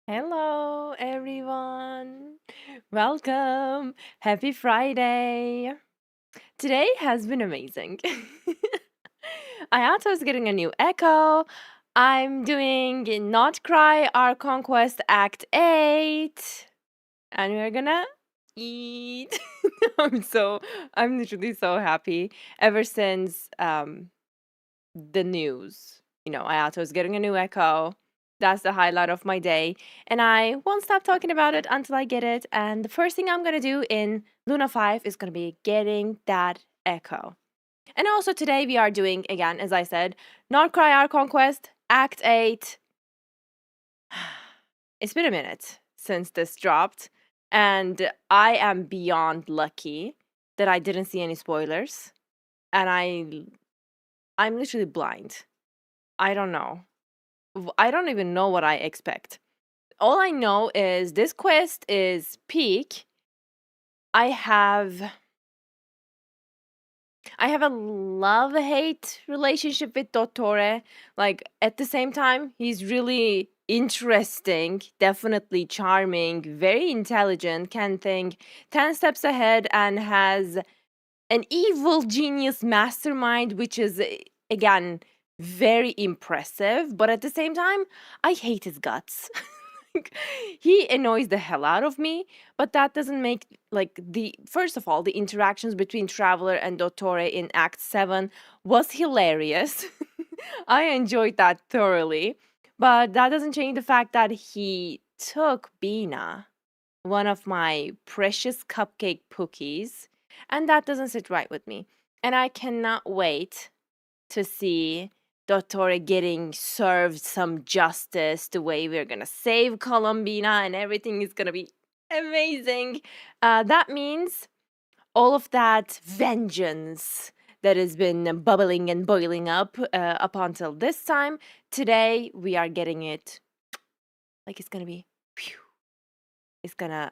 Hello, everyone. Welcome. Happy Friday. Today has been amazing. Ayato's getting a new echo. I'm doing Not Cry, Our Conquest Act 8. And we're gonna eat. I'm literally so happy. Ever since the news, Ayato's getting a new echo. That's the highlight of my day. And I won't stop talking about it until I get it. And the first thing I'm going to do in Luna 5 is going to be getting that echo. And also today we are doing, again, as I said, Not Cry Our Conquest, Act 8. It's been a minute since this dropped. And I am beyond lucky that I didn't see any spoilers. And I'm literally blind. I don't know. I don't even know what I expect. All I know is this quest is peak. I have a love-hate relationship with Dottore. Like at the same time, he's really interesting, definitely charming, very intelligent, can think 10 steps ahead and has an evil genius mastermind, which is again very impressive, but at the same time, I hate his guts. He annoys the hell out of me, but that doesn't make like the first of all, the interactions between Traveler and Dottore in Act 7 was hilarious. I enjoyed that thoroughly, but that doesn't change the fact that he took Bina, one of my precious cupcake cookies, and that doesn't sit right with me. And I cannot wait to see Dottore getting served some justice, the way we're gonna save Colombina, and everything is gonna be amazing. That means all of that vengeance that has been bubbling and boiling up until this time. Today, we are getting it like it's gonna be. Phew, it's gonna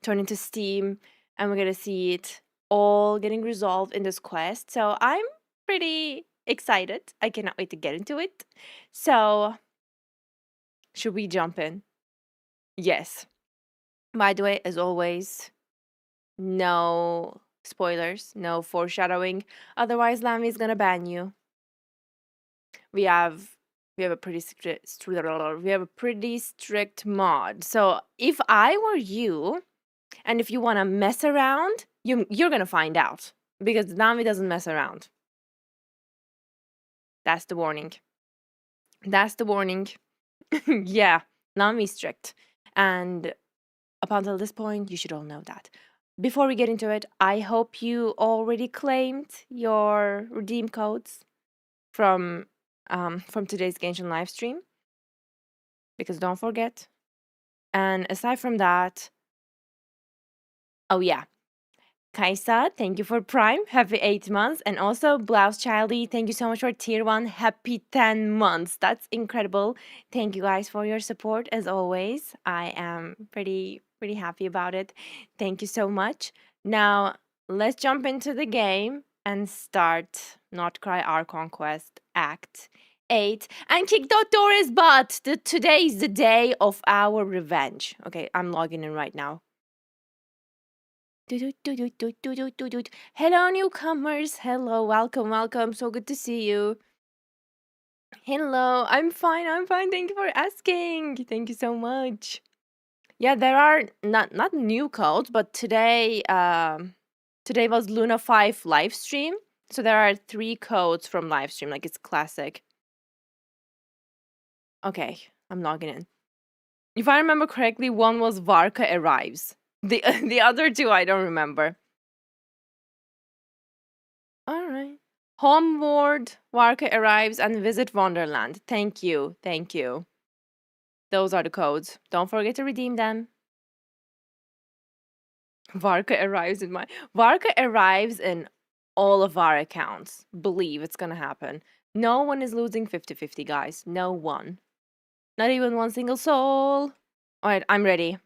turn into steam, and we're gonna see it all getting resolved in this quest. So I'm pretty excited. I cannot wait to get into it. So, should we jump in? Yes. By the way, as always, no spoilers, no foreshadowing. Otherwise, Lamy is gonna ban you. We have a pretty strict mod. So if I were you, and if you want to mess around, you're gonna find out because Nami doesn't mess around. That's the warning. That's the warning. Yeah, Nami's strict, and up until this point, you should all know that. Before we get into it, I hope you already claimed your redeem codes from today's Genshin live stream, because don't forget. And aside from that, oh yeah, Kaisa, thank you for Prime. Happy 8 months. And also, Blouse Childy, thank you so much for Tier 1. Happy 10 months. That's incredible. Thank you guys for your support as always. I am pretty happy about it. Thank you so much. Now, let's jump into the game and start Not Cry Our Conquest Act 8 and kick Dottore's butt. Today is the day of our revenge. Okay, I'm logging in right now. Hello, newcomers. Hello, welcome. So good to see you. Hello, I'm fine. Thank you for asking. Thank you so much. Yeah, there are not new codes, but today was Luna 5 live stream. So there are 3 codes from live stream, like it's classic. Okay, I'm logging in. If I remember correctly, one was Varka arrives. The other 2 I don't remember. All right. Homeward, Varka arrives and visit Wonderland. Thank you. Those are the codes. Don't forget to redeem them. Varka arrives in all of our accounts. Believe it's gonna happen. No one is losing 50-50, guys. No one. Not even one single soul. Alright, I'm ready.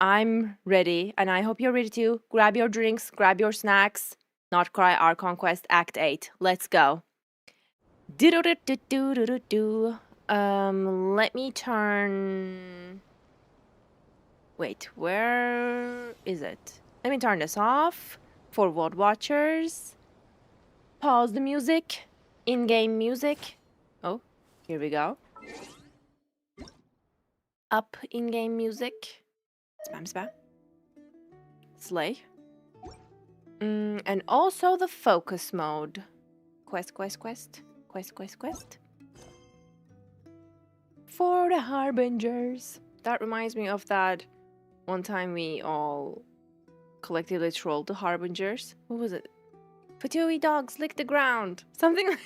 And I hope you're ready too. Grab your drinks, grab your snacks. Not Cry Our Conquest Act 8. Let's go. Let me turn... Wait, where is it? Let me turn this off. For World Watchers. Pause the music. In-game music. Oh, here we go. Up in-game music. Spam, spam. Slay. And also the focus mode. Quest. For the Harbingers. That reminds me of that one time we all collectively trolled the Harbingers. What was it? Fatui dogs lick the ground. Something like...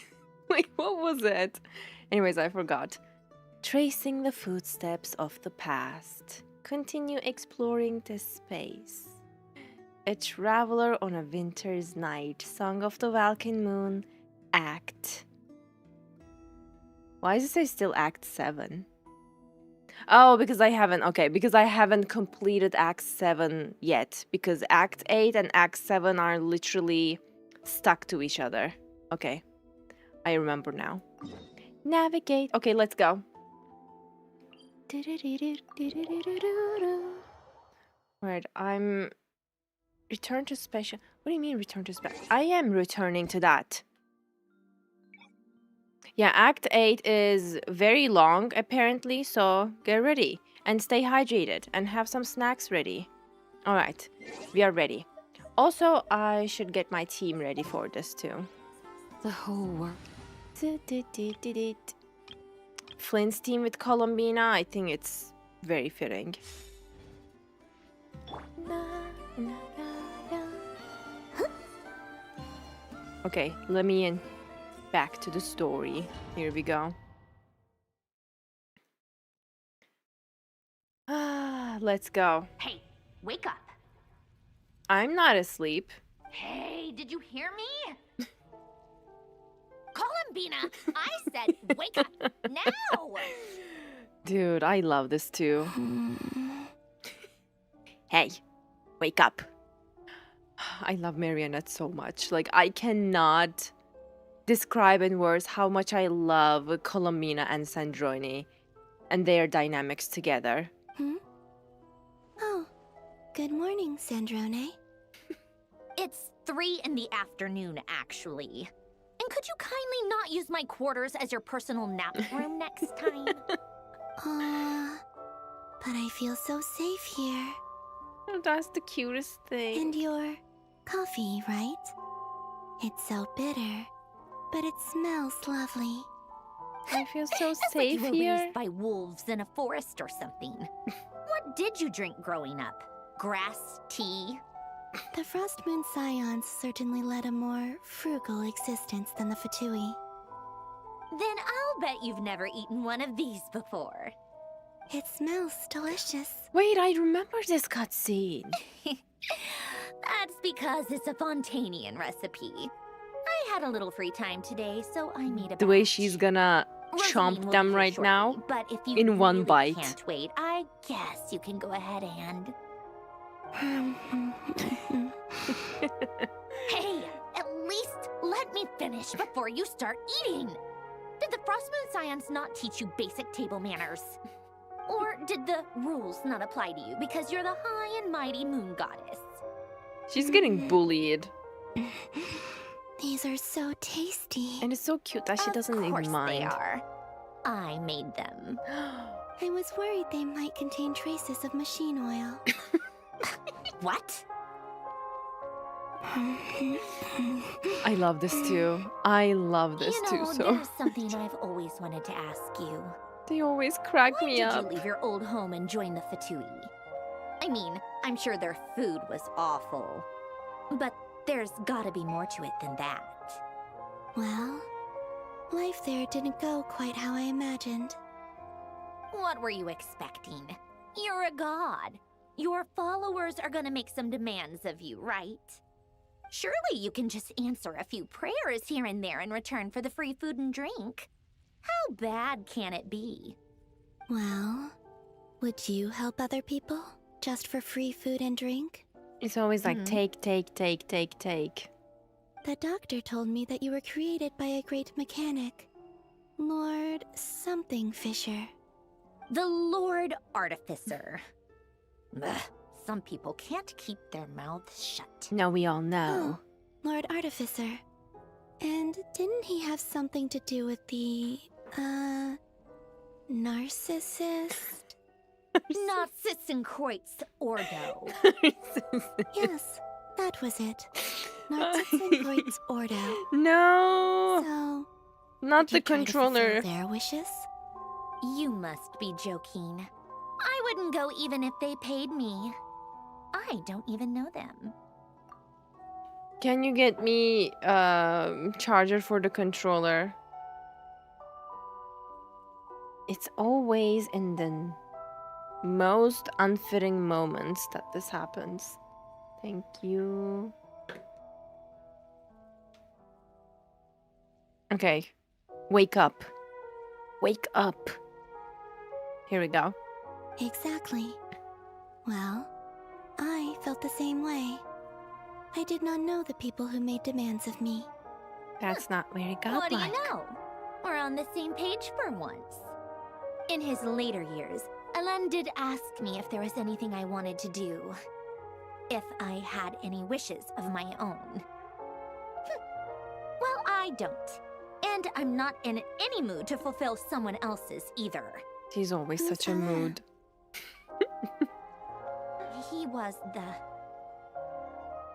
Wait, what was it? Anyways, I forgot. Tracing the footsteps of the past. Continue exploring this space. A traveler on a winter's night. Song of the Valken Moon. Act. Why does it say still Act 7? Oh, because I haven't completed Act 7 yet. Because Act 8 and Act 7 are literally stuck to each other. Okay. I remember now. Navigate. Okay, let's go. Right, I'm... Return to special... What do you mean return to special? I am returning to that. Yeah, Act 8 is very long, apparently, so get ready. And stay hydrated, and have some snacks ready. Alright, we are ready. Also, I should get my team ready for this, too. The whole world. Flint's team with Columbina, I think it's very fitting. Okay, let me in. Back to the story. Here we go. Let's go. Hey, wake up. I'm not asleep. Hey, did you hear me? Columbina, I said wake up now. Dude, I love this too. Hey, wake up. I love Marionette so much. Like, I cannot describe in words how much I love Columbina and Sandrone and their dynamics together. Oh, good morning, Sandrone. It's 3 in the afternoon, actually. And could you kindly not use my quarters as your personal nap room next time? But I feel so safe here. Oh, that's the cutest thing. And your coffee, right? It's so bitter, but it smells lovely. I feel so It's like safe you were here. raised by wolves in a forest or something. What did you drink growing up? Grass tea? The Frost Moon Scions certainly led a more frugal existence than the Fatui. Then I'll bet you've never eaten one of these before. It smells delicious. Wait, I remember this cutscene. That's because it's a Fontanian recipe. I had a little free time today, so I made a The way batch. she's gonna Rosaline chomp will them be here right shortly, now but if you in one really bite. can't wait, I guess you can go ahead and... Hey, at least let me finish before you start eating. Did the Frost Moon Scions not teach you basic table manners? Or did the rules not apply to you because you're the high and mighty moon goddess? She's getting bullied. These are so tasty. And it's so cute that she doesn't Of course even mind. they are. I made them. I was worried they might contain traces of machine oil. What? I love this too. I love this You know, too, so there's something I've always wanted to ask you. they always crack Why me did up. you leave your old home and join the Fatui? I mean, I'm sure their food was awful. But there's gotta be more to it than that. Well, life there didn't go quite how I imagined. What were you expecting? You're a god. Your followers are gonna make some demands of you, right? Surely you can just answer a few prayers here and there in return for the free food and drink. How bad can it be? Well, would you help other people just for free food and drink? It's always like take. The doctor told me that you were created by a great mechanic. Lord something Fisher. The Lord Artificer. Ugh, some people can't keep their mouths shut. Now we all know. Oh, Lord Artificer. And didn't he have something to do with the, narcissist? Nazis and Kreutz Ordo. Yes, that was it. Narcissist Ordo. No, So, not did you the try to fulfill controller. their wishes? You must be joking. I wouldn't go even if they paid me. I don't even know them. Can you get me charger for the controller? It's always in the most unfitting moments that this happens. Thank you. Okay, wake up. Wake up. Here we go. Exactly. Well, I felt the same way. I did not know the people who made demands of me. That's not very godlike. What do you know? We're on the same page for once. In his later years, Alan did ask me if there was anything I wanted to do. If I had any wishes of my own. Well, I don't. And I'm not in any mood to fulfill someone else's either. He's always such a mood. He was the...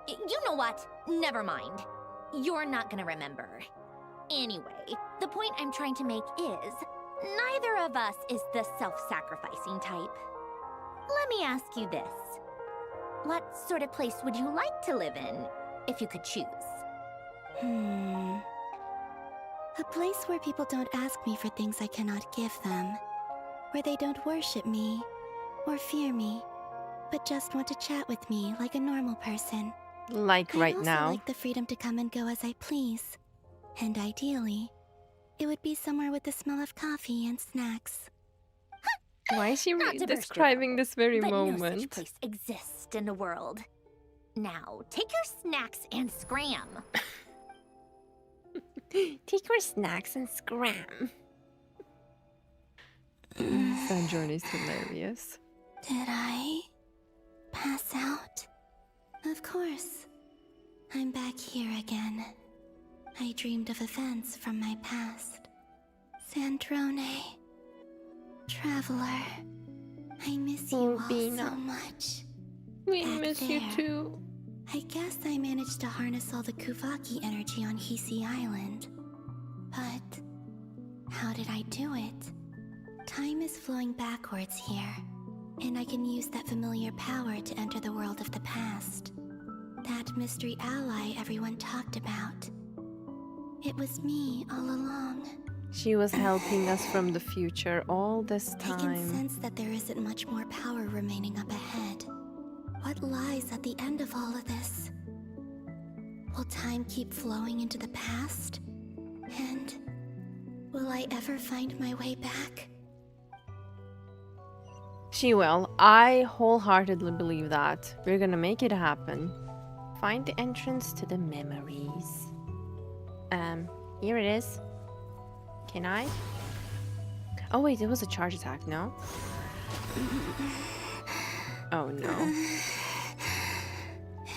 You know what? Never mind. You're not gonna remember. Anyway, the point I'm trying to make is, neither of us is the self-sacrificing type. Let me ask you this. What sort of place would you like to live in, if you could choose? A place where people don't ask me for things I cannot give them. Where they don't worship me, or fear me, but just want to chat with me like a normal person. Like right I'd also now. like the freedom to come and go as I please. And ideally, it would be somewhere with the smell of coffee and snacks. Why is she Not to burst your describing this very but no such moment? place exists in the world. Now, take your snacks and scram. Take your snacks and scram. Sojourn is hilarious. Did I pass out? Of course. I'm back here again. I dreamed of events from my past. Sandrone. Traveler. I miss you all so Urbina. much. We Back miss you there. too. I guess I managed to harness all the Kuvaki energy on Hisi Island. But how did I do it? Time is flowing backwards here, and I can use that familiar power to enter the world of the past. That mystery ally everyone talked about. It was me all along. She was helping us from the future all this I can time. sense that there isn't much more power remaining up ahead. What lies at the end of all of this? Will time keep flowing into the past? And will I ever find my way back? She will. I wholeheartedly believe that. We're gonna make it happen. Find the entrance to the memories. Here it is. Can I? Oh wait, it was a charge attack, no? Oh no.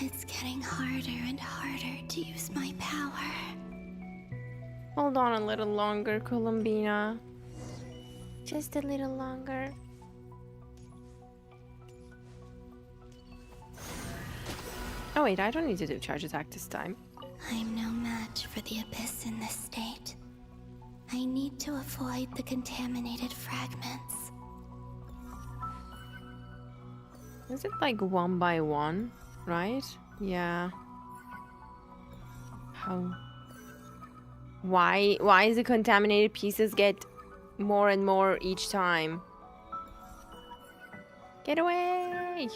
It's getting harder and harder to use my power. Hold on a little longer, Columbina. Just a little longer. Oh wait, I don't need to do charge attack this time. I'm no match for the abyss in this state. I need to avoid the contaminated fragments. Is it like one by one, right? Yeah. How? Why is the contaminated pieces get more and more each time? Get away!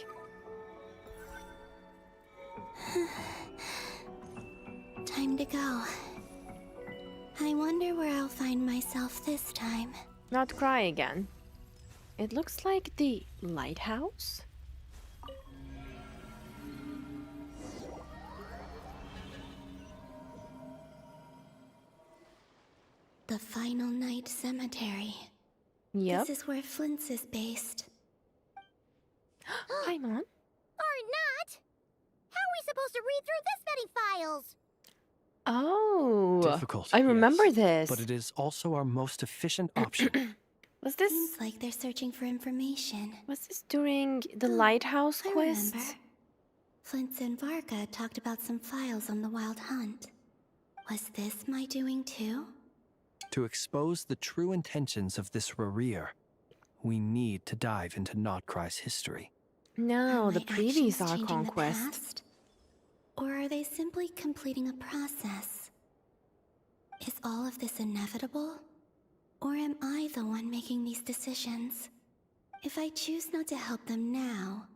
Time to go. I wonder where I'll find myself this time. Not cry again. It looks like the lighthouse? The Final Night Cemetery. Yep. This is where Flint's is based. Hi, Mom. Or not? How are we supposed to read through this many files? Oh. Difficult. I remember yes, this. but it is also our most efficient option. Was this Seems like they're searching for information. during the Oh, lighthouse I quest? remember. Flint and Varga talked about some files on the Wild Hunt. Was this my doing too? To expose the true intentions of this Rereer, we need to dive into Krai's history. No, Are the my previous actions changing Archon the quest. past? Or are they simply completing a process? Is all of this inevitable? Or am I the one making these decisions? If I choose not to help them now,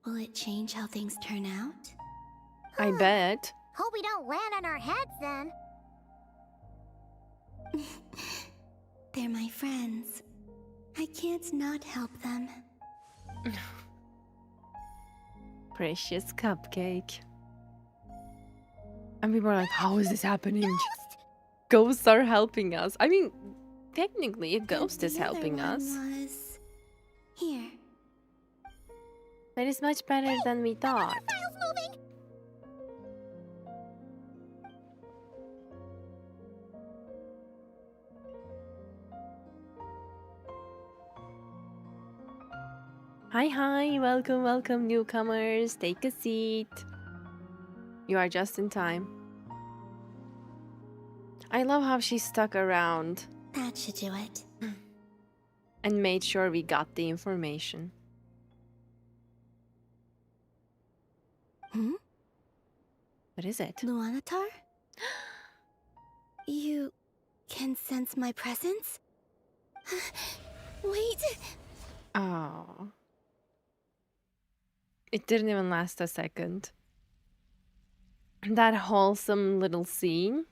will it change how things turn out? I bet. Hope we don't land on our heads then. They're my friends. I can't not help them. Precious cupcake. And people are like, how is this happening? Ghosts are helping us. I mean, technically, a ghost is The other helping one us. was... Here. That is much better than we thought. Files moving! Hi, hi, welcome, welcome, newcomers. Take a seat. You are just in time. I love how she stuck around That should do it. and made sure we got the information. Hmm? What is it? Luanatar? You can sense my presence? Wait! Oh. It didn't even last a second. That wholesome little scene.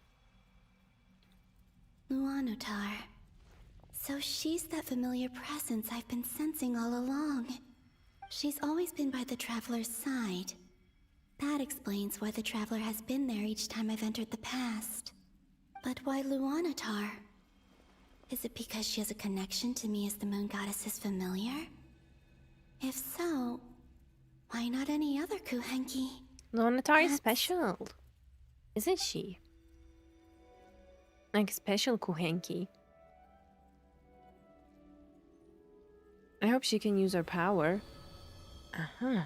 Luanatar. So she's that familiar presence I've been sensing all along. She's always been by the Traveler's side. That explains why the Traveler has been there each time I've entered the past. But why Luanatar? Is it because she has a connection to me as the Moon Goddess's familiar? If so, why not any other Kuhenki? Lonatar is That's- special, isn't she? Like special Kuhenki. I hope she can use her power. Uh-huh.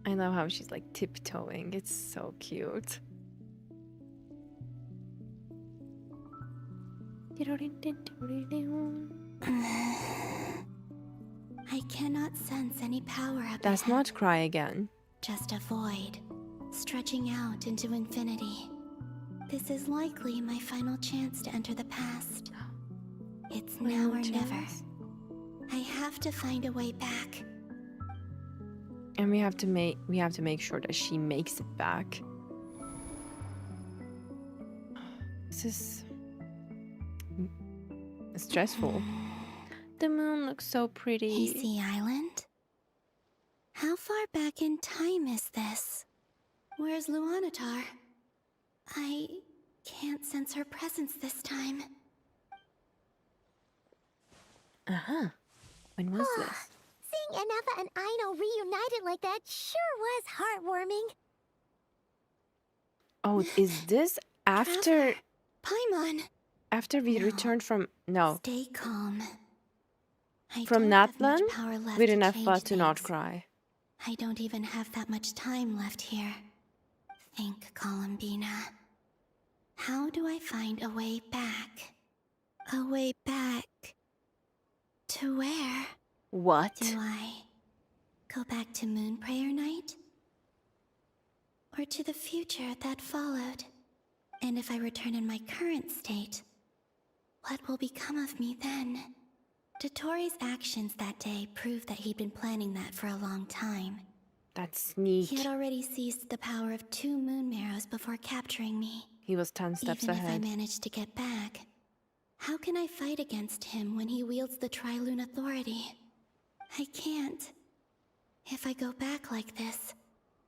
I love how she's like tiptoeing. It's so cute. I cannot sense any power up That's ahead. not Krai again. Just a void, stretching out into infinity. This is likely my final chance to enter the past. It's now or never. I have to find a way back. And we have to make sure that she makes it back. This is stressful. The moon looks so pretty. Hasty Island? How far back in time is this? Where's Luanatar? I can't sense her presence this time. Uh-huh. When was this? Seeing Anafa and Aino reunited like that sure was heartwarming. Oh, is this after Paimon! we No. returned from Stay calm. I from don't have much Natlan? power left We to didn't have change fought to not things. cry. I don't even have that much time left here. Think, Columbina. How do I find a way back? A way back... to where? What? Do I go back to Moon Prayer Night? Or to the future that followed? And if I return in my current state, what will become of me then? Dotori's actions that day proved that he'd been planning that for a long time. That sneak. He had already seized the power of 2 moon marrows before capturing me. He was 10 steps Even ahead. if I managed to get back, how can I fight against him when he wields the Tri-Lune authority? I can't. If I go back like this,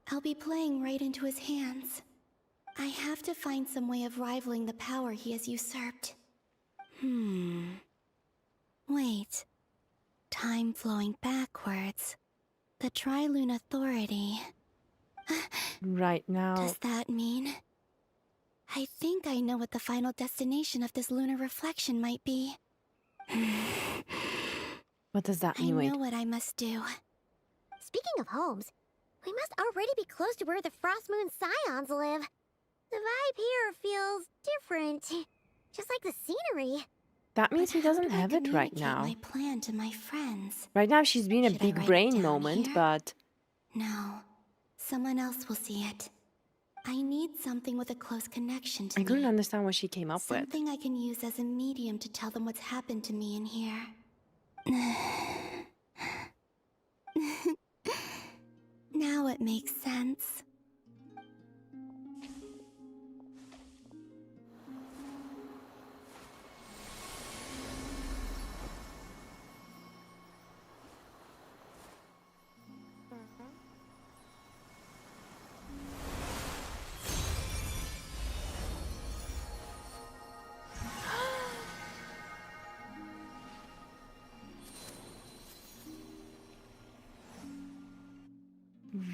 I'll be playing right into his hands. I have to find some way of rivaling the power he has usurped. Wait. Time flowing backwards. The Trilune Authority. Right now. Does that mean? I think I know what the final destination of this lunar reflection might be. What does that mean? I Wait. know what I must do. Speaking of homes, we must already be close to where the Frost Moon Scions live. The vibe here feels different. Just like the scenery. That means But he doesn't how do I have it right communicate now. my plan to my friends. Right now she's being a Should I big write it brain down moment, here? but No, someone else will see it. I need something with a close connection to I couldn't me. understand what she came up with. Something I can use as a medium to tell them what's happened to me in here. Now it makes sense.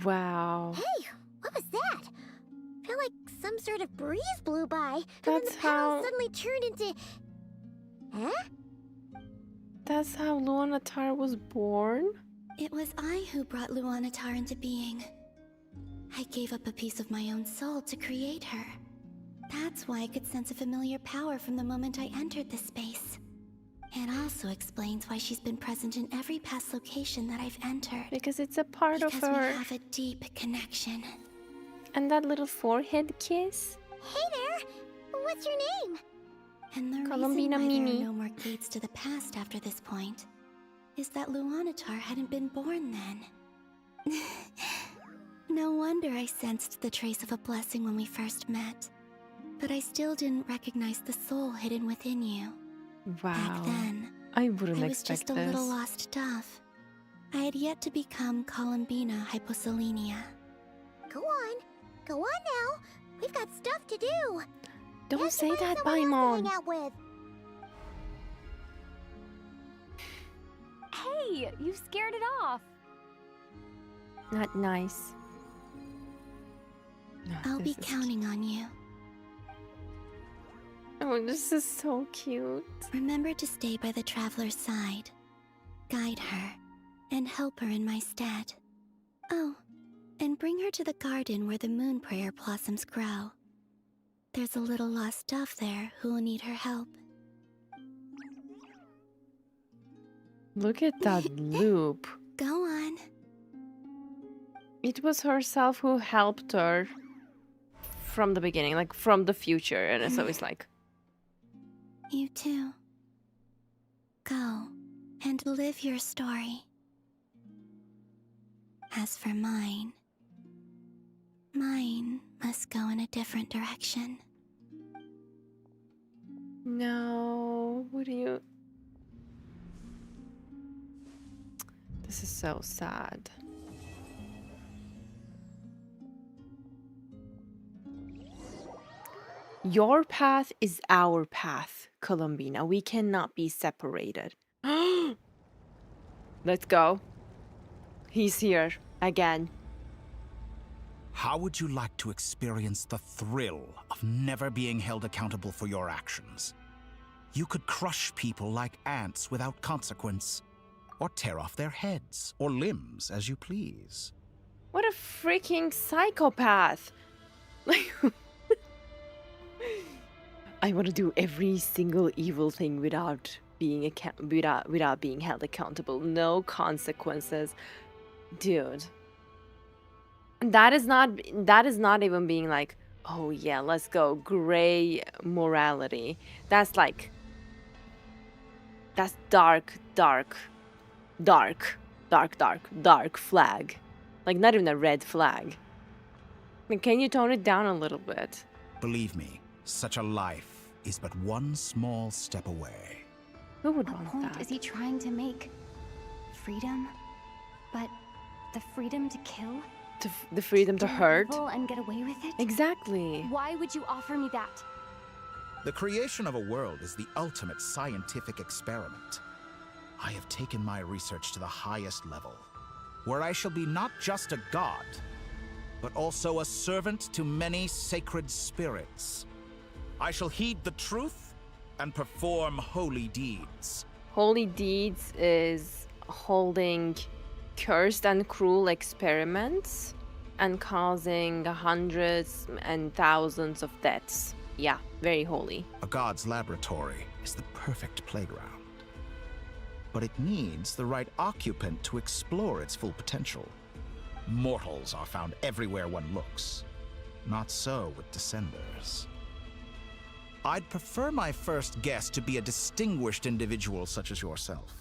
Wow. Hey, what was that? I feel like some sort of breeze blew by, and then That's the panel how- suddenly turned into... Huh? That's how Luanatar was born? It was I who brought Luanatar into being. I gave up a piece of my own soul to create her. That's why I could sense a familiar power from the moment I entered this space. It also explains why she's been present in every past location that I've entered. Because it's a part Because of we her. have a deep connection. And that little forehead kiss? Hey there! What's your name? And the Columbina reason why Mimi. there are no more gates to the past after this point is that Luanatar hadn't been born then. No wonder I sensed the trace of a blessing when we first met. But I still didn't recognize the soul hidden within you. Wow. Back then, I wouldn't I was expect just a this. little lost dove. I had yet to become Columbina Hyposelenia. Go on now. We've got stuff to do. Don't Have to say find that, someone else to Paimon. hang out with. Hey, you scared it off. Not nice. No, I'll be this is- counting on you. Oh, this is so cute. Remember to stay by the traveler's side, guide her, and help her in my stead. Oh, and bring her to the garden where the moon prayer blossoms grow. There's a little lost dove there who will need her help. Look at that loop. Go on. It was herself who helped her from the beginning, like from the future. And so it's like, You too. Go and live your story. As for mine must go in a different direction. no, what do you... This is so sad. Your path is our path, Columbina. We cannot be separated. Let's go. He's here again. How would you like to experience the thrill of never being held accountable for your actions? You could crush people like ants without consequence, or tear off their heads or limbs as you please. What a freaking psychopath! Like, I want to do every single evil thing without being without being held accountable. No consequences, dude. That is not even being like, oh yeah, let's go gray morality. That's like, that's dark flag. Like not even a red flag. I mean, can you tone it down a little bit? Believe me, such a life is but one small step away. Who would What want point that? is he trying to make? Freedom? But the freedom to kill? the freedom to Do hurt. evil and get away with it? Exactly. Why would you offer me that? The creation of a world is the ultimate scientific experiment. I have taken my research to the highest level, where I shall be not just a god, but also a servant to many sacred spirits. I shall heed the truth and perform holy deeds. Holy deeds is holding cursed and cruel experiments and causing hundreds and thousands of deaths. Yeah, very holy. A god's laboratory is the perfect playground. But it needs the right occupant to explore its full potential. Mortals are found everywhere one looks. Not so with Descenders. I'd prefer my first guest to be a distinguished individual such as yourself.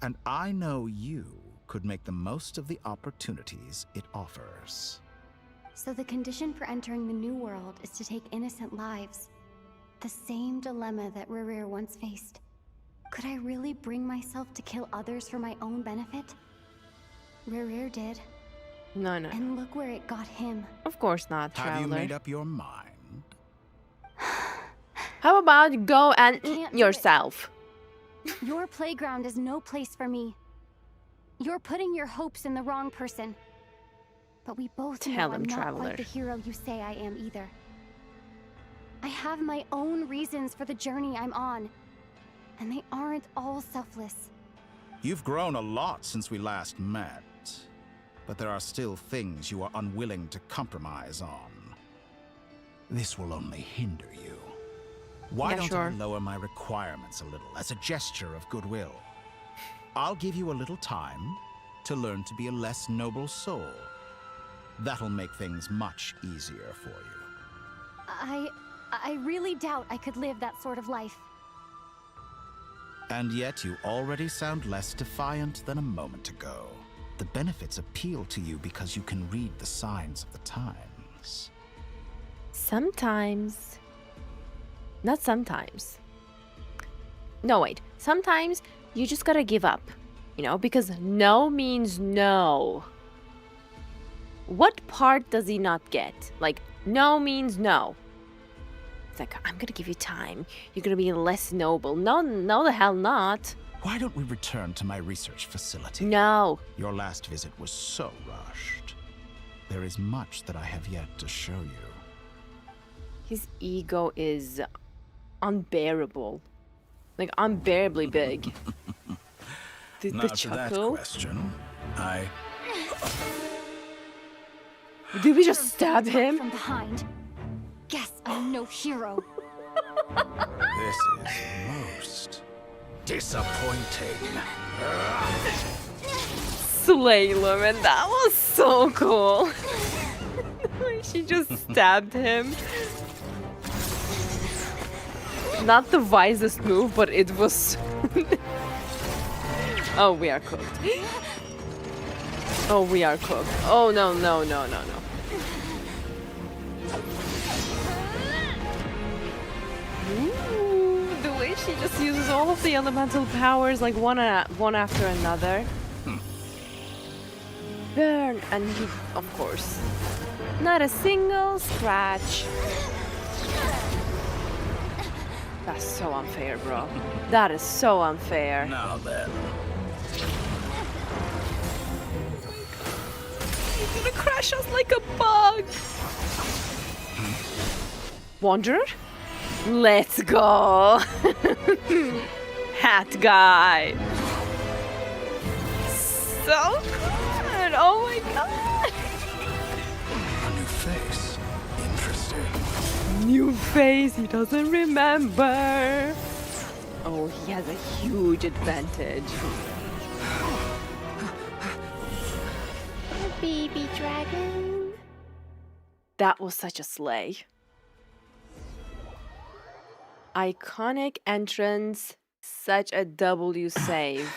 And I know you could make the most of the opportunities it offers. So the condition for entering the new world is to take innocent lives. The same dilemma that Rerir once faced. Could I really bring myself to kill others for my own benefit? Rerir did, No. and look where it got him. Of course not, Have you traveler. made up your mind? How about go and Can't eat do it. yourself? Your playground is no place for me. You're putting your hopes in the wrong person. But we both Tell know him, I'm not traveler. quite the hero you say I am either. I have my own reasons for the journey I'm on. And they aren't all selfless. You've grown a lot since we last met. But there are still things you are unwilling to compromise on. This will only hinder you. Why Yeah, don't sure. I lower my requirements a little as a gesture of goodwill? I'll give you a little time to learn to be a less noble soul. That'll make things much easier for you. I really doubt I could live that sort of life. And yet you already sound less defiant than a moment ago. The benefits appeal to you because you can read the signs of the times. Sometimes. Not sometimes. No, wait. Sometimes you just gotta give up. You know, because no means no. What part does he not get? Like, no means no. It's like, I'm gonna give you time. You're gonna be less noble. No, the hell not. Why don't we return to my research facility? No. Your last visit was so rushed. There is much that I have yet to show you. His ego is unbearable. Like, unbearably big. The Now to that chuckle. question, Did we just stab him? From behind. Guess I'm no hero. this is most disappointing. Salem, and that was so cool. She just stabbed him. Not the wisest move, but it was. Oh, we are cooked. Oh, we are cooked. Oh, no. Ooh, the way she just uses all of the elemental powers like one after another. Burn, and he, of course, not a single scratch. That's so unfair, bro. That is so unfair. Now then. He's gonna crash us like a bug. Wanderer? Let's go. Hat guy. So good. Oh my god. A new face. Interesting. New face. He doesn't remember. Oh, he has a huge advantage. Baby dragon. That was such a slay. Iconic entrance, such a W save.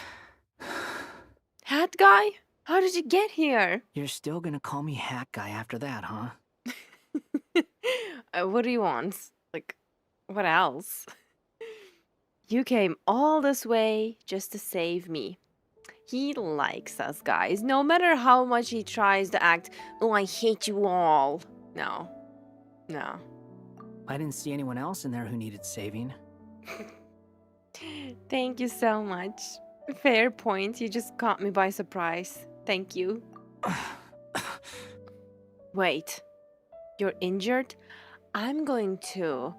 Hat guy? How did you get here? You're still gonna call me Hat Guy after that, huh? What do you want? Like, what else? You came all this way just to save me. He likes us, guys. No matter how much he tries to act, oh, I hate you all. No. No. I didn't see anyone else in there who needed saving. Thank you so much. Fair point. You just caught me by surprise. Thank you. Wait. You're injured? I'm going to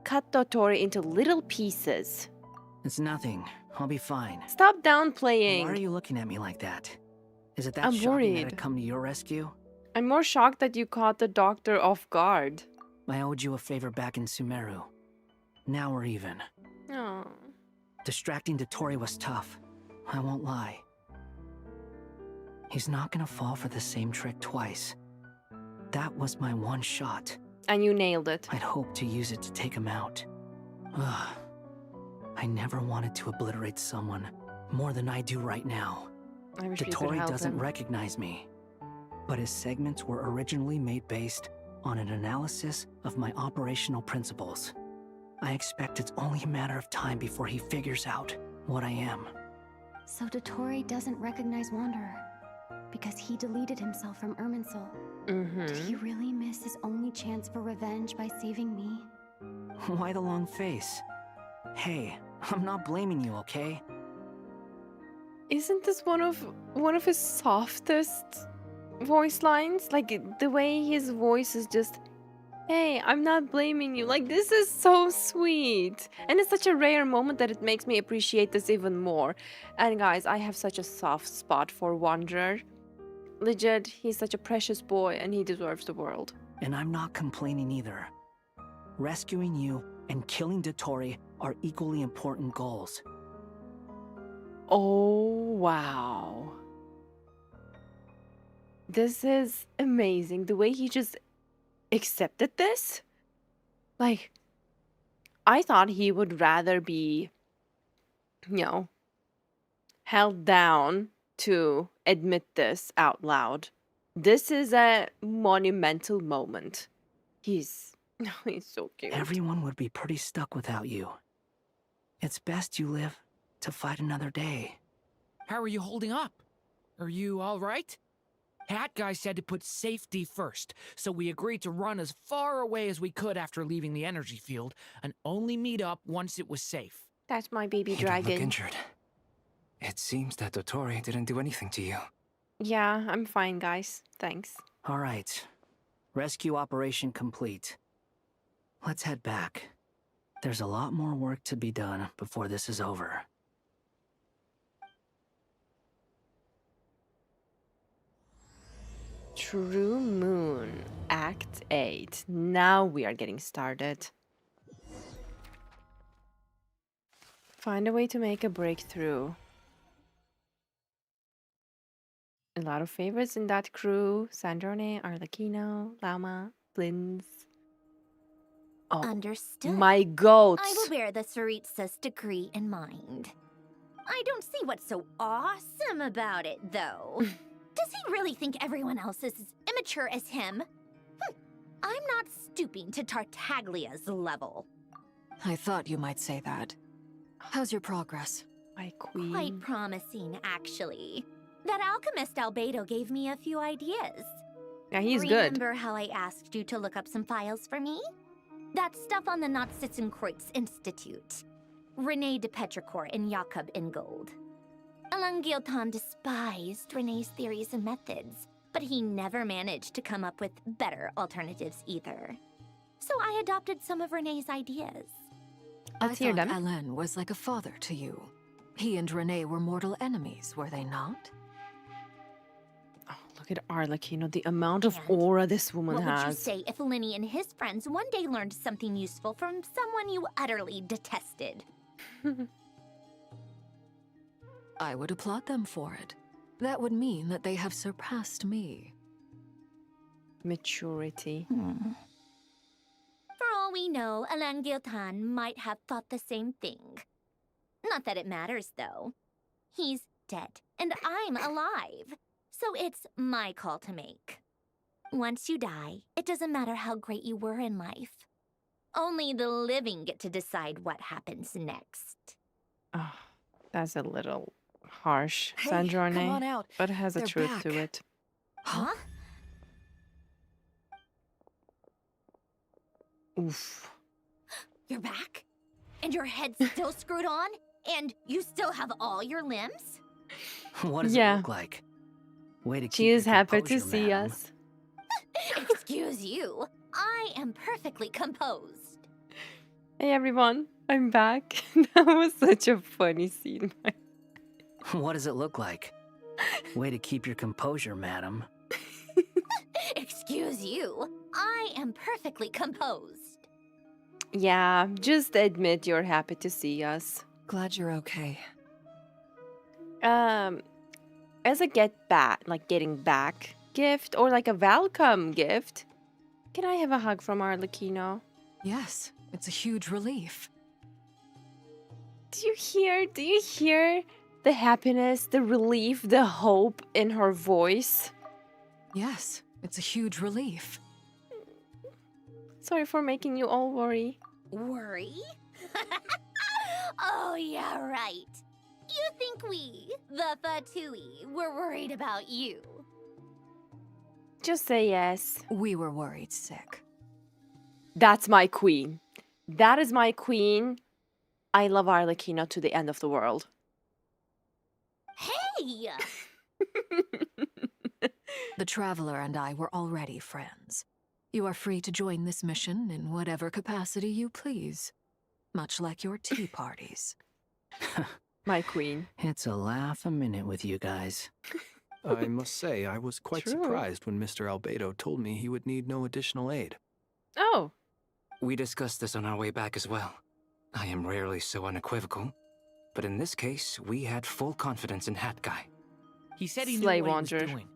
cut Dottore into little pieces. It's nothing. I'll be fine. Stop downplaying. Why are you looking at me like that? Is it that I'm shocking that worried. I'd come to your rescue? I'm more shocked that you caught the doctor off guard. I owed you a favor back in Sumeru. Now we're even. Oh. Distracting Dottore was tough. I won't lie. He's not gonna fall for the same trick twice. That was my one shot. And you nailed it. I'd hoped to use it to take him out. Ugh. I never wanted to obliterate someone more than I do right now. I wish we could Dottore help doesn't him. recognize me. But his segments were originally made based on an analysis of my operational principles. I expect it's only a matter of time before he figures out what I am. So Dottore doesn't recognize Wanderer because he deleted himself from Irminsul. Did he really miss his only chance for revenge by saving me? Why the long face? Hey, I'm not blaming you, okay? Isn't this one of his softest voice lines? Like the way his voice is just, hey, I'm not blaming you. Like, this is so sweet. And it's such a rare moment that it makes me appreciate this even more. And guys, I have such a soft spot for Wanderer. Legit, he's such a precious boy and he deserves the world. And I'm not complaining either. Rescuing you and killing Dottore are equally important goals. Oh, wow. This is amazing. The way he just accepted this. Like, I thought he would rather be, held down to admit this out loud. This is a monumental moment. He's so cute. Everyone would be pretty stuck without you. It's best you live to fight another day. How are you holding up? Are you all right? Hat Guy said to put safety first, so we agreed to run as far away as we could after leaving the energy field and only meet up once it was safe. That's my baby You don't look dragon. injured. It seems that Dottore didn't do anything to you. Yeah, I'm fine, guys. Thanks. All right. Rescue operation complete. Let's head back. There's a lot more work to be done before this is over. True Moon, Act 8. Now we are getting started. Find a way to make a breakthrough. A lot of favorites in that crew. Sandrone, Arlecchino, Lauma, Blins. Oh, Understood. my goats. I will bear the Tsaritsa's decree in mind. I don't see what's so awesome about it, though. Does he really think everyone else is as immature as him? I'm not stooping to Tartaglia's level. I thought you might say that. How's your progress? My queen. Quite promising, actually. That alchemist Albedo gave me a few ideas. Yeah, he's good. Remember how I asked you to look up some files for me? That stuff on the Nazi-Kreuz Institute. René de Petrichor and Jakob Ingold. Alain Guillotin despised René's theories and methods, but he never managed to come up with better alternatives either. So I adopted some of René's ideas. Let's I hear thought them. Alain was like a father to you. He and René were mortal enemies, were they not? Oh, look at Arlecchino, the amount of And aura this woman What would you has. say if Lenny and his friends one day learned something useful from someone you utterly detested? I would applaud them for it. That would mean that they have surpassed me. Maturity. For all we know, Alain Guillotin might have thought the same thing. Not that it matters, though. He's dead, and I'm alive. So it's my call to make. Once you die, it doesn't matter how great you were in life. Only the living get to decide what happens next. Oh, that's a little Harsh, Hey, come Sanjorne, on out. but it has a They're truth back. to it. Huh? Oof. You're back? And your head's still screwed on? And you still have all your limbs? What does it Yeah. look like? Way to She keep is your happy to composure, see madam. us. Excuse you. I am perfectly composed. Hey everyone, I'm back. That was such a funny scene. What does it look like? Way to keep your composure, madam. Excuse you. I am perfectly composed. Yeah, just admit you're happy to see us. Glad you're okay. As a getting back gift or like a welcome gift, can I have a hug from Arlecchino? Yes, it's a huge relief. Do you hear the happiness, the relief, the hope in her voice? Yes, it's a huge relief. Sorry for making you all worry. Worry? Oh, yeah, right. You think we, the Fatui, were worried about you? Just say yes. We were worried sick. That's my queen. That is my queen. I love Arlecchino to the end of the world. Hey! The Traveler and I were already friends. You are free to join this mission in whatever capacity you please. Much like your tea parties. My queen. It's a laugh a minute with you guys. I must say, I was quite True. surprised when Mr. Albedo told me he would need no additional aid. Oh, We discussed this on our way back as well. I am rarely so unequivocal, but in this case, we had full confidence in Hat Guy. He said he Slay knew what he was Wanderer. doing.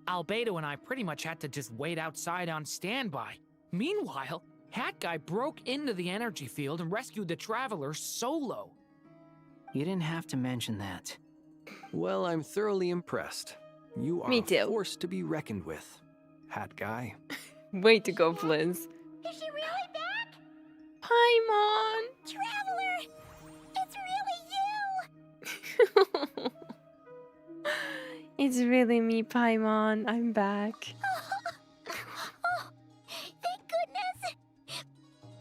Albedo and I pretty much had to just wait outside on standby. Meanwhile, Hat Guy broke into the energy field and rescued the Traveler solo. You didn't have to mention that. Well, I'm thoroughly impressed. You are Me a too. force to be reckoned with, Hat Guy. way to go, Flins. Is she really back? Paimon! Traveler! It's really you! It's really me, Paimon. I'm back. Oh, thank goodness!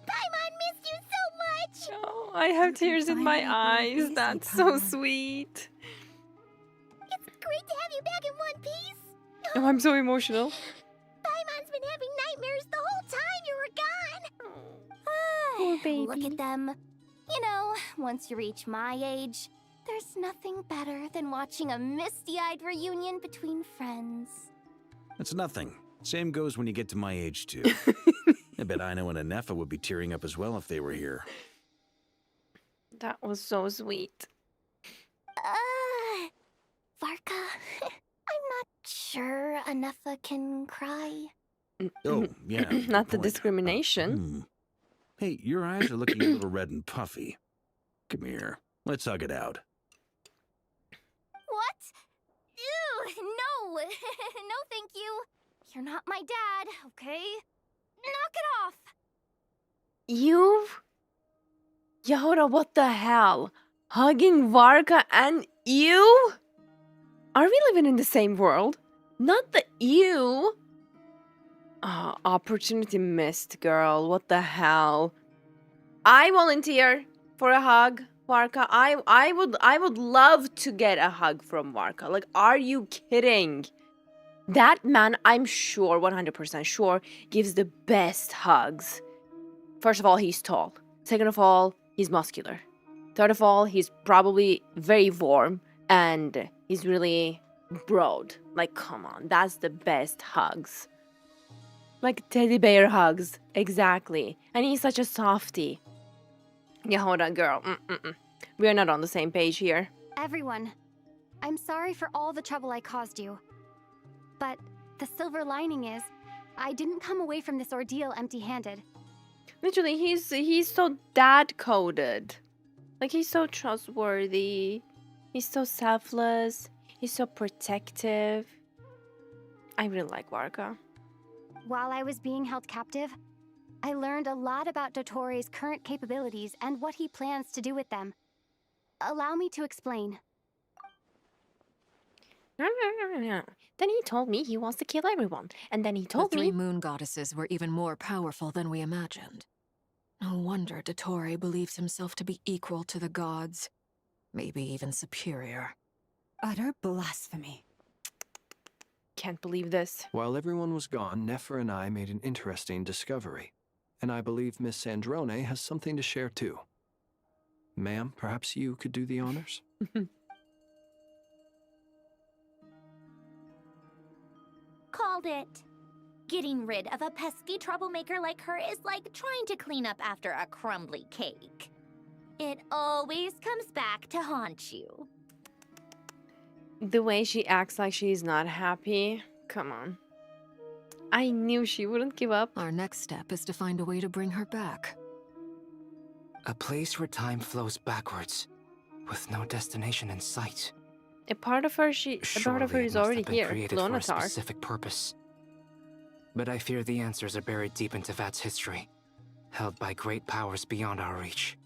Paimon missed you so much! Oh, I have You can tears in my finally eyes. breathe That's easy, so Paimon. sweet. It's great to have you back in one piece! Oh, I'm so emotional. Paimon's been having nightmares the whole time you were gone! Poor baby. Look at them. You know, once you reach my age, there's nothing better than watching a misty-eyed reunion between friends. That's nothing. Same goes when you get to my age, too. I bet Ino and Anefa would be tearing up as well if they were here. That was so sweet. Varka, I'm not sure Anefa can cry. Oh, yeah. good Not the point. discrimination. Hey, your eyes are looking a little red and puffy. Come here. Let's hug it out. What? Ew, no. No, thank you. You're not my dad, okay? Knock it off. You've... Yahoda, what the hell? Hugging Varka and you? Are we living in the same world? Not the you. Oh, opportunity missed, girl. What the hell? I volunteer for a hug, Varka. I would love to get a hug from Varka. Like, are you kidding? That man, I'm sure, 100% sure, gives the best hugs. First of all, he's tall. Second of all, he's muscular. Third of all, he's probably very warm and he's really broad. Like, come on, that's the best hugs. Like teddy bear hugs, exactly. And he's such a softie. Yeah, hold on, girl. We are not on the same page here. Everyone, I'm sorry for all the trouble I caused you. But the silver lining is, I didn't come away from this ordeal empty-handed. Literally, he's so dad-coded. Like, he's so trustworthy. He's so selfless. He's so protective. I really like Varka. While I was being held captive, I learned a lot about Dottoro's current capabilities and what he plans to do with them. Allow me to explain. Then he told me he wants to kill everyone. And then he The told three me... moon goddesses were even more powerful than we imagined. No wonder Dottore believes himself to be equal to the gods. Maybe even superior. Utter blasphemy. Can't believe this. While everyone was gone, Nefer and I made an interesting discovery. And I believe Miss Sandrone has something to share too. Ma'am, perhaps you could do the honors? Called it. Getting rid of a pesky troublemaker like her is like trying to clean up after a crumbly cake. It always comes back to haunt you. The way she acts like she's not happy. Come on. I knew she wouldn't give up. Our next step is to find a way to bring her back. A place where time flows backwards, with no destination in sight. A part of her is Surely it already must have been here. created for a Lonatar. specific purpose. But I fear the answers are buried deep in Tevat's history, held by great powers beyond our reach.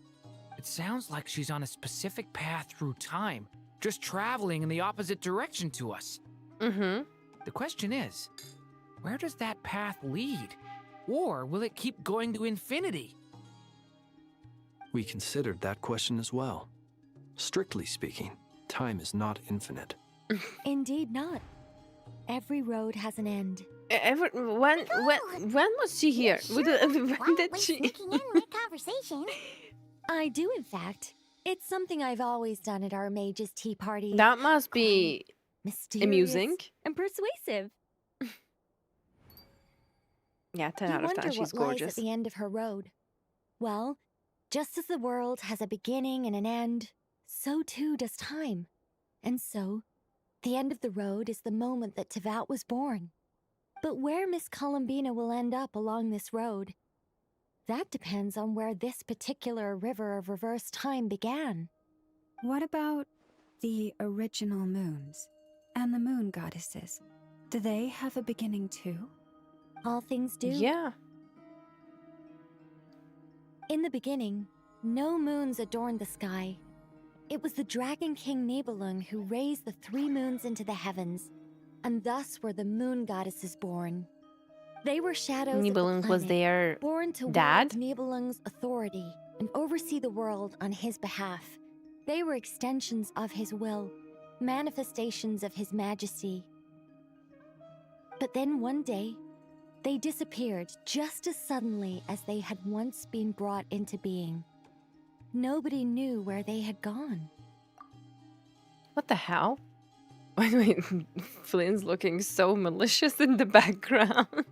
It sounds like she's on a specific path through time, just traveling in the opposite direction to us. Mm-hmm. The question is, where does that path lead? Or will it keep going to infinity? We considered that question as well. Strictly speaking, time is not infinite. Indeed not. Every road has an end. When was she here? When did she... Sneaking in mid-conversation. I do, in fact. It's something I've always done at our mage's tea party. That must be mysterious amusing. And persuasive. Yeah, 10 You out of 10. wonder She's what lies gorgeous. at the end of her road. Well, just as the world has a beginning and an end, so too does time. And so, the end of the road is the moment that Tevat was born. But where Miss Columbina will end up along this road, that depends on where this particular river of reverse time began. What about the original moons and the moon goddesses? Do they have a beginning too? All things do. Yeah. In the beginning, no moons adorned the sky. It was the Dragon King Nibelung who raised the 3 moons into the heavens, and thus were the moon goddesses born. They were shadows Nibelung of the was planet, their born to dad? wield Nibelung's authority and oversee the world on his behalf. They were extensions of his will, manifestations of his majesty. But then one day, they disappeared just as suddenly as they had once been brought into being. Nobody knew where they had gone. What the hell? Wait, Flynn's looking so malicious in the background.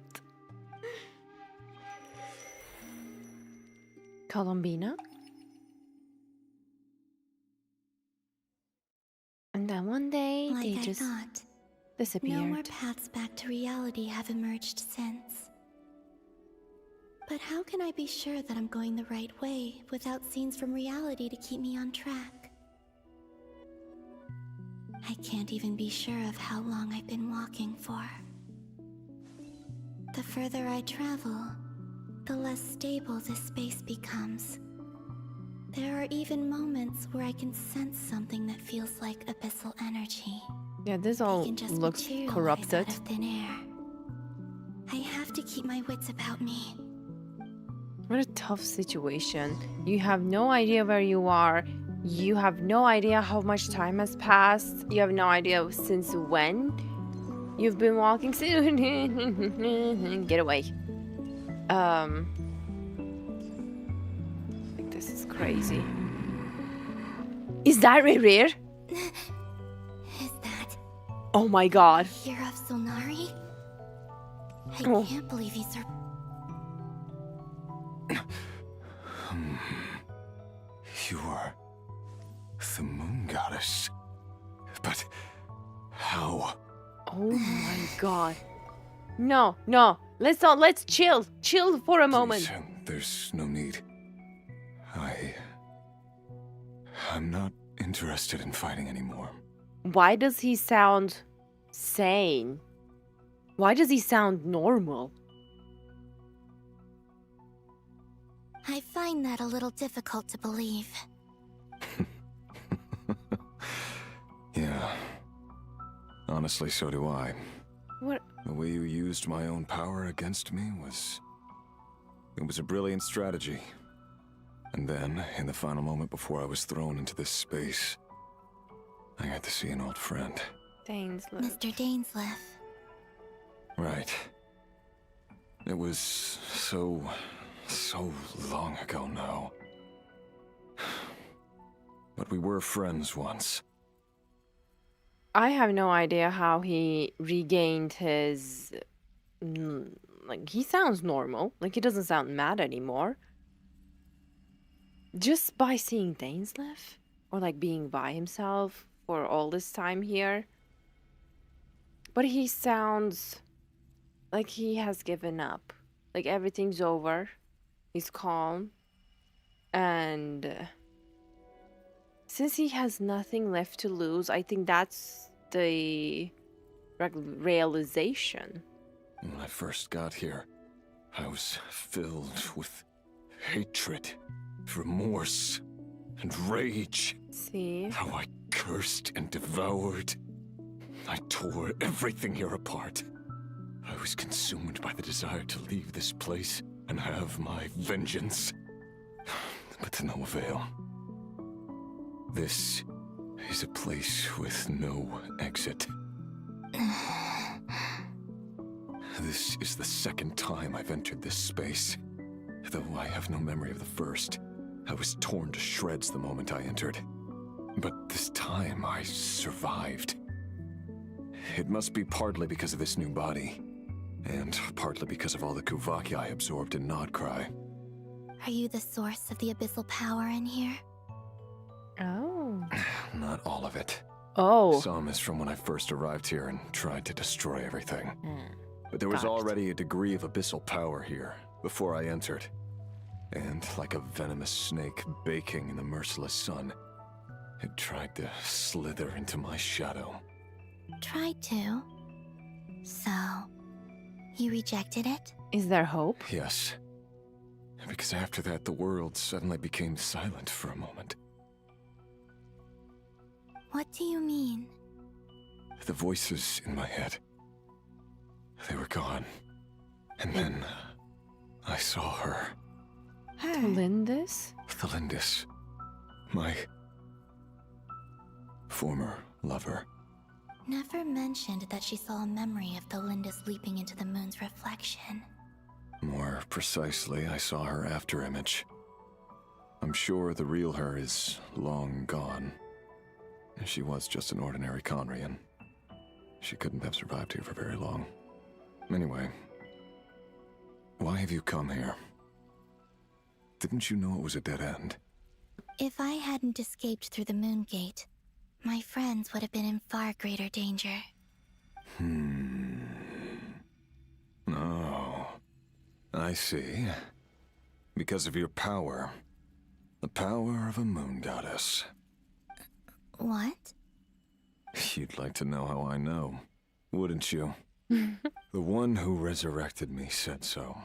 Columbina? And then one day, Like they I just thought, disappeared. no more paths back to reality have emerged since. But how can I be sure that I'm going the right way without scenes from reality to keep me on track? I can't even be sure of how long I've been walking for. The further I travel, the less stable this space becomes. There are even moments where I can sense something that feels like abyssal energy. Yeah, this all It can just looks materialize corrupted. out of thin air. I have to keep my wits about me. What a tough situation. You have no idea where you are. You have no idea how much time has passed. You have no idea since when you've been walking. Get away. Like, this is crazy. Is that rare? Is that Oh my god. Hero of Solnari? I Oh. can't believe he's her. You are the moon goddess. But how? Oh my god. No, no. Let's chill. Chill for a moment. Please, there's no need. I'm not interested in fighting anymore. Why does he sound sane? Why does he sound normal? I find that a little difficult to believe. Yeah. Honestly, so do I. What? The way you used my own power against me was... It was a brilliant strategy. And then, in the final moment before I was thrown into this space, I got to see an old friend. Dainsleif. Mr. Dainsleif. Right. It was so long ago now. But we were friends once. I have no idea how he regained his... Like, he sounds normal. Like, he doesn't sound mad anymore. Just by seeing Dainsleif? Or, like, being by himself for all this time here? But he sounds like he has given up. Like, everything's over. He's calm. And... since he has nothing left to lose, I think that's the realization. When I first got here, I was filled with hatred, remorse, and rage. See? How I cursed and devoured. I tore everything here apart. I was consumed by the desire to leave this place and have my vengeance. But to no avail. This is a place with no exit. This is the second time I've entered this space. Though I have no memory of the first. I was torn to shreds the moment I entered. But this time I survived. It must be partly because of this new body. And partly because of all the Kuvaki I absorbed in Krai. Are you the source of the abyssal power in here? Oh. Not all of it. Oh. Some is from when I first arrived here and tried to destroy everything. But there was already a degree of abyssal power here before I entered. And like a venomous snake baking in the merciless sun, it tried to slither into my shadow. Tried to? So, you rejected it? Is there hope? Yes. Because after that, the world suddenly became silent for a moment. What do you mean? The voices in my head, they were gone. And then I saw her. Thalindis? Thalindis. My former lover. Never mentioned that she saw a memory of Thalindis leaping into the moon's reflection. More precisely, I saw her afterimage. I'm sure the real her is long gone. She was just an ordinary Conrian. She couldn't have survived here for very long. Anyway, why have you come here? Didn't you know it was a dead end? If I hadn't escaped through the moon gate, my friends would have been in far greater danger. Oh, I see. Because of your power. The power of a moon goddess. What? You'd like to know how I know, wouldn't you? The one who resurrected me said so.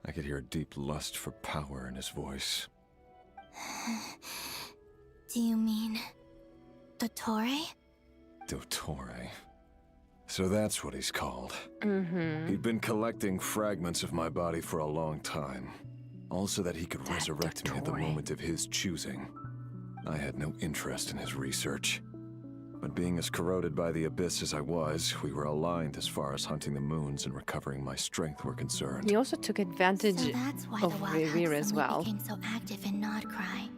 I could hear a deep lust for power in his voice. Do you mean... Dottore? Dottore. So that's what he's called. Mm-hmm. He'd been collecting fragments of my body for a long time. All so that he could resurrect me at the moment of his choosing. I had no interest in his research. But being as corroded by the abyss as I was, we were aligned as far as hunting the moons and recovering my strength were concerned. He also took advantage So that's why of the Wild Riri Hunt as suddenly well. became so active in Krai.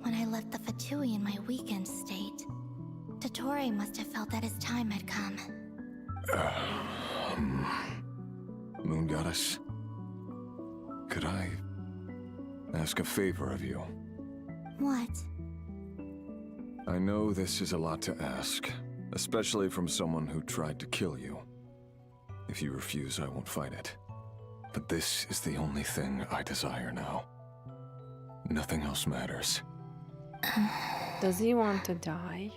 When I left the Fatui in my weakened state, Dottore must have felt that his time had come. Moon Goddess, could I ask a favor of you? What? I know this is a lot to ask, especially from someone who tried to kill you. If you refuse, I won't fight it. But this is the only thing I desire now. Nothing else matters. Does he want to die?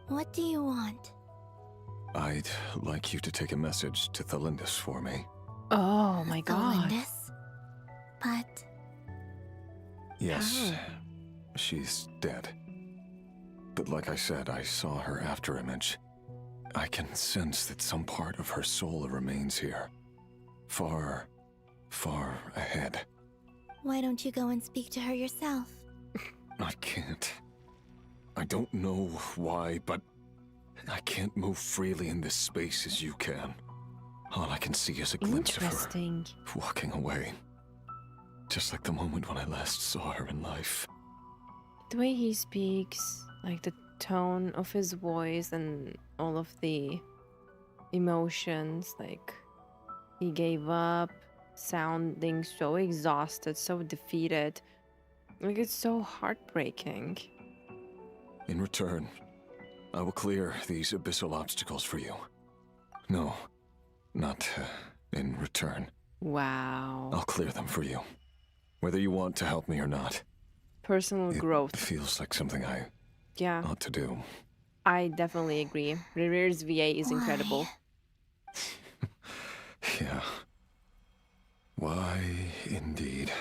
What do you want? I'd like you to take a message to Thalindis for me. Oh my god. Thalindis? But... Yes, she's dead. But like I said, I saw her afterimage. I can sense that some part of her soul remains here. Far, far ahead. Why don't you go and speak to her yourself? I can't. I don't know why, but I can't move freely in this space as you can. All I can see is a glimpse of her walking away. Just like the moment when I last saw her in life. The way he speaks, like the tone of his voice and all of the emotions, like he gave up, sounding so exhausted, so defeated. Like it's so heartbreaking. In return, I will clear these abyssal obstacles for you. No, not in return. Wow. I'll clear them for you. Whether you want to help me or not. Personal growth. It feels like something I Yeah. ought to do. I definitely agree. Rerear's VA is incredible. Yeah. Why, indeed.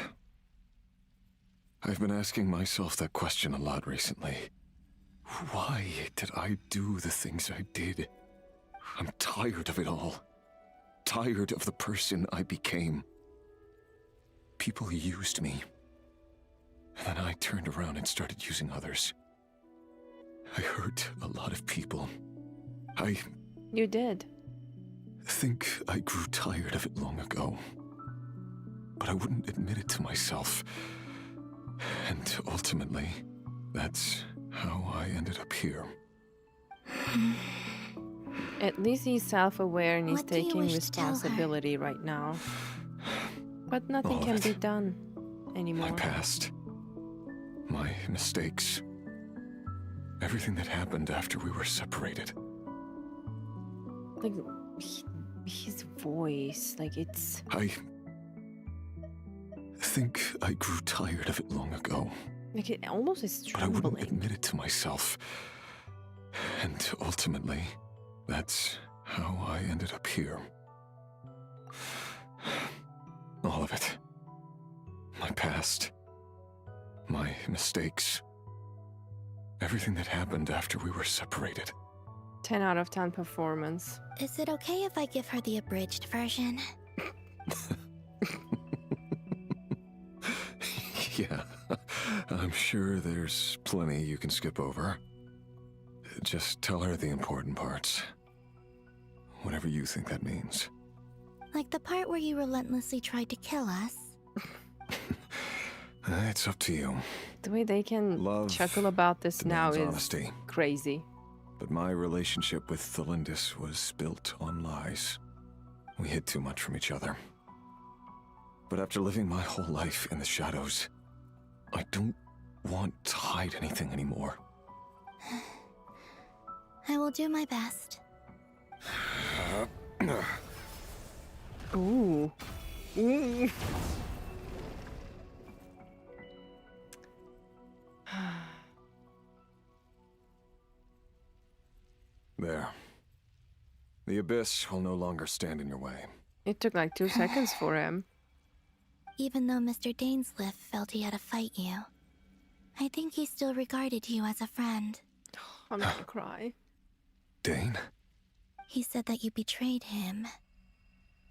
I've been asking myself that question a lot recently. Why did I do the things I did? I'm tired of it all. Tired of the person I became. People used me. And then I turned around and started using others. I hurt a lot of people. You did. Think I grew tired of it long ago. But I wouldn't admit it to myself. And ultimately, that's how I ended up here. At least he's self-aware and he's What do you taking wish to tell her? responsibility right now. But nothing All of can it. be done anymore. My past. My mistakes. Everything that happened after we were separated. Like his voice, like it's. I think I grew tired of it long ago. Like it almost is But I wouldn't trembling. admit it to myself. And ultimately, that's how I ended up here. All of it. My past. My mistakes. Everything that happened after we were separated. 10 out of 10 performance. Is it okay if I give her the abridged version? Yeah, I'm sure there's plenty you can skip over. Just tell her the important parts. Whatever you think that means. Like the part where you relentlessly tried to kill us? It's up to you. The way they can Love chuckle about this now demands is honesty. crazy. But my relationship with Thelindis was built on lies. We hid too much from each other. But after living my whole life in the shadows, I don't want to hide anything anymore. I will do my best. Ooh. Ooh. There. The abyss will no longer stand in your way. It took like 2 seconds for him. Even though Mr. Dainsliff felt he had to fight you, I think he still regarded you as a friend. I'm gonna cry. Dane? He said that you betrayed him,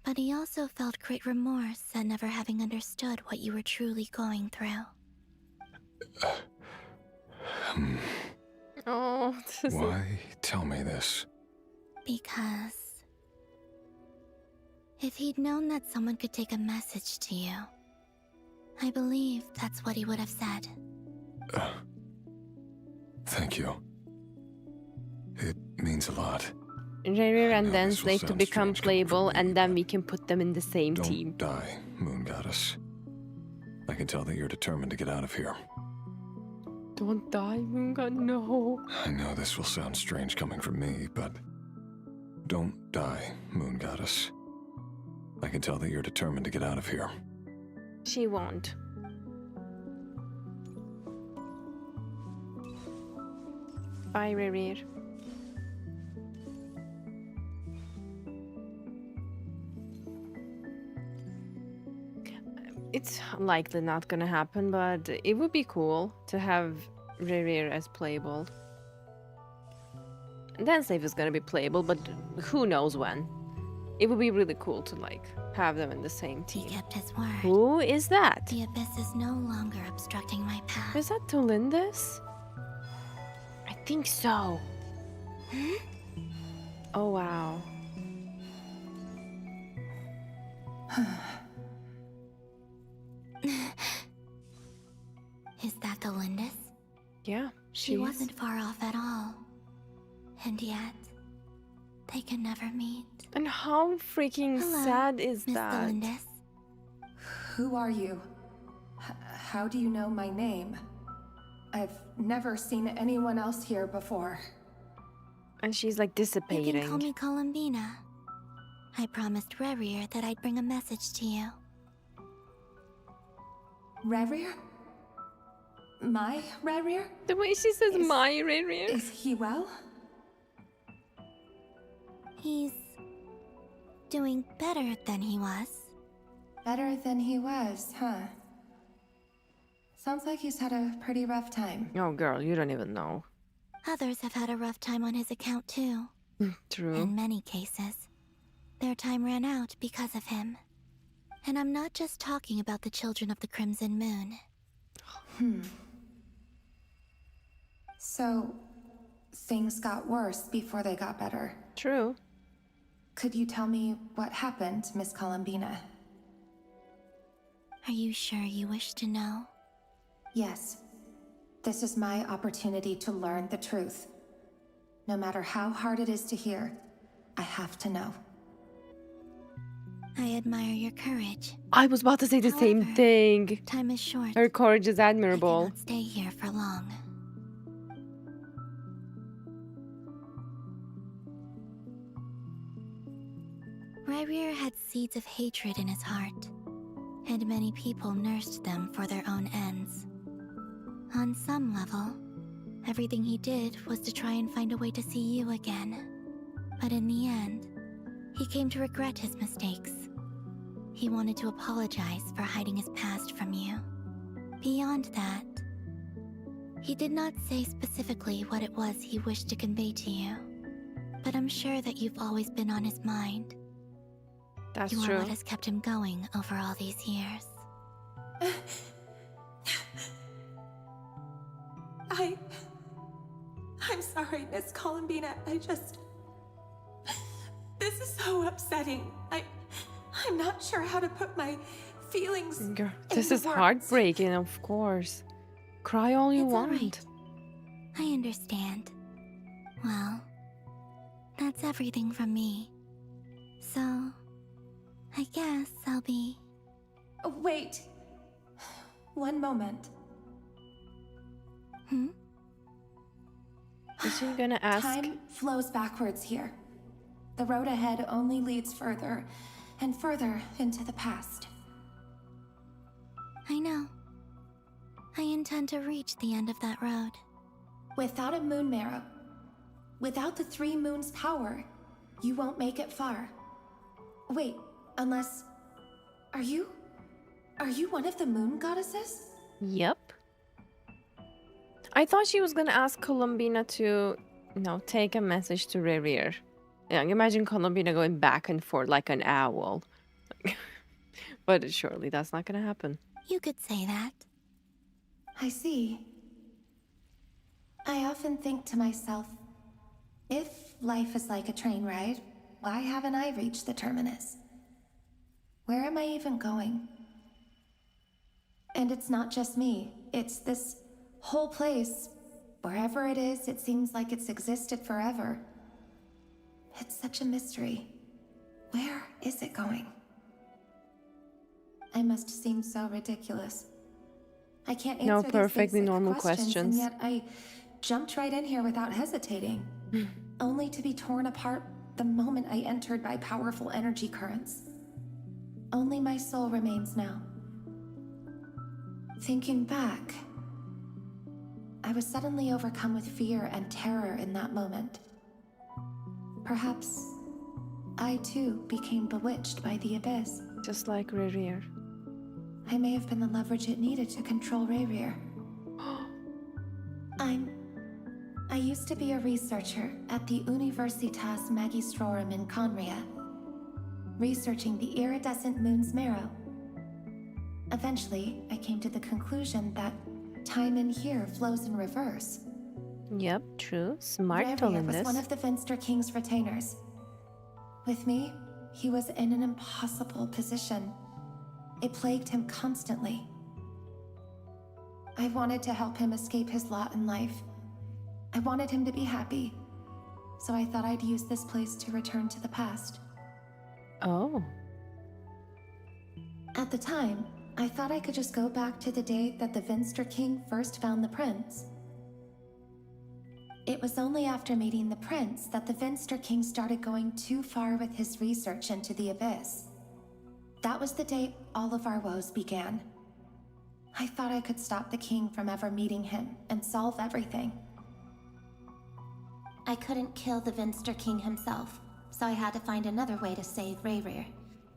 but he also felt great remorse at never having understood what you were truly going through. Oh, this is Why tell me this? Because if he'd known that someone could take a message to you, I believe that's what he would have said. Thank you. It means a lot. Rerir and know this will Dainsleif to sound become strange coming from playable, me, and then we can put them in the same Don't team. die, Moon Goddess. I can tell that you're determined to get out of here. Don't die, Moonga, no. I know this will sound strange coming from me, but don't die, Moon Goddess. I can tell that you're determined to get out of here. She won't. Bye, Rerir. It's likely not gonna happen, but it would be cool to have Rerir as playable. Dance Life is gonna be playable, but who knows when. It would be really cool to like have them in the same team. He kept his word. Who is that? The abyss is no longer obstructing my path. Is that Telindis? I think so. Oh wow. Is that the Lindis? Yeah, she wasn't far off at all. And yet, they can never meet. And how freaking Hello, sad is Miss that? Lindis. Who are you? How do you know my name? I've never seen anyone else here before. And she's like You dissipating. can call me Columbina. I promised Rerir that I'd bring a message to you. Rerir? My Rerir? The way she says my Rerir. Is he well? He's doing better than he was. Better than he was, huh? Sounds like he's had a pretty rough time. Oh girl, you don't even know. Others have had a rough time on his account too. True. In many cases, their time ran out because of him. And I'm not just talking about the children of the Crimson Moon. So, things got worse before they got better. True. Could you tell me what happened, Miss Columbina? Are you sure you wish to know? Yes. This is my opportunity to learn the truth. No matter how hard it is to hear, I have to know. I admire your courage. I was about to say the same thing. Time is short. Her courage is admirable. I cannot stay here for long. Rerir had seeds of hatred in his heart, and many people nursed them for their own ends. On some level, everything he did was to try and find a way to see you again. But in the end, he came to regret his mistakes. He wanted to apologize for hiding his past from you. Beyond that, he did not say specifically what it was he wished to convey to you, but I'm sure that you've always been on his mind. That's you true. are what has kept him going over all these years. I'm sorry, Miss Columbina. This is so upsetting. I'm not sure how to put my feelings. Girl, this into is words. heartbreaking, of course. Cry all you It's all want. right. I understand. Well, that's everything from me. So, I guess I'll be... Wait. One moment. Is she gonna ask? Time flows backwards here. The road ahead only leads further and further into the past. I know. I intend to reach the end of that road. Without a moon marrow, without the 3 moons' power, you won't make it far. Wait, unless... Are you one of the moon goddesses? Yep. I thought she was gonna ask Columbina to, take a message to Rerir. Yeah, imagine Columbina going back and forth like an owl. But surely that's not gonna happen. You could say that. I see. I often think to myself, if life is like a train ride, why haven't I reached the terminus? Where am I even going? And it's not just me, it's this whole place. Wherever it is, it seems like it's existed forever. It's such a mystery. Where is it going? I must seem so ridiculous. I can't answer No these perfectly basic normal and questions. yet I jumped right in here without hesitating, only to be torn apart the moment I entered by powerful energy currents. Only my soul remains now. Thinking back, I was suddenly overcome with fear and terror in that moment. Perhaps I too became bewitched by the abyss. Just like Rerir. I may have been the leverage it needed to control Rerir. I used to be a researcher at the Universitas Magistrorum in Conria, researching the iridescent moon's marrow. Eventually, I came to the conclusion that time in here flows in reverse. Yep, true. Smart Revir was Tolinus. one of the Finster King's retainers. With me, he was in an impossible position. It plagued him constantly. I wanted to help him escape his lot in life. I wanted him to be happy. So I thought I'd use this place to return to the past. Oh. At the time, I thought I could just go back to the day that the Finster King first found the prince. It was only after meeting the prince that the Finster King started going too far with his research into the abyss. That was the day all of our woes began. I thought I could stop the king from ever meeting him and solve everything. I couldn't kill the Finster King himself, so I had to find another way to save Revir.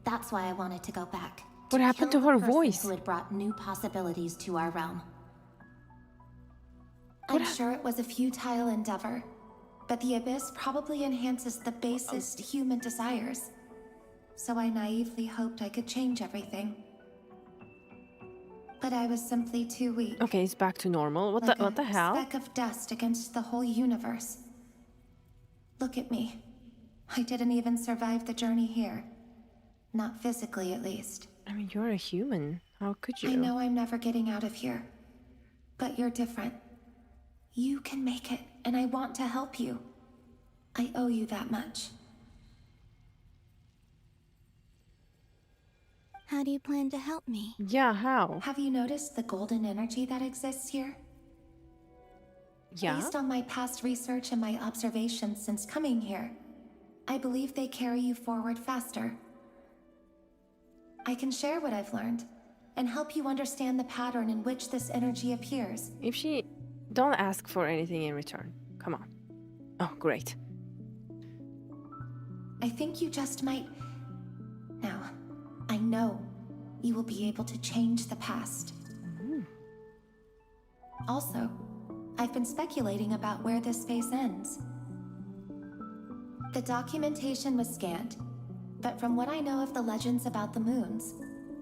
That's why I wanted to go back. What happened to kill her the person voice? who had brought new possibilities to our realm. I'm sure it was a futile endeavor, but the abyss probably enhances the basest human desires. So I naively hoped I could change everything. But I was simply too weak. Okay, it's back to normal. What the hell? Speck of dust against the whole universe. Look at me. I didn't even survive the journey here. Not physically, at least. I mean, you're a human. How could you? I know I'm never getting out of here. But you're different. You can make it, and I want to help you. I owe you that much. How do you plan to help me? Yeah, how? Have you noticed the golden energy that exists here? Yeah. Based on my past research and my observations since coming here, I believe they carry you forward faster. I can share what I've learned and help you understand the pattern in which this energy appears. If she... Don't ask for anything in return. Come on. Oh, great. I think you just might... Now, I know you will be able to change the past. Also, I've been speculating about where this space ends. The documentation was scanned, but from what I know of the legends about the moons,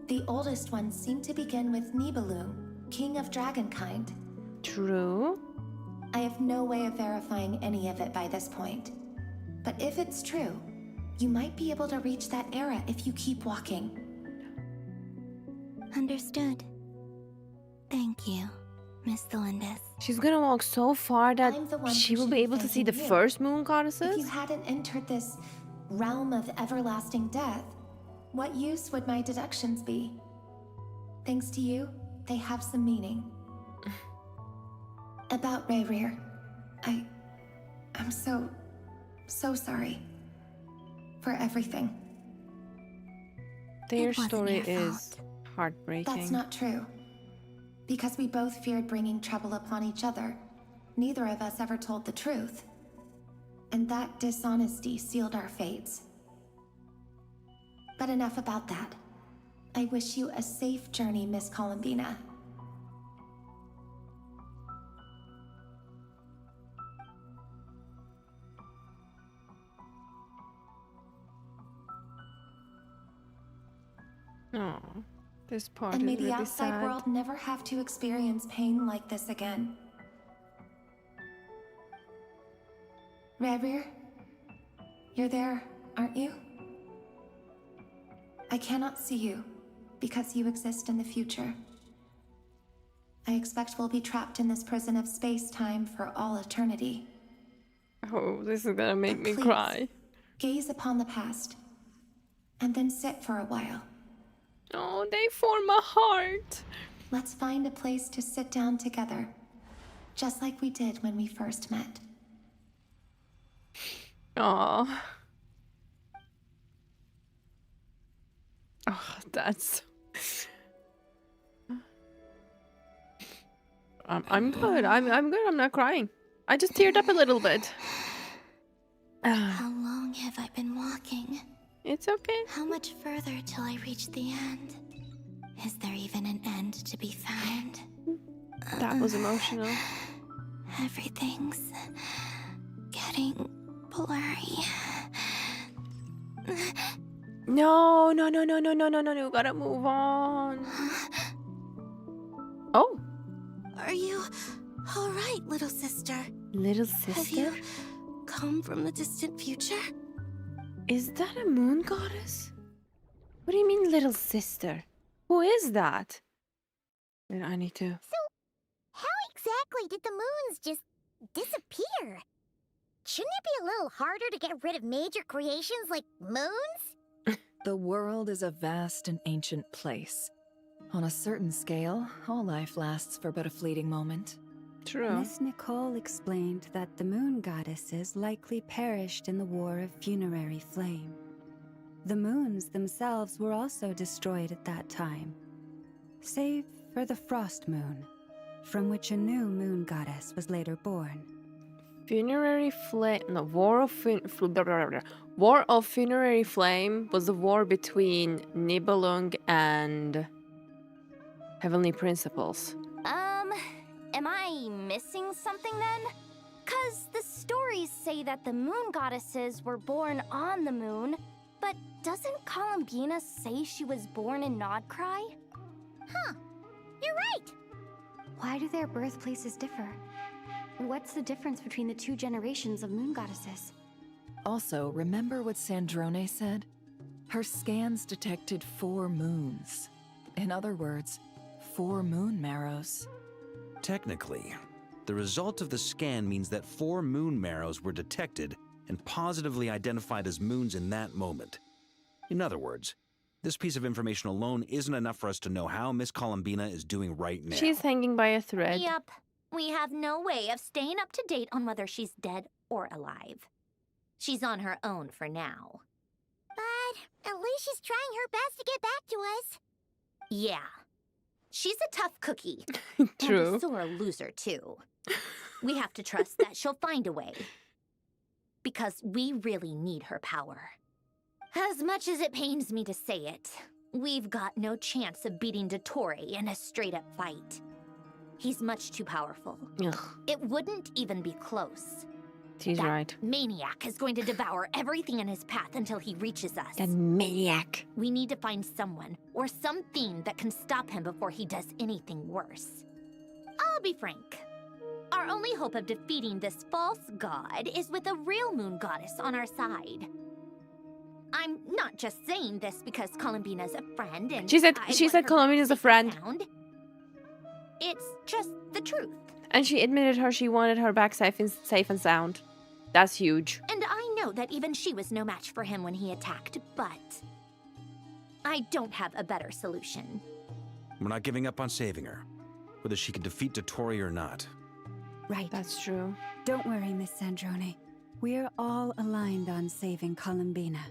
the oldest ones seem to begin with Nibelung, king of dragonkind. True. I have no way of verifying any of it by this point. But if it's true, you might be able to reach that era if you keep walking. Understood. Thank you, Miss Delindis. She's gonna walk so far that I'm the one she who will should be able to see the thanking you. first moon If goddesses? you hadn't entered this realm of everlasting death, what use would my deductions be? Thanks to you, they have some meaning. About Revir, I'm so sorry for everything. Their It wasn't story your is heartbreaking. That's not true. Because we both feared bringing trouble upon each other, neither of us ever told the truth. And that dishonesty sealed our fates. But enough about that. I wish you a safe journey, Miss Columbina. Oh, this part And is may the really outside sad. world never have to experience pain like this again. Revir, you're there, aren't you? I cannot see you, because you exist in the future. I expect we'll be trapped in this prison of space-time for all eternity. Oh, this is gonna make me Please, cry. gaze upon the past, and then sit for a while. Oh, they form a heart. Let's find a place to sit down together, just like we did when we first met. Oh. Oh, that's... I'm good. I'm good. I'm not crying. I just teared up a little bit. How long have I been walking? It's okay. How much further till I reach the end? Is there even an end to be found? That was emotional. Everything's getting blurry. No, no, no, no, no, no, no, no, no. Gotta move on. Oh. Are you all right, little sister? Little Have sister? you come from the distant future? Is that a moon goddess? What do you mean, little sister? Who is that? Wait, I need to. So, how exactly did the moons just disappear? Shouldn't it be a little harder to get rid of major creations like moons? The world is a vast and ancient place. On a certain scale, all life lasts for but a fleeting moment. True. Miss Nicole explained that the moon goddesses likely perished in the War of Funerary Flame. The moons themselves were also destroyed at that time, save for the Frost Moon, from which a new moon goddess was later born. Funerary Flame. No, War of Funerary Flame was the war between Nibelung and Heavenly Principles. Am I missing something then? 'Cause the stories say that the moon goddesses were born on the moon, but doesn't Columbina say she was born in Krai? Huh. You're right. Why do their birthplaces differ? What's the difference between the two generations of moon goddesses? Also, remember what Sandrone said? Her scans detected 4 moons. In other words, 4 moon marrows. Technically, the result of the scan means that 4 moon marrows were detected and positively identified as moons in that moment. In other words, this piece of information alone isn't enough for us to know how Miss Columbina is doing right now. She's hanging by a thread. Yep. We have no way of staying up to date on whether she's dead or alive. She's on her own for now. But at least she's trying her best to get back to us. Yeah. She's a tough cookie. True. And a sore loser, too. We have to trust that she'll find a way. Because we really need her power. As much as it pains me to say it, we've got no chance of beating Dottore in a straight-up fight. He's much too powerful. Ugh. It wouldn't even be close. She's That right. maniac is going to devour everything in his path until he reaches us. That maniac. We need to find someone or something that can stop him before he does anything worse. I'll be frank. Our only hope of defeating this false god is with a real moon goddess on our side. I'm not just saying this because Columbina's a friend and She said I want her Columbina's a friend. sound. It's just the truth. And she admitted she wanted her back safe and sound. That's huge. And I know that even she was no match for him when he attacked, but I don't have a better solution. We're not giving up on saving her, whether she can defeat Dottore or not. Right. That's true. Don't worry, Miss Sandrone. We're all aligned on saving Columbina.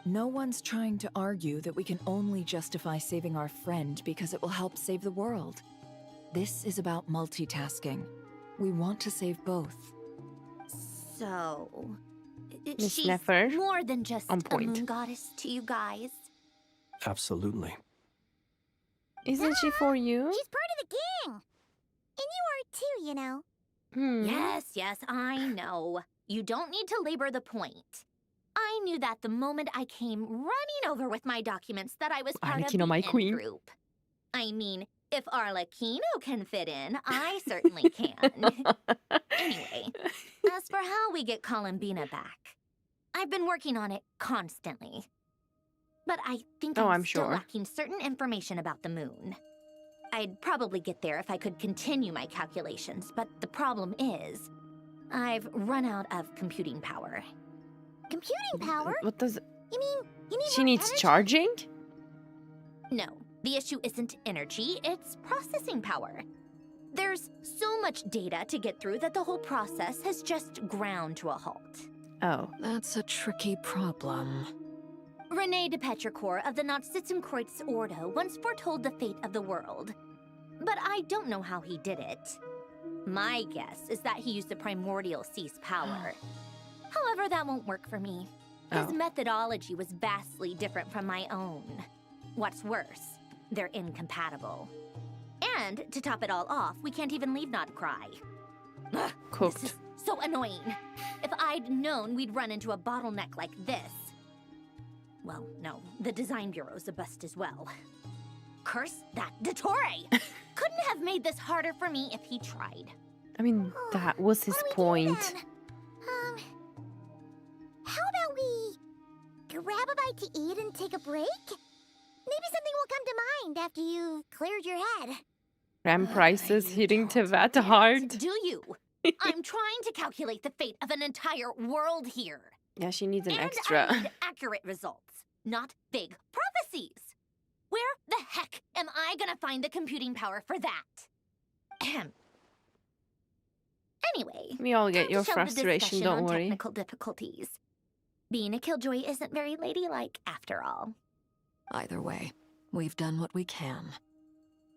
No one's trying to argue that we can only justify saving our friend because it will help save the world. This is about multitasking. We want to save both. So, Miss she's Nefer, more than just on a point. moon goddess to you guys. Absolutely. Isn't she for you? She's part of the gang. And you are too, you know. Yes, I know. You don't need to labor the point. I knew that the moment I came running over with my documents that I was part of Arlecchino, the my in queen. group. I mean, if Arlecchino can fit in, I certainly can. Anyway, as for how we get Columbina back, I've been working on it constantly. But I think I'm still sure. lacking certain information about the moon. I'd probably get there if I could continue my calculations, but the problem is, I've run out of computing power. Computing power? What does... You mean you need She more needs energy? charging? No, the issue isn't energy, it's processing power. There's so much data to get through that the whole process has just ground to a halt. Oh. That's a tricky problem. Rene de Petrichor of the Nautitzenkreuz Ordo once foretold the fate of the world. But I don't know how he did it. My guess is that he used the primordial sea's power. However, that won't work for me. His methodology was vastly different from my own. What's worse, they're incompatible. And, to top it all off, we can't even leave Krai. Ugh, Cooked. This is so annoying. If I'd known we'd run into a bottleneck like this. Well, no, the design bureau's a bust as well. Curse that Dottore! Couldn't have made this harder for me if he tried. I mean, that was his point. How about we grab a bite to eat and take a break? Maybe something will come to mind after you've cleared your head. RAM prices hitting Tevat hard. Do you? I'm trying to calculate the fate of an entire world here. Yeah, she needs an And extra. I need accurate results, not big prophecies. Where the heck am I gonna find the computing power for that? Ahem. Anyway, We all get time your to shelve the frustration, discussion don't on worry. technical difficulties. Being a killjoy isn't very ladylike, after all. Either way, we've done what we can.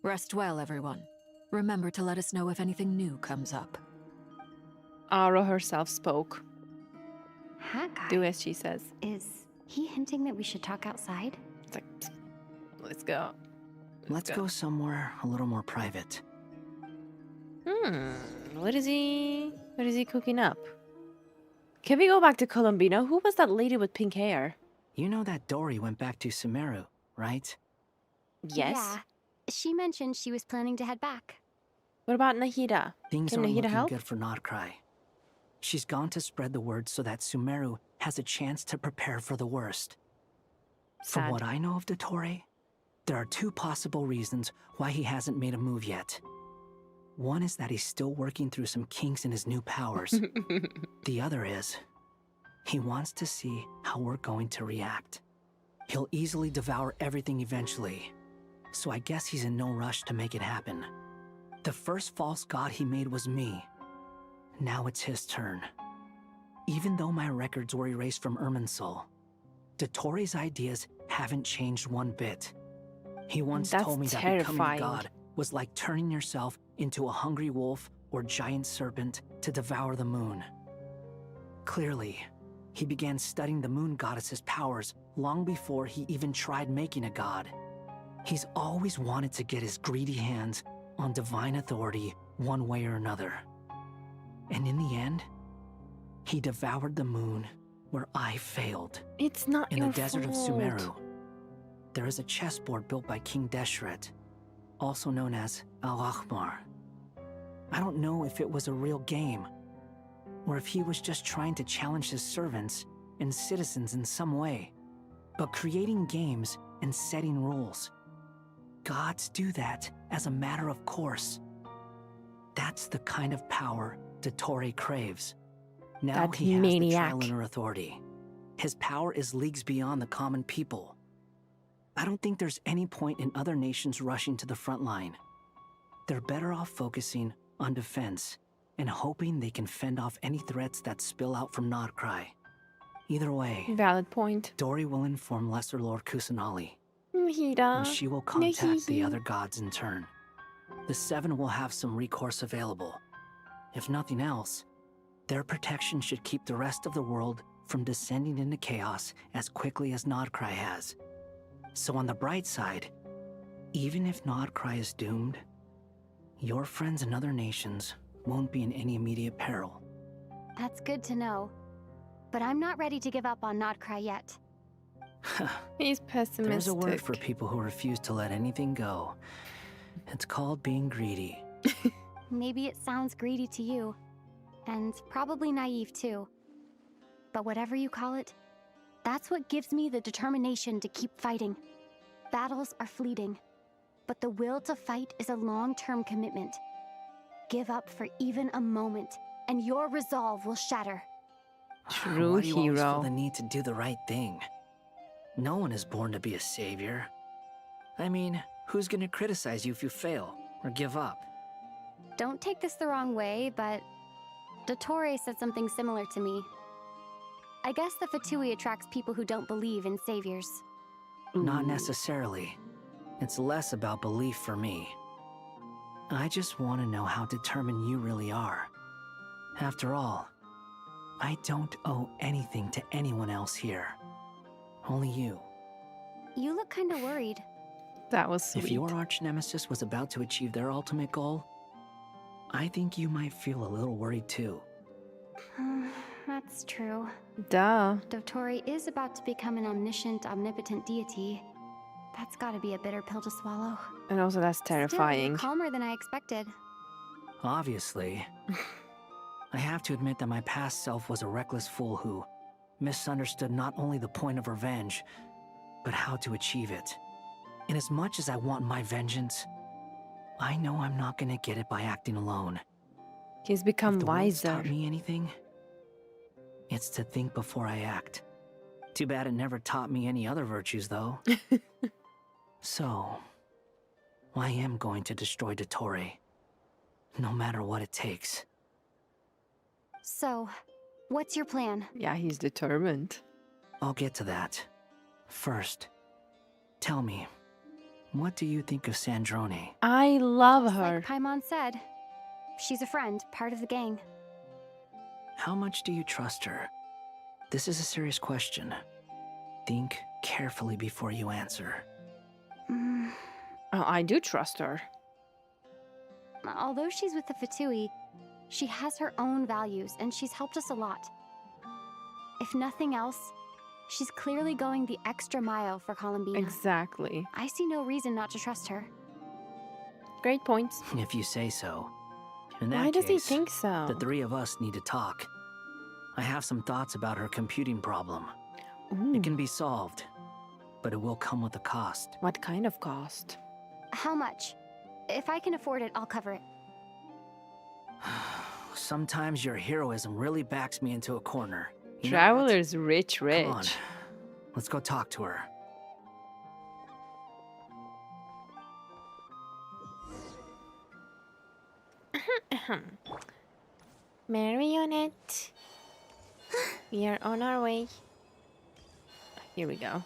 Rest well, everyone. Remember to let us know if anything new comes up. Ara herself spoke. Haggai. Do as she says. Is he hinting that we should talk outside? It's like, let's go. Let's go somewhere a little more private. What is he cooking up? Can we go back to Colombina? Who was that lady with pink hair? You know that Dory went back to Sumeru, right? Yes. Yeah. She mentioned she was planning to head back. What about Nahida? Things Can aren't Nahida looking help? good for Krai. She's gone to spread the word so that Sumeru has a chance to prepare for the worst. From Sad. what I know of Dottore, there are two possible reasons why he hasn't made a move yet. One is that he's still working through some kinks in his new powers. The other is, he wants to see how we're going to react. He'll easily devour everything eventually, so I guess he's in no rush to make it happen. The first false god he made was me. Now it's his turn. Even though my records were erased from Irminsul, Dottore's ideas haven't changed one bit. He once That's told me that becoming terrifying. a god was like turning yourself into a hungry wolf or giant serpent to devour the moon. Clearly, he began studying the moon goddess's powers long before he even tried making a god. He's always wanted to get his greedy hands on divine authority one way or another. And in the end, he devoured the moon where I failed. It's not In your the desert fault. of Sumeru, there is a chessboard built by King Deshret, also known as Al-Ahmar. I don't know if it was a real game, or if he was just trying to challenge his servants and citizens in some way. But creating games and setting rules, gods do that as a matter of course. That's the kind of power Dottore craves. Now That he has maniac. the Trilunar Authority. His power is leagues beyond the common people. I don't think there's any point in other nations rushing to the front line. They're better off focusing on defense and hoping they can fend off any threats that spill out from Krai. Either way, Valid point. Dory will inform Lesser Lord Kusanali, Nahida. and she will contact the other gods in turn. The Seven will have some recourse available. If nothing else, their protection should keep the rest of the world from descending into chaos as quickly as Krai has. So on the bright side, even if Krai is doomed, your friends in other nations won't be in any immediate peril. That's good to know. But I'm not ready to give up on Krai yet. He's pessimistic. There's a word for people who refuse to let anything go. It's called being greedy. Maybe it sounds greedy to you, and probably naive too. But whatever you call it, that's what gives me the determination to keep fighting. Battles are fleeting, but the will to fight is a long-term commitment. Give up for even a moment, and your resolve will shatter. True Why do you always feel hero. the need to do the right thing? No one is born to be a savior. I mean, who's gonna criticize you if you fail or give up? Don't take this the wrong way, but Dottore said something similar to me. I guess the Fatui attracts people who don't believe in saviors. Not necessarily. It's less about belief for me. I just want to know how determined you really are. After all, I don't owe anything to anyone else here. Only you. You look kind of worried. That was sweet. If your arch nemesis was about to achieve their ultimate goal, I think you might feel a little worried too. That's true. Duh. Dottore is about to become an omniscient, omnipotent deity. That's gotta be a bitter pill to swallow. And also that's Still, terrifying. you're calmer than I expected. Obviously. I have to admit that my past self was a reckless fool who misunderstood not only the point of revenge, but how to achieve it. And as much as I want my vengeance, I know I'm not gonna get it by acting alone. He's become If the world's wiser. taught me anything, it's to think before I act. Too bad it never taught me any other virtues, though. So, I am going to destroy Dottore, no matter what it takes. So, what's your plan? Yeah, he's determined. I'll get to that. First, tell me, what do you think of Sandrone? I love her. Like Paimon said, she's a friend, part of the gang. How much do you trust her? This is a serious question. Think carefully before you answer. Oh, I do trust her. Although she's with the Fatui, she has her own values, and she's helped us a lot. If nothing else, she's clearly going the extra mile for Columbina. Exactly. I see no reason not to trust her. Great points. If you say so. In that Why does he case, think so? the three of us need to talk. I have some thoughts about her computing problem. Ooh. It can be solved, but it will come with a cost. What kind of cost? How much? If I can afford it, I'll cover it. Sometimes your heroism really backs me into a corner. You know what? Traveler's rich. Come on. Let's go talk to her. Marionette. We are on our way. Here we go.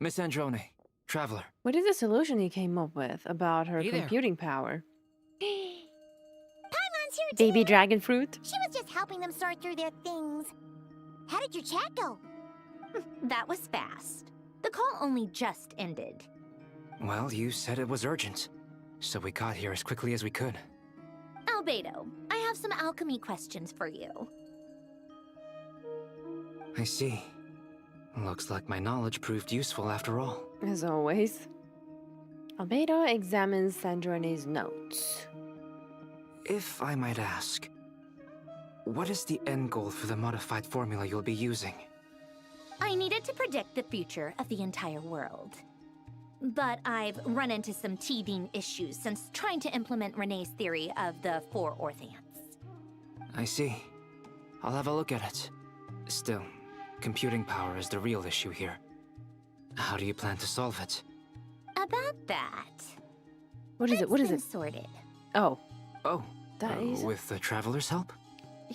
Miss Androne, Traveler. What is the solution he came up with about her Hey there. computing power? Paimon's here too! Baby dragon fruit? She was just helping them sort through their things. How did your chat go? That was fast. The call only just ended. Well, you said it was urgent, so we got here as quickly as we could. Albedo, I have some alchemy questions for you. I see. Looks like my knowledge proved useful after all. As always. Albedo examines Sandrone's notes. If I might ask, what is the end goal for the modified formula you'll be using? I needed to predict the future of the entire world. But I've run into some teething issues since trying to implement Renee's theory of the 4 Orthants. I see. I'll have a look at it. Still, computing power is the real issue here. How do you plan to solve it? About that. What is it? What is It's it? been sorted. Oh, Oh, that is. with the Traveler's help?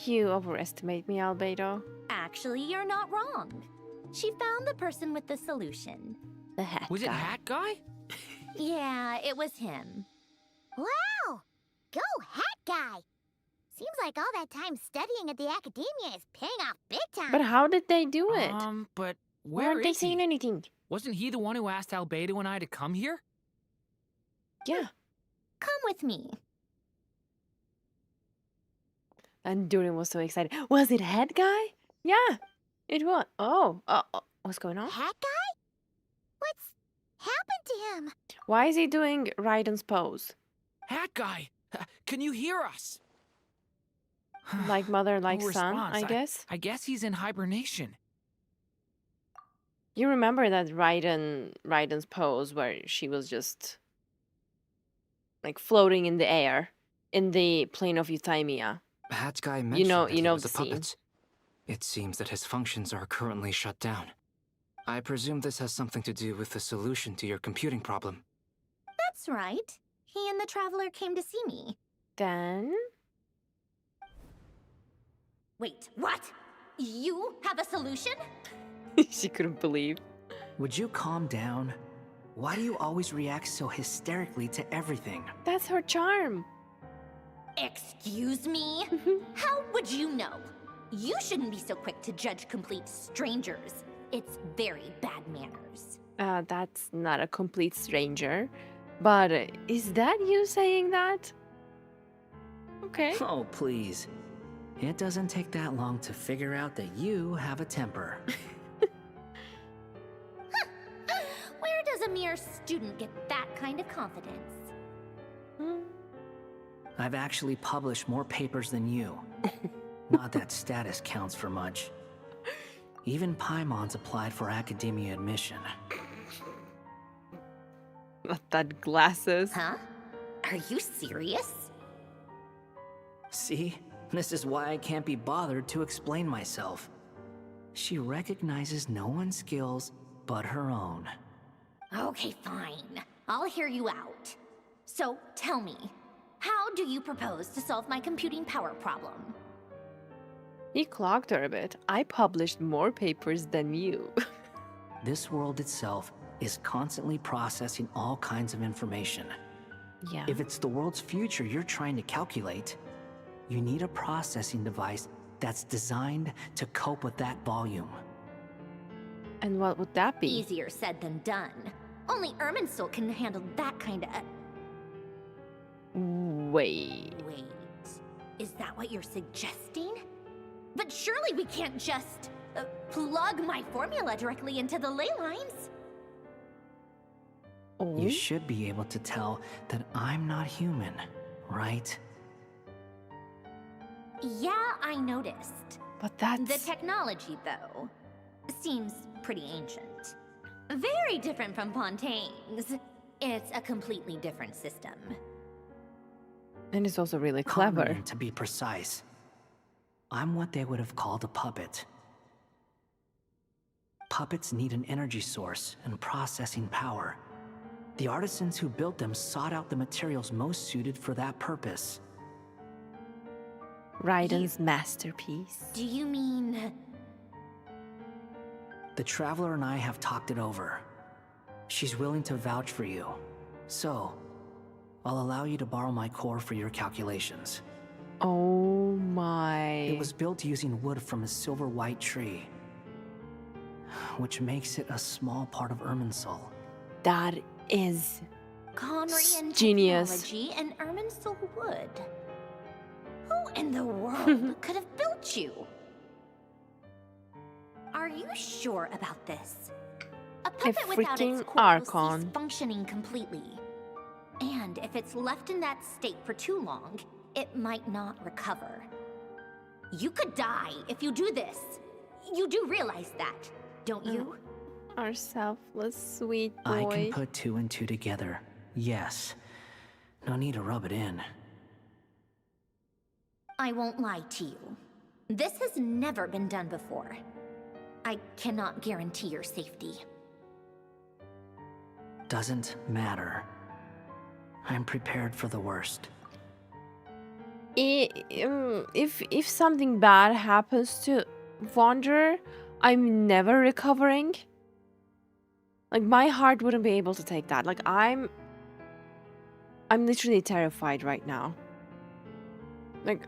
You overestimate me, Albedo. Actually, you're not wrong. She found the person with the solution. The hat Was it guy. Hat Guy? Yeah, it was him. Wow! Go Hat Guy! Seems like all that time studying at the academia is paying off big time. But how did they do it? But Why where aren't they is saying he? anything? Wasn't he the one who asked Albedo and I to come here? Yeah. Come with me. And Durin was so excited. Was it head guy? Yeah, it was. Oh, what's going on? Hat Guy? What's happened to him? Why is he doing Raiden's pose? Hat Guy, can you hear us? Like mother, like No son, response. I guess. I guess he's in hibernation. You remember that Raiden's pose where she was just like floating in the air in the plane of Euthymia. Hat Guy mentioned that you he know was the a scene. puppet. It seems that his functions are currently shut down. I presume this has something to do with the solution to your computing problem. That's right. He and the Traveler came to see me. Then Wait, what? You have a solution? she couldn't believe. Would you calm down? Why do you always react so hysterically to everything? That's her charm. Excuse me? How would you know? You shouldn't be so quick to judge complete strangers. it's very bad manners. That's not a complete stranger. But is that you saying that? Okay. Oh, please. It doesn't take that long to figure out that you have a temper. Where does a mere student get that kind of confidence? I've actually published more papers than you. Not that status counts for much. Even Paimon's applied for academia admission. Not that glasses. Huh? Are you serious? See? This is why I can't be bothered to explain myself. She recognizes no one's skills but her own. Okay, fine. I'll hear you out. So, tell me, how do you propose to solve my computing power problem? He clocked her a bit. I published more papers than you. This world itself is constantly processing all kinds of information. Yeah. If it's the world's future you're trying to calculate, you need a processing device that's designed to cope with that volume. And what would that be? Easier said than done. Only Irminsul can handle that kind of... Wait. Wait. Is that what you're suggesting? But surely we can't just plug my formula directly into the ley lines. Oh. You should be able to tell that I'm not human, right? Yeah, I noticed. But that's... The technology, though, seems pretty ancient. Very different from Pontaine's. It's a completely different system. And it's also really clever. Common, to be precise. I'm what they would have called a puppet. Puppets need an energy source and processing power. The artisans who built them sought out the materials most suited for that purpose. Raiden's masterpiece. Do you mean... The Traveler and I have talked it over. She's willing to vouch for you. So, I'll allow you to borrow my core for your calculations. Oh my... It was built using wood from a silver white tree, which makes it a small part of Irminsul. That is... Conrian genius. Technology and Irminsul wood. Who in the world could have built you? Are you sure about this? A puppet without its freaking core will Archon. cease functioning completely. And if it's left in that state for too long, it might not recover. You could die if you do this. You do realize that, don't you? Our selfless, sweet boy. I can put two and two together. Yes. No need to rub it in. I won't lie to you. This has never been done before. I cannot guarantee your safety. Doesn't matter. I'm prepared for the worst. If something bad happens to Wanderer, I'm never recovering. Like, my heart wouldn't be able to take that. Like, I'm literally terrified right now. Like...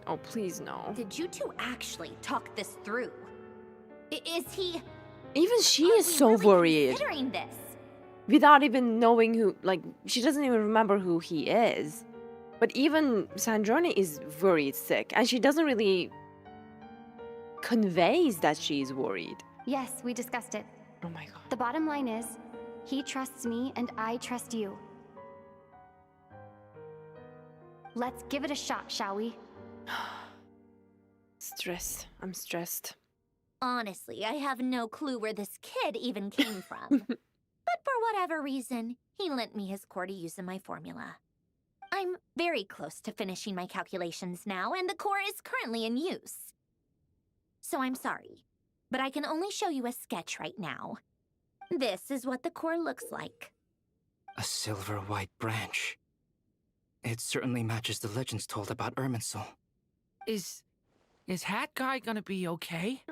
Oh, please no. Did you two actually talk this through? Is he... Even she is so worried. Considering this? Without even knowing who... Like, she doesn't even remember who he is. But even Sandrone is worried sick. And she doesn't really... conveys that she's worried. Yes, we discussed it. Oh my god. The bottom line is, he trusts me and I trust you. Let's give it a shot, shall we? Stress. I'm stressed. Honestly, I have no clue where this kid even came from. But for whatever reason, he lent me his core to use in my formula. I'm very close to finishing my calculations now, and the core is currently in use. So I'm sorry, but I can only show you a sketch right now. This is what the core looks like. A silver white branch. It certainly matches the legends told about Irminsul. Is Hat Guy gonna be okay?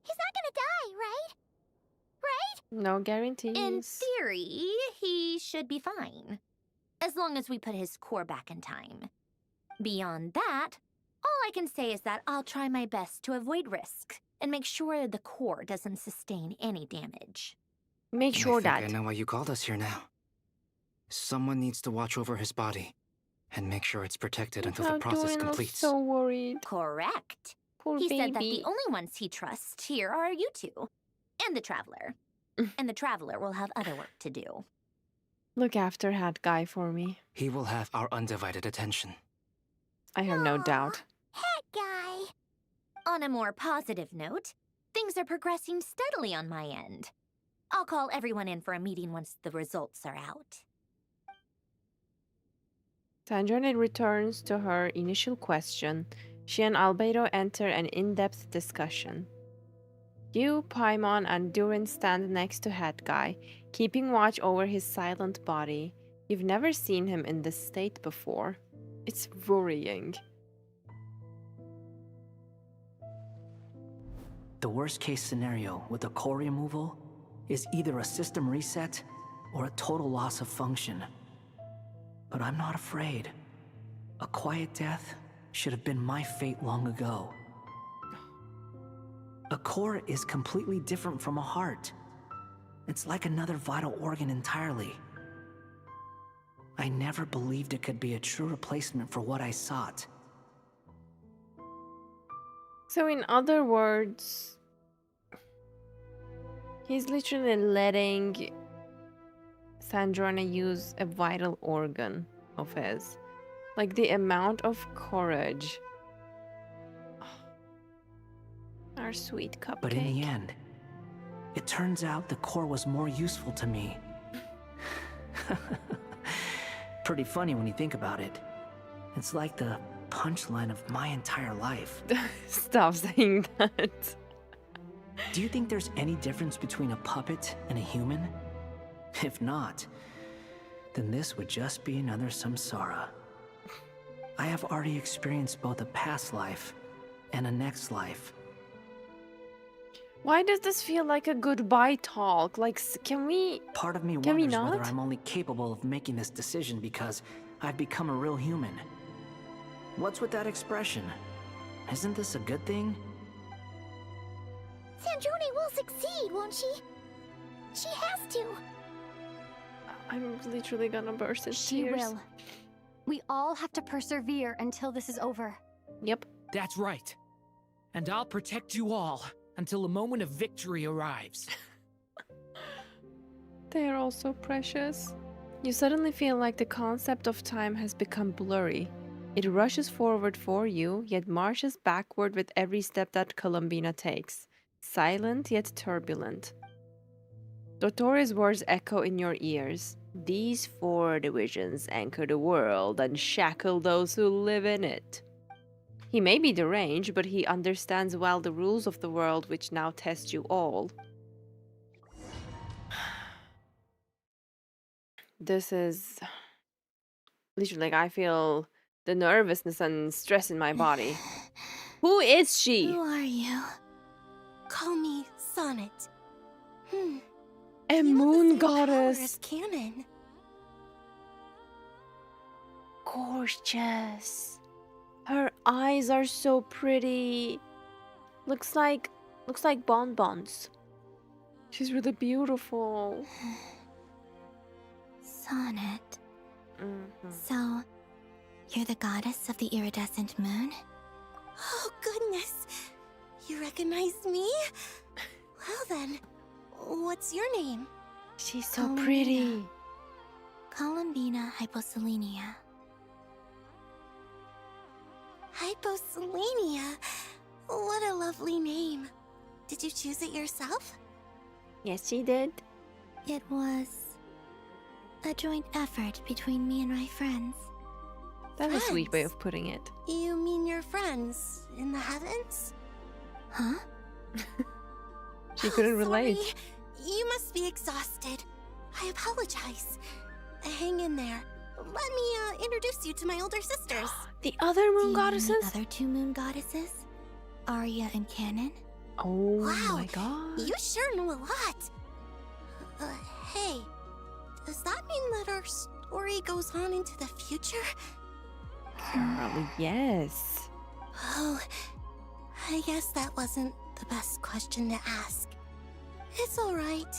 He's not gonna die, right? Right? No guarantees. In theory, he should be fine. As long as we put his core back in time. Beyond that, All I can say is that I'll try my best to avoid risk and make sure the core doesn't sustain any damage. Make sure I think that. I know why you called us here now. Someone needs to watch over his body and make sure it's protected until the process completes. So worried. Correct. Poor He baby. said that the only ones he trusts here are you two. And the Traveler. And the Traveler will have other work to do. Look after Hat Guy for me. He will have our undivided attention. I have no doubt. Hat guy. On a more positive note, things are progressing steadily on my end. I'll call everyone in for a meeting once the results are out. Tangerine returns to her initial question. She and Albedo enter an in-depth discussion. You, Paimon, and Durin stand next to Hat Guy, keeping watch over his silent body. You've never seen him in this state before. It's worrying. The worst case scenario with the core removal is either a system reset or a total loss of function. But I'm not afraid. A quiet death should have been my fate long ago. A core is completely different from a heart. It's like another vital organ entirely. I never believed it could be a true replacement for what I sought. So in other words, he's literally letting Sandrona use a vital organ of his. Like the amount of courage. Our sweet cupcake. But in the end, it turns out the core was more useful to me. Pretty funny when you think about it. It's like the punchline of my entire life. Stop saying that. Do you think there's any difference between a puppet and a human? If not, then this would just be another samsara. I have already experienced both a past life and a next life. Why does this feel like a goodbye talk? Like, can we... Part of me Can we wonders not? whether I'm only capable of making this decision because I've become a real human. What's with that expression? Isn't this a good thing? Sandrone will succeed, won't she? She has to. I'm literally gonna burst in She tears. will. We all have to persevere until this is over. Yep. That's right. And I'll protect you all until the moment of victory arrives. They are all so precious. You suddenly feel like the concept of time has become blurry. It rushes forward for you, yet marches backward with every step that Columbina takes. Silent yet turbulent. Dottore's words echo in your ears. These 4 divisions anchor the world and shackle those who live in it. He may be deranged, but he understands well the rules of the world which now test you all. This is... literally, like, I feel the nervousness and stress in my body. Who is she? Who are you? Call me Sonnet. A moon goddess. Canon. Gorgeous. Her eyes are so pretty. Looks like bonbons. She's really beautiful. Sonnet. So, you're the goddess of the iridescent moon? Oh, goodness. You recognize me? Well then, what's your name? She's so pretty. Columbina Hyposelenia. Hyposelenia? What a lovely name. Did you choose it yourself? Yes, she did. It was a joint effort between me and my friends. That's a sweet way of putting it. You mean your friends in the heavens? Huh? She couldn't relate. Sorry. You must be exhausted. I apologize. Hang in there. Let me introduce you to my older sisters. The other moon The goddesses? other 2 moon goddesses? Arya and Canon? Oh Wow, my god. you sure know a lot. Hey, does that mean that our story goes on into the future? Girl, yes. Oh, I guess that wasn't the best question to ask. It's alright.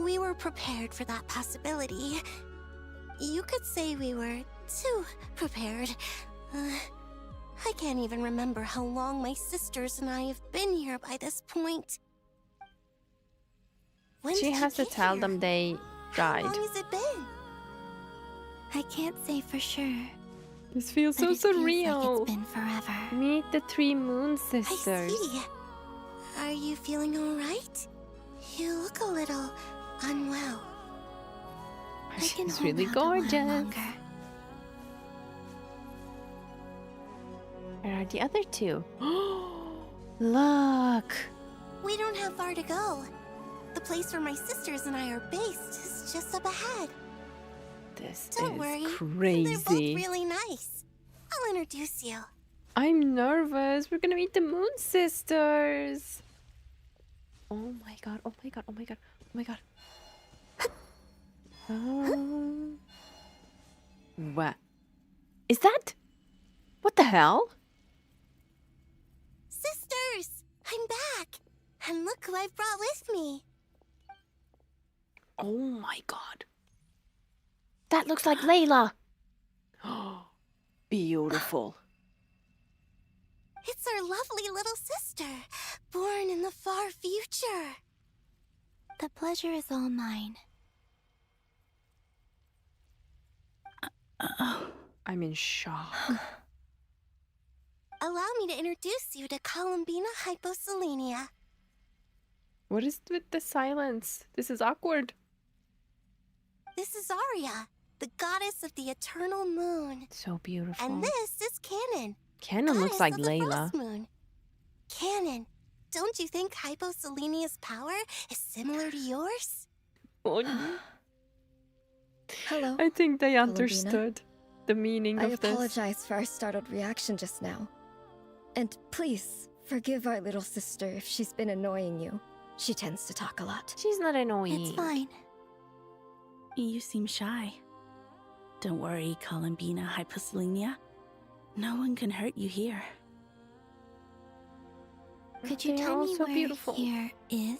We were prepared for that possibility. You could say we were too prepared. I can't even remember how long my sisters and I have been here by this point. When She did has you to get tell here? them they died. How long has it been? I can't say for sure. This feels so but it feels like surreal. it's been forever. Meet the three moon I sisters. see. Are you feeling alright? You look a little unwell. I can She's hold really out a while gorgeous. longer. Where are the other two? Look. We don't have far to go. The place where my sisters and I are based is just up ahead. This Don't is worry. crazy. They're both really nice. I'll introduce you. I'm nervous. We're gonna meet the moon sisters. Oh my god, oh my god, oh my god, oh my god. What? Is that? What the hell? Sisters! I'm back! And look who I've brought with me. Oh my god. That looks like Layla. Beautiful. It's our lovely little sister, born in the far future. The pleasure is all mine. I'm in shock. Allow me to introduce you to Columbina Hyposelenia. What is with the silence? This is awkward. This is Arya, the goddess of the eternal moon. So beautiful. And this is Canon. Canon looks goddess like of the Layla. frost moon. Canon, don't you think Hyposelenia's power is similar to yours? Hello. I think they Columbina. understood the meaning I of this. apologize for our startled reaction just now. And please, forgive our little sister if she's been annoying you. She tends to talk a lot. She's not annoying. It's fine. You seem shy. Don't worry, Columbina Hyposelenia. No one can hurt you here. Could you They're tell all me so where beautiful. here is?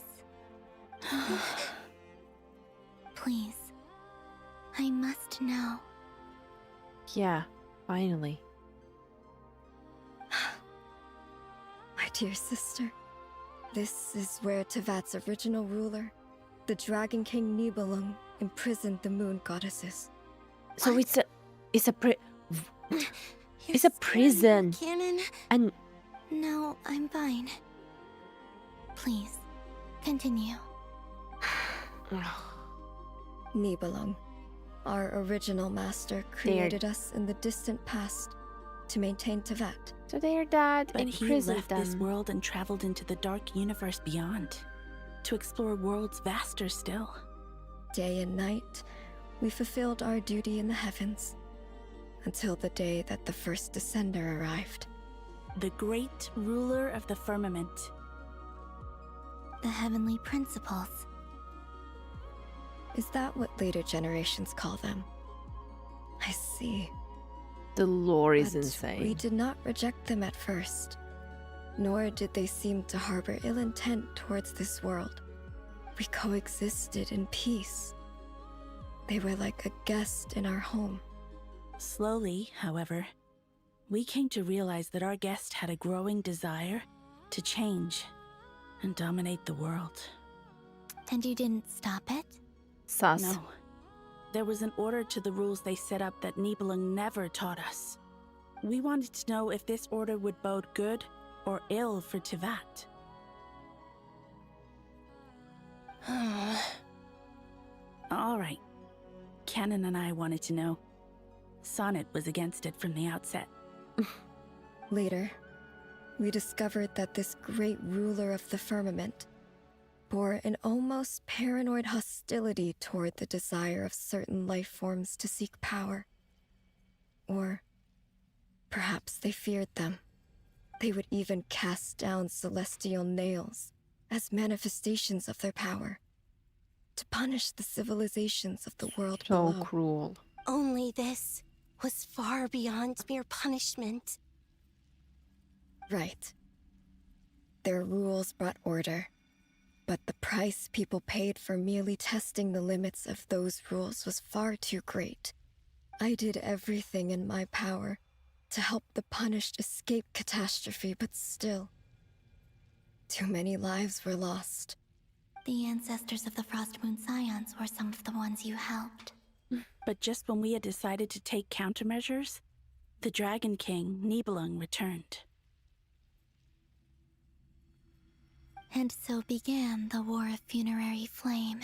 Please. I must know. Yeah, finally. My dear sister, this is where Tevat's original ruler, the Dragon King Nibelung, imprisoned the moon goddesses. So it's a it's a You're prison. Canon. And No, I'm fine. Please, continue. Nibelung, our original master, created us in the distant past to maintain Tevat. So their dad But he imprisoned left them. this world and traveled into the dark universe beyond, to explore worlds vaster still. Day and night, we fulfilled our duty in the heavens, until the day that the first Descender arrived. The great ruler of the firmament. The heavenly principles. Is that what later generations call them? I see. The lore is But insane. we did not reject them at first, nor did they seem to harbor ill intent towards this world. We coexisted in peace. They were like a guest in our home. Slowly, however, we came to realize that our guest had a growing desire to change and dominate the world. And you didn't stop it? Sus. No. There was an order to the rules they set up that Nibelung never taught us. We wanted to know if this order would bode good or ill for Tevat. All right. Canon and I wanted to know. Sonnet was against it from the outset. Later, we discovered that this great ruler of the firmament bore an almost paranoid hostility toward the desire of certain life forms to seek power. Or perhaps they feared them. They would even cast down celestial nails as manifestations of their power, to punish the civilizations of the world So below. cruel. Only this was far beyond mere punishment. Right. Their rules brought order, but the price people paid for merely testing the limits of those rules was far too great. I did everything in my power to help the punished escape catastrophe, but still, too many lives were lost. The ancestors of the Frost Moon Scions were some of the ones you helped. But just when we had decided to take countermeasures, the Dragon King, Nibelung, returned. And so began the War of Funerary Flame.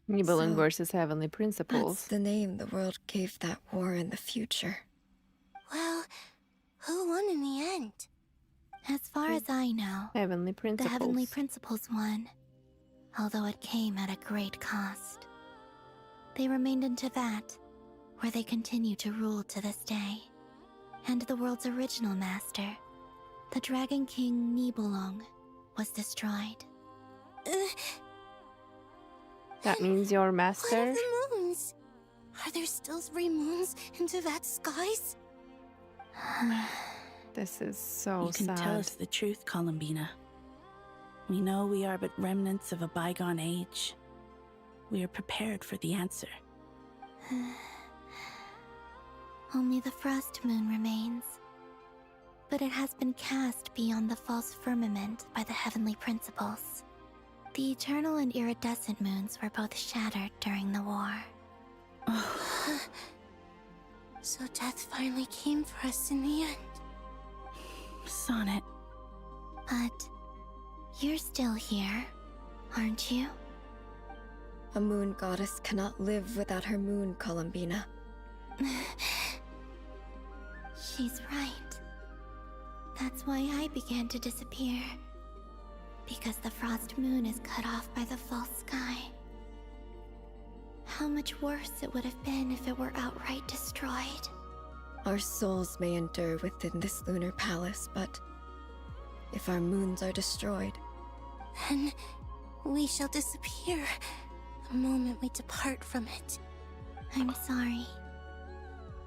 Nibelung So, versus Heavenly That's Principles. the name the world gave that war in the future. Well, who won in the end? As far as I know, Heavenly the Principles. Heavenly Principles won, although it came at a great cost. They remained in Teyvat, where they continue to rule to this day. And the world's original master, the Dragon King Nibelung, was destroyed. That means your What master? of the moons? Are there still 3 moons in Teyvat skies? This is so You can sad. tell us the truth, Columbina. We know we are but remnants of a bygone age. We are prepared for the answer. Only the Frost Moon remains. But it has been cast beyond the false firmament by the Heavenly Principles. The eternal and iridescent moons were both shattered during the war. So death finally came for us in the end. Sonnet. But you're still here, aren't you? A moon goddess cannot live without her moon, Columbina. She's right. That's why I began to disappear. Because the Frost Moon is cut off by the false sky. How much worse it would have been if it were outright destroyed. Our souls may endure within this lunar palace, but if our moons are destroyed, Then we shall disappear the moment we depart from it. I'm sorry.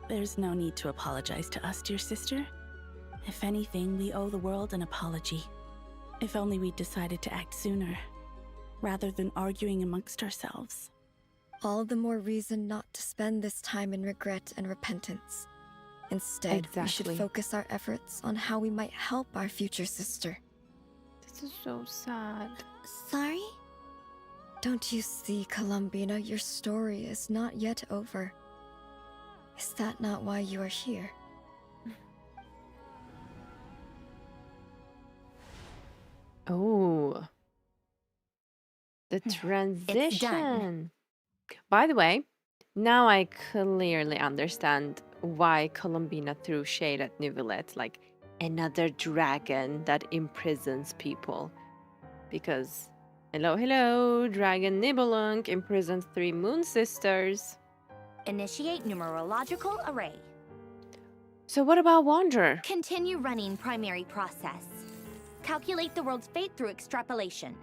There's no need to apologize to us, dear sister. If anything, we owe the world an apology. If only we'd decided to act sooner, rather than arguing amongst ourselves. all the more reason not to spend this time in regret and repentance. Instead, we should Exactly. focus our efforts on how we might help our future sister. This is so sad. Sorry? Don't you see, Columbina, your story is not yet over. Is that not why you are here? Oh. The transition. By the way, now I clearly understand why Columbina threw shade at Neuvillette, like another dragon that imprisons people. Because, hello, Dragon Nibelung imprisons 3 moon sisters. Initiate numerological array. So what about Wanderer? Continue running primary process. Calculate the world's fate through extrapolation.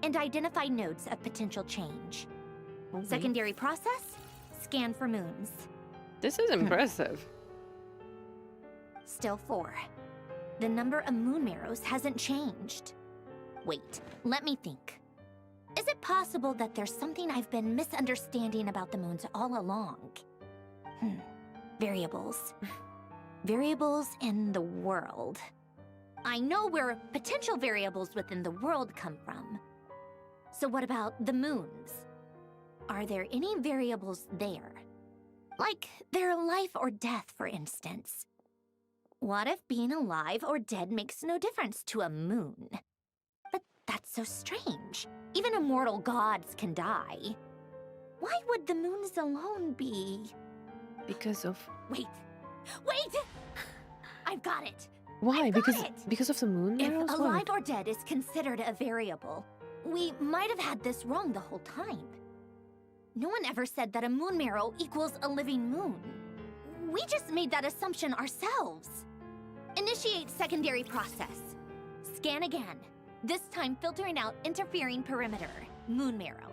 And identify nodes of potential change. Secondary process, scan for moons. This is impressive. Still 4. The number of moon marrows hasn't changed. Wait, let me think. Is it possible that there's something I've been misunderstanding about the moons all along? Variables. Variables in the world. I know where potential variables within the world come from. So what about the moons? Are there any variables there? Like their life or death, for instance. What if being alive or dead makes no difference to a moon? But that's so strange. Even immortal gods can die. Why would the moons alone be? Because of... Wait! I've got it! Why? Got it! Because of the moon If arrows? alive What? or dead is considered a variable, we might have had this wrong the whole time. No one ever said that a moon marrow equals a living moon. We just made that assumption ourselves. Initiate secondary process. Scan again. This time filtering out interfering perimeter, moon marrow.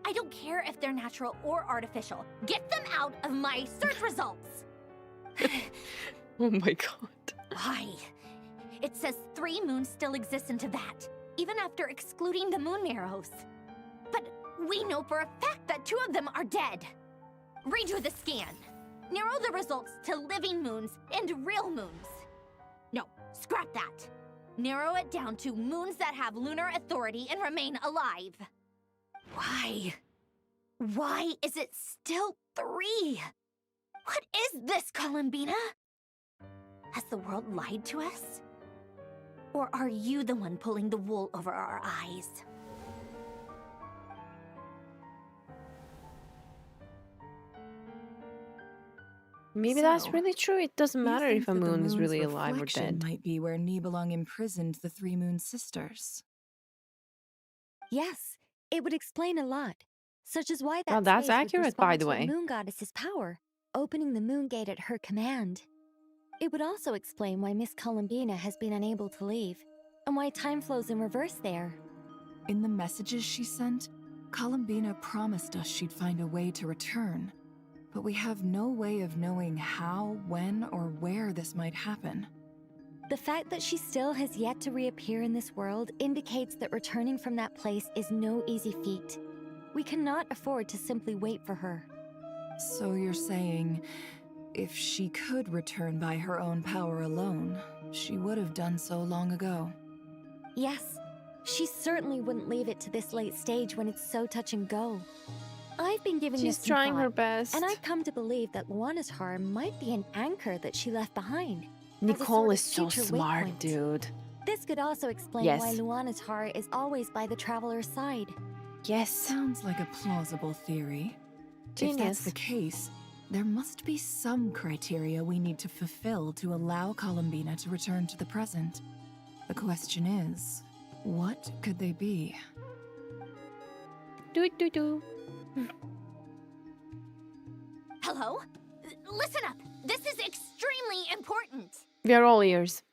I don't care if they're natural or artificial. Get them out of my search results! Oh my god. Why? it says 3 moons still exist in Tevat, even after excluding the moon marrows. But we know for a fact that 2 of them are dead. Redo the scan. Narrow the results to living moons and real moons. No, scrap that. Narrow it down to moons that have lunar authority and remain alive. Why? Why is it still 3? What is this, Columbina? Has the world lied to us? Or are you the one pulling the wool over our eyes? Maybe that's really true. It doesn't You matter think if a that the moon is moon's really alive or reflection dead. might be where Nibelung imprisoned the 3 moon sisters. Yes, it would explain a lot, such as why Well, that that's space would accurate, by respond the to a way. moon goddess's power, opening the moon gate at her command. It would also explain why Miss Columbina has been unable to leave, and why time flows in reverse there. In the messages she sent, Columbina promised us she'd find a way to return. But we have no way of knowing how, when, or where this might happen. The fact that she still has yet to reappear in this world indicates that returning from that place is no easy feat. We cannot afford to simply wait for her. So you're saying, if she could return by her own power alone, she would have done so long ago. Yes, she certainly wouldn't leave it to this late stage when it's so touch and go. I've been giving She's this some trying her thought, best. and I've come to believe that Luanatar might be an anchor that she left behind. as a Nicole sort of is so future smart, waypoint. dude. This could also explain Yes. why Luanatar is always by the traveler's side. Yes. Sounds like a plausible theory. If Genius. that's the case, there must be some criteria we need to fulfill to allow Columbina to return to the present. The question is, what could they be? Do. Hello? Listen up! This is extremely important! We are all ears.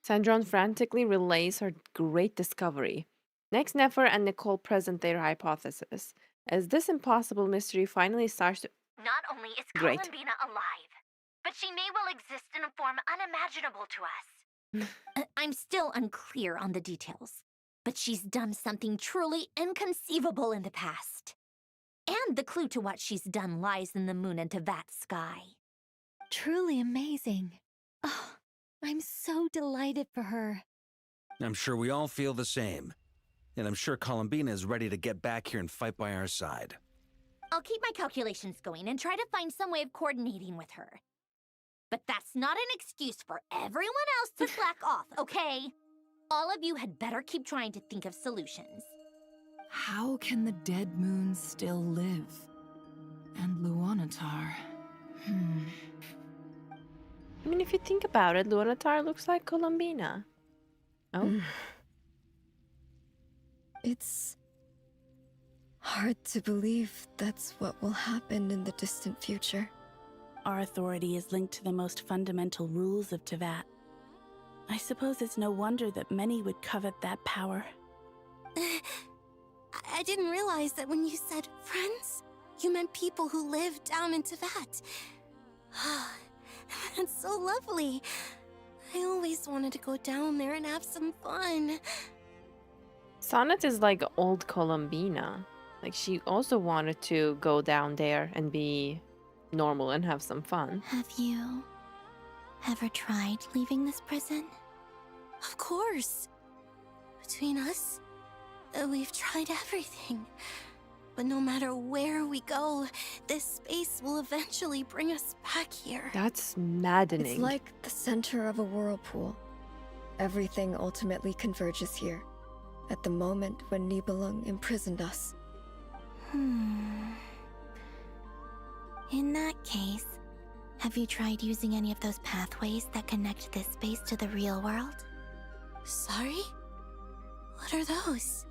Sandron frantically relays her great discovery. Next, Nefer and Nicole present their hypothesis. As this impossible mystery finally starts to... Not only is Great. Columbina alive, but she may well exist in a form unimaginable to us. I'm still unclear on the details, but she's done something truly inconceivable in the past. And the clue to what she's done lies in the moon and Tevat sky. Truly amazing. Oh, I'm so delighted for her. I'm sure we all feel the same. And I'm sure Columbina is ready to get back here and fight by our side. I'll keep my calculations going and try to find some way of coordinating with her. But that's not an excuse for everyone else to slack off, okay? All of you had better keep trying to think of solutions. How can the dead moons still live? And Luanatar? I mean, if you think about it, Luanatar looks like Columbina. Oh. It's hard to believe that's what will happen in the distant future. Our authority is linked to the most fundamental rules of Tevat. I suppose it's no wonder that many would covet that power. I didn't realize that when you said friends, you meant people who live down in Tevat. That's so lovely. I always wanted to go down there and have some fun. Sonnet is like old Columbina. Like, she also wanted to go down there and be normal and have some fun. Have you ever tried leaving this prison? Of course. Between us, we've tried everything. But no matter where we go, this space will eventually bring us back here. That's maddening. It's like the center of a whirlpool. Everything ultimately converges here, at the moment when Nibelung imprisoned us. In that case, have you tried using any of those pathways that connect this space to the real world? Sorry? What are those?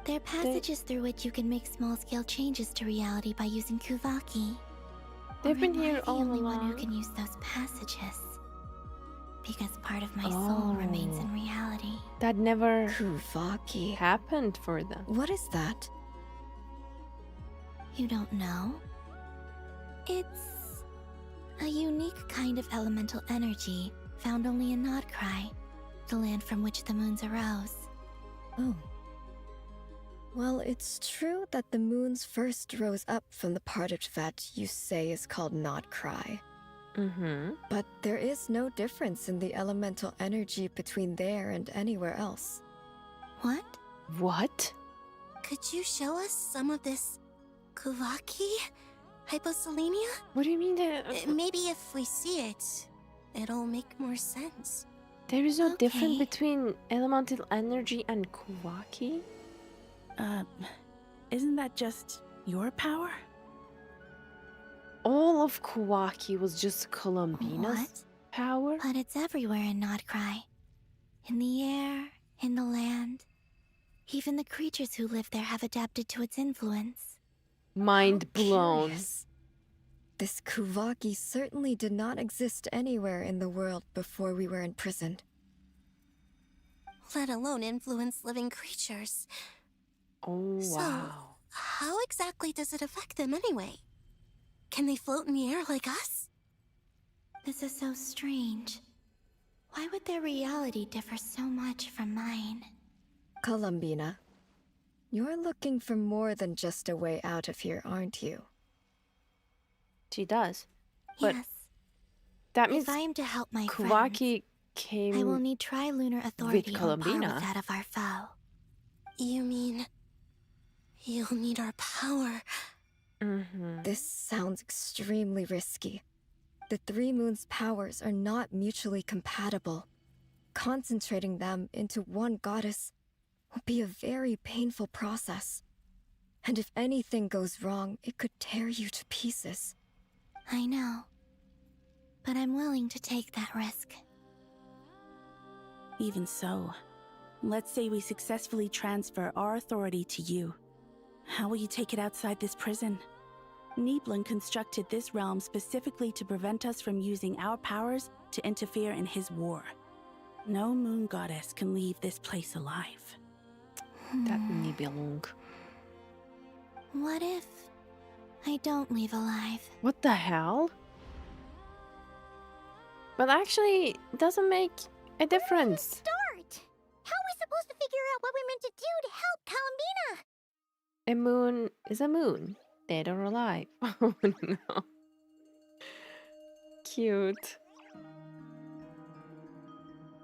They're passages through which you can make small-scale changes to reality by using Kuvaki. They've been Or am here I the all only one who along. can use those passages? Because part of my soul remains in reality. That never Kuvaki happened for them. What is that? You don't know? It's A unique kind of elemental energy found only in Krai, the land from which the moons arose. Oh. Well, it's true that the moons first rose up from the part of Tibet you say is called Krai. Mm-hmm. But there is no difference in the elemental energy between there and anywhere else. What? What? Could you show us some of this Kuvaki hyposelenia? What do you mean that? Maybe if we see it, it'll make more sense. There is no difference between elemental energy and Kuvaki? Isn't that just your power? All of Kuvaki was just Columbina's power? But it's everywhere in Krai. In the air, in the land. Even the creatures who live there have adapted to its influence. Mind blown. This Kuvaki certainly did not exist anywhere in the world before we were imprisoned. Let alone influence living creatures. Oh, So, wow. how exactly does it affect them anyway? Can they float in the air like us? This is so strange. Why would their reality differ so much from mine? Columbina, you're looking for more than just a way out of here, aren't you? She does. But yes. That means if I am to help my Kuvaki friends, came I will need trilunar authority with on par Columbina. with that of our foe. You mean you'll need our power? Mm-hmm. This sounds extremely risky. The Three Moons' powers are not mutually compatible. Concentrating them into one goddess will be a very painful process. And if anything goes wrong, it could tear you to pieces. I know. But I'm willing to take that risk. Even so, let's say we successfully transfer our authority to you. How will you take it outside this prison? Niblin constructed this realm specifically to prevent us from using our powers to interfere in his war. No moon goddess can leave this place alive. That Nibelung. What if I don't leave alive? What the hell? But actually, it doesn't make a difference. Start! How are we supposed to figure out what we're meant to do to help Columbina? A moon is a moon, dead or alive. Oh no. Cute.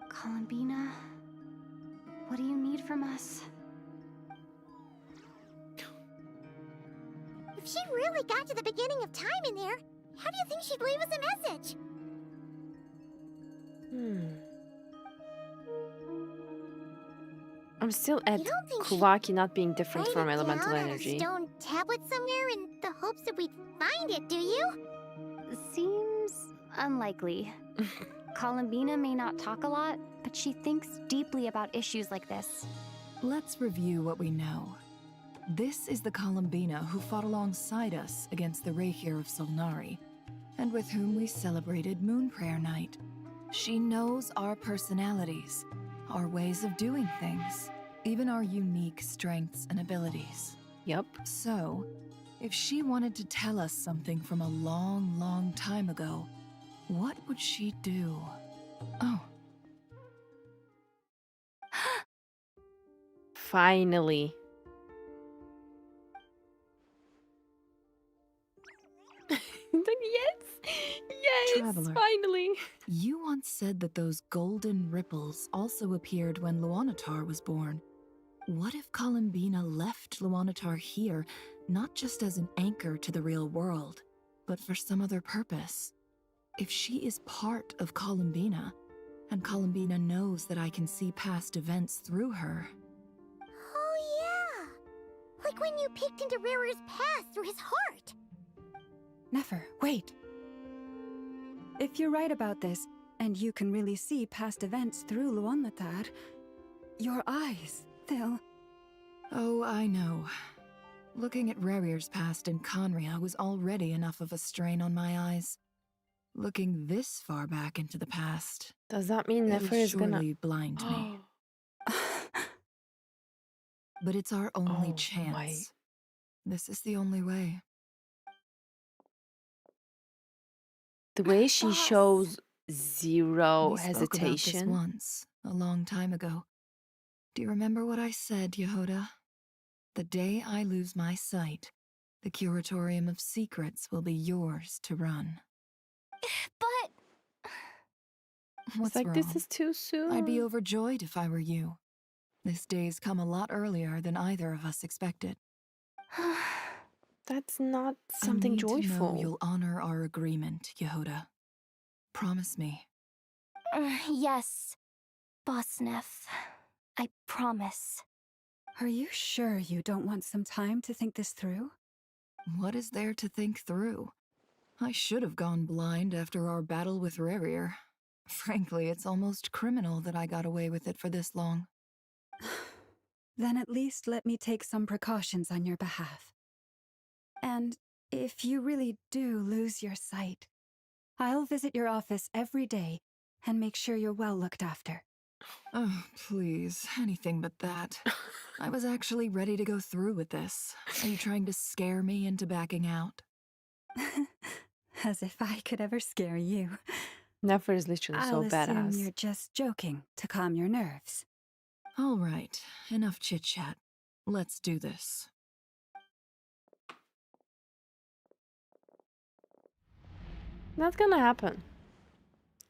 Columbina, what do you need from us? If she really got to the beginning of time in there, how do you think she'd leave us a message? I'm still at You don't think Kuvaki not being different Write from it elemental down on a energy. stone tablet somewhere in the hopes that we'd find it, do you? Seems unlikely. Columbina may not talk a lot, but she thinks deeply about issues like this. Let's review what we know. This is the Columbina who fought alongside us against the Reikir of Solnari, and with whom we celebrated Moon Prayer Night. She knows our personalities, our ways of doing things, even our unique strengths and abilities. Yep. So, if she wanted to tell us something from a long, long time ago, what would she do? Oh. Finally. Yes! Yes! Traveler. Finally! You once said that those golden ripples also appeared when Luanatar was born. What if Columbina left Luanatar here, not just as an anchor to the real world, but for some other purpose? If she is part of Columbina, and Columbina knows that I can see past events through her. Oh yeah! Like when you peeked into Rarer's past through his heart! Nefer, wait! If you're right about this, and you can really see past events through Luanatar, your eyes, they'll... Oh, I know. Looking at Rerir's past in Conria was already enough of a strain on my eyes. Looking this far back into the past... Does that mean it'll Nefer is gonna... surely blind me. But it's our only chance. This is the only way. The way she shows zero We spoke about this hesitation. once, a long time ago. Do you remember what I said, Yehoda? The day I lose my sight, the Curatorium of Secrets will be yours to run. But What's It's like, wrong? this is too soon. I'd be overjoyed if I were you. This day's come a lot earlier than either of us expected. That's not I something need to know joyful. you'll honor our agreement, Yehoda. Promise me. yes, Bossnef. I promise. Are you sure you don't want some time to think this through? What is there to think through? I should have gone blind after our battle with Rerir. Frankly, it's almost criminal that I got away with it for this long. Then at least let me take some precautions on your behalf. And if you really do lose your sight, I'll visit your office every day and make sure you're well looked after. Oh, please, anything but that. I was actually ready to go through with this. Are you trying to scare me into backing out? As if I could ever scare you. Nefer is literally I'll so assume badass. you're just joking to calm your nerves. All right, enough chit-chat. Let's do this. Not gonna happen.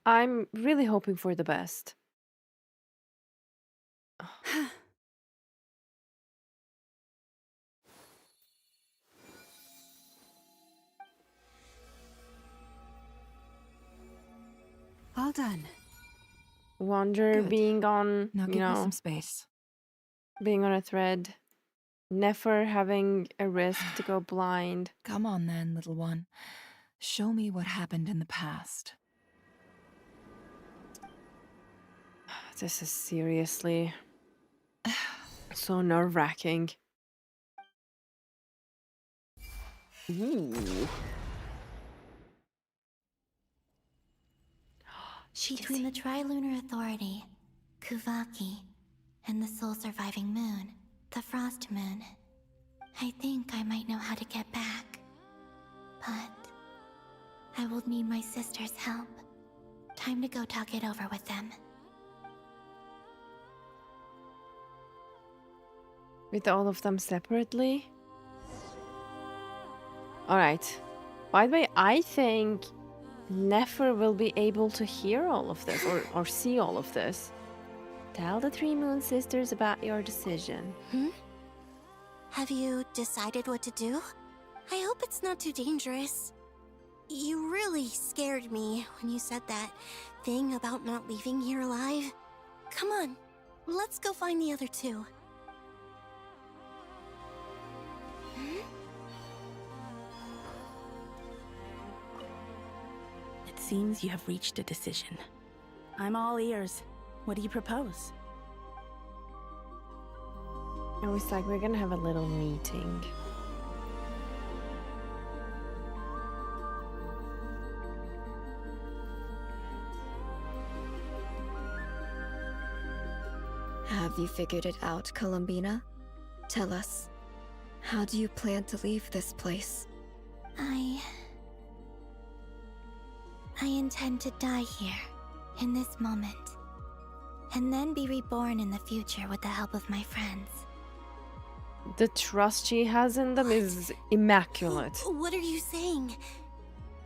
I'm really hoping for the best. All done. Wander Good. being on, Now you give me know, some space. being on a thread. Nefer having a risk to go blind. Come on then, little one. Show me what happened in the past. This is seriously so nerve-wracking. Ooh. Between the Trilunar Authority, Kuvaki, and the sole-surviving moon, the Frost Moon, I think I might know how to get back. But I will need my sister's help. Time to go talk it over with them. With all of them separately? Alright. By the way, I think Nefer will be able to hear all of this or see all of this. Tell the Three Moon Sisters about your decision. Have you decided what to do? I hope it's not too dangerous. You really scared me when you said that thing about not leaving here alive. Come on, let's go find the other two. It seems you have reached a decision. I'm all ears. What do you propose? Oh, it's like we're gonna have a little meeting. Have you figured it out, Columbina? Tell us. How do you plan to leave this place? I intend to die here, in this moment, and then be reborn in the future with the help of my friends. The trust she has in them is immaculate. What are you saying?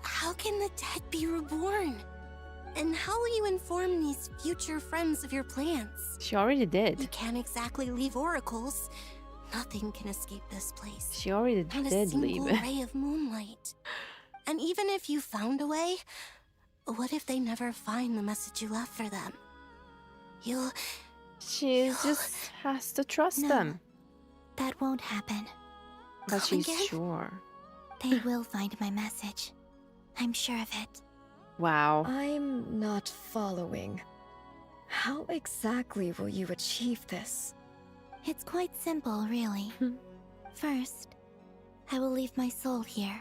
How can the dead be reborn? And how will you inform these future friends of your plans? She already did. You can't exactly leave oracles. Nothing can escape this place. She already Not a did single leave. ray of moonlight. And even if you found a way, what if they never find the message you left for them? She just has to trust them. That won't happen. But Come she's again? sure. They will find my message. I'm sure of it. Wow. I'm not following. How exactly will you achieve this? It's quite simple, really. First, I will leave my soul here.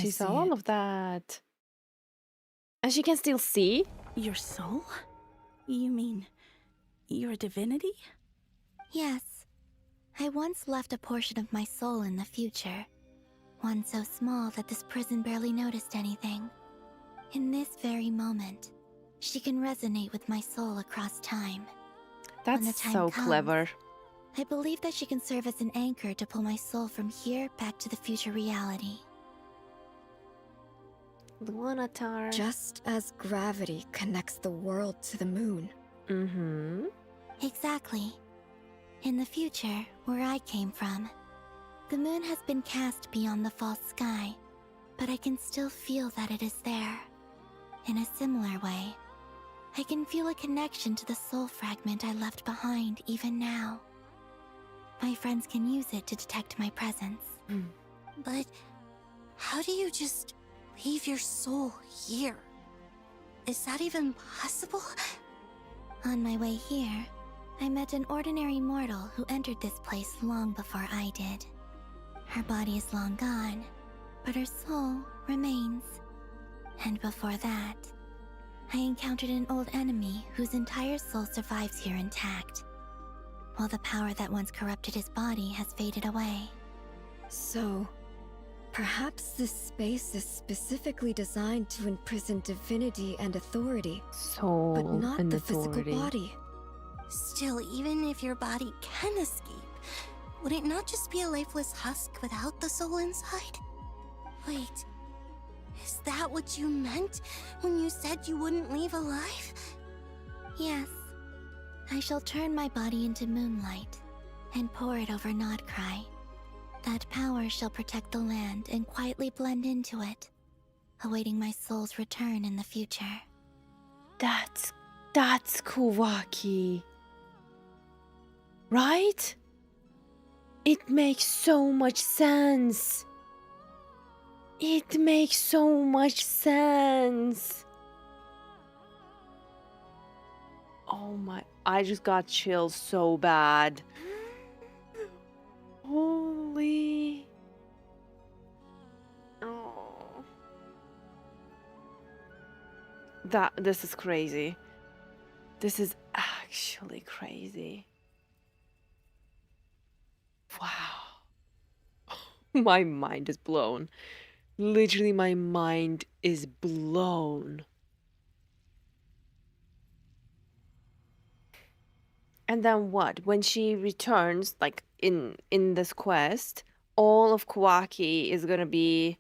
She saw all of that. And she can still see? Your soul? You mean you're a divinity? Yes. I once left a portion of my soul in the future. One so small that this prison barely noticed anything. In this very moment, she can resonate with my soul across time. When the That's time so comes, clever. I believe that she can serve as an anchor to pull my soul from here back to the future reality. Luanatar. Just as gravity connects the world to the moon. Mm-hmm. Exactly. In the future, where I came from, the moon has been cast beyond the false sky, but I can still feel that it is there. In a similar way, I can feel a connection to the soul fragment I left behind even now. My friends can use it to detect my presence. But how do you just leave your soul here? Is that even possible? On my way here, I met an ordinary mortal who entered this place long before I did. Her body is long gone, but her soul remains. And before that, I encountered an old enemy whose entire soul survives here intact, while the power that once corrupted his body has faded away. So, perhaps this space is specifically designed to imprison divinity and authority, Soul but not and the physical authority. body. Still, even if your body can escape, would it not just be a lifeless husk without the soul inside? Wait, is that what you meant when you said you wouldn't leave alive? Yes, I shall turn my body into moonlight and pour it over Krai. That power shall protect the land and quietly blend into it, awaiting my soul's return in the future. That's Kawaki. Right? It makes so much sense. It makes so much sense. Oh my, I just got chills so bad. Holy. Oh. This is crazy. This is actually crazy. Wow. My mind is blown. Literally, my mind is blown. And then what? When she returns, like in this quest, all of Kawaki is gonna be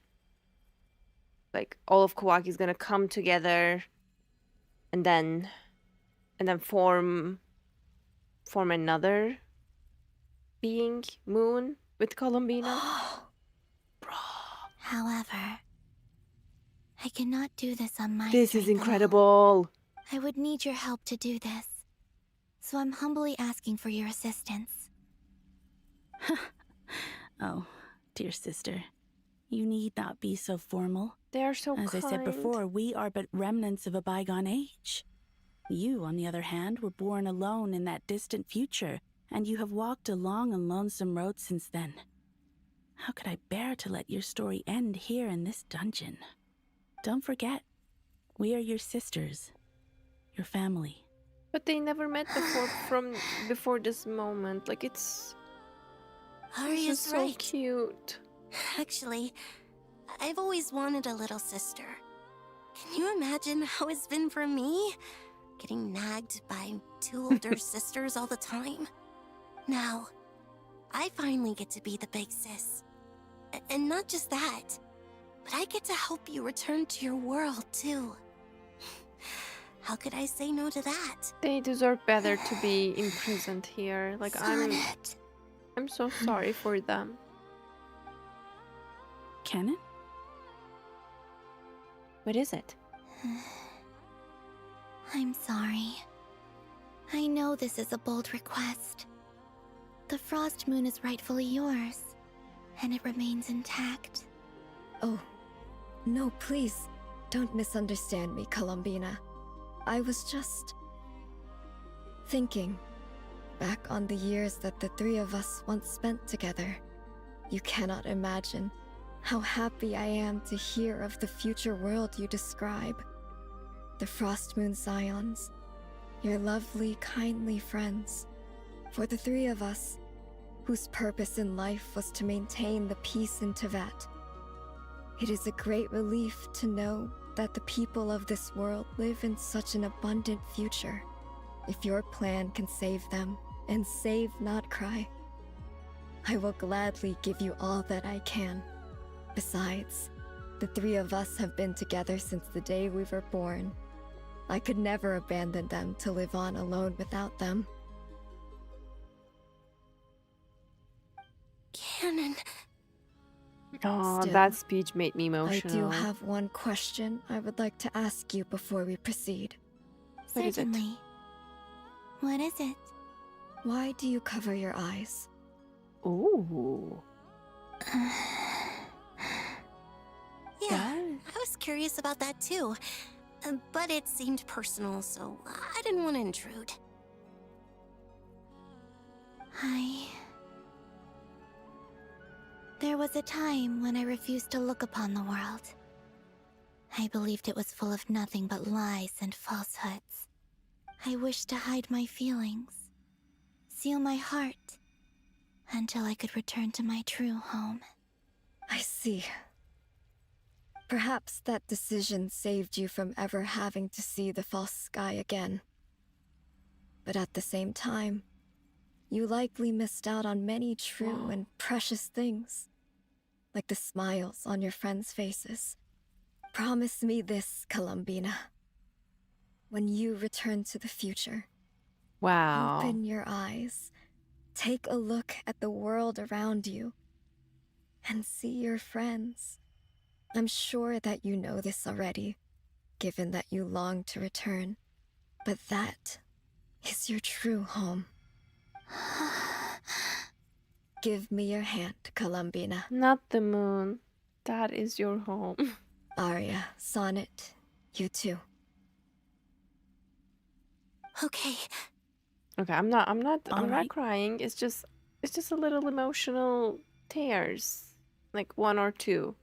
like all of Kawaki is gonna come together, and then form another being, Moon, with Columbina. However, I cannot do this on my This is strength alone. incredible. I would need your help to do this, so I'm humbly asking for your assistance. Oh, dear sister, you need not be so formal. They are so As I said before, we are but remnants of a bygone age. You, on the other hand, were born alone in that distant future, and you have walked a long and lonesome road since then. How could I bear to let your story end here in this dungeon? Don't forget, we are your sisters, your family. But they never met before this moment. Like it's Arya's so right. cute. Actually, I've always wanted a little sister. Can you imagine how it's been for me? Getting nagged by two older sisters all the time. Now, I finally get to be the big sis. And not just that, but I get to help you return to your world, too. How could I say no to that? They deserve better to be imprisoned here. Like I'm so sorry for them. Canon? What is it? I'm sorry. I know this is a bold request. The Frost Moon is rightfully yours, and it remains intact. Oh, no, please, don't misunderstand me, Columbina. I was just thinking back on the years that the three of us once spent together. You cannot imagine how happy I am to hear of the future world you describe. The Frost Moon Scions, your lovely, kindly friends. For the three of us, whose purpose in life was to maintain the peace in Tevat. It is a great relief to know that the people of this world live in such an abundant future. If your plan can save them, and save not Krai, I will gladly give you all that I can. Besides, the three of us have been together since the day we were born. I could never abandon them to live on alone without them. Canon. Oh, Still, that speech made me I emotional. do have one question I would like to ask you before we proceed. What is it? Certainly. What is it? Why do you cover your eyes? Ooh. Yeah, I was curious about that too. But it seemed personal, so I didn't want to intrude. There was a time when I refused to look upon the world. I believed it was full of nothing but lies and falsehoods. I wished to hide my feelings, seal my heart, until I could return to my true home. I see. Perhaps that decision saved you from ever having to see the false sky again. But at the same time, you likely missed out on many true and precious things, like the smiles on your friends' faces. Promise me this, Columbina. When you return to the future, Wow. open your eyes, take a look at the world around you, and see your friends. I'm sure that you know this already, given that you long to return, but that is your true home. Give me your hand, Columbina. Not the moon. That is your home. Arya, Sonnet, you too. Okay. Okay, I'm not crying. It's just a little emotional tears. Like one or two.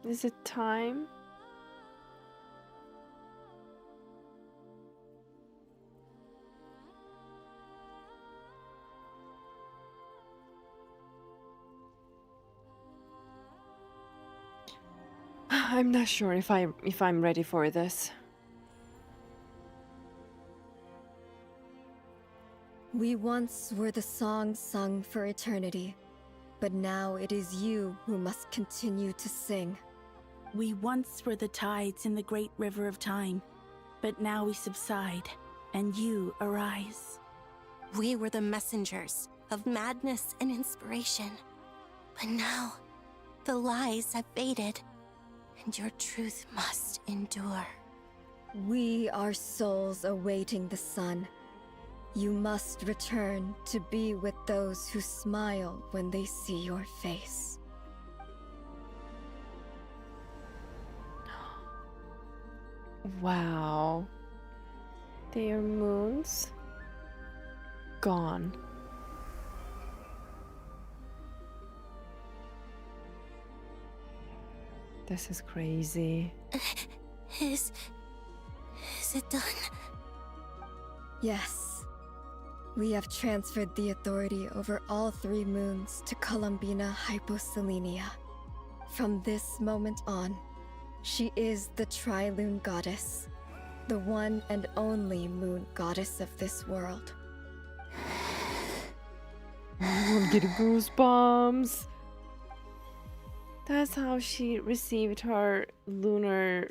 Is it time? I'm not sure if I'm ready for this. We once were the song sung for eternity, but now it is you who must continue to sing. We once were the tides in the great river of time, but now we subside, and you arise. We were the messengers of madness and inspiration. But now, the lies have faded, and your truth must endure. We are souls awaiting the sun. You must return to be with those who smile when they see your face. Wow. Their moons gone. This is crazy. Is it done? Yes. We have transferred the authority over all 3 moons to Columbina Hyposelenia. From this moment on, she is the Tri-Lune Goddess, the one and only moon goddess of this world. I'm getting goosebumps. That's how she received her lunar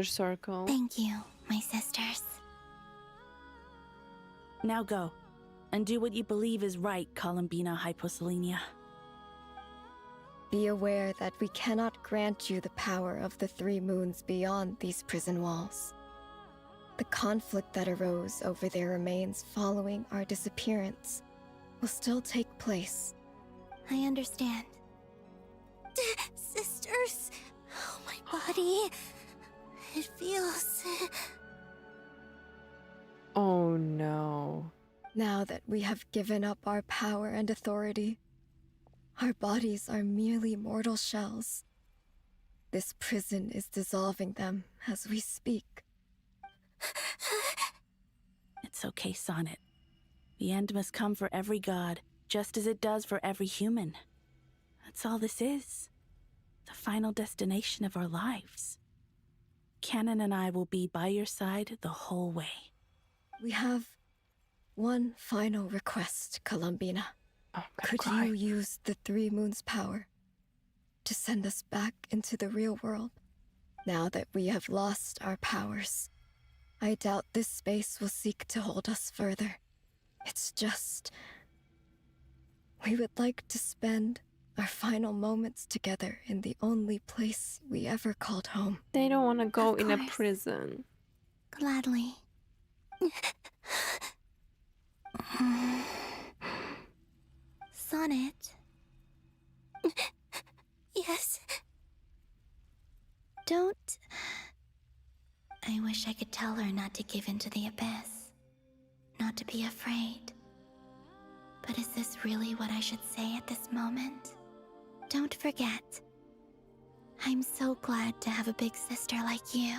circle. Thank you, my sisters. Now go, and do what you believe is right, Columbina Hyposelenia. Be aware that we cannot grant you the power of the 3 moons beyond these prison walls. The conflict that arose over their remains following our disappearance will still take place. I understand. Sisters, oh, my body. It feels... Oh no. Now that we have given up our power and authority, our bodies are merely mortal shells. This prison is dissolving them as we speak. It's It's okay, Sonnet. The end must come for every god, just as it does for every human. That's all this is. The final destination of our lives. Canon and I will be by your side the whole way. We have one final request, Columbina. Could cry. you use the Three Moons' power to send us back into the real world? Now that we have lost our powers, I doubt this space will seek to hold us further. It's just... we would like to spend our final moments together in the only place we ever called home. They don't want to go Of in a course. prison. Gladly. Sonnet. Yes. Don't... I wish I could tell her not to give in to the abyss. Not to be afraid. But is this really what I should say at this moment? Don't forget. I'm so glad to have a big sister like you.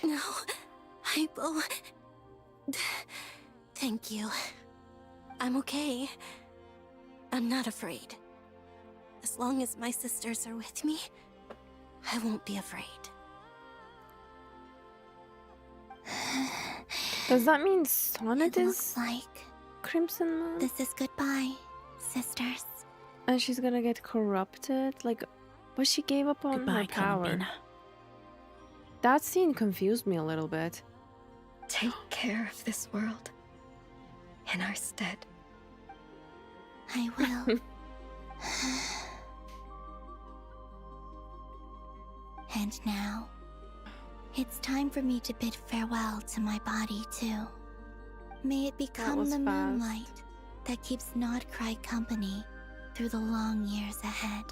No, Hypo. Thank you. I'm okay. I'm not afraid. As long as my sisters are with me, I won't be afraid. Does that mean Sonnet It is looks like Crimson Moon? this is goodbye, sisters. And she's gonna get corrupted? Like, but she gave up on Goodbye, her power. Columbina. That scene confused me a little bit. Take care of this world in our stead. I will. And now, it's time for me to bid farewell to my body too. May it become was the fast. moonlight that keeps Nod Krai company through the long years ahead.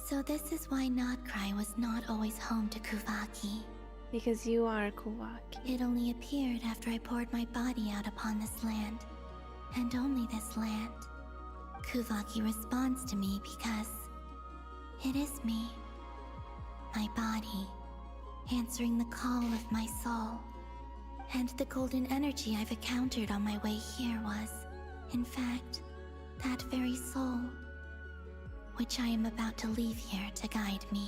So this is why Nod Krai was not always home to Kuvaki. Because you are Kuvaki. It only appeared after I poured my body out upon this land. And only this land. Kuvaki responds to me because it is me. My body, answering the call of my soul. And the golden energy I've encountered on my way here was, in fact, that very soul, which I am about to leave here to guide me.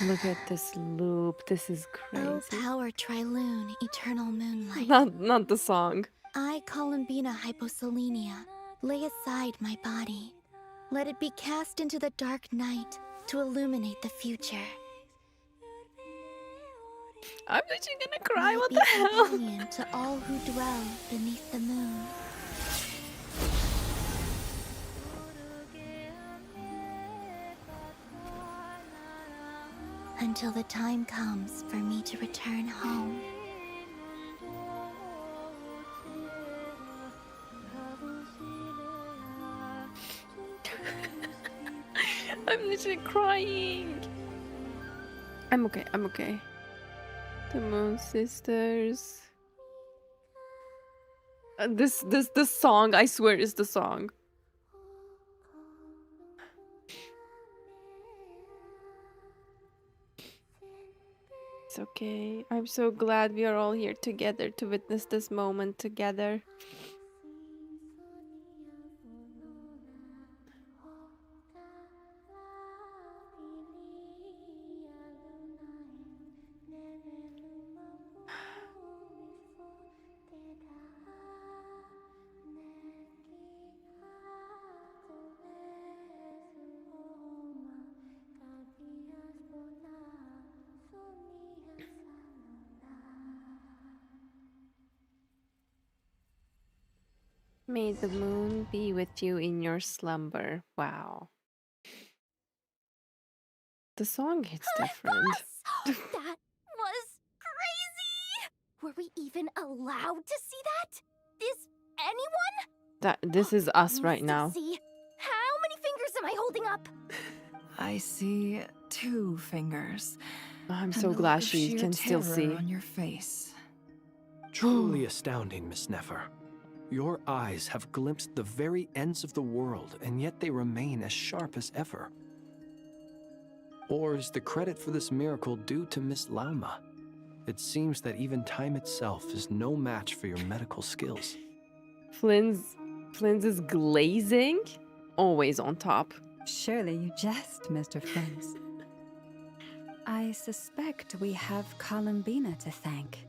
Look at this loop. This is crazy. Oh, power Triloon, eternal moonlight. Not the song. I, Columbina Hyposelenia, lay aside my body. Let it be cast into the dark night to illuminate the future. I'm literally gonna cry. May it What be the hell? companion to all who dwell beneath the moon. Until the time comes for me to return home. I'm literally crying. I'm okay. I'm okay. The Moon Sisters. This song, I swear, is the song. It's okay. I'm so glad we are all here together to witness this moment together. May the moon be with you in your slumber. Wow. The song hits different. That was crazy! Were we even allowed to see that? Is anyone? This is us right Needs to now. See. How many fingers am I holding up? I see 2 fingers. I'm and so the glad look of she sheer can still terror see. on your face. Truly astounding, Miss Nefer. Your eyes have glimpsed the very ends of the world, and yet they remain as sharp as ever. Or is the credit for this miracle due to Miss Lauma? It seems that even time itself is no match for your medical skills. Flynn's is glazing, always on top. Surely you jest, Mr. Flins. I suspect we have Columbina to thank.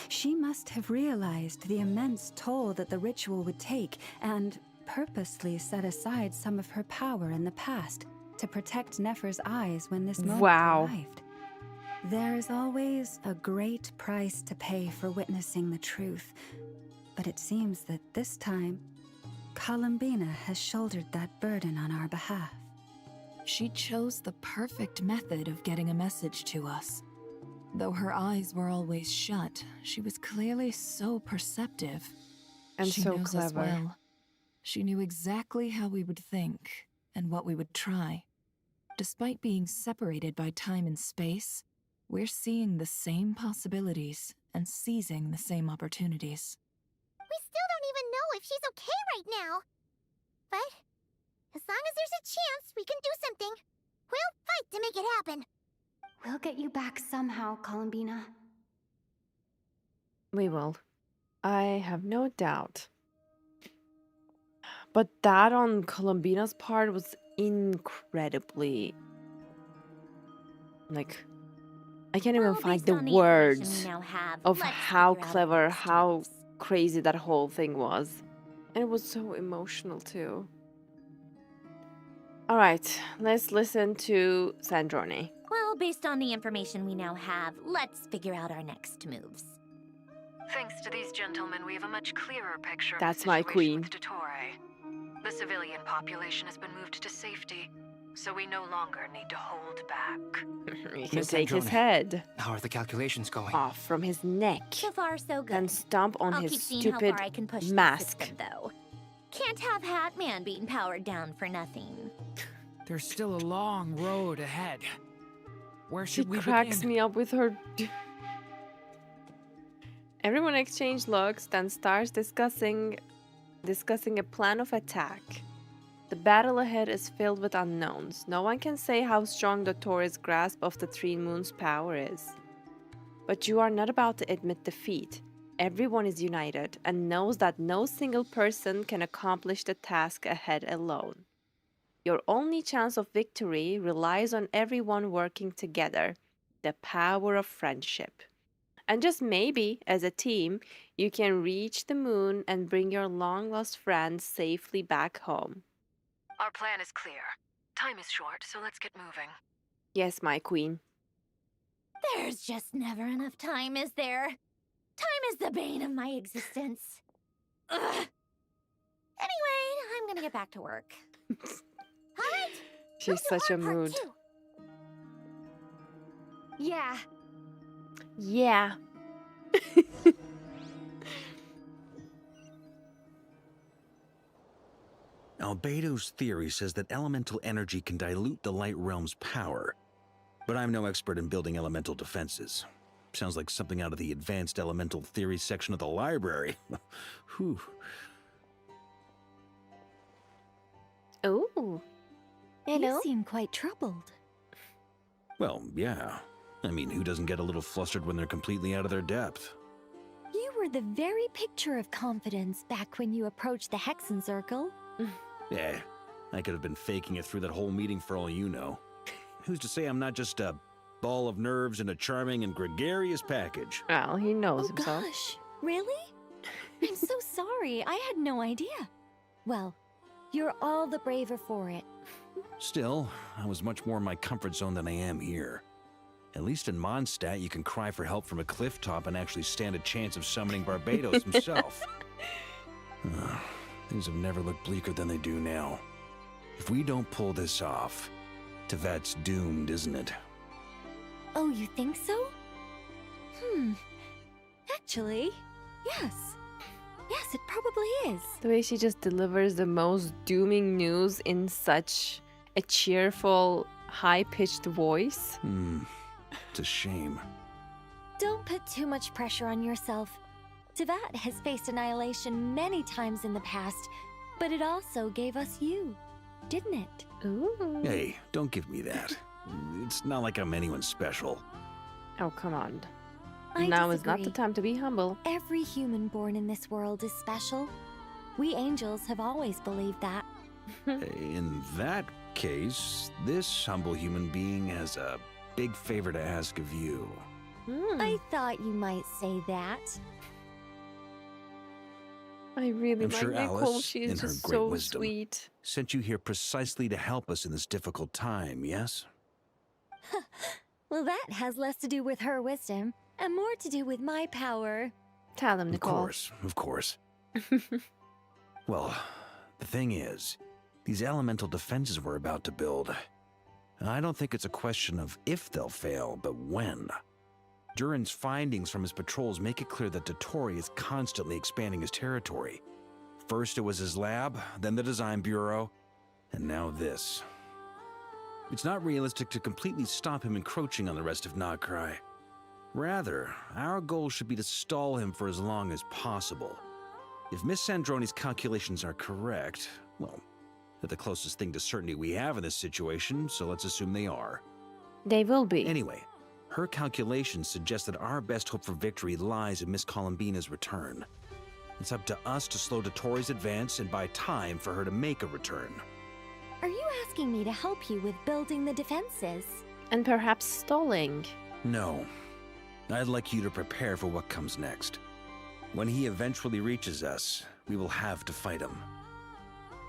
She must have realized the immense toll that the ritual would take and purposely set aside some of her power in the past to protect Nefer's eyes when this moment arrived. There is always a great price to pay for witnessing the truth, but it seems that this time, Columbina has shouldered that burden on our behalf. She chose the perfect method of getting a message to us. Though her eyes were always shut, she was clearly so perceptive. And she so knows us clever. well. She knew exactly how we would think and what we would try. Despite being separated by time and space, we're seeing the same possibilities and seizing the same opportunities. We still don't even know if she's okay right now. But as long as there's a chance we can do something, we'll fight to make it happen. We'll get you back somehow, Columbina. We will. I have no doubt. But that on Columbina's part was incredibly... Like, I can't even find the words of how clever, how crazy that whole thing was. And it was so emotional too. Alright, let's listen to Sandrone. Well, based on the information we now have, let's figure out our next moves. Thanks to these gentlemen, we have a much clearer picture That's of the my situation queen. with Dottore. The civilian population has been moved to safety, so we no longer need to hold back. You can Miss take his Androne, head How are the calculations going? off from his neck So far, so good. and stomp on I'll his keep seeing stupid how far I can push mask. the system, though. Can't have Hatman being powered down for nothing. There's still a long road ahead. Where She should we cracks begin? me up with her. Everyone exchanges looks, then starts discussing a plan of attack. The battle ahead is filled with unknowns. No one can say how strong Dottore's grasp of the Three Moons' power is. But you are not about to admit defeat. Everyone is united and knows that no single person can accomplish the task ahead alone. Your only chance of victory relies on everyone working together, the power of friendship. And just maybe, as a team, you can reach the moon and bring your long-lost friends safely back home. Our plan is clear. Time is short, so let's get moving. Yes, my queen. There's just never enough time, is there? Time is the bane of my existence. Ugh. Anyway, I'm gonna get back to work. Alright! She's such a mood. Yeah. Yeah. Albedo's theory says that elemental energy can dilute the light realm's power, but I'm no expert in building elemental defenses. Sounds like something out of the advanced elemental theory section of the library. Whew. Ooh. You seem quite troubled. Well, yeah. I mean, who doesn't get a little flustered when they're completely out of their depth? You were the very picture of confidence back when you approached the Hexen Circle. Yeah, I could have been faking it through that whole meeting for all you know. Who's to say I'm not just a ball of nerves in a charming and gregarious package? Well, he knows himself. Gosh, really? I'm so sorry. I had no idea. Well, you're all the braver for it. Still, I was much more in my comfort zone than I am here. At least in Mondstadt, you can cry for help from a cliff top and actually stand a chance of summoning Barbados himself. Things have never looked bleaker than they do now. If we don't pull this off, Tevat's doomed, isn't it? Oh, you think so? Actually, yes. Yes, it probably is. The way she just delivers the most dooming news in such a cheerful, high-pitched voice. It's a shame. Don't put too much pressure on yourself. Tevat has faced annihilation many times in the past, but it also gave us you, didn't it? Ooh. Hey, don't give me that. It's not like I'm anyone special. Oh, come on. I Now is not the disagree. time to be humble. Every human born in this world is special. We angels have always believed that. In that case, this humble human being has a big favor to ask of you. I thought you might say that. I really I'm like sure Nicole. Alice, She in is her just great so wisdom, sweet. sent you here precisely to help us in this difficult time, yes? Well, that has less to do with her wisdom and more to do with my power. Tell them, Nicole. Of course. Well, the thing is, these elemental defenses we're about to build, I don't think it's a question of if they'll fail, but when. Durin's findings from his patrols make it clear that Dottore is constantly expanding his territory. First it was his lab, then the design bureau, and now this. It's not realistic to completely stop him encroaching on the rest of Krai. Rather, our goal should be to stall him for as long as possible. If Miss Sandroni's calculations are correct, well, they're the closest thing to certainty we have in this situation, so let's assume they are. They will be. Anyway, her calculations suggest that our best hope for victory lies in Miss Columbina's return. It's up to us to slow Dottore's advance and buy time for her to make a return. Are you asking me to help you with building the defenses? And perhaps stalling. No. I'd like you to prepare for what comes next. When he eventually reaches us, we will have to fight him.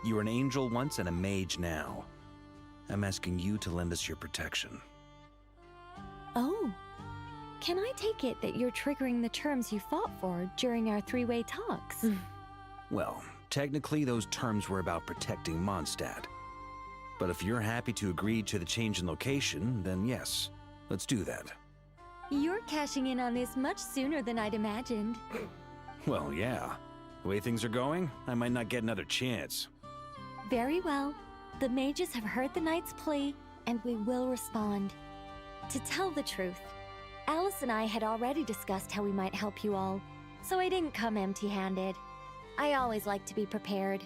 You were an angel once and a mage now. I'm asking you to lend us your protection. Oh. Can I take it that you're triggering the terms you fought for during our three-way talks? Well, technically those terms were about protecting Mondstadt. But if you're happy to agree to the change in location, then yes, let's do that. You're cashing in on this much sooner than I'd imagined. Well, yeah. The way things are going, I might not get another chance. Very well. The mages have heard the knight's plea, and we will respond. To tell the truth, Alice and I had already discussed how we might help you all, so I didn't come empty-handed. I always like to be prepared.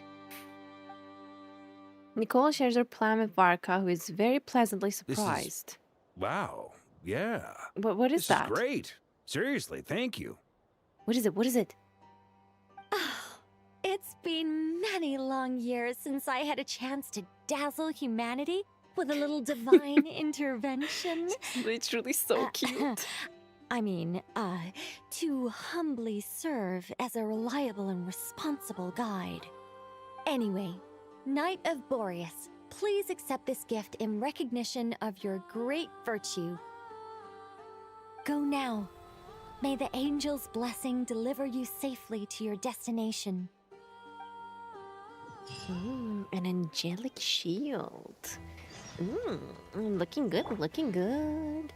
Nicole shares her plan with Varka, who is very pleasantly surprised. Wow, yeah. What is that? This is great. Seriously, thank you. What is it? What is it? It's been many long years since I had a chance to dazzle humanity with a little divine intervention. Literally so cute. I mean, to humbly serve as a reliable and responsible guide. Anyway, Knight of Boreas, please accept this gift in recognition of your great virtue. Go now. May the angel's blessing deliver you safely to your destination. An angelic shield. Looking good, looking good.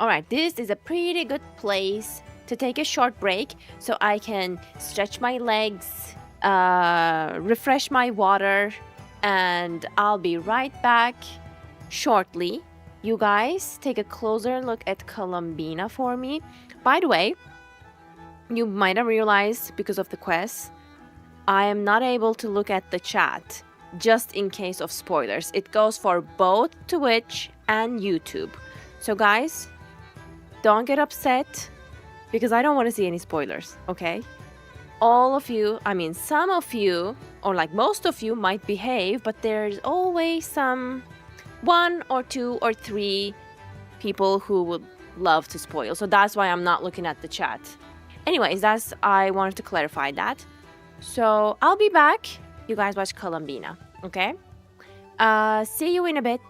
Alright, this is a pretty good place to take a short break so I can stretch my legs, refresh my water, and I'll be right back shortly. You guys take a closer look at Columbina for me. By the way, you might have realized because of the quest, I am not able to look at the chat just in case of spoilers. It goes for both Twitch and YouTube. So guys, don't get upset because I don't want to see any spoilers, okay? All of you, I mean some of you, or like most of you might behave, but there's always some 1 or 2 or 3 people who would love to spoil. So that's why I'm not looking at the chat. Anyways, I wanted to clarify that. So I'll be back. You guys watch Columbina, okay? See you in a bit.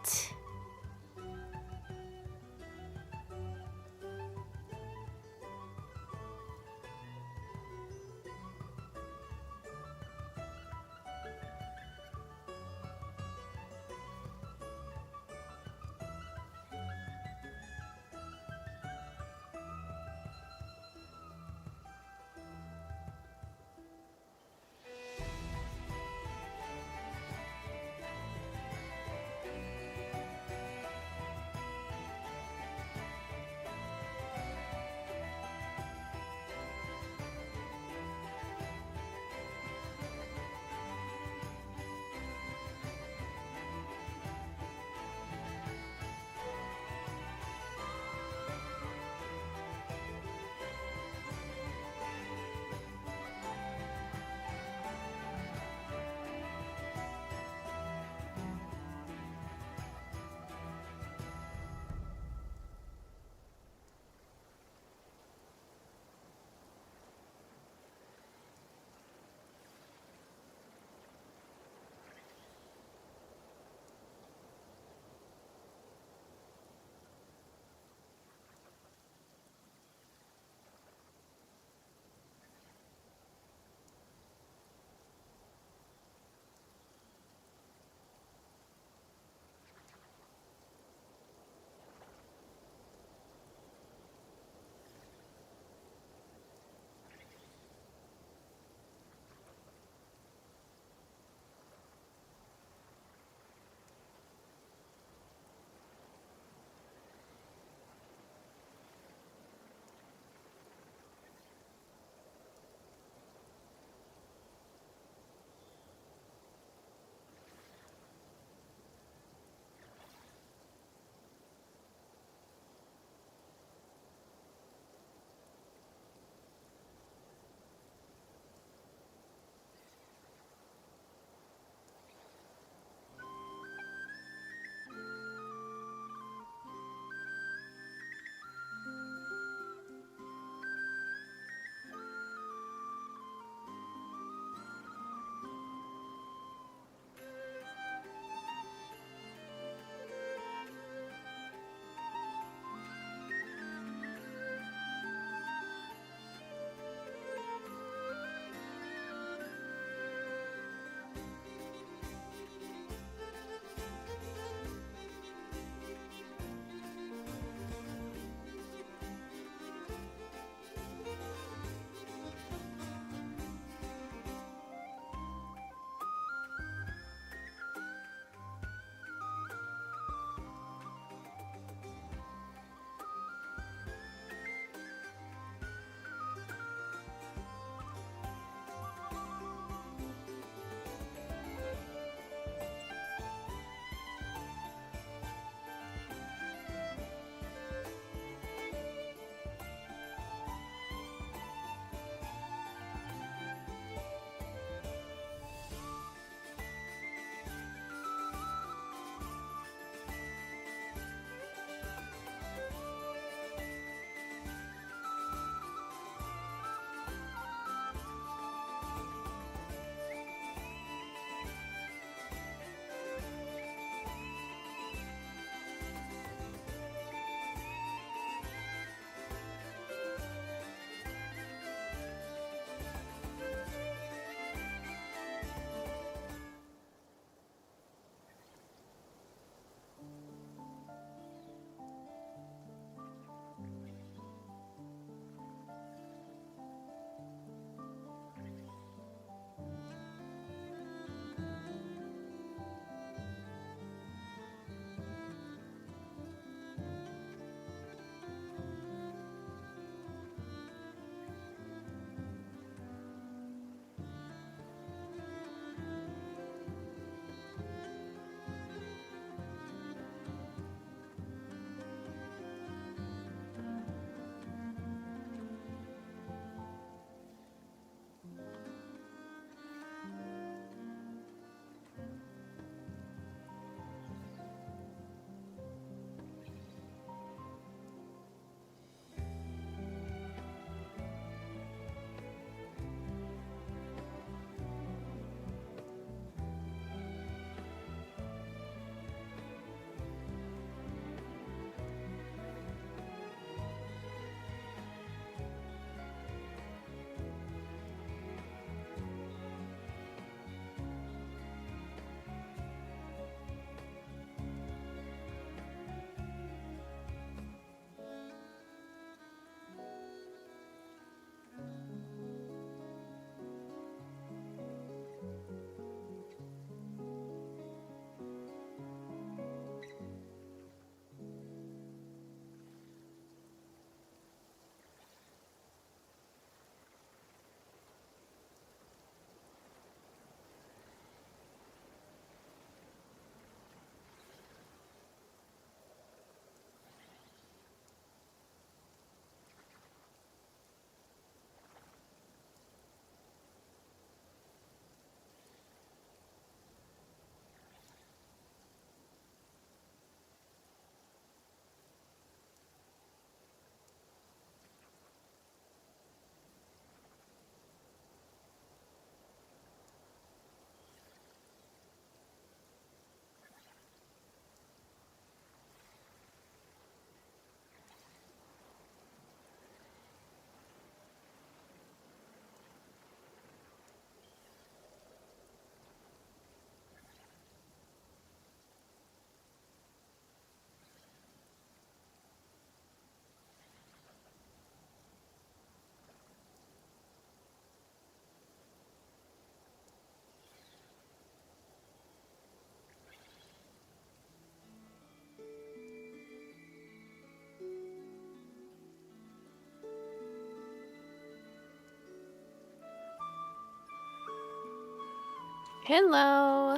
Hello,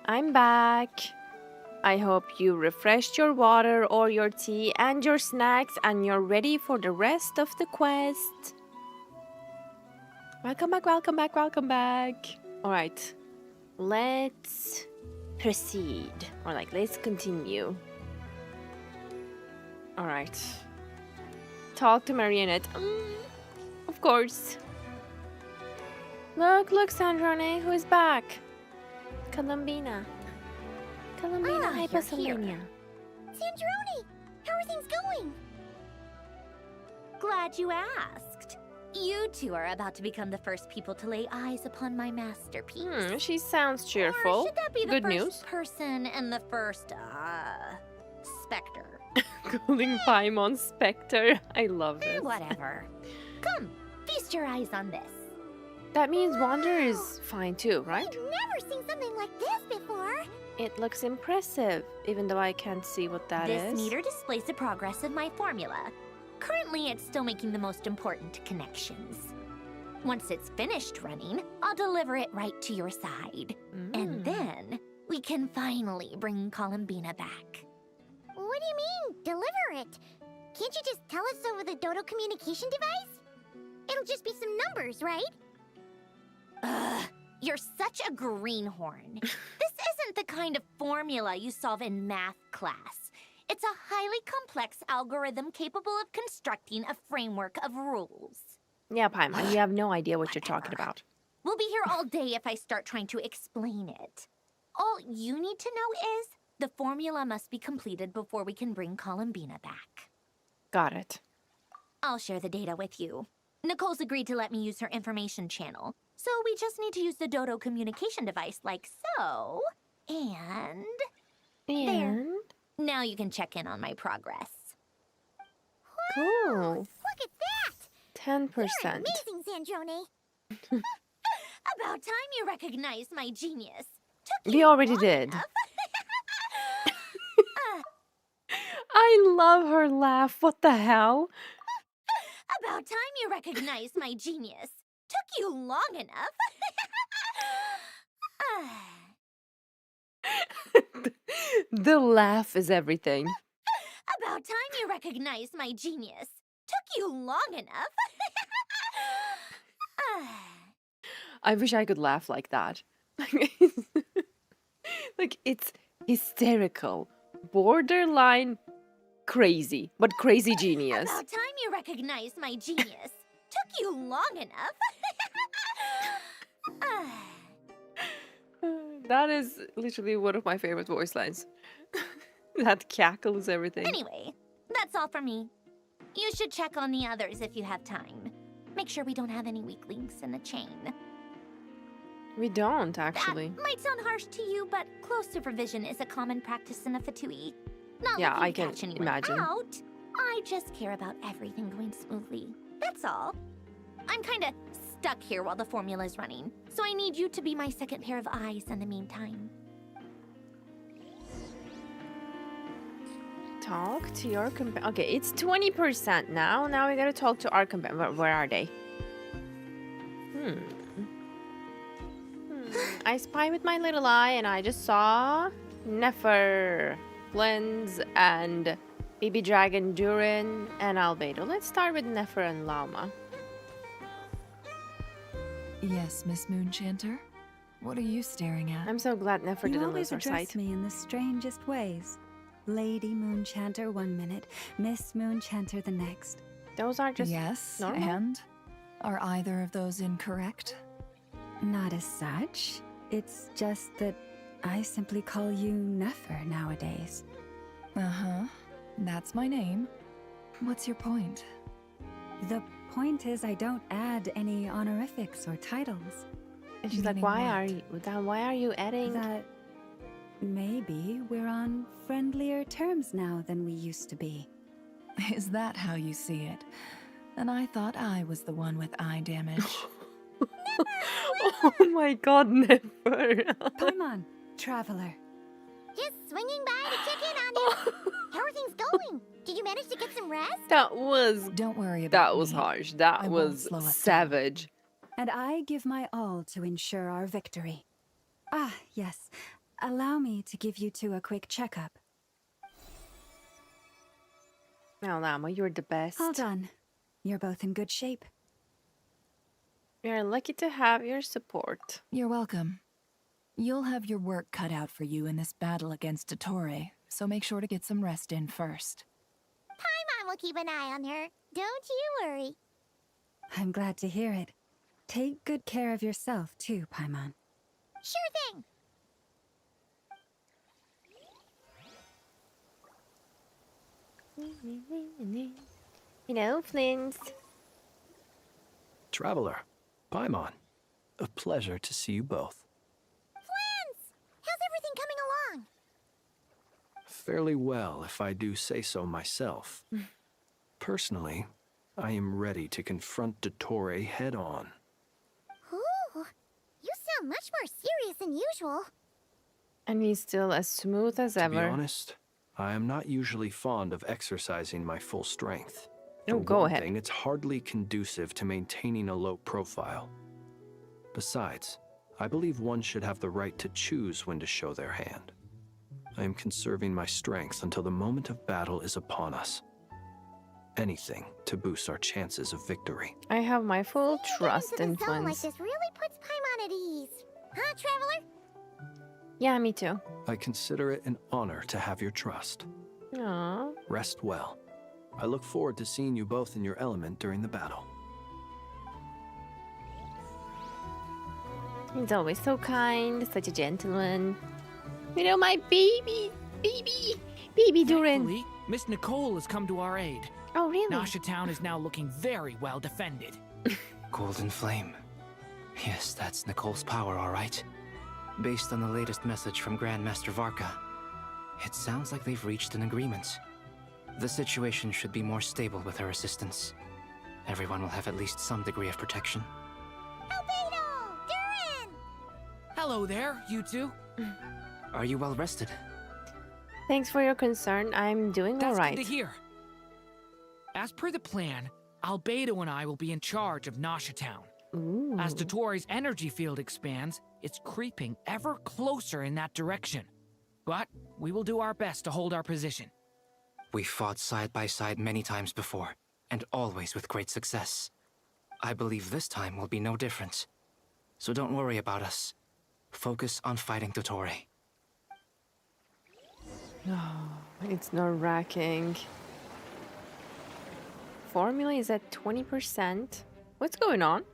I'm back. I hope you refreshed your water or your tea and your snacks and you're ready for the rest of the quest. Welcome back, welcome back, welcome back. Alright, let's proceed. Or like, let's continue. Alright. Talk to Marionette. Of course. Look, Sandrone, who is back? Columbina. Columbina, you're Hyposelenia. Sandrone, how are things going? Glad you asked. You two are about to become the first people to lay eyes upon my masterpiece. She sounds cheerful. Or should that be the Good first news. person and the first, specter? Calling Paimon Spectre. I love this. Whatever. Come, feast your eyes on this. That means Wander is fine too, right? I've never seen something like this before. It looks impressive, even though I can't see what that is. This meter displays the progress of my formula. Currently, it's still making the most important connections. Once it's finished running, I'll deliver it right to your side. And then, we can finally bring Columbina back. What do you mean, deliver it? Can't you just tell us over the Dodo communication device? It'll just be some numbers, right? Ugh, you're such a greenhorn. This isn't the kind of formula you solve in math class. It's a highly complex algorithm capable of constructing a framework of rules. Yeah, Paimon, you have no idea what you're talking about. We'll be here all day if I start trying to explain it. All you need to know is the formula must be completed before we can bring Columbina back. Got it. I'll share the data with you. Nicole's agreed to let me use her information channel, so we just need to use the Dodo communication device like so. And... there. Now you can check in on my progress. Cool. Look at that! 10%. You're amazing, Sandrone. About time you recognized my genius. Took We you already long did. enough. I love her laugh. What the hell? About time you recognized my genius. Took you long enough. The laugh is everything. About time you recognized my genius. Took you long enough. I wish I could laugh like that. Like, it's hysterical. Borderline crazy, but crazy genius. About time you recognized my genius. Took you long enough. That is literally one of my favorite voice lines. That cackle is everything. Anyway, that's all for me. You should check on the others if you have time. Make sure we don't have any weak links in the chain. We don't, actually. That might sound harsh to you, but close supervision is a common practice in a Fatui. Not Yeah, looking I to can catch anyone imagine. out. I just care about everything going smoothly. That's all. I'm kinda stuck here while the formula's running, so I need you to be my second pair of eyes in the meantime. Talk to your Okay, it's 20% now. Now we gotta talk to our Where are they? I spy with my little eye and I just saw Nefer, Lens, and Baby Dragon Durin and Albedo. Let's start with Nefer and Lauma. Yes, Miss Moonchanter? What are you staring at? I'm so glad Nefer You didn't always lose her address sight. me in the strangest ways. Lady Moonchanter one minute, Miss Moonchanter the next. Those are just Yes, normal. and? Are either of those incorrect? Not as such. It's just that I simply call you Nefer nowadays. Uh-huh. That's my name. What's your point? The point is I don't add any honorifics or titles. And she's like, Meaning why are you adding? That maybe we're on friendlier terms now than we used to be. Is that how you see it? And I thought I was the one with eye damage. Oh my god, Nefer. Paimon, traveler. Just swinging by to check in on you. How are things going? Did you manage to get some rest? That was Don't worry about that was me. harsh. That I won't was slow us down. savage. And I give my all to ensure our victory. Ah, yes. Allow me to give you two a quick checkup. No, Llama, you're the best. All done. You're both in good shape. We're lucky to have your support. You're welcome. You'll have your work cut out for you in this battle against Dottore, so make sure to get some rest in first. Paimon will keep an eye on her. Don't you worry. I'm glad to hear it. Take good care of yourself, too, Paimon. Sure thing. Hello, Flins. Traveler, Paimon, a pleasure to see you both. Flins! How's everything coming along? Fairly well, if I do say so myself. Personally, I am ready to confront Dottore head-on. Ooh, you sound much more serious than usual. And he's still as smooth as ever. To be honest, I am not usually fond of exercising my full strength. Oh, For go one ahead. thing, it's hardly conducive to maintaining a low profile. Besides, I believe one should have the right to choose when to show their hand. I am conserving my strength until the moment of battle is upon us. Anything to boost our chances of victory. I have my full trust Getting in to the zone like Flins. this really puts Paimon at ease. Huh, Traveler? Yeah, me too. I consider it an honor to have your trust. Aww. Rest well. I look forward to seeing you both in your element during the battle. He's always so kind, such a gentleman. You know, my baby Durin. Thankfully, Miss Nicole has come to our aid. Oh, really? Nasha Town is now looking very well defended. Golden Flame. Yes, that's Nicole's power, all right. Based on the latest message from Grandmaster Varka, it sounds like they've reached an agreement. The situation should be more stable with her assistance. Everyone will have at least some degree of protection. Albedo! Durin! Hello there, you two. Are you well rested? Thanks for your concern. I'm doing That's all right. good to hear. As per the plan, Albedo and I will be in charge of Nasha Town. Ooh. As Dottore's energy field expands, it's creeping ever closer in that direction. But we will do our best to hold our position. We fought side by side many times before, and always with great success. I believe this time will be no different. So don't worry about us. Focus on fighting Dottore. Oh, it's nerve-wracking. Formula is at 20%. What's going on?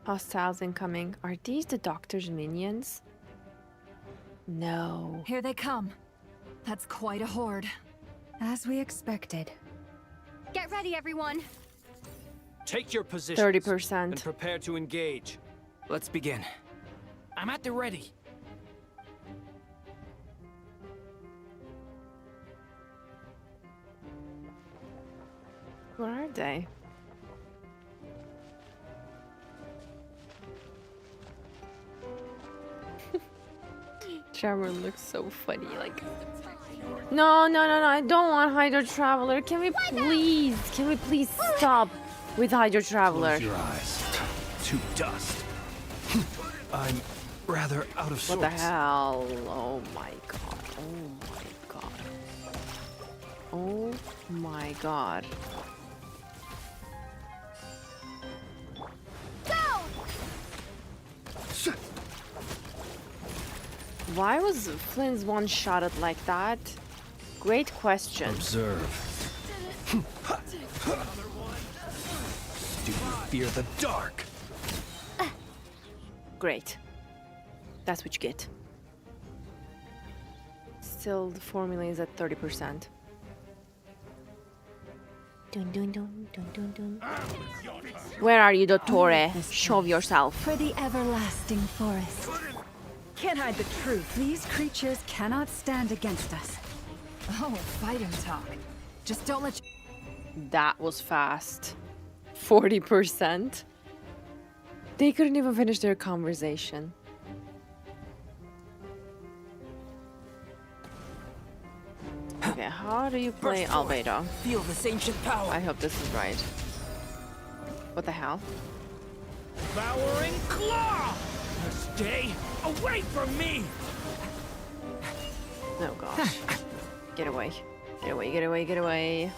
Hostiles incoming. Are these the doctor's minions? No. Here they come. That's quite a horde. As we expected. Get ready, everyone. Take your positions. 30%. And prepare to engage. Let's begin. I'm at the ready. Where are they? Trevor looks so funny, like... No, I don't want Hydro Traveler. Can we please stop with Hydro Traveler? Close your eyes. To dust. I'm rather out of sorts. What the hell? Oh my god. Oh my god. Oh my god. Why was Flynn's one-shotted like that? Great question. Observe. Do you fear the dark? Great. That's what you get. Still, the formula is at 30%. Dun, dun, dun, dun, dun, dun. Where are you, Dottore? Show yourself. For the everlasting forest. Can't hide the truth. These creatures cannot stand against us. Oh, fighting talk. Just don't let That was fast. 40%. They couldn't even finish their conversation. Okay, how do you play Albedo? Feel this ancient power. I hope this is right. What the hell? devouring claw! Stay away from me! Oh gosh. Get away. Get away, get away, get away.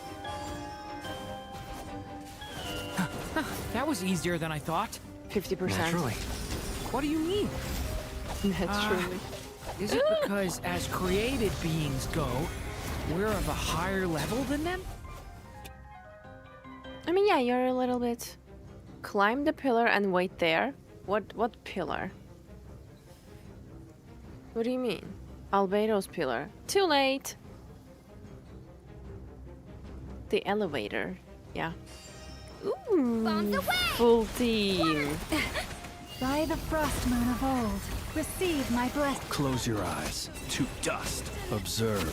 That was easier than I thought. 50%. Naturally. What do you mean? Naturally. Is it because as created beings go, we're of a higher level than them? I mean, yeah, you're a little bit... Climb the pillar and wait there. What pillar? What do you mean? Albedo's pillar. Too late! The elevator. Yeah. Ooh, full team. By the frost moon of old, receive my blessing. Close your eyes. To dust. Observe.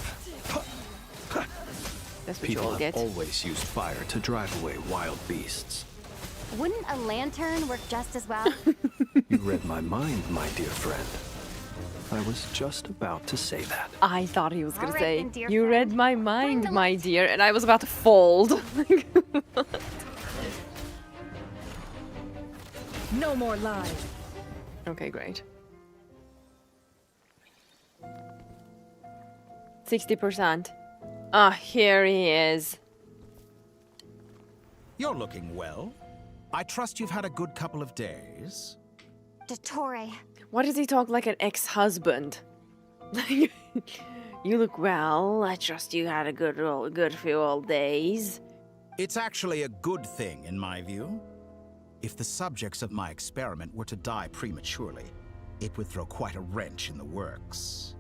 That's what People you'll have get. always used fire to drive away wild beasts. Wouldn't a lantern work just as well? You read my mind, my dear friend. I was just about to say that. I thought he was gonna All right say, then, dear you friend. read my mind, my dear, and I was about to fold. No more lies. Okay, great. 60%. Ah, here he is. You're looking well. I trust you've had a good couple of days. Dottore. Why does he talk like an ex-husband? You look well. I trust you had a good few old days. It's actually a good thing, in my view. If the subjects of my experiment were to die prematurely, it would throw quite a wrench in the works.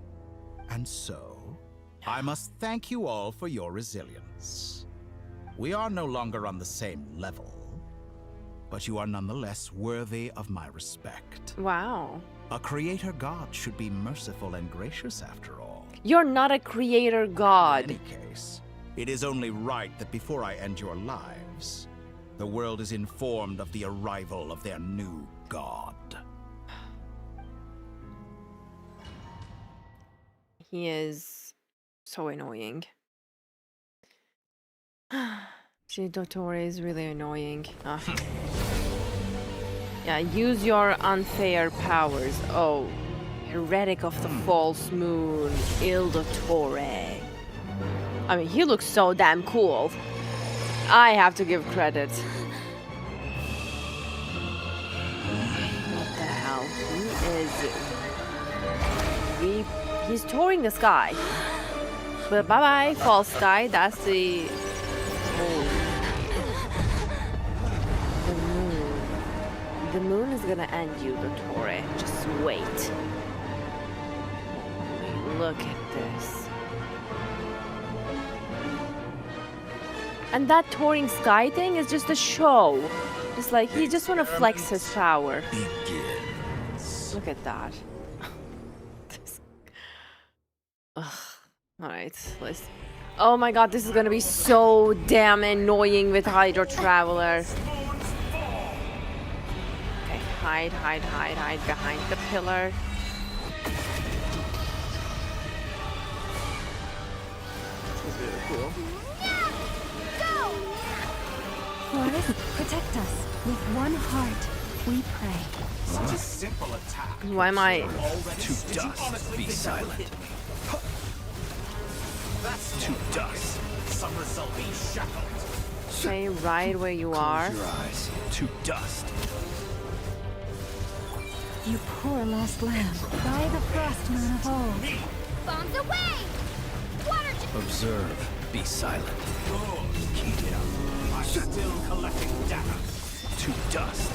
And so, I must thank you all for your resilience. We are no longer on the same level, but you are nonetheless worthy of my respect. Wow. A creator god should be merciful and gracious after all. You're not a creator god. In any case, it is only right that before I end your lives, the world is informed of the arrival of their new god. He is so annoying. Dottore is really annoying. Yeah, use your unfair powers. Oh, heretic of the false moon, Dottore. I mean, he looks so damn cool. I have to give credit. What the hell? He's touring the sky. But bye-bye, false sky. That's the... Oh. The moon is gonna end you, Dottore. Just wait. Look at this. And that touring sky thing is just a show. It's like he just wanna flex his power. Look at that. Alright, let's... Oh my god, this is gonna be so damn annoying with Hydro Traveler. Okay, hide behind the pillar. This is really cool. Forest, protect us. With one heart, we pray. Such a simple attack. Why am I... To dust, be silent. To dust. Some result be shackled. Stay right where you are. Close your eyes. To dust. You poor lost lamb. By the frost moon of old. Bombs away! Water... Observe. Be silent. Keep it up. I'm still collecting data. To dust.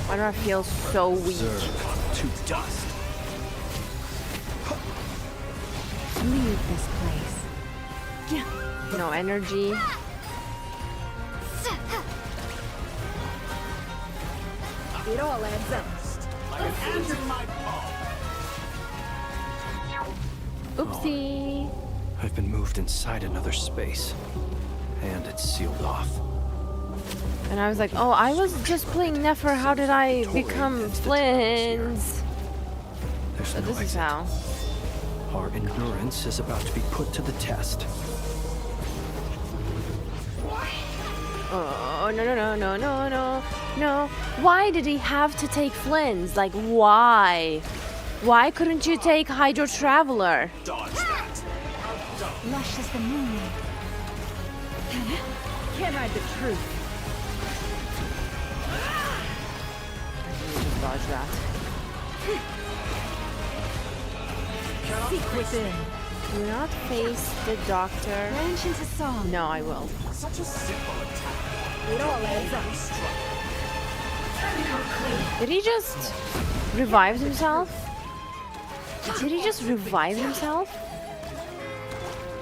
Why do I feel so weak? Observe. To dust. Leave this place. No energy. It all adds up. Like an ant in my palm. Oopsie. I've been moved inside another space. And it's sealed off. And I was like, oh, I was just playing Nefer. How did I become Flins? There's So no this is exit. how. Our endurance is about to be put to the test. Oh, no. No, why did he have to take Flynn's? Like, why? Why couldn't you take Hydro Traveler? Lush as the moonlight. Can't hide the truth. Just dodge that. Seek within. Do not face the doctor. Branch into song. No, I will. Such a simple attack. It all adds up. Did he just revive himself? Did he just revive himself?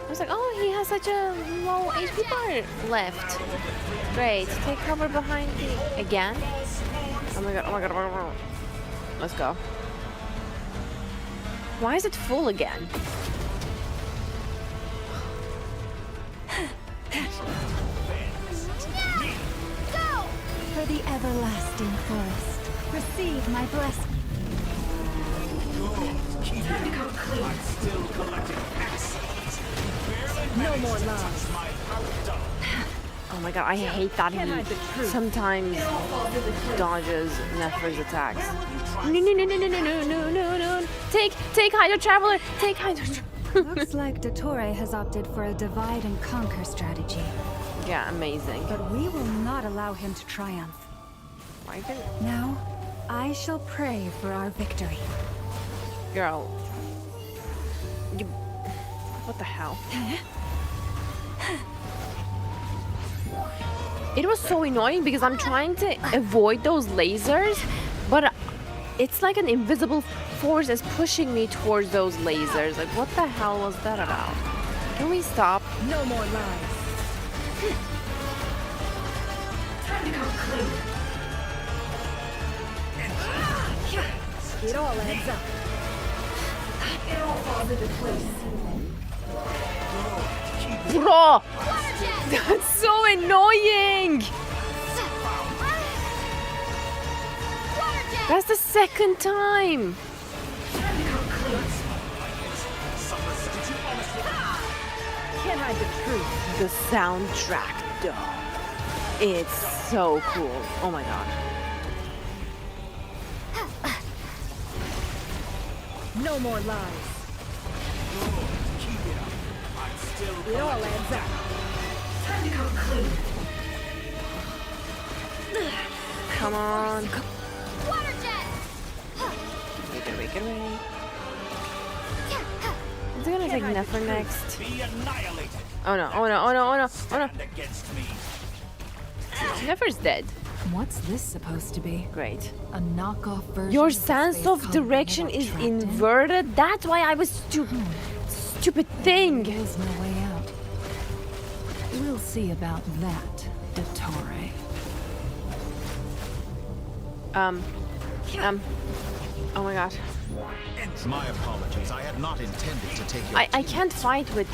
I was like, oh, he has such a low HP bar left. Great. Take cover behind me again. Oh my god, oh my god, oh my god. Let's go. Why is it full again? For the everlasting forest, receive my blessing. I'm still collecting excellence. No more love. Oh my god, I hate that he sometimes dodges Nefer's attacks. No, no, no, no, no, no, no, no, no, no. Take Hydro Traveler! Take Hydro Traveler! Looks like Dottore has opted for a divide and conquer strategy. Yeah, amazing. But we will not allow him to triumph. Why can... Now, I shall pray for our victory. Girl. You... What the hell? It was so annoying because I'm trying to avoid those lasers, but it's like an invisible force is pushing me towards those lasers. Like, what the hell was that about? Can we stop? No more lies. Time to come clean. It all adds up. It all falls into place. Bro! That's so annoying! That's the second time! Can't hide the truth. The soundtrack, though. It's so cool. Oh my god. No more lies. It all adds up. Time to come clean. Come on. Water jet! Wait. Is it gonna take Nefer next? Oh no, oh no, oh no, oh no, oh no. Nefer's dead. What's this supposed to be? Great. A knockoff version. Your of the sense space of colony direction that I is trapped in? inverted? That's why I was stupid thing. There's no way out. We'll see about that, Dottore. Oh my god. My apologies. I had not intended to take your I can't fight with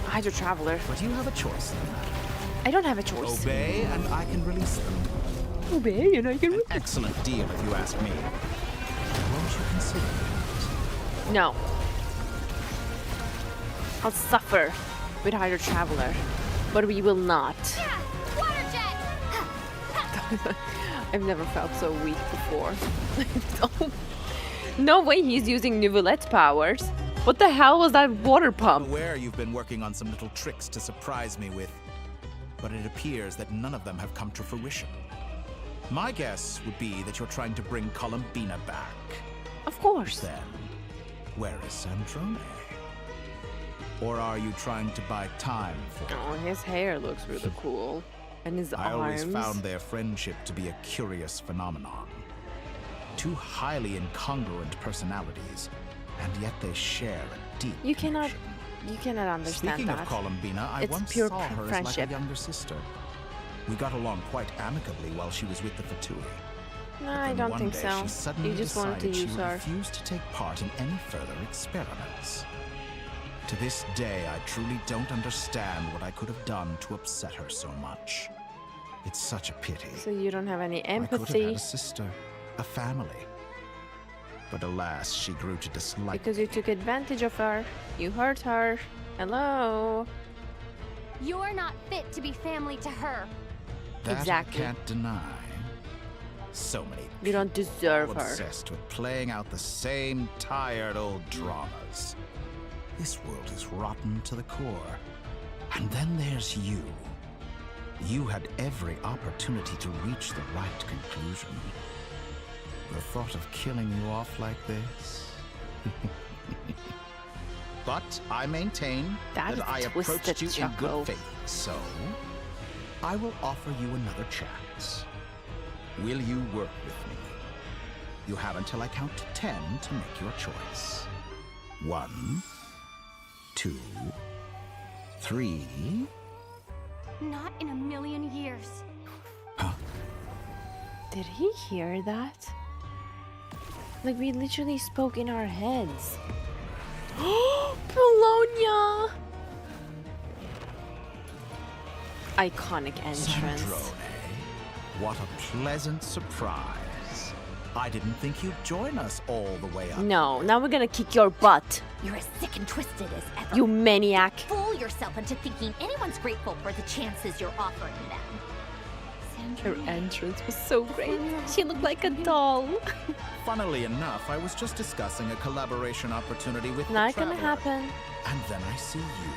Hydro Traveler. But you have a choice then. I don't have a choice. Obey and I can release them. Obey and I can An excellent deal if you ask me. Won't you consider it? No. I'll suffer with Hydro Traveler. But we will not. Water jet! I've never felt so weak before. Oh. No way he's using Neuvillette powers. What the hell was that water pump? I'm aware you've been working on some little tricks to surprise me with, but it appears that none of them have come to fruition. My guess would be that you're trying to bring Columbina back. Of course. Then, where is Sandrone? Or are you trying to buy time for it? Oh, his hair looks really cool. And his I arms. always found their friendship to be a curious phenomenon. Two highly incongruent personalities, and yet they share a deep You cannot understand Speaking that. of Columbina, I It's once pure saw her as friendship. like a younger sister. We got along quite amicably while she was with the Fatui. No, I don't think so. She suddenly You just wanted to decided use she her. refused to take part in any further experiments. To this day, I truly don't understand what I could have done to upset her so much. It's such a pity. So you don't have any I could have empathy had a sister, a family. But alas, she grew to dislike because you took advantage of her. You hurt her. Hello. You're not fit to be family to her. that Exactly. I can't deny. So many You don't deserve people her. obsessed with playing out the same tired old dramas. This world is rotten to the core. And then there's you. You had every opportunity to reach the right conclusion. The thought of killing you off like this? But I maintain That is I twisted approached you in chuckle. good faith, so I will offer you another chance. Will you work with me? You have until I count to 10 to make your choice. 1, 2, 3. Not in a million years. Did he hear that? Like, we literally spoke in our heads. Bologna! Iconic entrance. Sandrone, what a pleasant surprise. I didn't think you'd join us all the way up. No, now we're gonna kick your butt. You're as sick and twisted as ever. You maniac. Fool yourself into thinking anyone's grateful for the chances you're offering them. Her entrance was so great. She looked like a doll. Funnily enough, I was just discussing a collaboration opportunity with Not the gonna Traveler. happen. And then I see you,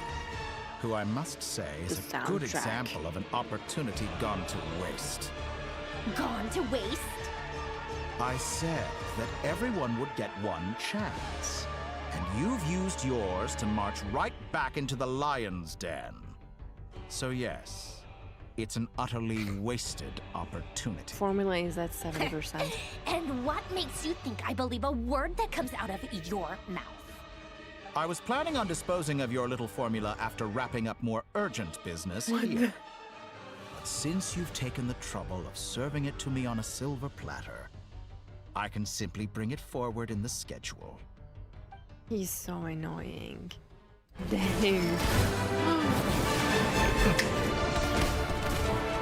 who I must say is The a good soundtrack. example of an opportunity gone to waste. Gone to waste? I said that everyone would get one chance, and you've used yours to march right back into the lion's den. So yes, it's an utterly wasted opportunity. Formula is at 70%. And what makes you think I believe a word that comes out of your mouth? I was planning on disposing of your little formula after wrapping up more urgent business here. But since you've taken the trouble of serving it to me on a silver platter, I can simply bring it forward in the schedule. He's so annoying. Dang.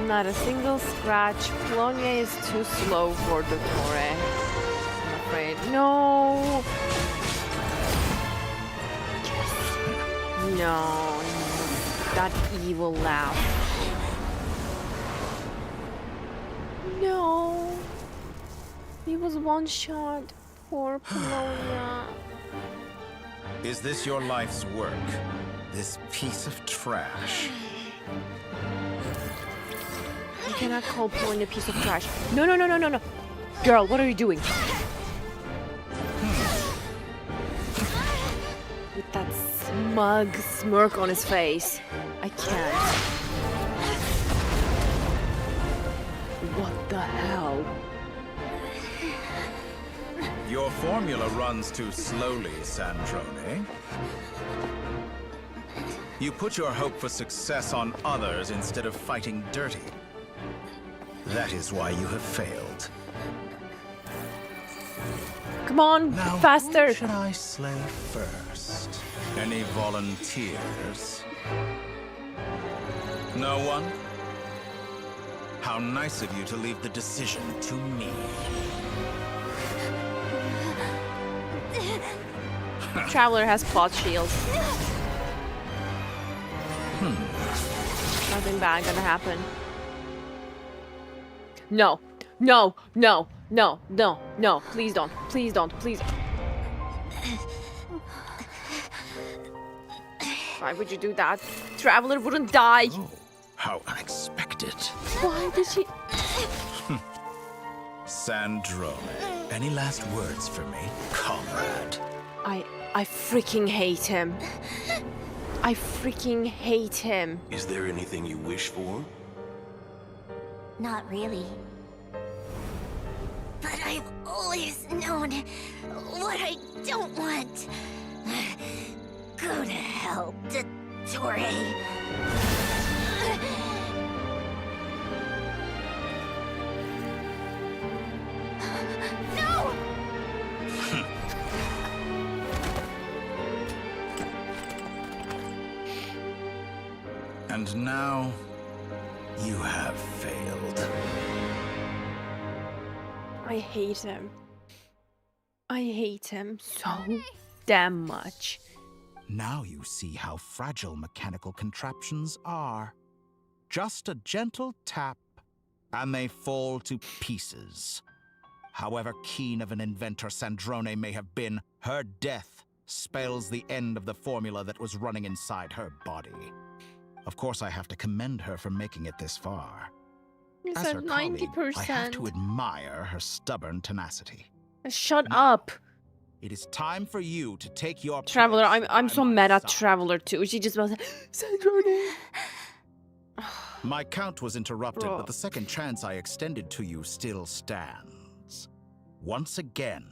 Not a single scratch. Bologna is too slow for Dottore. I'm afraid. No. No. That evil laugh. No. He was one shot. Poor Bologna. Is this your life's work? This piece of trash? You cannot call Bologna a piece of trash. No, no, no, no, no, no. Girl, what are you doing? With that smug smirk on his face. I can't. What the hell? Your formula runs too slowly, Sandrone. You put your hope for success on others instead of fighting dirty. That is why you have failed. Come on, Now, faster. who should I slay first? Any volunteers? No one? How nice of you to leave the decision to me. Traveler has plot shield. Nothing bad gonna happen. No, no, no, no, no, no. Please don't. Please don't. Please. Why would you do that? Traveler wouldn't die. Oh, how unexpected. Why did she? Sandrone, any last words for me, comrade? I freaking hate him. I freaking hate him. Is there anything you wish for? Not really. But I've always known what I don't want. Go to hell, Dottore. No! And now, you have failed. I hate him. I hate him so damn much. Now you see how fragile mechanical contraptions are. Just a gentle tap, and they fall to pieces. However keen of an inventor Sandrone may have been, her death spells the end of the formula that was running inside her body. Of course, I have to commend her for making it this far. You As said her colleague, 90%. I have to admire her stubborn tenacity. Shut up. It is time for you to take your Traveler, place I'm by so my mad at side. Traveler too. She just was like, Sandrone. My count was interrupted, Bro. but the second chance I extended to you still stands. Once again,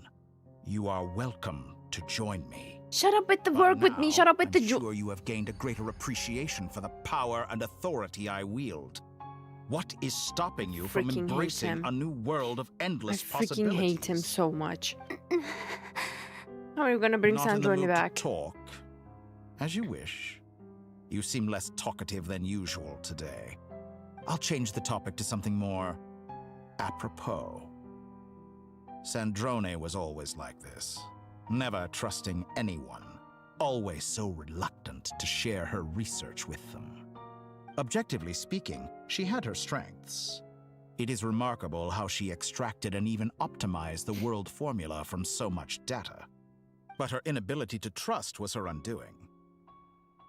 you are welcome to join me. Shut up with the By work with me. now, Shut up with I'm the sure you have gained a greater appreciation for the power and authority I wield. What is stopping you from Freaking hate embracing him. a new world of I endless freaking possibilities? hate him so much. How are you gonna bring Not in the Sandrone mood to back? talk? As you wish. You seem less talkative than usual today. I'll change the topic to something more apropos. Sandrone was always like this, never trusting anyone, always so reluctant to share her research with them. Objectively speaking, she had her strengths. It is remarkable how she extracted and even optimized the world formula from so much data. But her inability to trust was her undoing.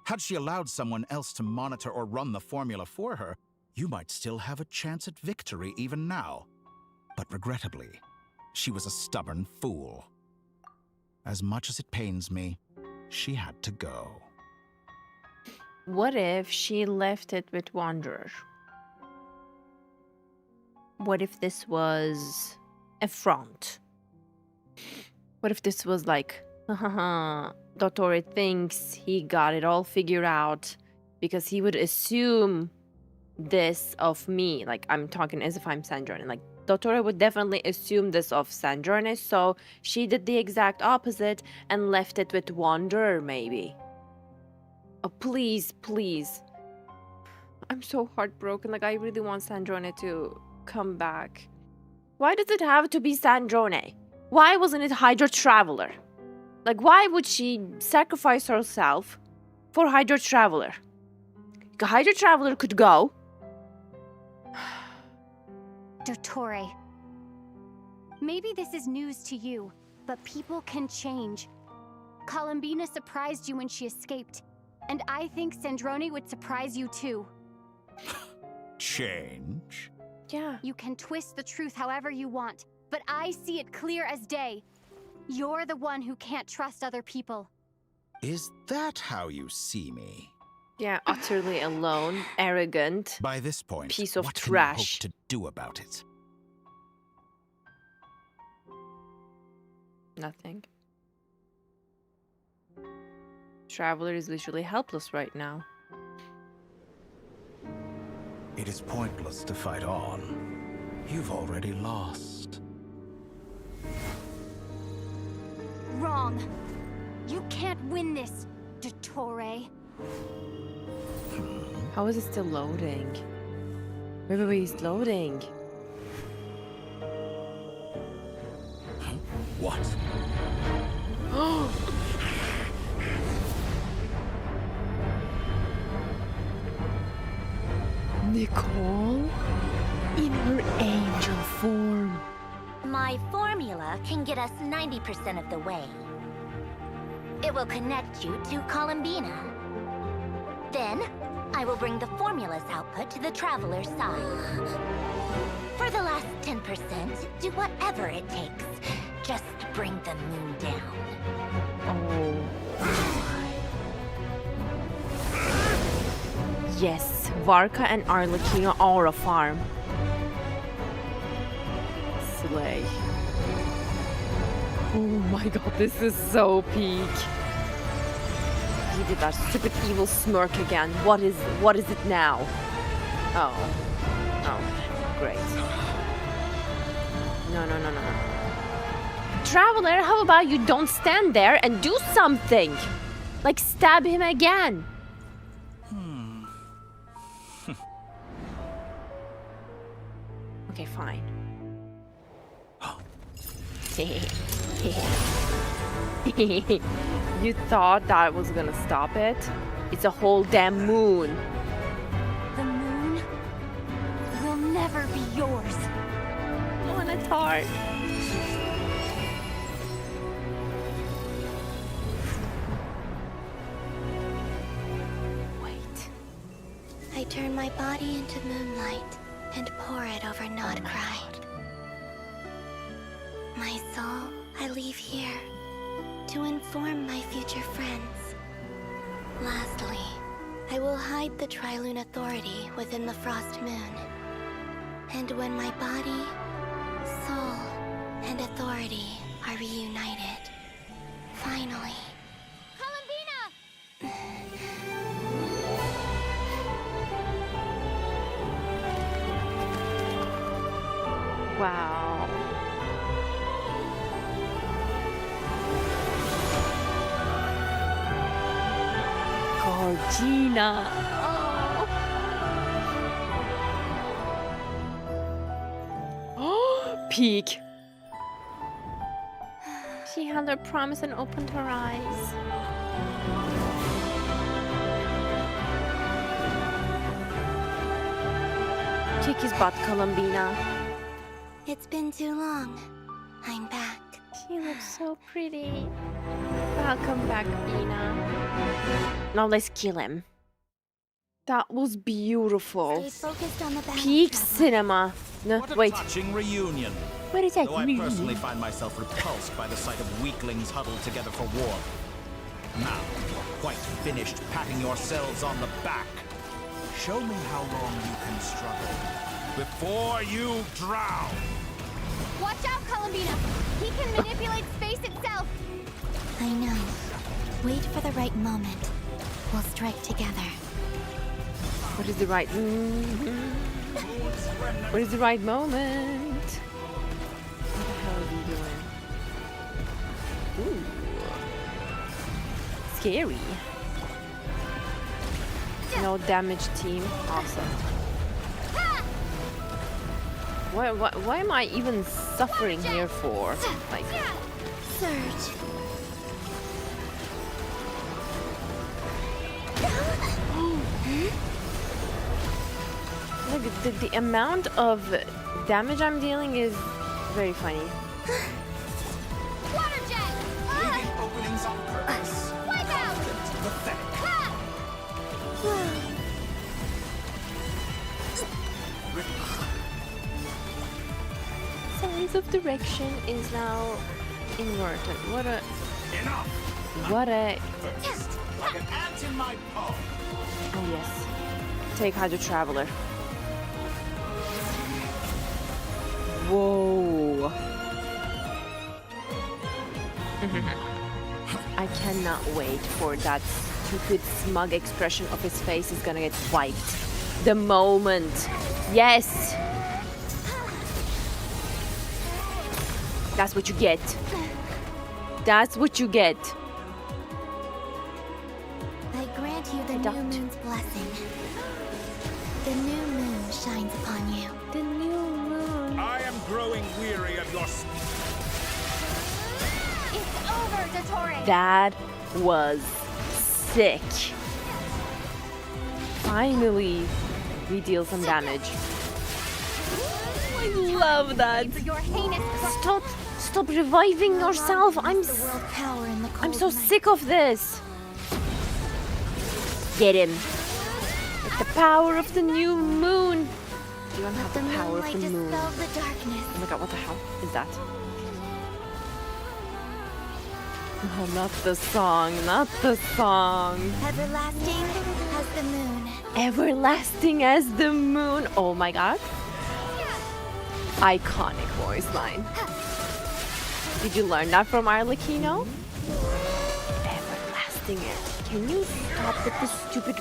Had she allowed someone else to monitor or run the formula for her, you might still have a chance at victory even now. But regrettably, she was a stubborn fool. As much as it pains me, she had to go. What if she left it with Wanderer? What if this was a front? What if this was like, Dottore thinks he got it all figured out because he would assume this of me. Like, I'm talking as if I'm Sandrone. Like, Dottore would definitely assume this of Sandrone, so she did the exact opposite and left it with Wanderer, maybe. Oh, please, please. I'm so heartbroken. Like, I really want Sandrone to come back. Why does it have to be Sandrone? Why wasn't it Hydra Traveler? Like, why would she sacrifice herself for Hydra Traveler? Hydra Traveler could go. Dottore. Maybe this is news to you, but people can change. Columbina surprised you when she escaped, and I think Sandrone would surprise you too. Change? Yeah. You can twist the truth however you want, but I see it clear as day. You're the one who can't trust other people. Is that how you see me? Yeah, utterly alone, arrogant. By this point, piece of what trash. can you hope to do about it? Nothing. Traveler is literally helpless right now. It is pointless to fight on. You've already lost. Wrong. You can't win this, Dottore. How is it still loading? Wait, he's loading. What? Nicole? In her angel form. My formula can get us 90% of the way. It will connect you to Columbina. Then, I will bring the formula's output to the Traveler's side. For the last 10%, do whatever it takes. Just bring the moon down. Yes, Varka and Arlecchino Aura Farm. Slay. Oh my god, this is so peak. He did that stupid evil smirk again. What is it now? Oh, great. No. Traveler, how about you don't stand there and do something? Like stab him again. Okay, fine. You thought that was gonna stop it? It's a whole damn moon. The moon will never be yours. guitar. I turn my body into moonlight and pour it over Nod Krai. My soul I leave here to inform my future friends. Lastly, I will hide the Trilune Authority within the Frost Moon. And when my body, soul, and authority are reunited, finally... Wow. Gorgina. Oh. Peak. She held her promise and opened her eyes. Kick his butt, Columbina. It's been too long. I'm back. She looks so pretty. Welcome back, Bina. Now let's kill him. That was beautiful. Stay focused on the battle. Peak cinema. No, What a wait. touching reunion. What is that Though I mean? personally find myself repulsed by the sight of weaklings huddled together for war. Now, you're quite finished patting yourselves on the back. Show me how long you can struggle before you drown. Watch out, Columbina! He can manipulate space itself! I know. Wait for the right moment. We'll strike together. What is the right... What is the right moment? What the hell is he doing? Ooh. Scary. No damage team. Awesome. Why am I even suffering here for? Like... Surge. Look, the amount of damage I'm dealing is very funny. Water jet! Leaving openings on purpose. Wipe out! Pathetic. Sense of direction is now inverted. What a... Enough! What a... First, like an ant in my paw. Oh yes. Take Hydro Traveler. Whoa. I cannot wait for that stupid smug expression of his face is gonna get wiped. The moment. Yes. That's what you get. That's what you get. I grant you the new moon's blessing. The new moon shines upon you. The new moon. I am growing weary of your... It's over, Dottore! That was sick. Finally, we deal some damage. I love that. Stop reviving yourself. I'm so sick of this. Get him. With the power of the new moon. You don't have the power of the moon. Oh my god, what the hell is that? Oh, not the song, not the song. Everlasting as the moon. Everlasting as the moon. Oh my god. Iconic voice line. Did you learn that from Arlecchino? Everlasting. Can you stop with this stupid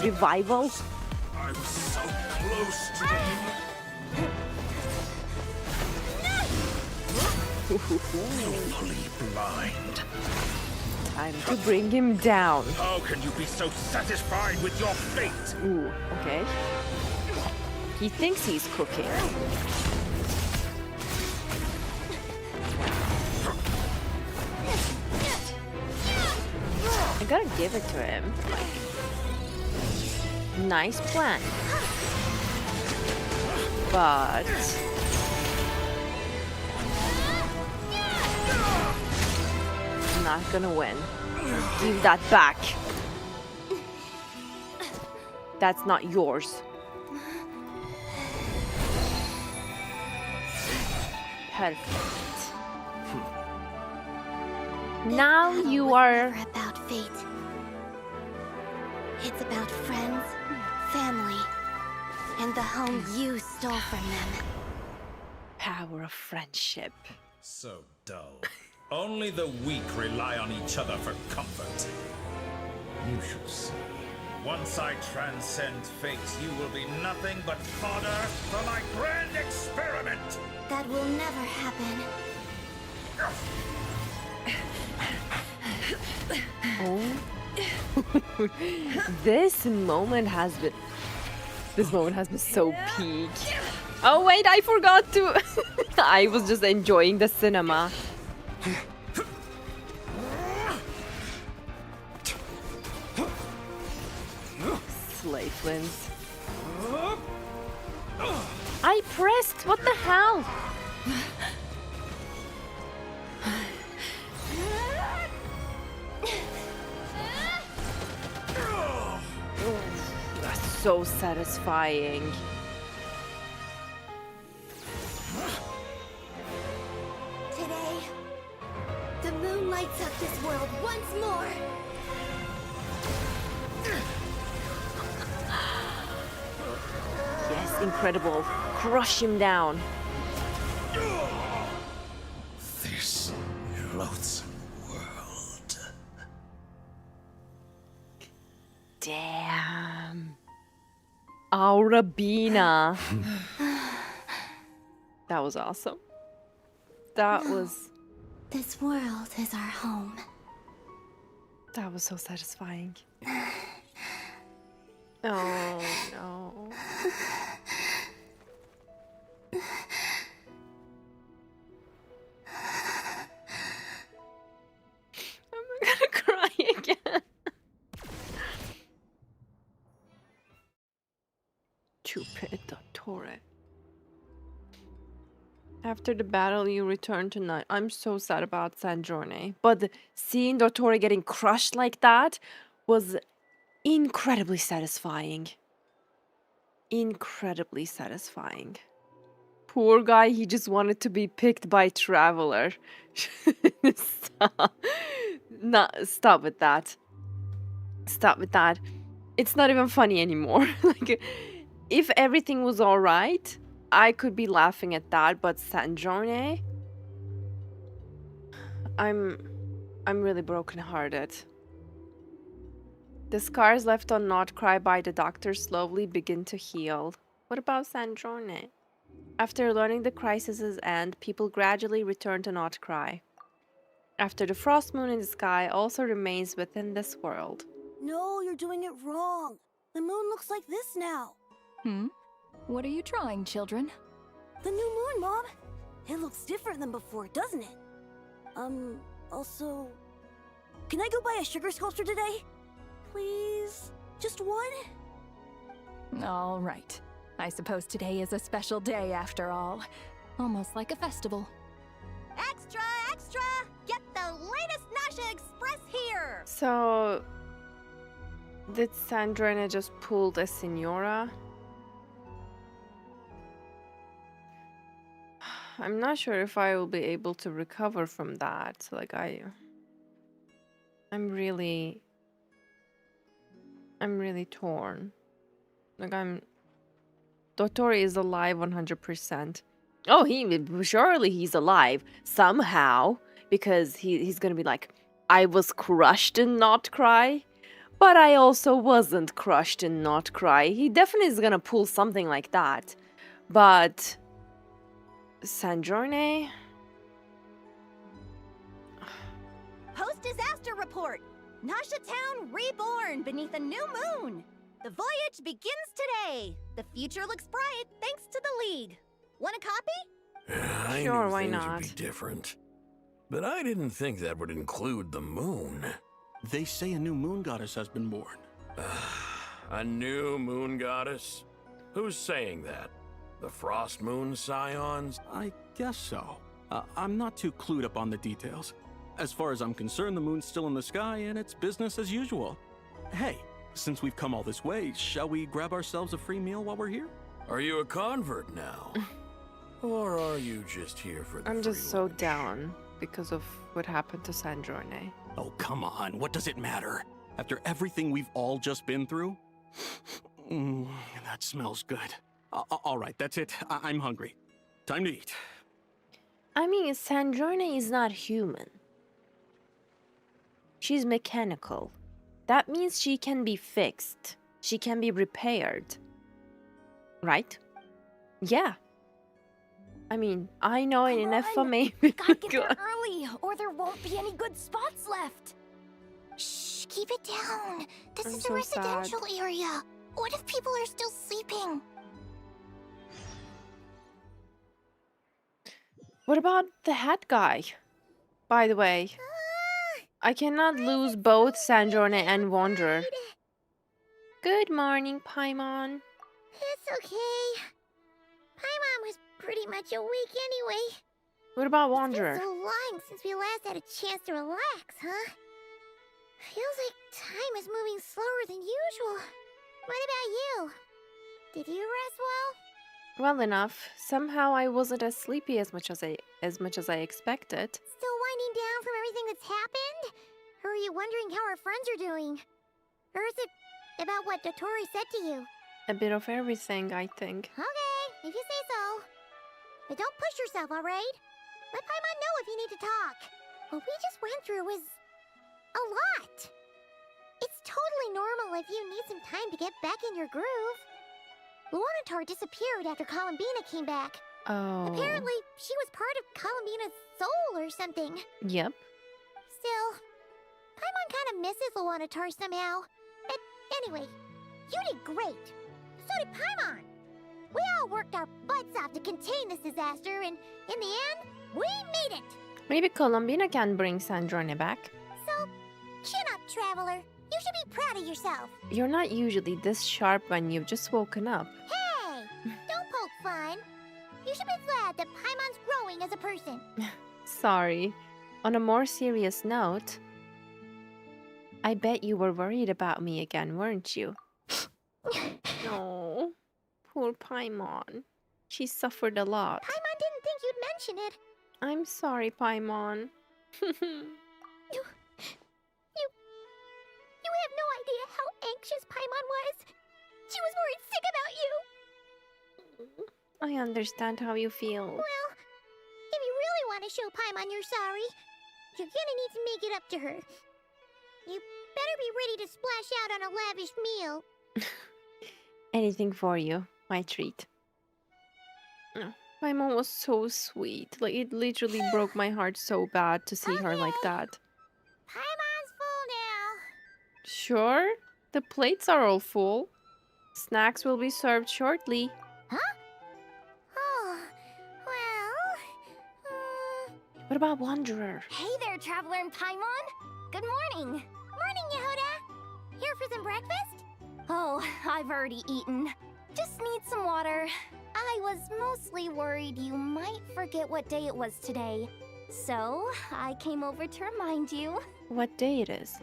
revival? I was so close to fully blind. Time to bring him down. How can you be so satisfied with your fate? Ooh, okay. He thinks he's cooking. I gotta give it to him. Like, nice plan. But Not gonna win. Give that back. That's not yours. Perfect. Now you are about fate. It's about friends, family, and the home you stole from them. Power of friendship. So dull. Only the weak rely on each other for comfort. You shall see. Once I transcend fate, you will be nothing but fodder for my grand experiment! That will never happen. Oh. This moment has been so peak. Oh wait, I forgot to. I was just enjoying the cinema. Slave wins. I pressed. What the hell? That's so satisfying. Today, the moon lights up this world once more. Yes, incredible. Crush him down. This loathsome world. Damn. Aurabina. That was awesome. That was... This world is our home. That was so satisfying. Oh, no. I'm gonna cry again. Stupid Dottore. After the battle, you return to night. I'm so sad about San Giorni. But seeing Dottore getting crushed like that was incredibly satisfying. Incredibly satisfying. Poor guy, he just wanted to be picked by Traveler. Stop. No, stop with that. Stop with that. It's not even funny anymore. Like, if everything was alright, I could be laughing at that, but San Giorni, I'm really brokenhearted. The scars left on Not Cry by the doctor slowly begin to heal. What about San Giorni? After learning the crisis's end, people gradually return to Not Cry. After the frost moon in the sky also remains within this world. No, you're doing it wrong. The moon looks like this now. What are you drawing, children? The new moon, Mom. It looks different than before, doesn't it? Also... Can I go buy a sugar sculpture today? Please? Just one? All right. I suppose today is a special day after all. Almost like a festival. Extra, extra! Get the latest Nasha Express here! So... did Sandrina just pull the Signora? I'm not sure if I will be able to recover from that. Like, I'm really torn. Like, Dottore is alive 100%. Oh, surely he's alive somehow, because he's gonna be like, I was crushed and not cry, but I also wasn't crushed and not cry. He definitely is gonna pull something like that, but San Giorni? Post-disaster report! Nasha Town reborn beneath a new moon! The voyage begins today! The future looks bright thanks to the League. Want a copy? I Sure, knew why things not? would be different. But I didn't think that would include the moon. They say a new moon goddess has been born. A new moon goddess? Who's saying that? The Frost Moon Scions? I guess so. I'm not too clued up on the details. As far as I'm concerned, the moon's still in the sky and it's business as usual. Hey, since we've come all this way, shall we grab ourselves a free meal while we're here? Are you a convert now? Or are you just here for the I'm just so down because of what happened to Sanjorne. Oh, come on. What does it matter? After everything we've all just been through? That smells good. All right, that's it. I'm hungry. Time to eat. I mean, Sanjorne is not human. She's mechanical. That means she can be fixed. She can be repaired. Right? Yeah. I mean, I know it enough for me. Gotta get there early, or there won't be any good spots left. Shh, keep it down. This I'm is so a residential sad. area. What if people are still sleeping? What about the hat guy? By the way, I cannot lose both Sanjorne and Wanderer. Good morning, Paimon. It's okay. Paimon was pretty much awake anyway. What about It's Wanderer? been so long since we last had a chance to relax, huh? Feels like time is moving slower than usual. What about you? Did you rest well? Well enough. Somehow I wasn't as sleepy as much as I expected. Still winding down from everything that's happened? Or are you wondering how our friends are doing? Or is it about what Dottore said to you? A bit of everything, I think. Okay, if you say so. But don't push yourself, alright? Let Paimon know if you need to talk. What we just went through was a lot. It's totally normal if you need some time to get back in your groove. Luanatar disappeared after Columbina came back. Oh. Apparently, she was part of Columbina's soul or something. Yep. Still, Paimon kind of misses Luanatar somehow. Anyway, you did great. So did Paimon. We all worked our butts off to contain this disaster, and in the end, we made it. Maybe Columbina can bring Sanjorne back. So, chin up, Traveler. You should be proud of yourself. You're not usually this sharp when you've just woken up. Hey, don't poke fun. You should be glad that Paimon's growing as a person. Sorry. On a more serious note, I bet you were worried about me again, weren't you? No, poor Paimon. She suffered a lot. Paimon didn't think you'd mention it. I'm sorry, Paimon. You have no idea how anxious Paimon was. She was worried sick about you. I understand how you feel. Well, if you really want to show Paimon you're sorry, you're gonna need to make it up to her. You better be ready to splash out on a lavish meal. Anything for you, my treat. Oh, my mom was so sweet. Like, it literally broke my heart so bad to see her like that. Paimon's full now. Sure, the plates are all full. Snacks will be served shortly. Huh? Oh, well... What about Wanderer? Hey there, Traveler and Paimon. Good morning. Morning, Yehuda. Here for some breakfast? Oh, I've already eaten. Just need some water. I was mostly worried you might forget what day it was today. So, I came over to remind you. What day it is?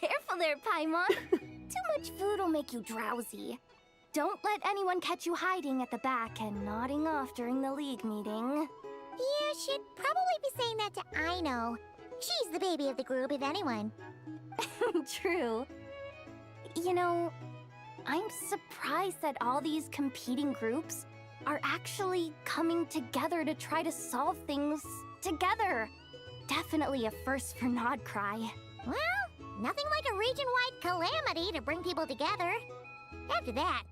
Careful there, Paimon. Too much food will make you drowsy. Don't let anyone catch you hiding at the back and nodding off during the league meeting. You should probably be saying that to Aino. She's the baby of the group, if anyone. True. You know, I'm surprised that all these competing groups are actually coming together to try to solve things together. Definitely a first for Nod Krai. Well, nothing like a region-wide calamity to bring people together. After that,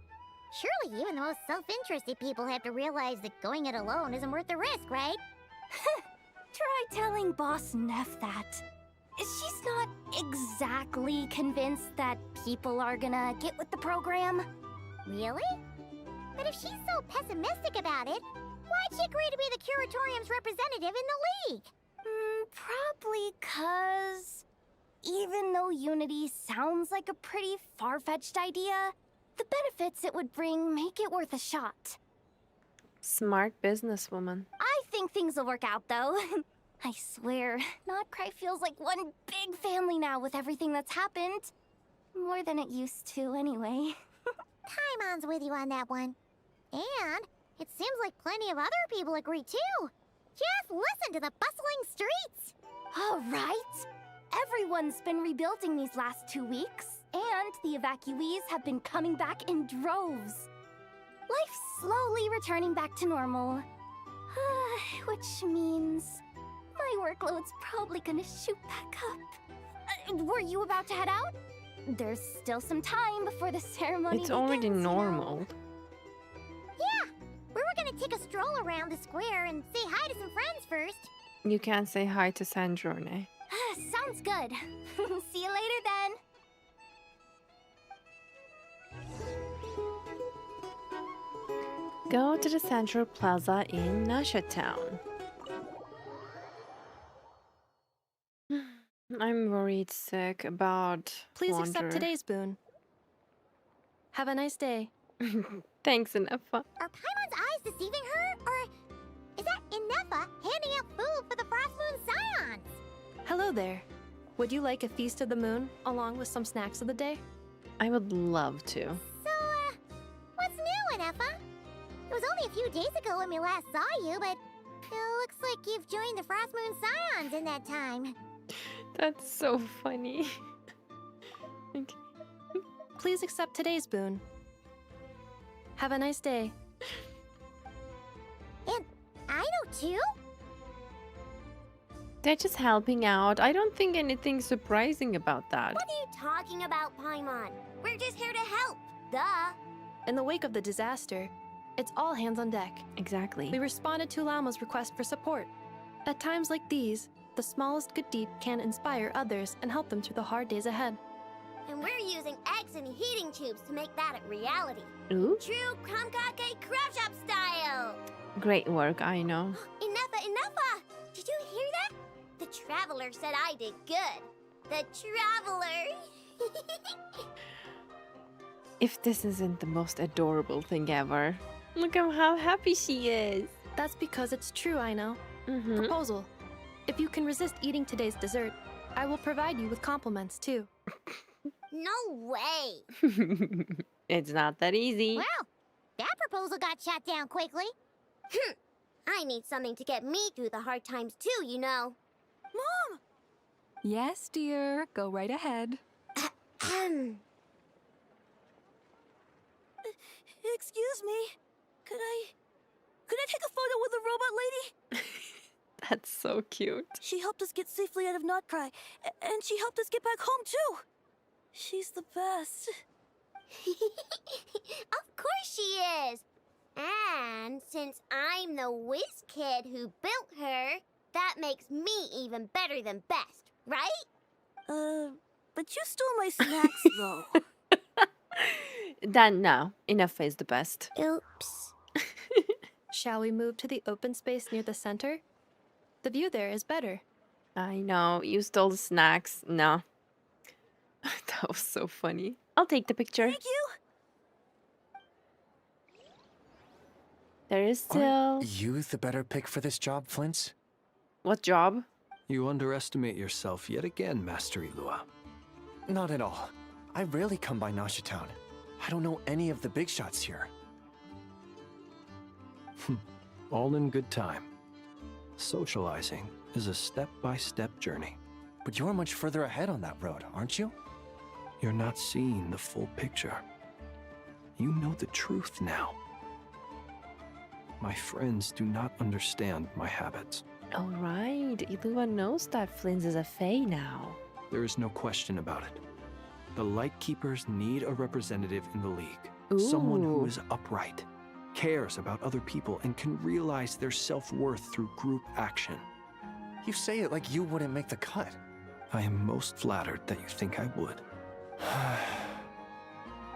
surely even the most self-interested people have to realize that going it alone isn't worth the risk, right? Try telling Boss Neff that. She's not exactly convinced that people are gonna get with the program. Really? But if she's so pessimistic about it, why'd she agree to be the Curatorium's representative in the league? Probably 'cause even though unity sounds like a pretty far-fetched idea, The benefits it would bring make it worth a shot. Smart businesswoman. I think things will work out, though. I swear, Not Krai feels like one big family now with everything that's happened. More than it used to, anyway. Paimon's with you on that one. And it seems like plenty of other people agree, too. Just listen to the bustling streets. All right. Everyone's been rebuilding these last 2 weeks, and the evacuees have been coming back in droves. Life's slowly returning back to normal. Which means my workload's probably gonna shoot back up. Were you about to head out? There's still some time before the ceremony It's already begins, normal. Yeah, we were gonna take a stroll around the square and say hi to some friends first. You can't say hi to Sandrone. Sounds good. See you later then. Go to the Central Plaza in Nasha Town. I'm worried sick about Please Wander. accept today's boon. Have a nice day. Thanks, Inefa. Are Paimon's eyes deceiving her? Or is that Inefa handing out food for the Frost Moon Scions? Hello there. Would you like a feast of the moon along with some snacks of the day? I would love to. So, what's new, Inefa? It was only a few days ago when we last saw you, but it looks like you've joined the Frost Moon Scions in that time. That's so funny. Please accept today's boon. Have a nice day. And I know too? They're just helping out. I don't think anything surprising about that. What are you talking about, Paimon? We're just here to help. Duh. In the wake of the disaster, it's all hands on deck. Exactly. We responded to Lama's request for support. At times like these, the smallest good deed can inspire others and help them through the hard days ahead. And we're using eggs and heating tubes to make that a reality. Ooh. True Kamkake crab shop style. Great work, I know. Enough! Did you hear that? The Traveler said I did good. The Traveler. If this isn't the most adorable thing ever. Look at how happy she is. That's because it's true, I know. Proposal. If you can resist eating today's dessert, I will provide you with compliments, too. No way. It's not that easy. Well, that proposal got shot down quickly. I need something to get me through the hard times, too, you know. Mom! Yes, dear. Go right ahead. Excuse me. Could I take a photo with the robot lady? That's so cute. She helped us get safely out of Not Krai, and she helped us get back home too. She's the best. Of course she is. And since I'm the whiz kid who built her, that makes me even better than best, right? But you stole my snacks though. Then no, enough is the best. Oops. Shall we move to the open space near the center? The view there is better. I know, you stole the snacks. No. That was so funny. I'll take the picture. Thank you. There is still... Aren't you the better pick for this job, Flint's? What job? You underestimate yourself yet again, Master Ilua. Not at all. I rarely come by Nasha Town. I don't know any of the big shots here. All in good time. Socializing is a step-by-step journey. But you're much further ahead on that road, aren't you? You're not seeing the full picture. You know the truth now. My friends do not understand my habits. All right, Ilua knows that Flint is a Fae now. There is no question about it. The Lightkeepers need a representative in the League. Ooh. Someone who is upright, cares about other people, and can realize their self-worth through group action. You say it like you wouldn't make the cut. I am most flattered that you think I would.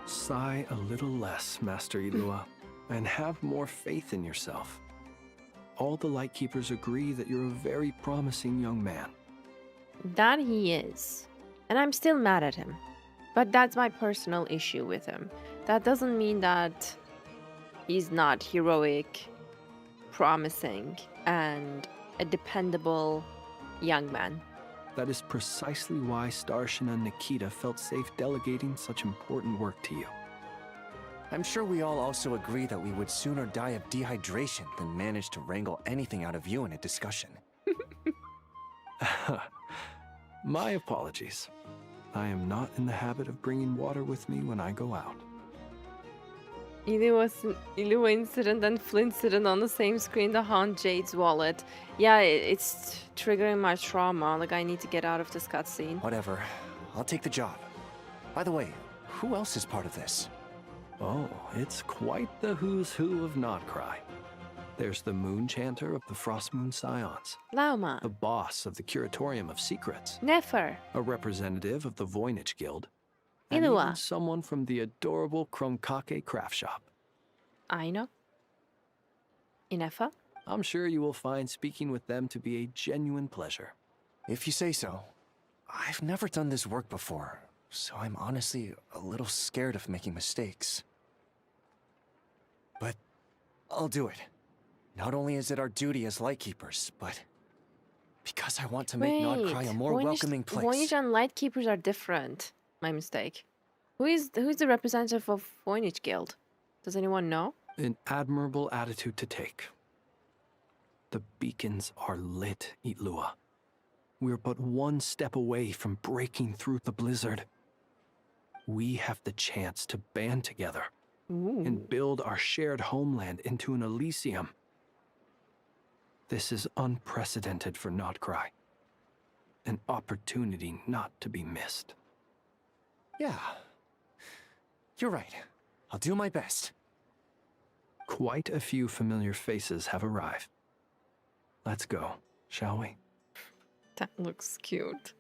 Sigh a little less, Master Ilua, and have more faith in yourself. All the Lightkeepers agree that you're a very promising young man. That he is. And I'm still mad at him. But that's my personal issue with him. That doesn't mean that he's not heroic, promising, and a dependable young man. That is precisely why Starshin and Nikita felt safe delegating such important work to you. I'm sure we all also agree that we would sooner die of dehydration than manage to wrangle anything out of you in a discussion. My apologies. I am not in the habit of bringing water with me when I go out. Illua incident and Flint incident on the same screen to haunt Jade's wallet. Yeah, it's triggering my trauma. Like, I need to get out of this cutscene. Whatever. I'll take the job. By the way, who else is part of this? Oh, it's quite the who's who of Not Krai. There's the Moon Chanter of the Frost Moon Scions. Lauma. The boss of the Curatorium of Secrets. Nefer. A representative of the Voynich Guild. And Illua. even someone from the adorable Kromkake craft shop. Aino. Inefa. I'm sure you will find speaking with them to be a genuine pleasure. If you say so. I've never done this work before, so I'm honestly a little scared of making mistakes. But I'll do it. Not only is it our duty as Lightkeepers, but because I want to make Not Krai a more welcoming place. Voynich and Lightkeepers are different. My mistake. Who's the representative of Voynich Guild? Does anyone know? An admirable attitude to take. The beacons are lit, Itlua. We're but one step away from breaking through the blizzard. We have the chance to band together and build our shared homeland into an Elysium. This is unprecedented for Not Krai. An opportunity not to be missed. Yeah. You're right. I'll do my best. Quite a few familiar faces have arrived. Let's go, shall we? That looks cute.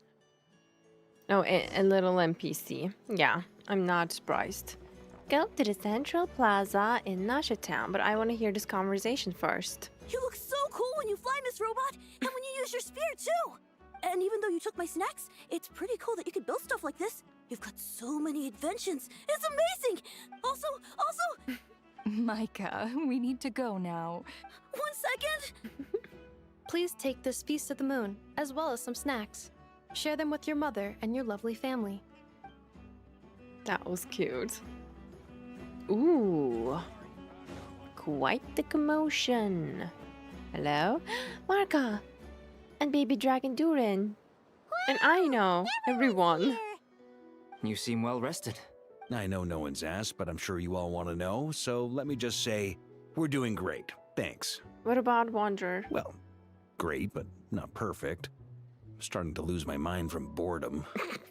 Oh, a little NPC. Yeah, I'm not surprised. Go to the Central Plaza in Nasha Town, but I want to hear this conversation first. You look so cool when you fly, Miss Robot, and when you use your spear, too! And even though you took my snacks, it's pretty cool that you could build stuff like this. You've got so many inventions. It's amazing! Also... Micah, we need to go now. 1 second! Please take this Feast of the Moon, as well as some snacks. Share them with your mother and your lovely family. That was cute. Ooh. Quite the commotion. Hello? Marka! And baby dragon Durin. And I know everyone. You seem well rested. I know no one's asked, but I'm sure you all want to know, so let me just say, we're doing great. Thanks. What about Wanderer? Well, great, but not perfect. I'm starting to lose my mind from boredom.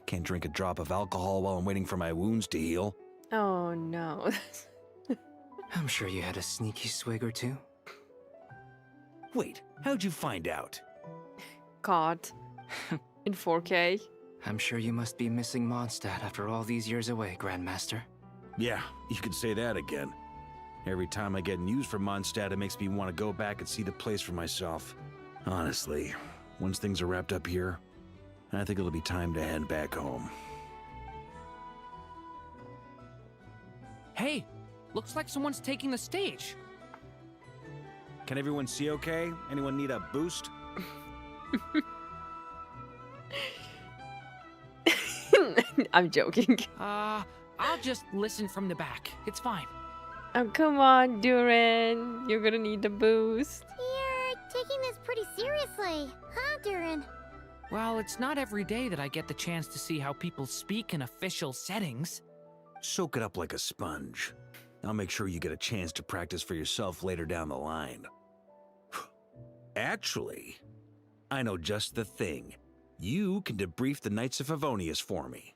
Can't drink a drop of alcohol while I'm waiting for my wounds to heal. Oh no. I'm sure you had a sneaky swig or two. Wait, how'd you find out? God. In 4K. I'm sure you must be missing Mondstadt after all these years away, Grandmaster. Yeah, you could say that again. Every time I get news from Mondstadt, it makes me want to go back and see the place for myself. Honestly, once things are wrapped up here, I think it'll be time to head back home. Hey, looks like someone's taking the stage. Can everyone see okay? Anyone need a boost? I'm joking. I'll just listen from the back. It's fine. Oh, come on, Durin. You're gonna need the boost. You're taking this pretty seriously, huh, Durin? Well, it's not every day that I get the chance to see how people speak in official settings. Soak it up like a sponge. I'll make sure you get a chance to practice for yourself later down the line. Actually, I know just the thing. You can debrief the Knights of Favonius for me.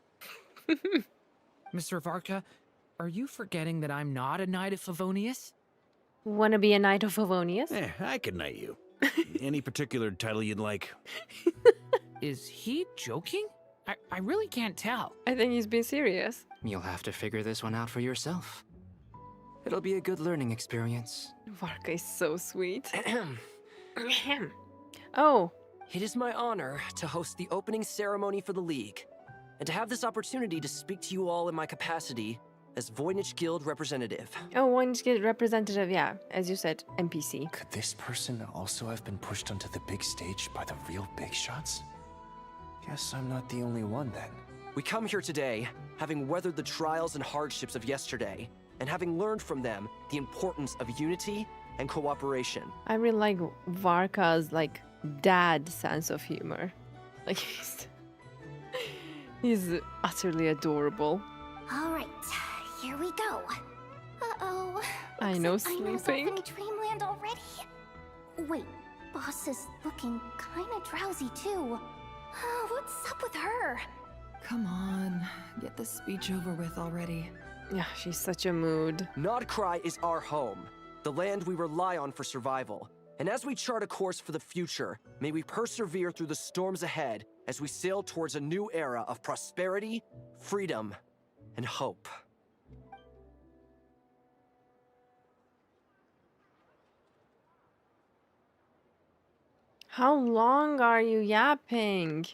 Mr. Varka, are you forgetting that I'm not a Knight of Favonius? Wanna be a Knight of Favonius? I can knight you. Any particular title you'd like? Is he joking? I really can't tell. I think he's being serious. You'll have to figure this one out for yourself. It'll be a good learning experience. Varka is so sweet. Oh. It is my honor to host the opening ceremony for the League, and to have this opportunity to speak to you all in my capacity as Voynich Guild representative. Oh, one Guild representative, yeah. As you said, NPC. Could this person also have been pushed onto the big stage by the real big shots? Guess I'm not the only one then. We come here today, having weathered the trials and hardships of yesterday, and having learned from them the importance of unity and cooperation. I really like Varka's like dad sense of humor. Like he's utterly adorable. All right, here we go. Uh-oh. I know, Looks like I'm sleeping. in dreamland already. Wait, boss is looking kinda drowsy too. What's up with her? Come on, get this speech over with already. Yeah, she's such a mood. Nod Krai is our home, the land we rely on for survival. And as we chart a course for the future, may we persevere through the storms ahead as we sail towards a new era of prosperity, freedom, and hope. How long are you yapping?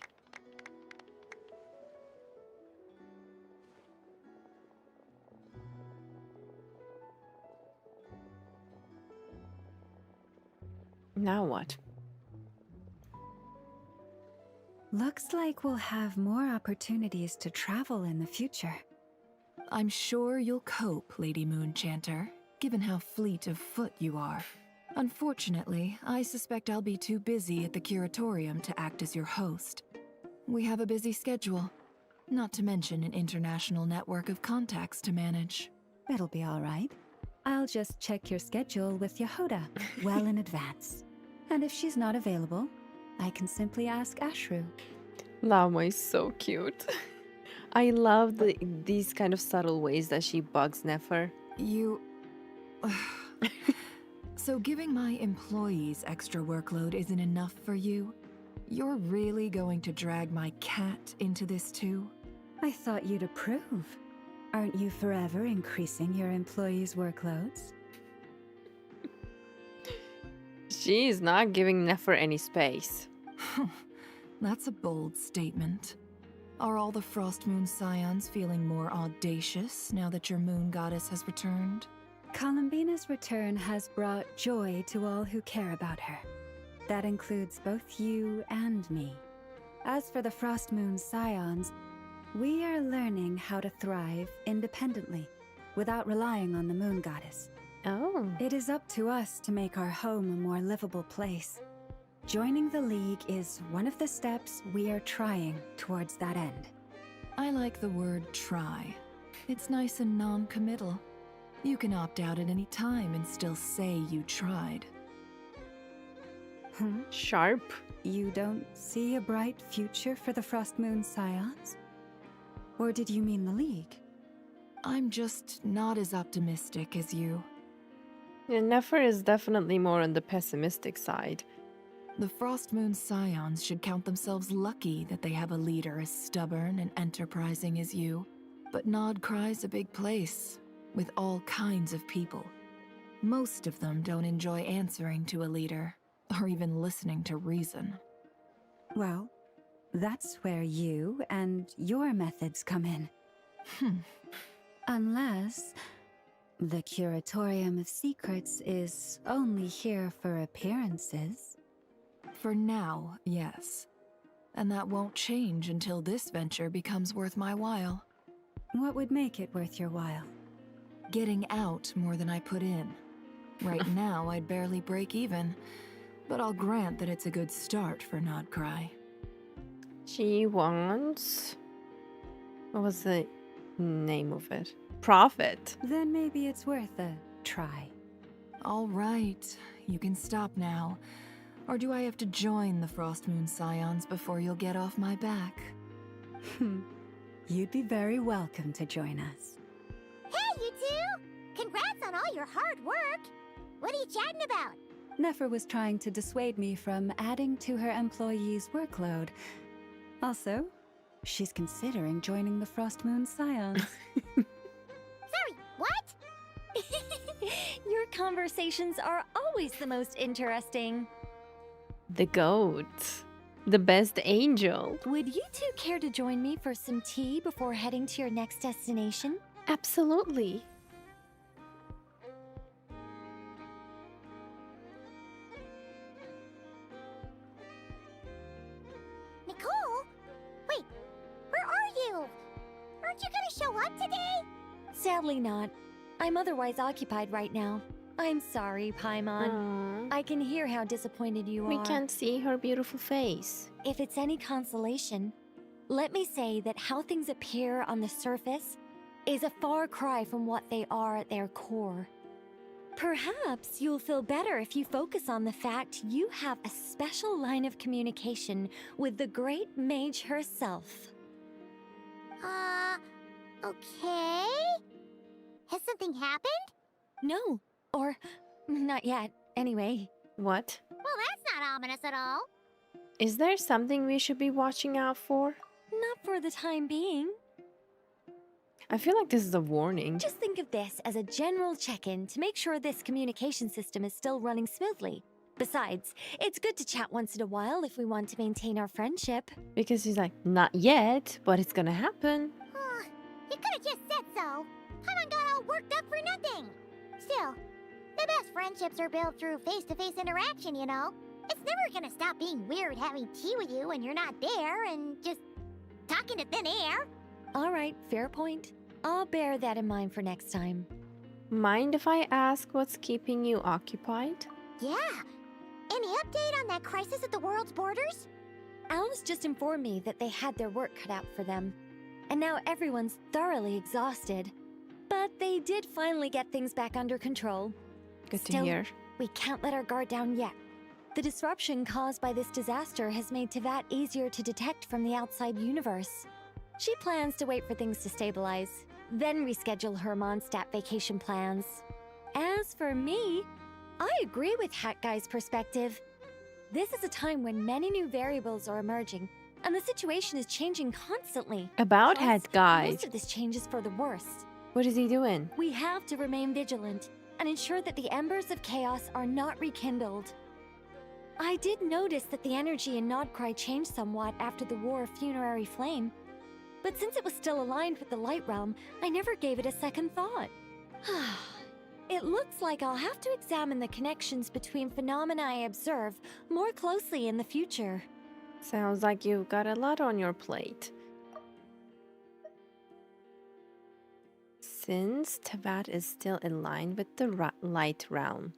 Now what? Looks like we'll have more opportunities to travel in the future. I'm sure you'll cope, Lady Moonchanter, given how fleet of foot you are. Unfortunately, I suspect I'll be too busy at the curatorium to act as your host. We have a busy schedule, not to mention an international network of contacts to manage. It'll be all right. I'll just check your schedule with Yehoda well in advance. And if she's not available, I can simply ask Ashru. Lama is so cute. I love these kind of subtle ways that she bugs Nefer. You... So giving my employees extra workload isn't enough for you? You're really going to drag my cat into this too? I thought you'd approve. Aren't you forever increasing your employees' workloads? She's not giving Nefer any space. That's a bold statement. Are all the Frost Moon Scions feeling more audacious now that your moon goddess has returned? Columbina's return has brought joy to all who care about her. That includes both you and me. As for the Frost Moon Scions, we are learning how to thrive independently, without relying on the moon goddess. Oh. It is up to us to make our home a more livable place. Joining the League is one of the steps we are trying towards that end. I like the word try. It's nice and non-committal. You can opt out at any time and still say you tried. Sharp. You don't see a bright future for the Frost Moon Scions? Or did you mean the League? I'm just not as optimistic as you. Yeah, Nefer is definitely more on the pessimistic side. The Frost Moon Scions should count themselves lucky that they have a leader as stubborn and enterprising as you. But Nod Krai's a big place, with all kinds of people. Most of them don't enjoy answering to a leader, or even listening to reason. Well, that's where you and your methods come in. Unless the Curatorium of Secrets is only here for appearances. For now, yes. And that won't change until this venture becomes worth my while. What would make it worth your while? Getting out more than I put in. Right now, I'd barely break even, but I'll grant that it's a good start for Nod Krai. She wants... What was the name of it? Profit. Then maybe it's worth a try. All right, you can stop now. Or do I have to join the Frost Moon Scions before you'll get off my back? You'd be very welcome to join us. Hey, you two! Congrats on all your hard work! What are you chatting about? Nefer was trying to dissuade me from adding to her employees' workload. Also, she's considering joining the Frost Moon Scions. Sorry, what? Your conversations are always the most interesting. The goat. The best angel. Would you two care to join me for some tea before heading to your next destination? Absolutely. Nicole? Wait, where are you? Aren't you gonna show up today? Sadly not. I'm otherwise occupied right now. I'm sorry, Paimon. I can hear how disappointed you We are. can't see her beautiful face. If it's any consolation, let me say that how things appear on the surface is a far cry from what they are at their core. Perhaps you'll feel better if you focus on the fact you have a special line of communication with the great mage herself. Okay? Has something happened? No, or not yet, anyway. What? Well, that's not ominous at all. Is there something we should be watching out for? Not for the time being. I feel like this is a warning. Just think of this as a general check-in to make sure this communication system is still running smoothly. Besides, it's good to chat once in a while if we want to maintain our friendship. Because he's like, not yet, but it's gonna happen. You could have just said so. Paimon got all worked up for nothing. Still, the best friendships are built through face-to-face interaction, you know? It's never gonna stop being weird having tea with you when you're not there and just talking to thin air. All right, fair point. I'll bear that in mind for next time. Mind if I ask what's keeping you occupied? Yeah. Any update on that crisis at the world's borders? Alice just informed me that they had their work cut out for them. And now everyone's thoroughly exhausted. But they did finally get things back under control. Good to Still, hear. we can't let our guard down yet. The disruption caused by this disaster has made Tevat easier to detect from the outside universe. She plans to wait for things to stabilize, then reschedule her Mondstadt vacation plans. As for me, I agree with Hat Guy's perspective. This is a time when many new variables are emerging, and the situation is changing constantly. About Plus, Hat Guy. most of this change is for the worse. What is he doing? We have to remain vigilant and ensure that the embers of chaos are not rekindled. I did notice that the energy in Krai changed somewhat after the War of Funerary Flame, but since it was still aligned with the Light Realm, I never gave it a second thought. It looks like I'll have to examine the connections between phenomena I observe more closely in the future. Sounds like you've got a lot on your plate. Since Tevat is still in line with the Light Realm.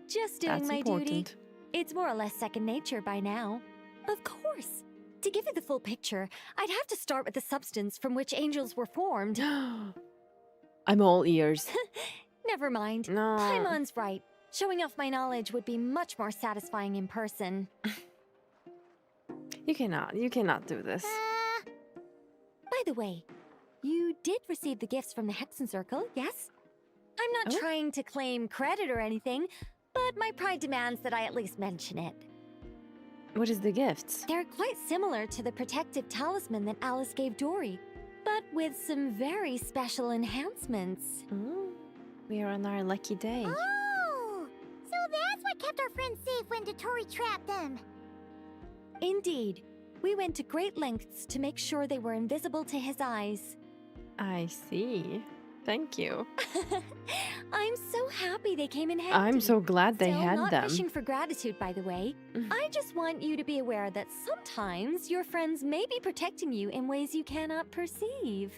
Just doing That's my duty. important. It's more or less second nature by now. Of course. To give you the full picture, I'd have to start with the substance from which angels were formed. I'm all ears. Never mind. No. Paimon's right. Showing off my knowledge would be much more satisfying in person. You cannot do this. By the way, you did receive the gifts from the Hexen Circle, yes? I'm not trying to claim credit or anything, but my pride demands that I at least mention it. What is the gifts? They're quite similar to the protective talisman that Alice gave Dory, but with some very special enhancements. We are on our lucky day. Oh! So that's what kept our friends safe when Dotori trapped them. Indeed. We went to great lengths to make sure they were invisible to his eyes. I see. Thank you. I'm so happy they came in handy. I'm so glad they Still had not them. fishing for gratitude, by the way. I just want you to be aware that sometimes your friends may be protecting you in ways you cannot perceive.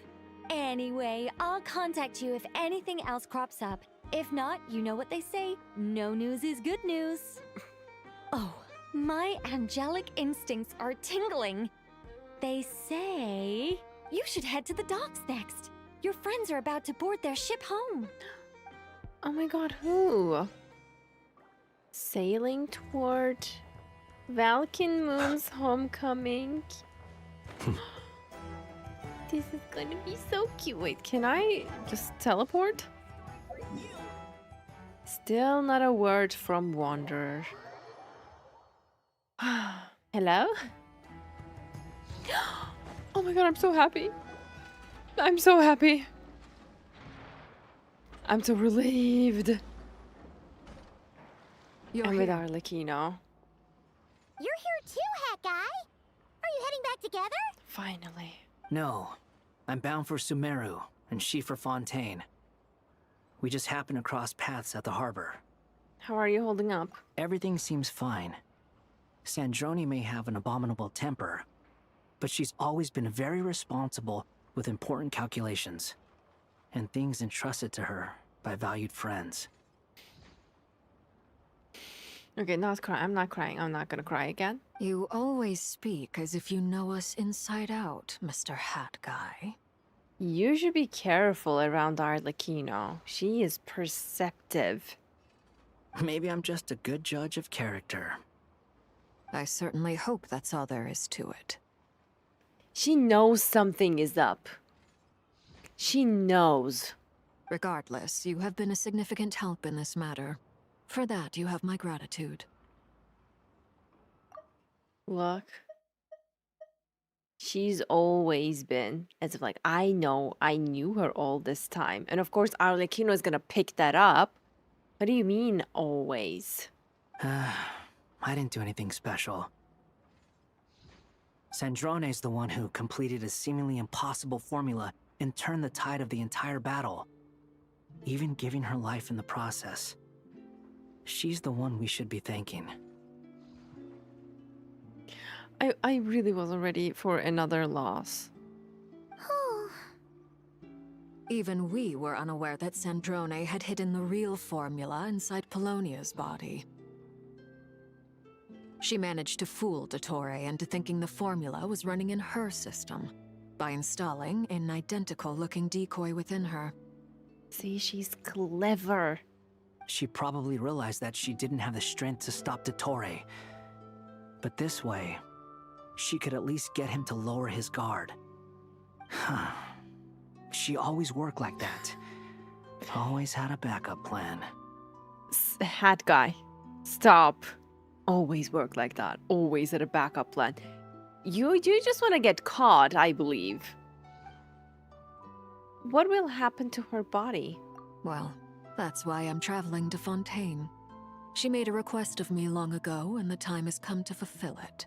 Anyway, I'll contact you if anything else crops up. If not, you know what they say, no news is good news. Oh, my angelic instincts are tingling. They say you should head to the docks next. Your friends are about to board their ship home. Oh my god, who? Sailing toward Valken Moon's homecoming. This is gonna be so cute. Wait, can I just teleport? Still not a word from Wanderer. Hello? Oh my god, I'm so happy. I'm so happy. I'm so relieved. I'm with Arlecchino. You're here too, Hat Guy. Are you heading back together? Finally. No. I'm bound for Sumeru, and she for Fontaine. We just happened to cross paths at the harbor. How are you holding up? Everything seems fine. Sandrone may have an abominable temper, but she's always been very responsible with important calculations, and things entrusted to her by valued friends. Okay, not cry. I'm not crying. I'm not gonna cry again. You always speak as if you know us inside out, Mr. Hat Guy. You should be careful around Arlecchino. She is perceptive. Maybe I'm just a good judge of character. I certainly hope that's all there is to it. She knows something is up. She knows. Regardless, you have been a significant help in this matter. For that, you have my gratitude. Look. She's always been as if like, I knew her all this time. And of course, Arlecchino is gonna pick that up. What do you mean, always? I didn't do anything special. Sandrone's the one who completed a seemingly impossible formula and turned the tide of the entire battle, even giving her life in the process. She's the one we should be thanking. I really wasn't ready for another loss. Even we were unaware that Sandrone had hidden the real formula inside Polonia's body. She managed to fool Dottore into thinking the formula was running in her system by installing an identical-looking decoy within her. See, she's clever. She probably realized that she didn't have the strength to stop Dottore. But this way, she could at least get him to lower his guard. She always worked like that. Always had a backup plan. Hat guy, stop. Always work like that. Always had a backup plan. You just want to get caught, I believe. What will happen to her body? Well, that's why I'm traveling to Fontaine. She made a request of me long ago, and the time has come to fulfill it.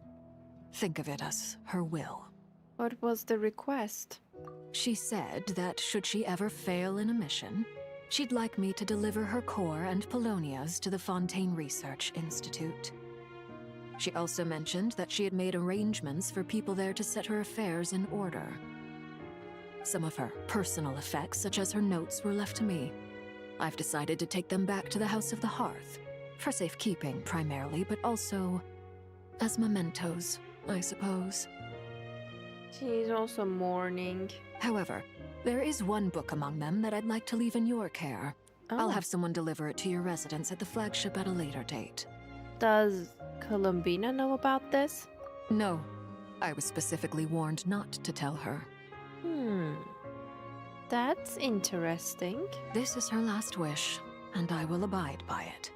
Think of it as her will. What was the request? She said that should she ever fail in a mission, she'd like me to deliver her core and Polonia's to the Fontaine Research Institute. She also mentioned that she had made arrangements for people there to set her affairs in order. Some of her personal effects, such as her notes, were left to me. I've decided to take them back to the House of the Hearth, for safekeeping primarily, but also as mementos, I suppose. She's also mourning. However, there is one book among them that I'd like to leave in your care. I'll have someone deliver it to your residence at the flagship at a later date. Does Columbina know about this? No. I was specifically warned not to tell her. That's interesting. This is her last wish, and I will abide by it.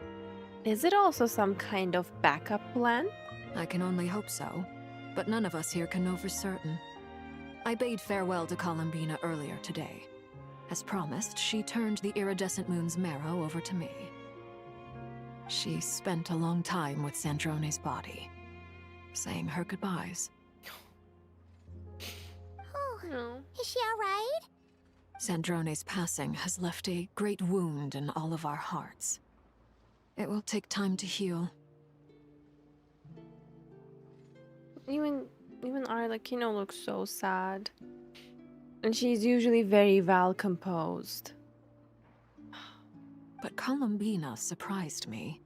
Is it also some kind of backup plan? I can only hope so, but none of us here can know for certain. I bade farewell to Columbina earlier today. As promised, she turned the iridescent moon's marrow over to me. She spent a long time with Sandrone's body, saying her goodbyes. Is she alright? Sandrone's passing has left a great wound in all of our hearts. It will take time to heal. Even Arlecchino looks so sad. And she's usually very well composed. But Columbina surprised me.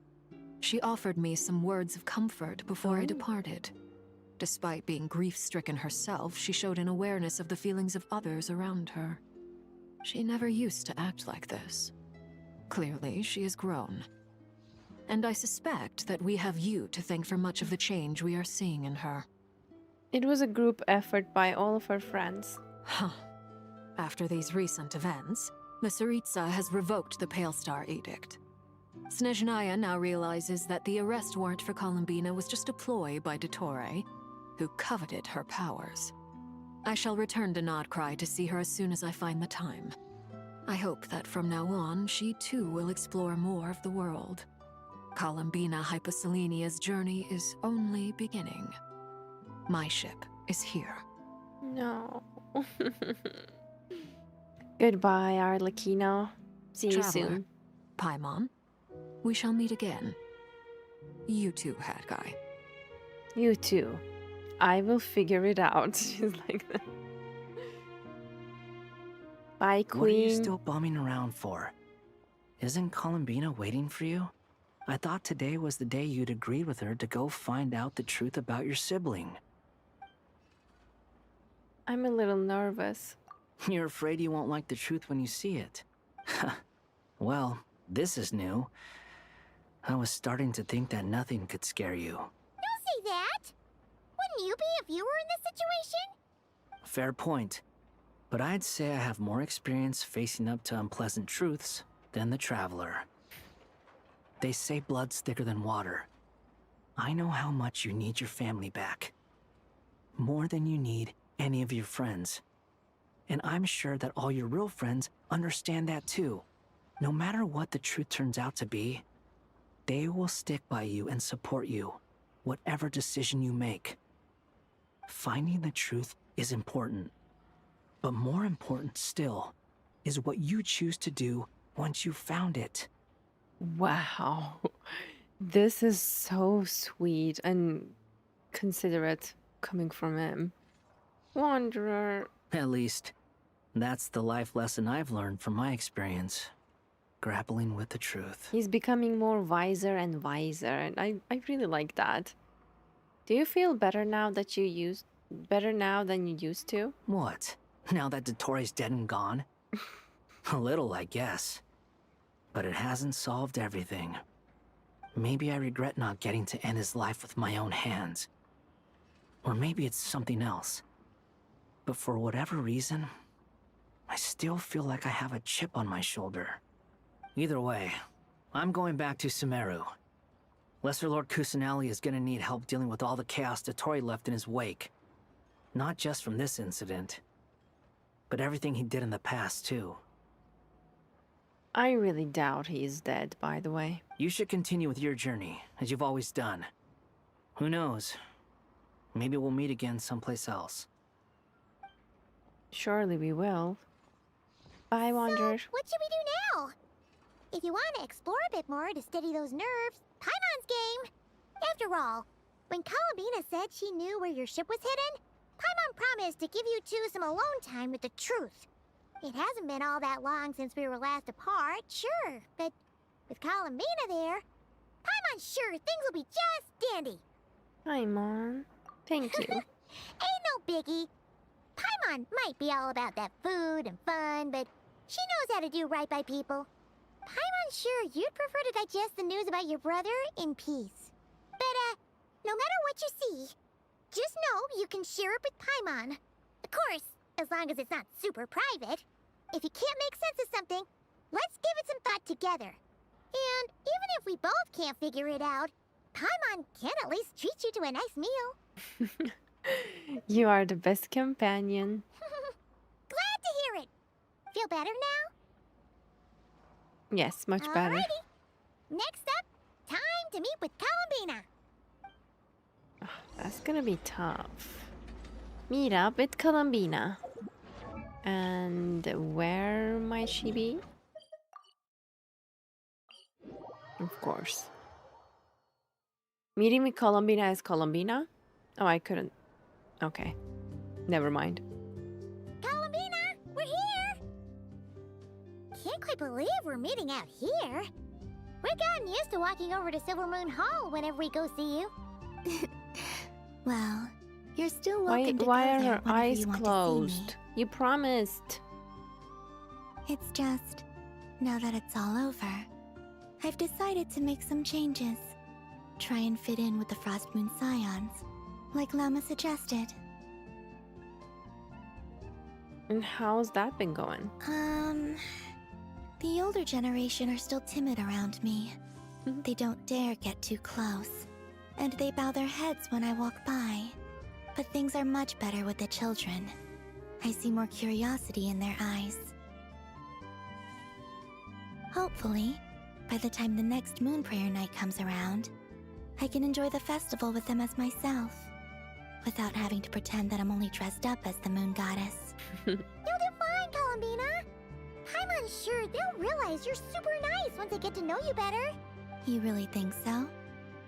She offered me some words of comfort before I departed. Despite being grief-stricken herself, she showed an awareness of the feelings of others around her. She never used to act like this. Clearly, she has grown. And I suspect that we have you to thank for much of the change we are seeing in her. It was a group effort by all of her friends. Huh. After these recent events, the Tsaritsa has revoked the Pale Star Edict. Snezhnaya now realizes that the arrest warrant for Columbina was just a ploy by Dottore, who coveted her powers. I shall return to Krai to see her as soon as I find the time. I hope that from now on, she too will explore more of the world. Columbina Hyposelenia's journey is only beginning. My ship is here. No. Goodbye, Arlecchino. See you Traveler, soon. Paimon, we shall meet again. You too, Hat Guy. You too. I will figure it out. She's like that. Bye, Queen. What are you still bumming around for? Isn't Columbina waiting for you? I thought today was the day you'd agreed with her to go find out the truth about your sibling. I'm a little nervous. You're afraid you won't like the truth when you see it. Well, this is new. I was starting to think that nothing could scare you. Don't say that! Wouldn't you be if you were in this situation? Fair point. But I'd say I have more experience facing up to unpleasant truths than the Traveler. They say blood's thicker than water. I know how much you need your family back. More than you need any of your friends. And I'm sure that all your real friends understand that too. No matter what the truth turns out to be, they will stick by you and support you, whatever decision you make. Finding the truth is important. But more important still is what you choose to do once you've found it. Wow. This is so sweet and considerate coming from him. Wanderer. At least, that's the life lesson I've learned from my experience. Grappling with the truth. He's becoming more wiser and wiser, and I really like that. Do you feel better now than you used to? What? Now that Dottore dead and gone? A little, I guess. But it hasn't solved everything. Maybe I regret not getting to end his life with my own hands. Or maybe it's something else. But for whatever reason, I still feel like I have a chip on my shoulder. Either way, I'm going back to Sumeru. Lesser Lord Kusanali is gonna need help dealing with all the chaos Dottore left in his wake. Not just from this incident, but everything he did in the past, too. I really doubt he's dead, by the way. You should continue with your journey, as you've always done. Who knows? Maybe we'll meet again someplace else. Surely we will. Bye, Wanderer. So, what should we do now? If you want to explore a bit more to steady those nerves, Paimon's game. After all, when Columbina said she knew where your ship was hidden, Paimon promised to give you two some alone time with the truth. It hasn't been all that long since we were last apart, sure, but with Columbina there, Paimon's sure things will be just dandy. Paimon, thank you. Ain't no biggie. Paimon might be all about that food and fun, but she knows how to do right by people. Paimon's sure you'd prefer to digest the news about your brother in peace. But, no matter what you see, just know you can share it with Paimon. Of course, as long as it's not super private. If you can't make sense of something, let's give it some thought together. And even if we both can't figure it out, Paimon can at least treat you to a nice meal. You are the best companion. Glad to hear it. Feel better now? Yes, much better. Alrighty. Next up, time to meet with Columbina. That's gonna be tough. Meet up with Columbina. And where might she be? Of course. Meeting with Columbina is Columbina? Oh, I couldn't. Okay. Never mind. Columbina, we're here! Can't quite believe we're meeting out here. We've gotten used to walking over to Silver Moon Hall whenever we go see you. Well, you're still welcome to Why go are there her whenever eyes you want to see me. closed? You promised. It's just, now that it's all over, I've decided to make some changes. Try and fit in with the Frost Moon Scions, like Lama suggested. And how's that been going? The older generation are still timid around me. They don't dare get too close, and they bow their heads when I walk by. But things are much better with the children. I see more curiosity in their eyes. Hopefully, by the time the next Moon Prayer Night comes around, I can enjoy the festival with them as myself. without having to pretend that I'm only dressed up as the moon goddess. You'll do fine, Columbina. Paimon's sure they'll realize you're super nice once they get to know you better. You really think so?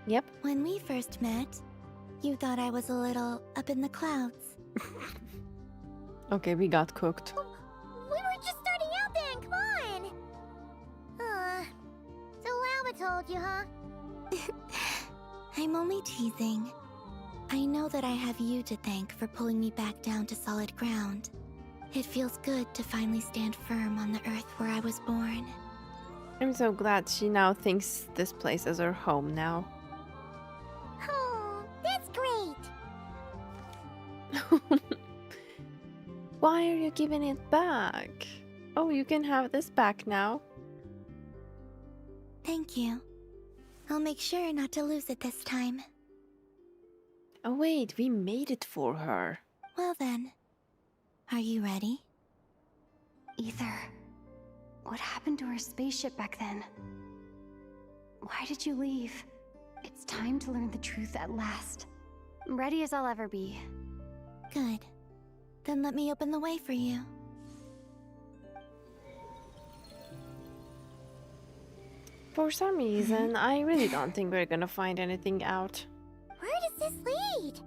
Yep. When we first met, you thought I was a little up in the clouds. Okay, we got cooked. We were just starting out then, come on! So Lama told you, huh? I'm only teasing. I know that I have you to thank for pulling me back down to solid ground. It feels good to finally stand firm on the earth where I was born. I'm so glad she now thinks this place is her home now. Oh, that's great! Why are you giving it back? Oh, you can have this back now. Thank you. I'll make sure not to lose it this time. Oh wait, we made it for her. Well then, are you ready? Ether, what happened to our spaceship back then? Why did you leave? It's time to learn the truth at last. I'm ready as I'll ever be. Good. Then let me open the way for you. For some reason, I really don't think we're gonna find anything out. Where does this lead?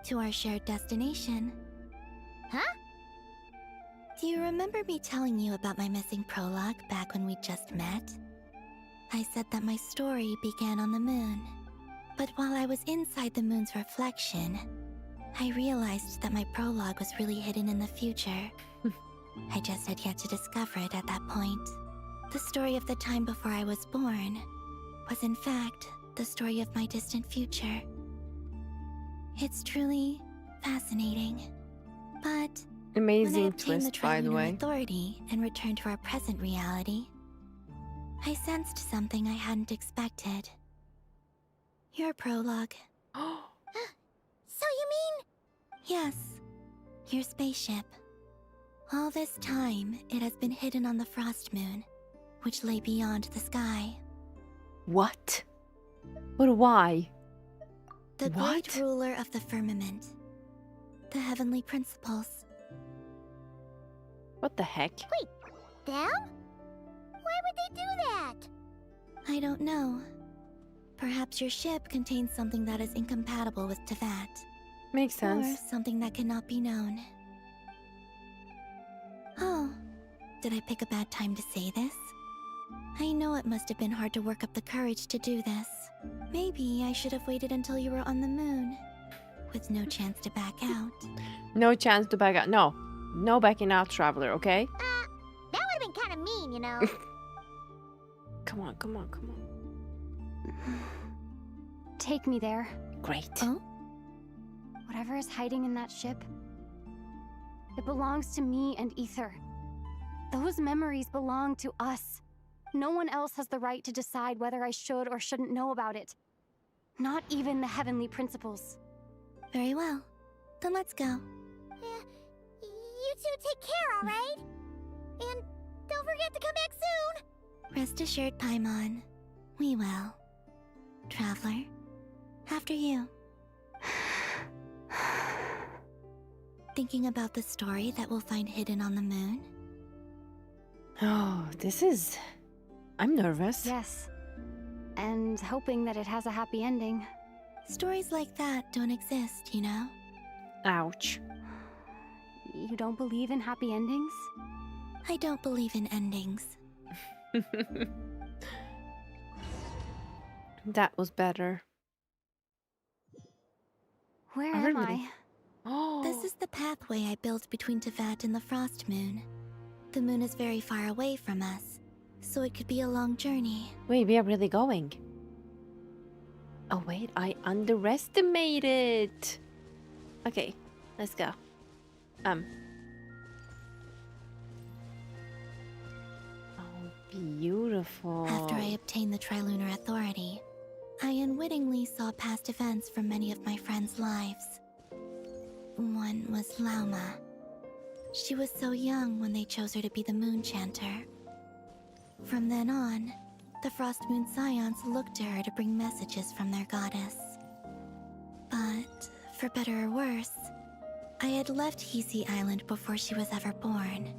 To our shared destination. Huh? Do you remember me telling you about my missing prologue back when we just met? I said that my story began on the moon. But while I was inside the moon's reflection, I realized that my prologue was really hidden in the future. I just had yet to discover it at that point. The story of the time before I was born was in fact the story of my distant future. It's truly fascinating. But amazing when I obtained twist, the by the Trilunar way. Authority and returned to our present reality, I sensed something I hadn't expected. Your prologue. So you mean... Yes, your spaceship. All this time, it has been hidden on the Frost Moon, which lay beyond the sky. What? But why? The What? great ruler of the firmament. The heavenly principles. What the heck? Wait, them? Why would they do that? I don't know. Perhaps your ship contains something that is incompatible with Tevat. Makes sense. Or something that cannot be known. Oh, did I pick a bad time to say this? I know it must have been hard to work up the courage to do this. Maybe I should have waited until you were on the moon, with no chance to back out. No chance to back out. No. No backing out, traveler, okay? That would have been kind of mean, you know. Come on, come on, come on. Take me there. Great. Oh? Whatever is hiding in that ship, it belongs to me and Ether. Those memories belong to us. No one else has the right to decide whether I should or shouldn't know about it. Not even the heavenly principles. Very well. Then let's go. You two take care, alright? And don't forget to come back soon! Rest assured, Paimon. We will. Traveler, after you. Thinking about the story that we'll find hidden on the moon? Oh, this is... I'm nervous. Yes. And hoping that it has a happy ending. Stories like that don't exist, you know? Ouch. You don't believe in happy endings? I don't believe in endings. That was better. Where I am really- I? Oh. This is the pathway I built between Tevat and the Frost Moon. The moon is very far away from us, so it could be a long journey. Wait, we are really going. Oh wait, I underestimated. Okay, let's go. Oh, beautiful. After I obtained the Trilunar Authority, I unwittingly saw past events from many of my friends' lives. One was Lauma. She was so young when they chose her to be the Moon Chanter. From then on, the Frost Moon Scions looked to her to bring messages from their goddess. But for better or worse, I had left Hisi Island before she was ever born.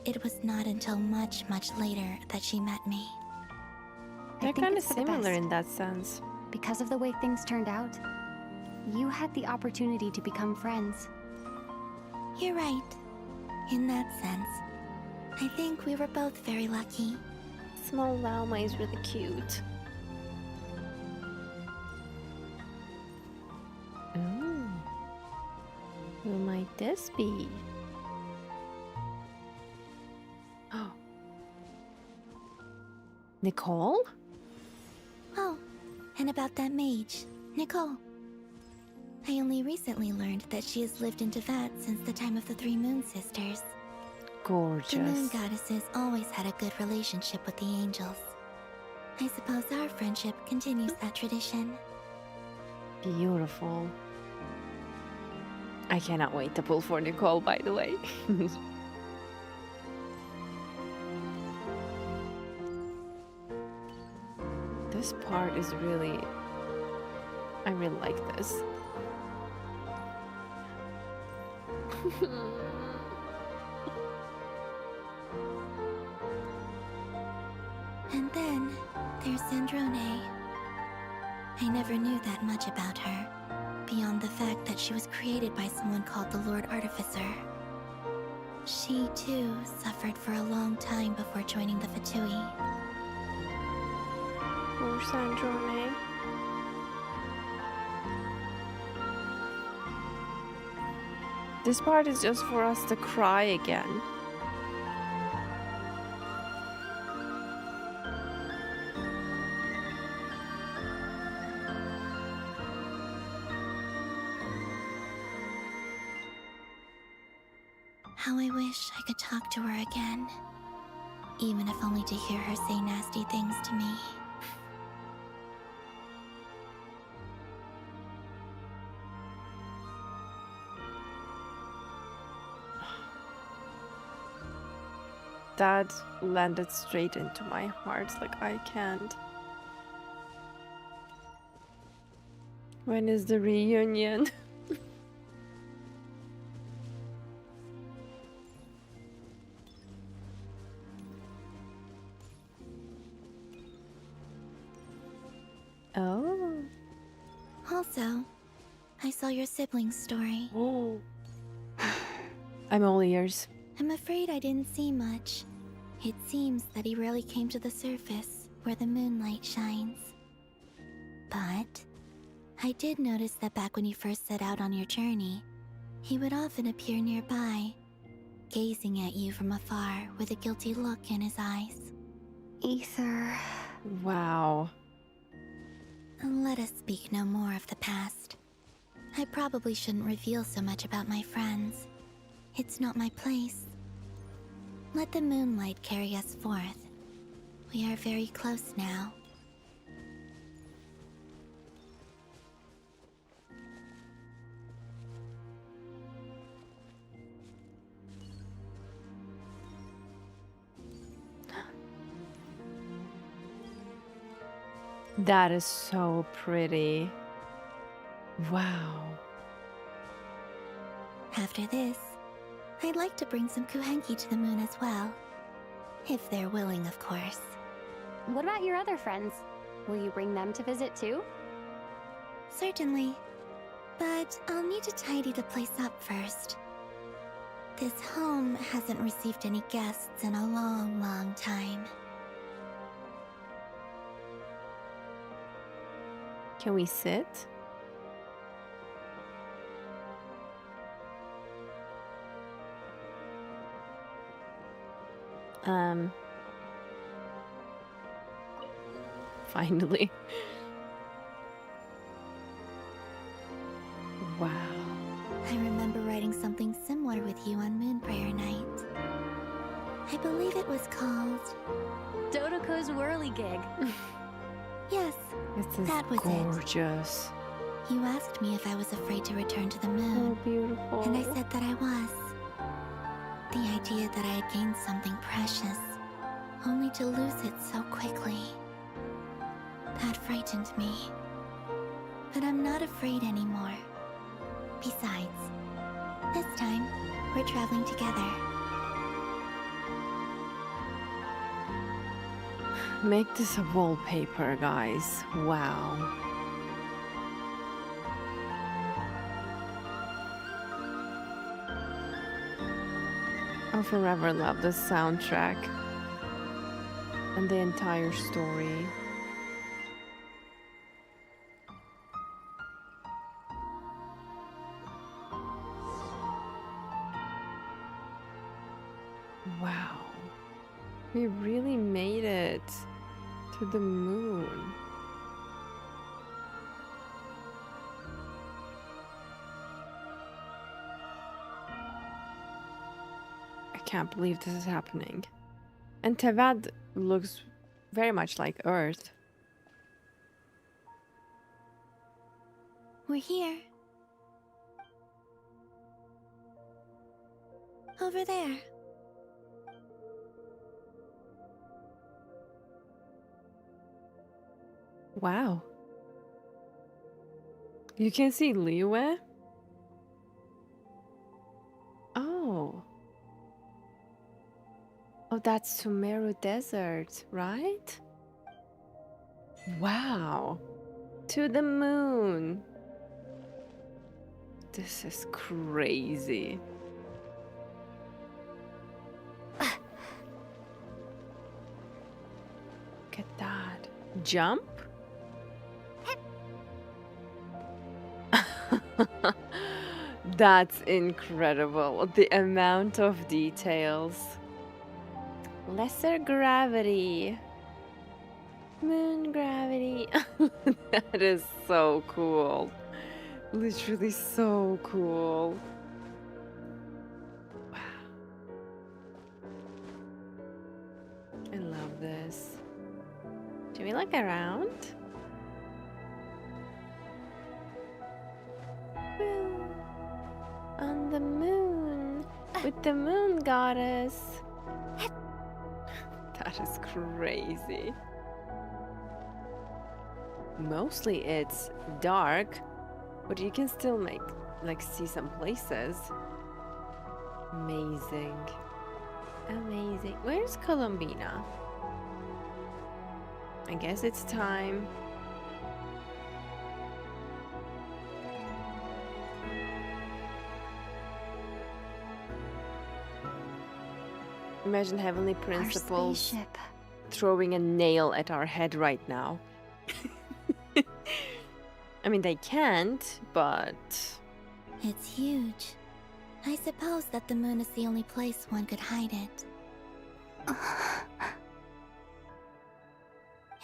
It was not until much, much later that she met me. They're think kind of it's for the similar best. in that sense. Because of the way things turned out, you had the opportunity to become friends. You're right. In that sense, I think we were both very lucky. Small llama is really cute. Ooh. Who might this be? Oh. Nicole? Oh, and about that mage, Nicole. I only recently learned that she has lived in Teyvat since the time of the Three Moon Sisters. Gorgeous. The Moon Goddesses always had a good relationship with the angels. I suppose our friendship continues that tradition. Beautiful. I cannot wait to pull for Nicole, by the way. This part is really... I really like this. And then there's Sandrone. I never knew that much about her, beyond the fact that she was created by someone called the Lord Artificer. She, too, suffered for a long time before joining the Fatui. Poor Sandrone. This part is just for us to cry again. How I wish I could talk to her again. Even if only to hear her say nasty things to me. That landed straight into my heart, like I can't. When is the reunion? Oh. Also, I saw your sibling's story. Oh. I'm all ears. I'm afraid I didn't see much. It seems that he rarely came to the surface, where the moonlight shines. But I did notice that back when you first set out on your journey, he would often appear nearby, gazing at you from afar with a guilty look in his eyes. Ether. Wow. Let us speak no more of the past. I probably shouldn't reveal so much about my friends. It's not my place. Let the moonlight carry us forth. We are very close now. That is so pretty. Wow. After this, I'd like to bring some kuhenki to the moon as well. If they're willing, of course. What about your other friends? Will you bring them to visit too? Certainly. But I'll need to tidy the place up first. This home hasn't received any guests in a long, long time. Can we sit? Finally. Wow. I remember writing something similar with you on Moon Prayer Night. I believe it was called... Dodoko's Whirligig. Yes, This that was is gorgeous. it. You asked me if I was afraid to return to the moon. Oh, beautiful. And I said that I was. The idea that I had gained something precious, only to lose it so quickly. That frightened me. But I'm not afraid anymore. Besides, this time, we're traveling together. Make this a wallpaper, guys. Wow. I'll forever love the soundtrack and the entire story. Wow. We really made it to the moon. I can't believe this is happening. And Tevad looks very much like Earth. We're here. Over there. Wow. You can see Liyue? Oh. Oh, that's Sumeru Desert, right? Wow. To the moon. This is crazy. Look at that. Jump? That's incredible. The amount of details. Lesser gravity. Moon gravity. That is so cool. Literally so cool. Wow. I love this. Should we look around? Woo. On the moon with the moon goddess. That is crazy. Mostly it's dark, but you can still see some places. Amazing. Amazing. Where's Columbina? I guess it's time. Imagine Heavenly Principles throwing a nail at our head right now. I mean, they can't, but... It's huge. I suppose that the moon is the only place one could hide it.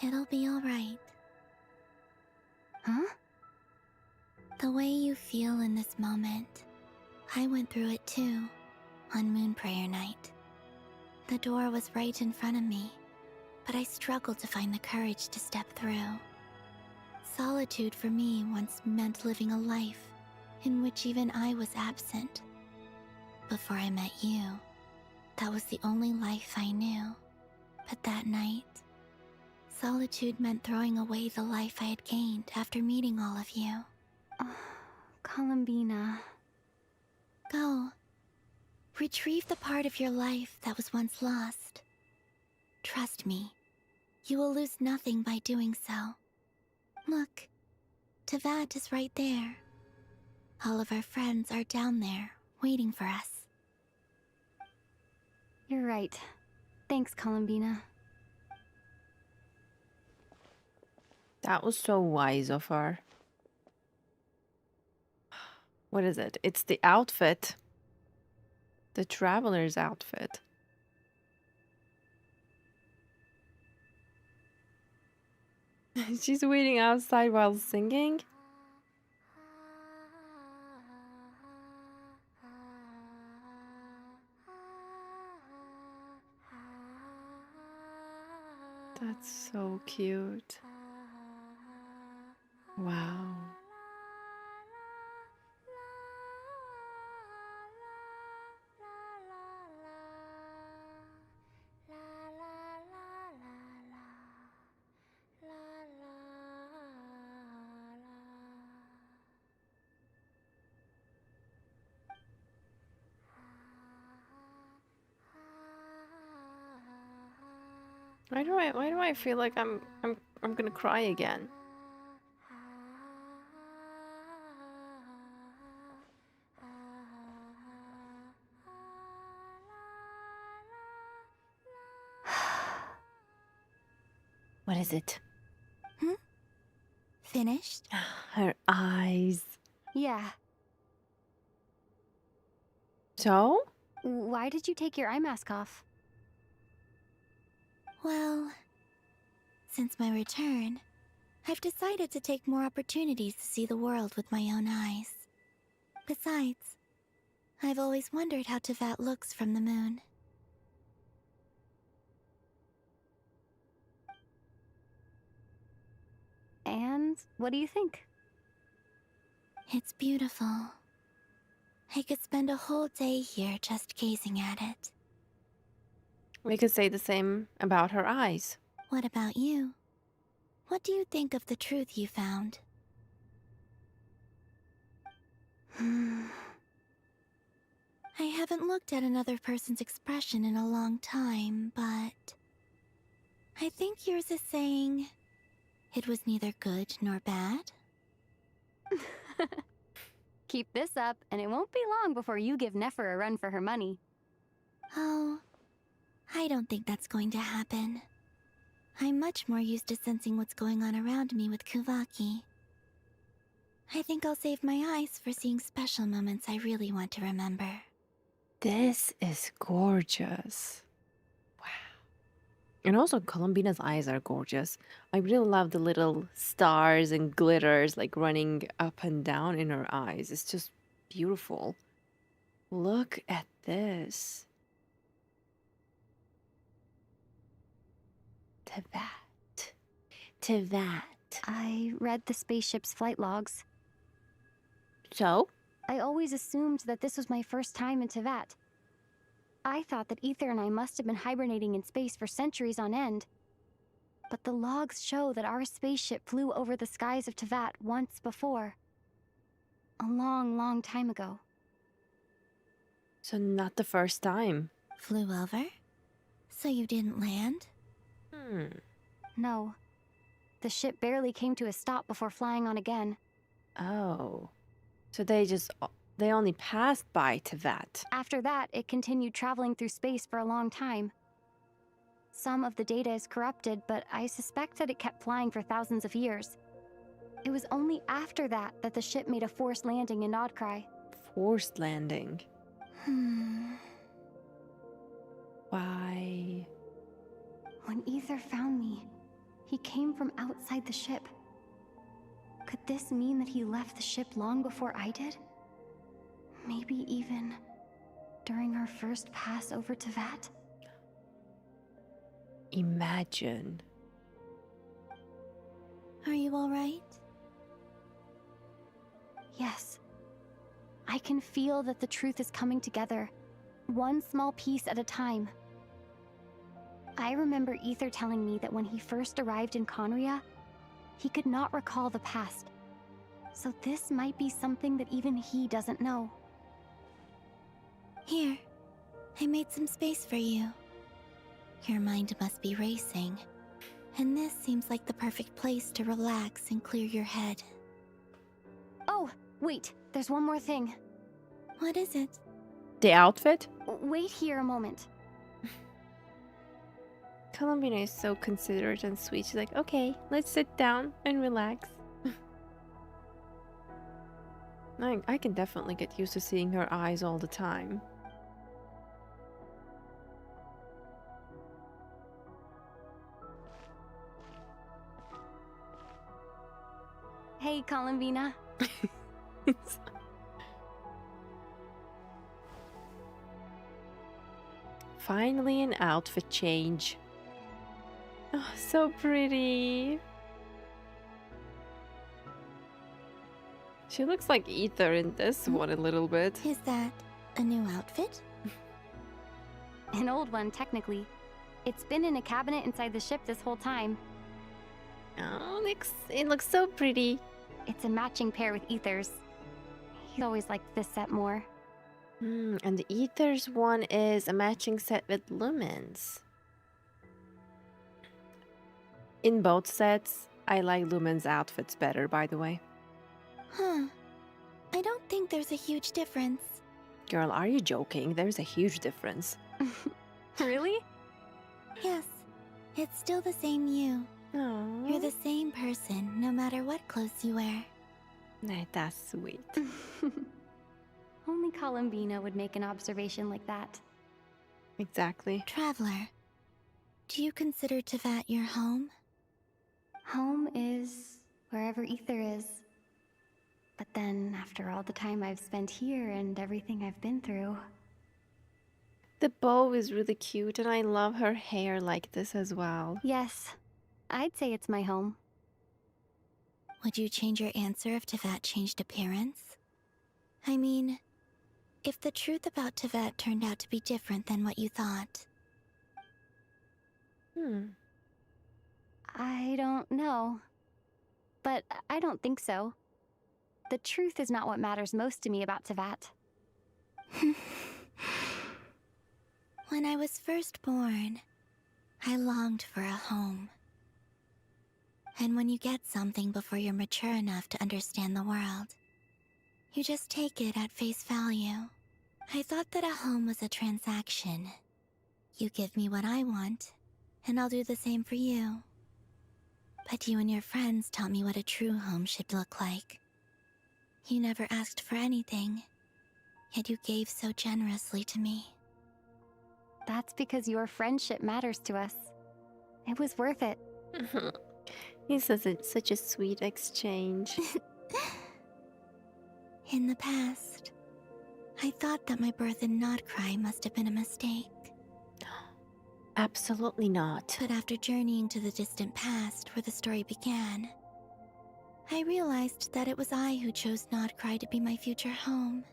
It'll be alright. Huh? The way you feel in this moment, I went through it too, on Moon Prayer Night. The door was right in front of me, but I struggled to find the courage to step through. Solitude for me once meant living a life in which even I was absent. Before I met you, that was the only life I knew. But that night, solitude meant throwing away the life I had gained after meeting all of you. Columbina. Go. Retrieve the part of your life that was once lost. Trust me, you will lose nothing by doing so. Look, Tevat is right there. All of our friends are down there, waiting for us. You're right. Thanks, Columbina. That was so wise of her. What is it? It's the outfit. The traveler's outfit. She's waiting outside while singing. That's so cute. Wow. Why do I feel like I'm gonna cry again? What is it? Finished? Her eyes. Yeah. So? Why did you take your eye mask off? Well, since my return, I've decided to take more opportunities to see the world with my own eyes. Besides, I've always wondered how Tevat looks from the moon. And what do you think? It's beautiful. I could spend a whole day here just gazing at it. We could say the same about her eyes. What about you? What do you think of the truth you found? I haven't looked at another person's expression in a long time, but I think yours is saying it was neither good nor bad. Keep this up, and it won't be long before you give Nefer a run for her money. Oh, I don't think that's going to happen. I'm much more used to sensing what's going on around me with Kuvaki. I think I'll save my eyes for seeing special moments I really want to remember. This is gorgeous. Wow. And also, Columbina's eyes are gorgeous. I really love the little stars and glitters like running up and down in her eyes. It's just beautiful. Look at this. Tevat. Tevat. I read the spaceship's flight logs. So? I always assumed that this was my first time in Tevat. I thought that Ether and I must have been hibernating in space for centuries on end. But the logs show that our spaceship flew over the skies of Tevat once before. A long, long time ago. So not the first time. Flew over? So you didn't land? No. The ship barely came to a stop before flying on again. Oh. So they only passed by Tevat. After that, it continued traveling through space for a long time. Some of the data is corrupted, but I suspect that it kept flying for thousands of years. It was only after that that the ship made a forced landing in Krai. Forced landing? Why? When Ether found me, he came from outside the ship. Could this mean that he left the ship long before I did? Maybe even during our first pass over Tevat? Imagine. Are you alright? Yes. I can feel that the truth is coming together, one small piece at a time. I remember Ether telling me that when he first arrived in Conria, he could not recall the past. So this might be something that even he doesn't know. Here, I made some space for you. Your mind must be racing, and this seems like the perfect place to relax and clear your head. Oh, wait, there's one more thing. What is it? The outfit? Wait here a moment. Columbina is so considerate and sweet. She's like, okay, let's sit down and relax. I can definitely get used to seeing her eyes all the time. Hey, Columbina. Finally, an outfit change. Oh, so pretty. She looks like Ether in this one a little bit. Is that a new outfit? An old one, technically. It's been in a cabinet inside the ship this whole time. Oh, it looks so pretty. It's a matching pair with Ether's. He's always liked this set more. And the Ether's one is a matching set with Lumen's. In both sets, I like Lumen's outfits better, by the way. Huh. I don't think there's a huge difference. Girl, are you joking? There's a huge difference. Really? Yes, it's still the same you. Aww. You're the same person, no matter what clothes you wear. That's sweet. Only Columbina would make an observation like that. Exactly. Traveler, do you consider Tevat your home? Home is wherever Ether is. But then, after all the time I've spent here and everything I've been through... The bow is really cute, and I love her hair like this as well. Yes, I'd say it's my home. Would you change your answer if Tevat changed appearance? I mean, if the truth about Tevat turned out to be different than what you thought. I don't know. But I don't think so. The truth is not what matters most to me about Tevat. When I was first born, I longed for a home. And when you get something before you're mature enough to understand the world, you just take it at face value. I thought that a home was a transaction. You give me what I want, and I'll do the same for you. But you and your friends taught me what a true home should look like. You never asked for anything, yet you gave so generously to me. That's because your friendship matters to us. It was worth it. This is such a sweet exchange. In the past, I thought that my birth in Krai must have been a mistake. Absolutely not. But after journeying to the distant past where the story began, I realized that it was I who chose Krai to be my future home.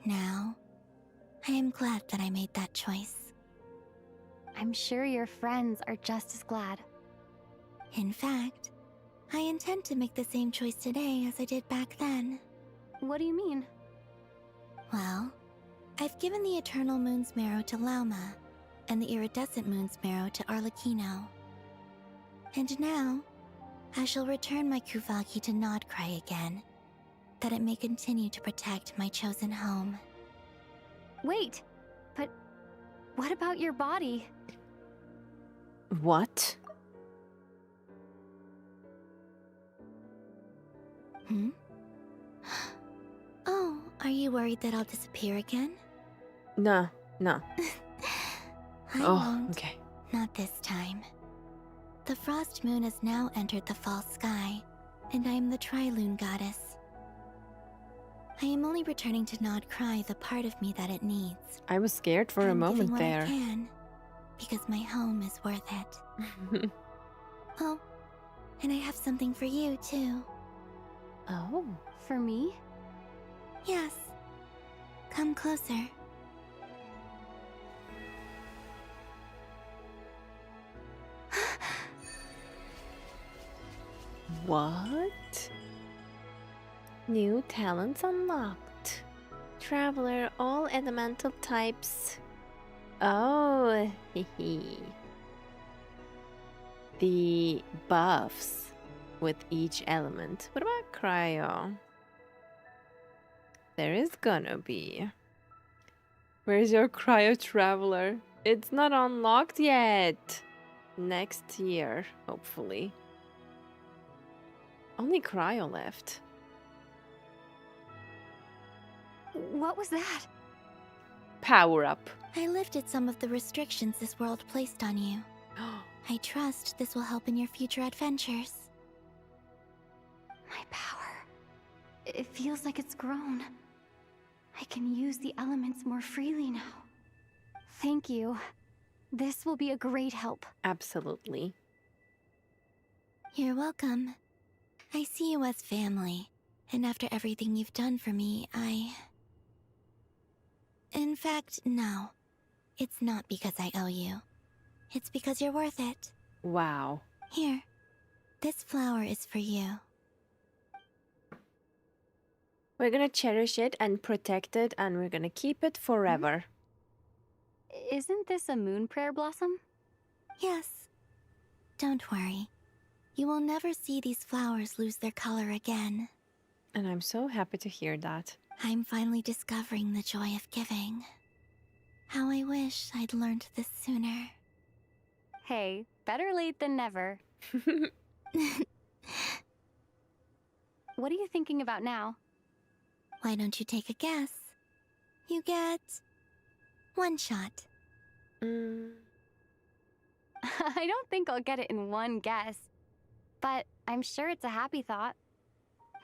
Now, I am glad that I made that choice. I'm sure your friends are just as glad. In fact, I intend to make the same choice today as I did back then. What do you mean? Well, I've given the Eternal Moon's Marrow to Lauma, and the Iridescent Moon's Marrow to Arlecchino. And now, I shall return my Kuvagi to Krai again, that it may continue to protect my chosen home. Wait, but what about your body? What? Oh, are you worried that I'll disappear again? No. I Oh, won't. okay. Not this time. The Frost Moon has now entered the fall sky, and I am the Tri-Lune goddess. I am only returning to Krai the part of me that it needs. I was scared for a I'm moment giving what there. I can, because my home is worth it. Oh, and I have something for you, too. Oh. For me? Yes. Come closer. What? New talents unlocked. Traveler, all elemental types. Oh, hehe. The buffs with each element. What about Cryo? There is gonna be. Where's your Cryo Traveler? It's not unlocked yet. Next year, hopefully. Only Cryo left. What was that? Power up. I lifted some of the restrictions this world placed on you. I trust this will help in your future adventures. My power. It feels like it's grown. I can use the elements more freely now. Thank you. This will be a great help. Absolutely. You're welcome. I see you as family, and after everything you've done for me, In fact, no. It's not because I owe you. It's because you're worth it. Wow. Here. This flower is for you. We're gonna cherish it and protect it, and we're gonna keep it forever. Isn't this a moon prayer blossom? Yes. Don't worry. You will never see these flowers lose their color again. And I'm so happy to hear that. I'm finally discovering the joy of giving. How I wish I'd learned this sooner. Hey, better late than never. What are you thinking about now? Why don't you take a guess? You get 1 shot. I don't think I'll get it in one guess, but I'm sure it's a happy thought.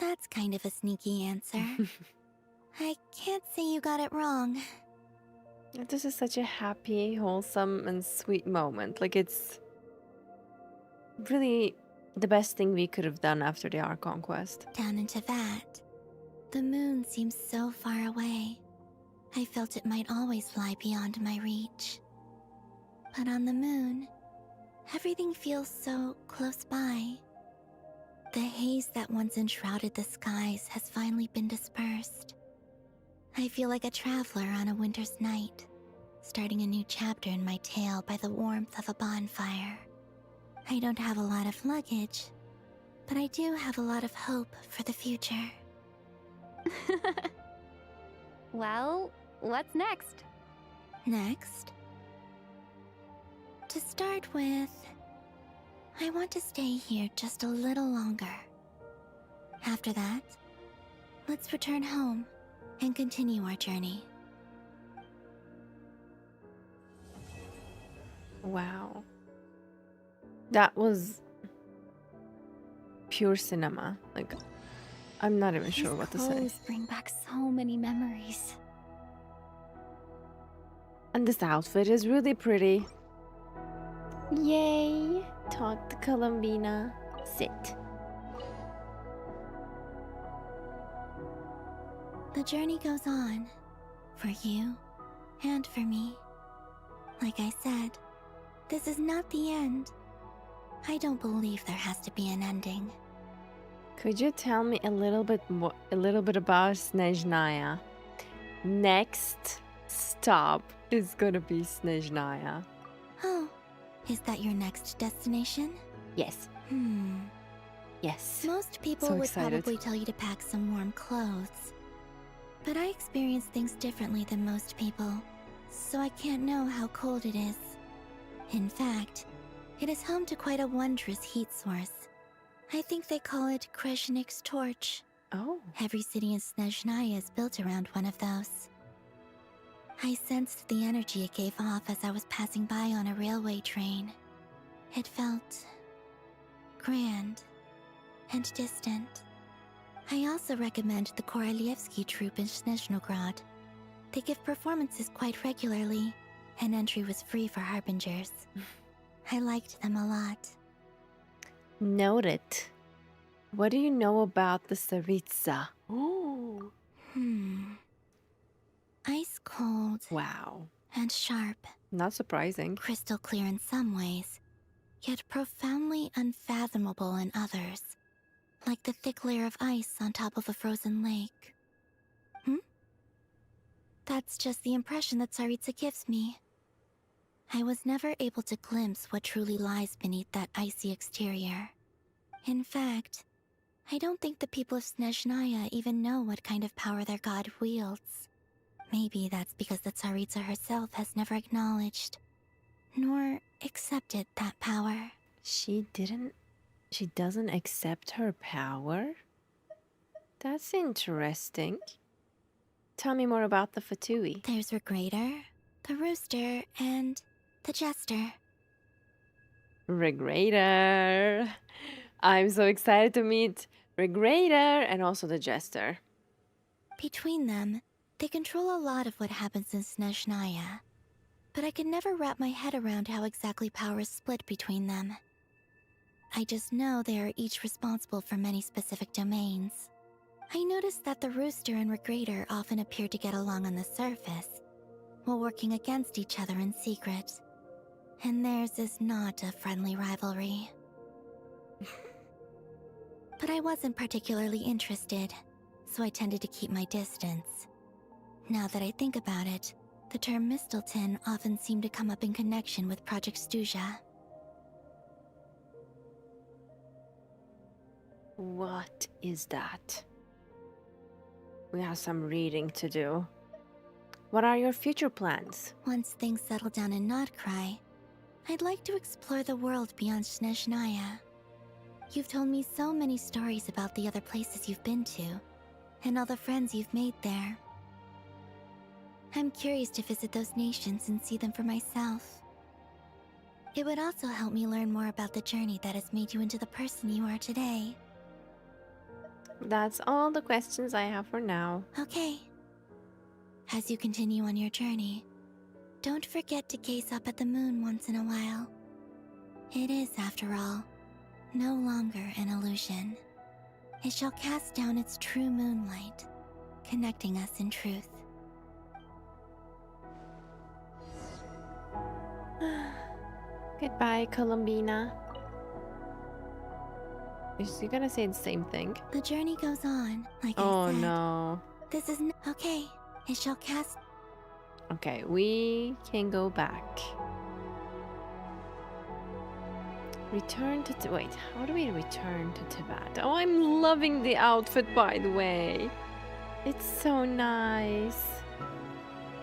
That's kind of a sneaky answer. I can't say you got it wrong. This is such a happy, wholesome, and sweet moment. Like, it's really the best thing we could have done after the Archon quest. Down into that, the moon seems so far away. I felt it might always lie beyond my reach. But on the moon, everything feels so close by. The haze that once enshrouded the skies has finally been dispersed. I feel like a traveler on a winter's night, starting a new chapter in my tale by the warmth of a bonfire. I don't have a lot of luggage, but I do have a lot of hope for the future. Well, what's next? Next? To start with, I want to stay here just a little longer. After that, let's return home and continue our journey. Wow. That was pure cinema. Like, I'm not even sure what to say. These clothes bring back so many memories. And this outfit is really pretty. Yay! Talk to Columbina. Sit. The journey goes on, for you and for me. Like I said, this is not the end. I don't believe there has to be an ending. Could you tell me a little bit about Snezhnaya? Next stop is gonna be Snezhnaya. Oh, is that your next destination? Yes. Yes. Most people So would excited. probably tell you to pack some warm clothes. But I experience things differently than most people, so I can't know how cold it is. In fact, it is home to quite a wondrous heat source. I think they call it Kreshnik's torch. Oh. Every city in Snezhnaya is built around one of those. I sensed the energy it gave off as I was passing by on a railway train. It felt grand and distant. I also recommend the Korolievsky troupe in Snezhnograd. They give performances quite regularly, and entry was free for harbingers. I liked them a lot. Noted. What do you know about the Tsaritsa? Ooh. Ice cold. Wow. And sharp. Not surprising. Crystal clear in some ways, yet profoundly unfathomable in others. Like the thick layer of ice on top of a frozen lake. That's just the impression that Tsaritsa gives me. I was never able to glimpse what truly lies beneath that icy exterior. In fact, I don't think the people of Snezhnaya even know what kind of power their god wields. Maybe that's because the Tsaritsa herself has never acknowledged, nor accepted that power. She doesn't accept her power? That's interesting. Tell me more about the Fatui. There's Regrator, the Rooster, and the Jester. Regrator. I'm so excited to meet Regrator and also the Jester. Between them, they control a lot of what happens in Snezhnaya. But I can never wrap my head around how exactly power is split between them. I just know they are each responsible for many specific domains. I noticed that the Rooster and Regrator often appear to get along on the surface, while working against each other in secret. And theirs is not a friendly rivalry. But I wasn't particularly interested, so I tended to keep my distance. Now that I think about it, the term Mistelton often seemed to come up in connection with Project Stuja. What is that? We have some reading to do. What are your future plans? Once things settle down in Krai, I'd like to explore the world beyond Snezhnaya. You've told me so many stories about the other places you've been to, and all the friends you've made there. I'm curious to visit those nations and see them for myself. It would also help me learn more about the journey that has made you into the person you are today. That's all the questions I have for now. Okay. As you continue on your journey, don't forget to gaze up at the moon once in a while. It is, after all, no longer an illusion. It shall cast down its true moonlight, connecting us in truth. Goodbye, Columbina. Is he gonna say the same thing? The journey goes on, like I said. Oh no. This is okay. It shall cast. Okay, we can go back. Return to wait, how do we return to Tibet? Oh, I'm loving the outfit, by the way. It's so nice.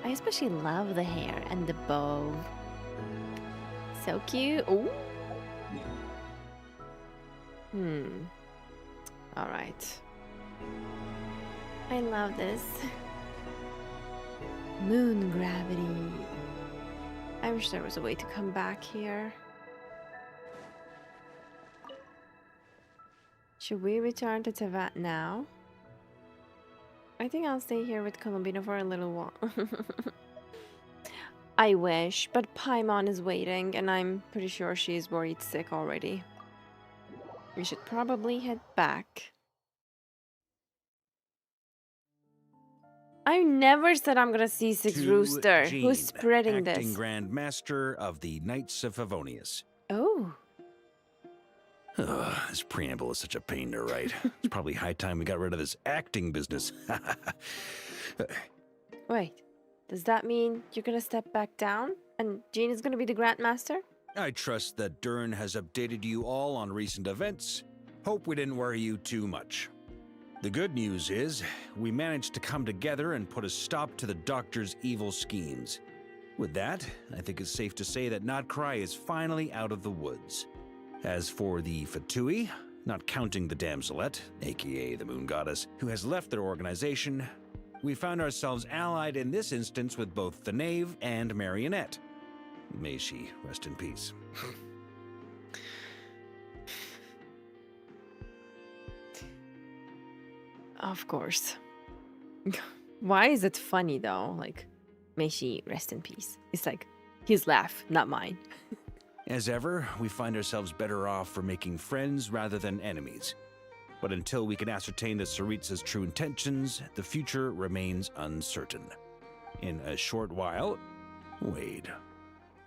I especially love the hair and the bow. So cute. Oh. All right. I love this. Moon gravity. I wish there was a way to come back here. Should we return to Tibet now? I think I'll stay here with Columbina for a little while. I wish, but Paimon is waiting, and I'm pretty sure she's worried sick already. We should probably head back. I never said I'm gonna see Six To Rooster. Jean, Who's spreading acting this? Grand Master of the Knights of Favonius. Oh. Ugh, this preamble is such a pain to write. It's probably high time we got rid of this acting business. Wait, does that mean you're gonna step back down and Jean is gonna be the Grandmaster? I trust that Dern has updated you all on recent events. Hope we didn't worry you too much. The good news is, we managed to come together and put a stop to the Doctor's evil schemes. With that, I think it's safe to say that Krai is finally out of the woods. As for the Fatui, not counting the Damselette, aka the Moon Goddess, who has left their organization, we found ourselves allied in this instance with both the Knave and Marionette. May she rest in peace. Of course. Why is it funny though? Like, may she rest in peace. It's like his laugh, not mine. As ever, we find ourselves better off for making friends rather than enemies. But until we can ascertain the Tsaritsa's true intentions, the future remains uncertain. In a short while... Wait.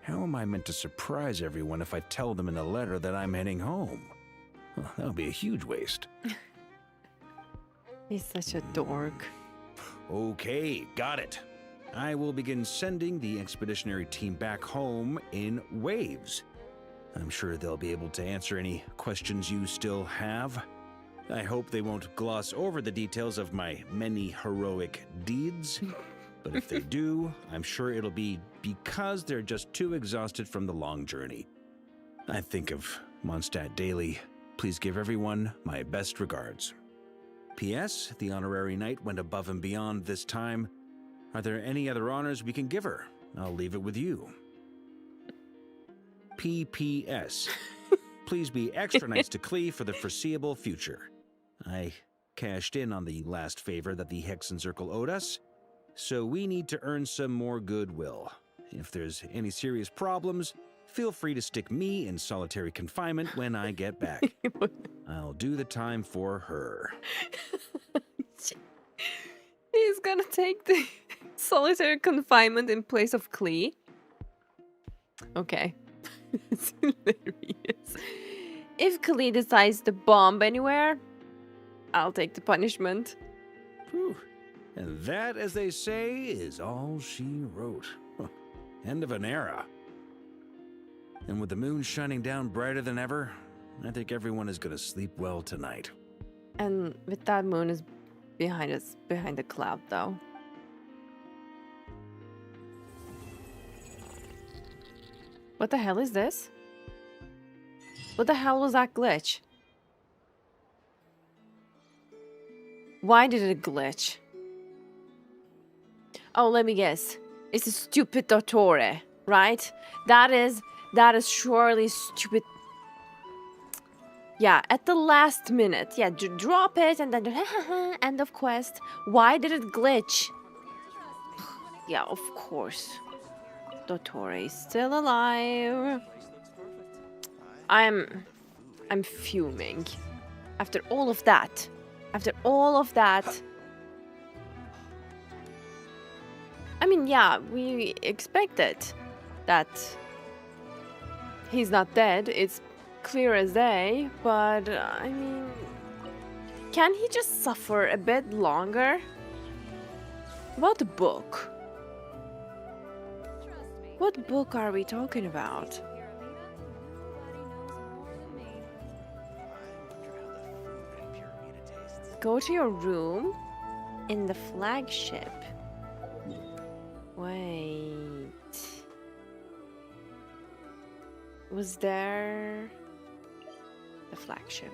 How am I meant to surprise everyone if I tell them in a letter that I'm heading home? Well, that would be a huge waste. He's such a dork. Okay, got it. I will begin sending the expeditionary team back home in waves. I'm sure they'll be able to answer any questions you still have. I hope they won't gloss over the details of my many heroic deeds. But if they do, I'm sure it'll be because they're just too exhausted from the long journey. I think of Mondstadt daily. Please give everyone my best regards. P.S. The honorary knight went above and beyond this time. Are there any other honors we can give her? I'll leave it with you. P.P.S. Please be extra nice to Klee for the foreseeable future. I cashed in on the last favor that the Hexen Circle owed us, so we need to earn some more goodwill. If there's any serious problems, feel free to stick me in solitary confinement when I get back. I'll do the time for her. He's gonna take the solitary confinement in place of Klee. Okay. It's hilarious. If Klee decides to bomb anywhere, I'll take the punishment. Whew. And that, as they say, is all she wrote. End of an era. And with the moon shining down brighter than ever, I think everyone is going to sleep well tonight. And with that, moon is behind us, behind the cloud, though. What the hell is this? What the hell was that glitch? Why did it glitch? Oh, let me guess. It's a stupid Dottore, right? That is surely stupid. Yeah, at the last minute. Yeah, drop it and then end of quest. Why did it glitch? Yeah, of course. Dottore is still alive. I'm fuming. After all of that. After all of that. I mean, yeah, we expected that he's not dead. It's clear as day, but I mean, can he just suffer a bit longer? What book? What book are we talking about? Go to your room in the flagship. Wait. Was there the flagship?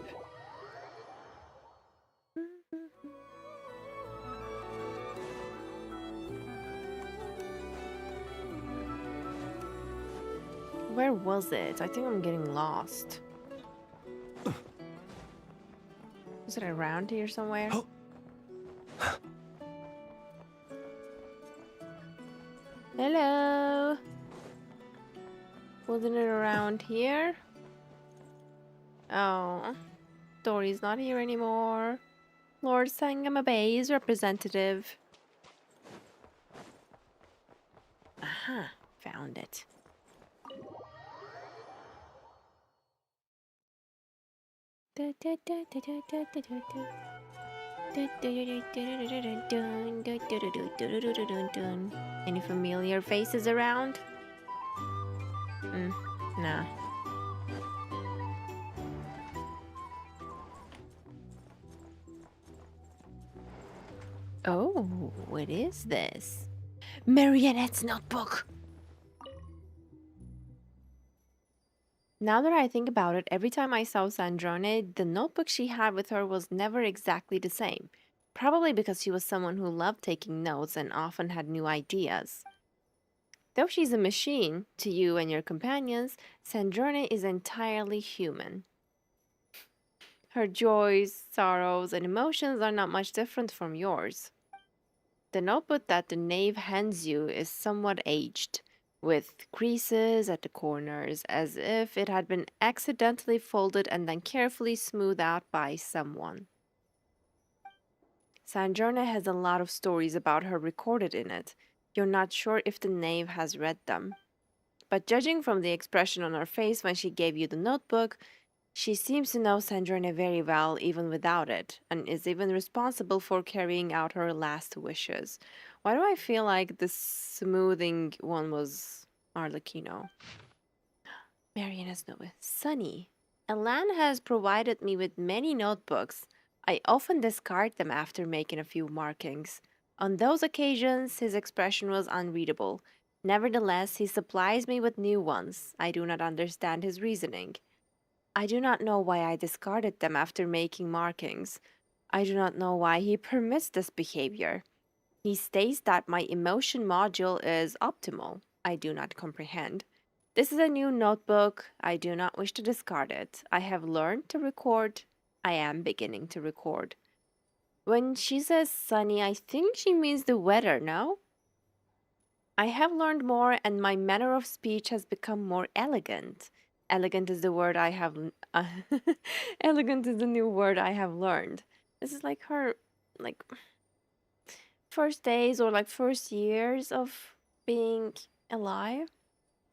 Where was it? I think I'm getting lost. Is it around here somewhere? Hello? Wasn't it around here? Oh, Dory's not here anymore. Lord Sangama Bay's representative. Aha, found it. Any familiar faces around? Nah. Oh, what is this? Marionette's notebook! Now that I think about it, every time I saw Sandrone, the notebook she had with her was never exactly the same. Probably because she was someone who loved taking notes and often had new ideas. Though she's a machine to you and your companions, Sandrone is entirely human. Her joys, sorrows, and emotions are not much different from yours. The notebook that the knave hands you is somewhat aged, with creases at the corners, as if it had been accidentally folded and then carefully smoothed out by someone. Sandrone has a lot of stories about her recorded in it. You're not sure if the knave has read them. But judging from the expression on her face when she gave you the notebook, she seems to know Sandrone very well even without it, and is even responsible for carrying out her last wishes. Why do I feel like the smoothing one was Arlecchino? Mariana's notebook. Sunny. Elan has provided me with many notebooks. I often discard them after making a few markings. On those occasions, his expression was unreadable. Nevertheless, he supplies me with new ones. I do not understand his reasoning. I do not know why I discarded them after making markings. I do not know why he permits this behavior. He states that my emotion module is optimal. I do not comprehend. This is a new notebook. I do not wish to discard it. I have learned to record. I am beginning to record. When she says sunny, I think she means the weather, no? I have learned more and my manner of speech has become more elegant. Elegant is the word I have. Elegant is the new word I have learned. This is like her, like, first days or like first years of being alive.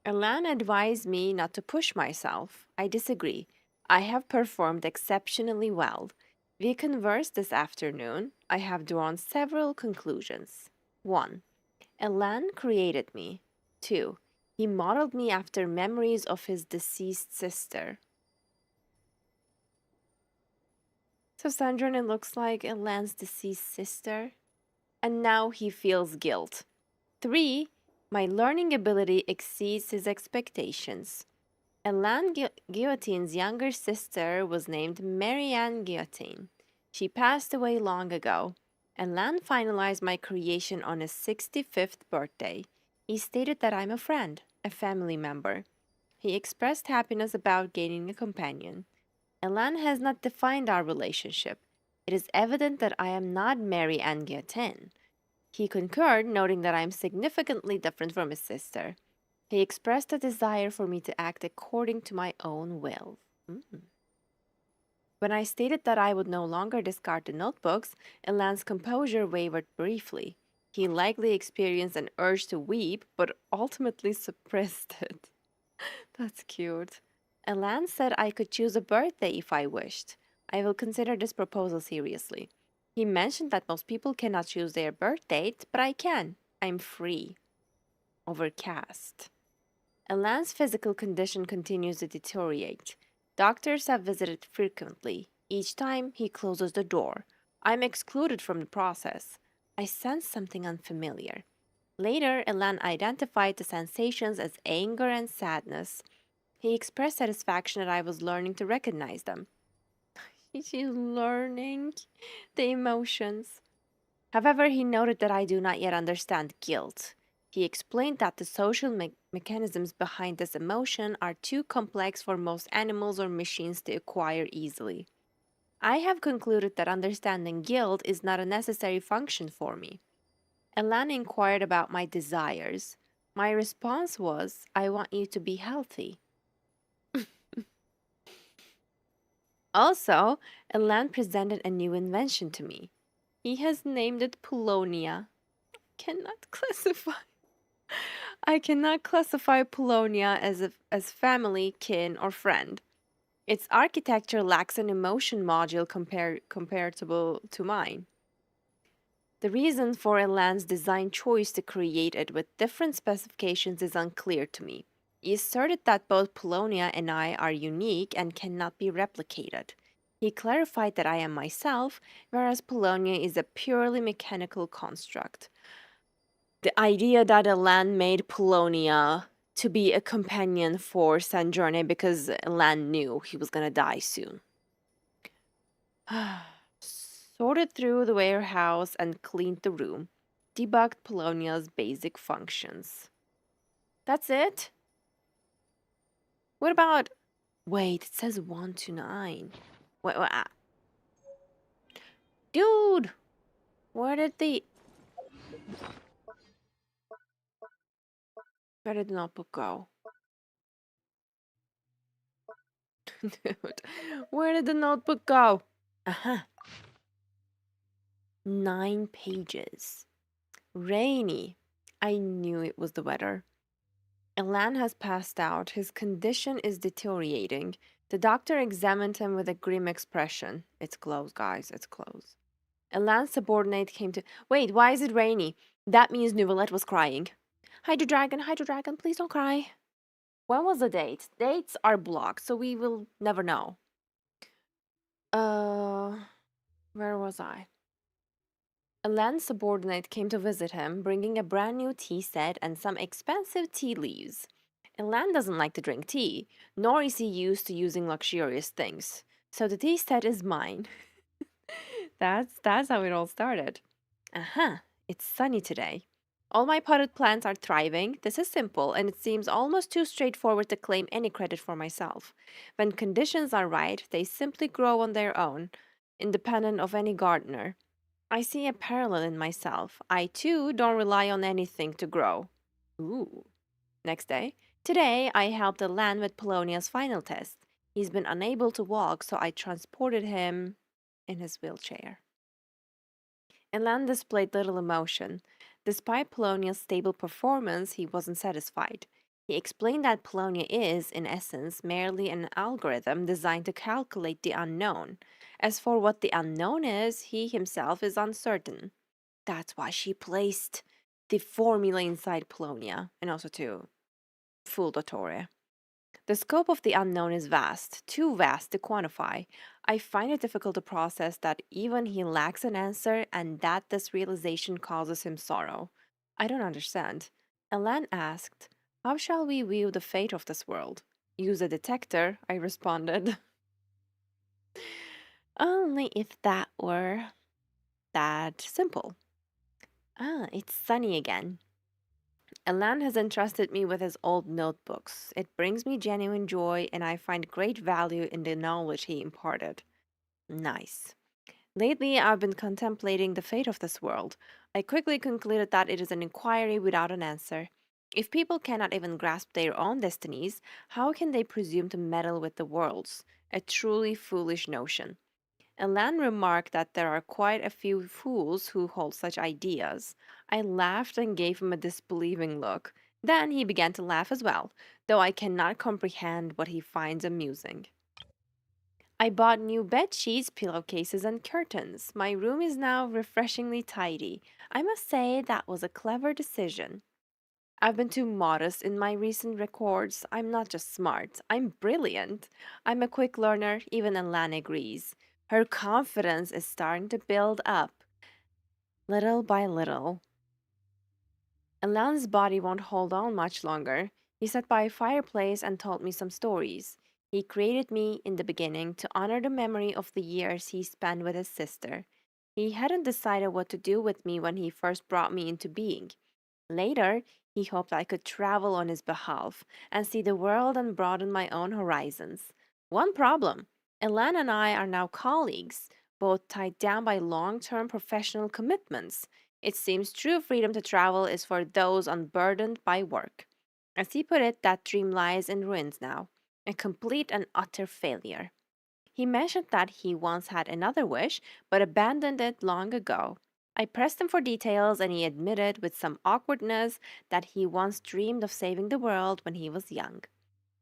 Elan advised me not to push myself. I disagree. I have performed exceptionally well. We conversed this afternoon. I have drawn several conclusions. 1. Elan created me. 2. He modeled me after memories of his deceased sister. So Sandrine looks like Elan's deceased sister, and now he feels guilt. 3. My learning ability exceeds his expectations. Elan Guillotine's younger sister was named Marianne Guillotine. She passed away long ago. Elan finalized my creation on his 65th birthday. He stated that I'm a friend, a family member. He expressed happiness about gaining a companion. Elan has not defined our relationship. It is evident that I am not Mary Ann Guillotine. He concurred, noting that I am significantly different from his sister. He expressed a desire for me to act according to my own will. When I stated that I would no longer discard the notebooks, Elan's composure wavered briefly. He likely experienced an urge to weep, but ultimately suppressed it. That's cute. Elan said I could choose a birthday if I wished. I will consider this proposal seriously. He mentioned that most people cannot choose their birth date, but I can. I'm free. Overcast. Elan's physical condition continues to deteriorate. Doctors have visited frequently. Each time he closes the door. I'm excluded from the process. I sense something unfamiliar. Later, Elan identified the sensations as anger and sadness. He expressed satisfaction that I was learning to recognize them. She's learning the emotions. However, he noted that I do not yet understand guilt. He explained that the social mechanisms behind this emotion are too complex for most animals or machines to acquire easily. I have concluded that understanding guilt is not a necessary function for me. Elan inquired about my desires. My response was, I want you to be healthy. Also, Elan presented a new invention to me. He has named it Polonia. Cannot classify. I cannot classify Polonia as family, kin, or friend. Its architecture lacks an emotion module comparable to mine. The reason for Elan's design choice to create it with different specifications is unclear to me. He asserted that both Polonia and I are unique and cannot be replicated. He clarified that I am myself, whereas Polonia is a purely mechanical construct. The idea that Elan made Polonia to be a companion for Sanjorne because Elan knew he was gonna die soon. Sorted through the warehouse and cleaned the room. Debugged Polonia's basic functions. That's it? What about... Wait, it says 1 to 9. Wait, dude! Where did the... Where did the notebook go? Dude, where did the notebook go? Uh-huh. 9 pages. Rainy. I knew it was the weather. Elan has passed out. His condition is deteriorating. The doctor examined him with a grim expression. It's close, guys. It's close. Elan's subordinate came to... Wait, why is it rainy? That means Nuvolette was crying. Hydro Dragon, please don't cry. When was the date? Dates are blocked, so we will never know. Where was I? Elan's subordinate came to visit him, bringing a brand new tea set and some expensive tea leaves. Elan doesn't like to drink tea, nor is he used to using luxurious things. So the tea set is mine. That's how it all started. It's sunny today. All my potted plants are thriving. This is simple, and it seems almost too straightforward to claim any credit for myself. When conditions are right, they simply grow on their own, independent of any gardener. I see a parallel in myself. I too don't rely on anything to grow. Ooh. Next day. Today, I helped Elan with Polonia's final test. He's been unable to walk, so I transported him in his wheelchair. Elan displayed little emotion. Despite Polonia's stable performance, he wasn't satisfied. He explained that Polonia is, in essence, merely an algorithm designed to calculate the unknown. As for what the unknown is, he himself is uncertain. That's why she placed the formula inside Polonia, and also to fool Dottore. The scope of the unknown is vast, too vast to quantify. I find it difficult to process that even he lacks an answer and that this realization causes him sorrow. I don't understand. Elan asked, how shall we view the fate of this world? Use a detector, I responded. Only if that were that simple. Ah, it's sunny again. Elan has entrusted me with his old notebooks. It brings me genuine joy, and I find great value in the knowledge he imparted. Nice. Lately, I've been contemplating the fate of this world. I quickly concluded that it is an inquiry without an answer. If people cannot even grasp their own destinies, how can they presume to meddle with the world's? A truly foolish notion. Elan remarked that there are quite a few fools who hold such ideas. I laughed and gave him a disbelieving look. Then he began to laugh as well, though I cannot comprehend what he finds amusing. I bought new bed sheets, pillowcases, and curtains. My room is now refreshingly tidy. I must say that was a clever decision. I've been too modest in my recent records. I'm not just smart, I'm brilliant. I'm a quick learner, even Alan agrees. Her confidence is starting to build up, little by little. Alan's body won't hold on much longer. He sat by a fireplace and told me some stories. He created me in the beginning to honor the memory of the years he spent with his sister. He hadn't decided what to do with me when he first brought me into being. Later, he hoped I could travel on his behalf and see the world and broaden my own horizons. One problem: Elan and I are now colleagues, both tied down by long term professional commitments. It seems true freedom to travel is for those unburdened by work. As he put it, that dream lies in ruins now, a complete and utter failure. He mentioned that he once had another wish, but abandoned it long ago. I pressed him for details, and he admitted with some awkwardness that he once dreamed of saving the world when he was young.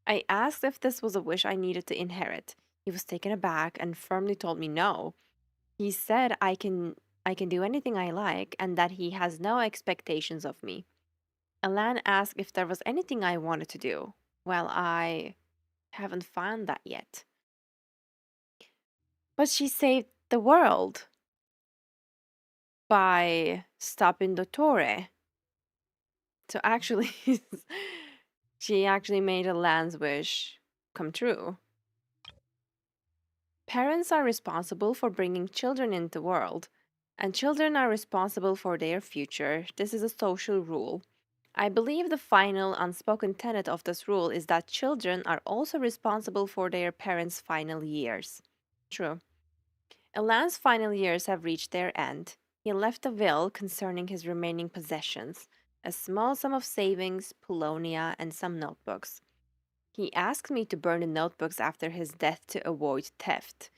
I asked if this was a wish I needed to inherit. He was taken aback and firmly told me no. He said I can do anything I like and that he has no expectations of me. Alan asked if there was anything I wanted to do. Well, I haven't found that yet. But she saved the world by stopping the Torre. So actually, she actually made Alan's wish come true. Parents are responsible for bringing children into the world, and children are responsible for their future. This is a social rule. I believe the final unspoken tenet of this rule is that children are also responsible for their parents' final years. True. Alan's final years have reached their end. He left a will concerning his remaining possessions, a small sum of savings, Polonia, and some notebooks. He asked me to burn the notebooks after his death to avoid theft.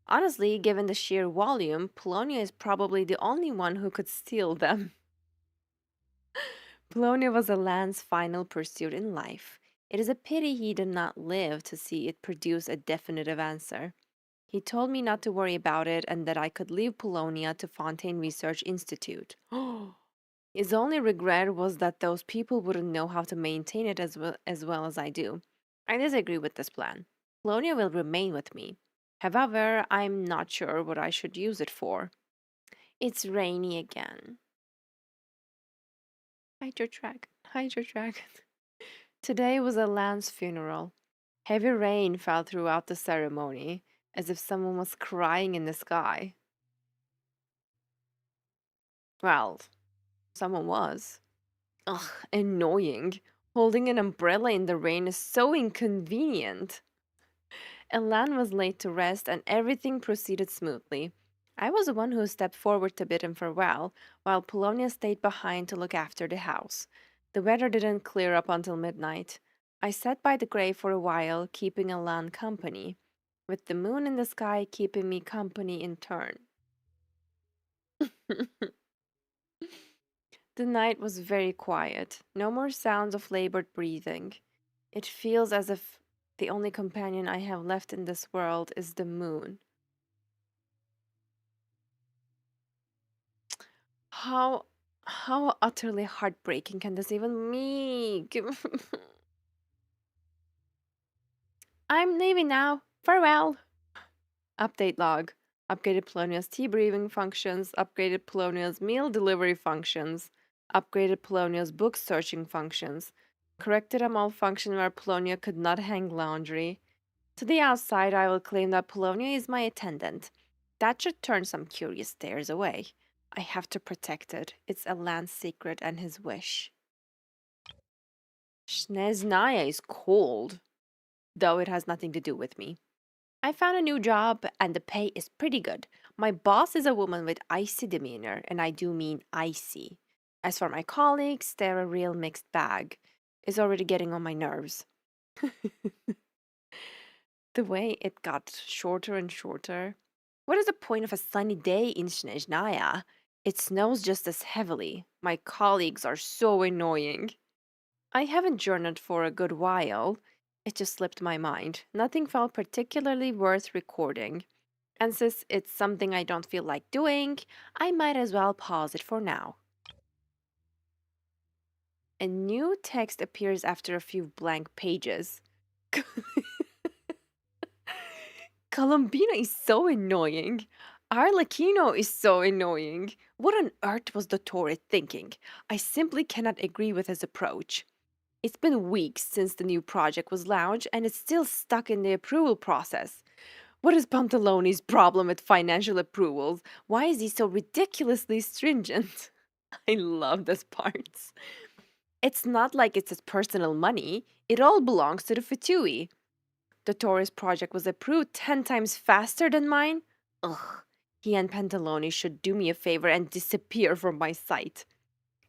Honestly, given the sheer volume, Polonia is probably the only one who could steal them. Polonia was Alan's final pursuit in life. It is a pity he did not live to see it produce a definitive answer. He told me not to worry about it and that I could leave Polonia to Fontaine Research Institute. His only regret was that those people wouldn't know how to maintain it as well as I do. I disagree with this plan. Polonia will remain with me. However, I'm not sure what I should use it for. It's rainy again. Hydro dragon, hydro dragon. Today was Alan's funeral. Heavy rain fell throughout the ceremony, as if someone was crying in the sky. Well, someone was. Ugh, annoying. Holding an umbrella in the rain is so inconvenient. Elan was laid to rest and everything proceeded smoothly. I was the one who stepped forward to bid him farewell, while Polonia stayed behind to look after the house. The weather didn't clear up until midnight. I sat by the grave for a while, keeping Elan company, with the moon in the sky keeping me company in turn. The night was very quiet, no more sounds of labored breathing. It feels as if the only companion I have left in this world is the moon. How how utterly heartbreaking can this even be? I'm leaving now. Farewell. Update log. Upgraded Polonia's tea brewing functions. Upgraded Polonia's meal delivery functions. Upgraded Polonia's book searching functions. Corrected a malfunction where Polonia could not hang laundry. To the outside, I will claim that Polonia is my attendant. That should turn some curious stares away. I have to protect it. It's Alan's secret and his wish. Sneznaya is cold, though it has nothing to do with me. I found a new job and the pay is pretty good. My boss is a woman with icy demeanor, and I do mean icy. As for my colleagues, they're a real mixed bag. It's already getting on my nerves. The way it got shorter and shorter. What is the point of a sunny day in Snezhnaya? It snows just as heavily. My colleagues are so annoying. I haven't journaled for a good while. It just slipped my mind. Nothing felt particularly worth recording. And since it's something I don't feel like doing, I might as well pause it for now. A new text appears after a few blank pages. Colombina is so annoying. Arlecchino is so annoying. What on earth was Dottore thinking? I simply cannot agree with his approach. It's been weeks since the new project was launched and it's still stuck in the approval process. What is Pantaloni's problem with financial approvals? Why is he so ridiculously stringent? I love this part. It's not like it's his personal money. It all belongs to the Fatui. The Torres project was approved 10 times faster than mine? Ugh, he and Pantaloni should do me a favor and disappear from my sight.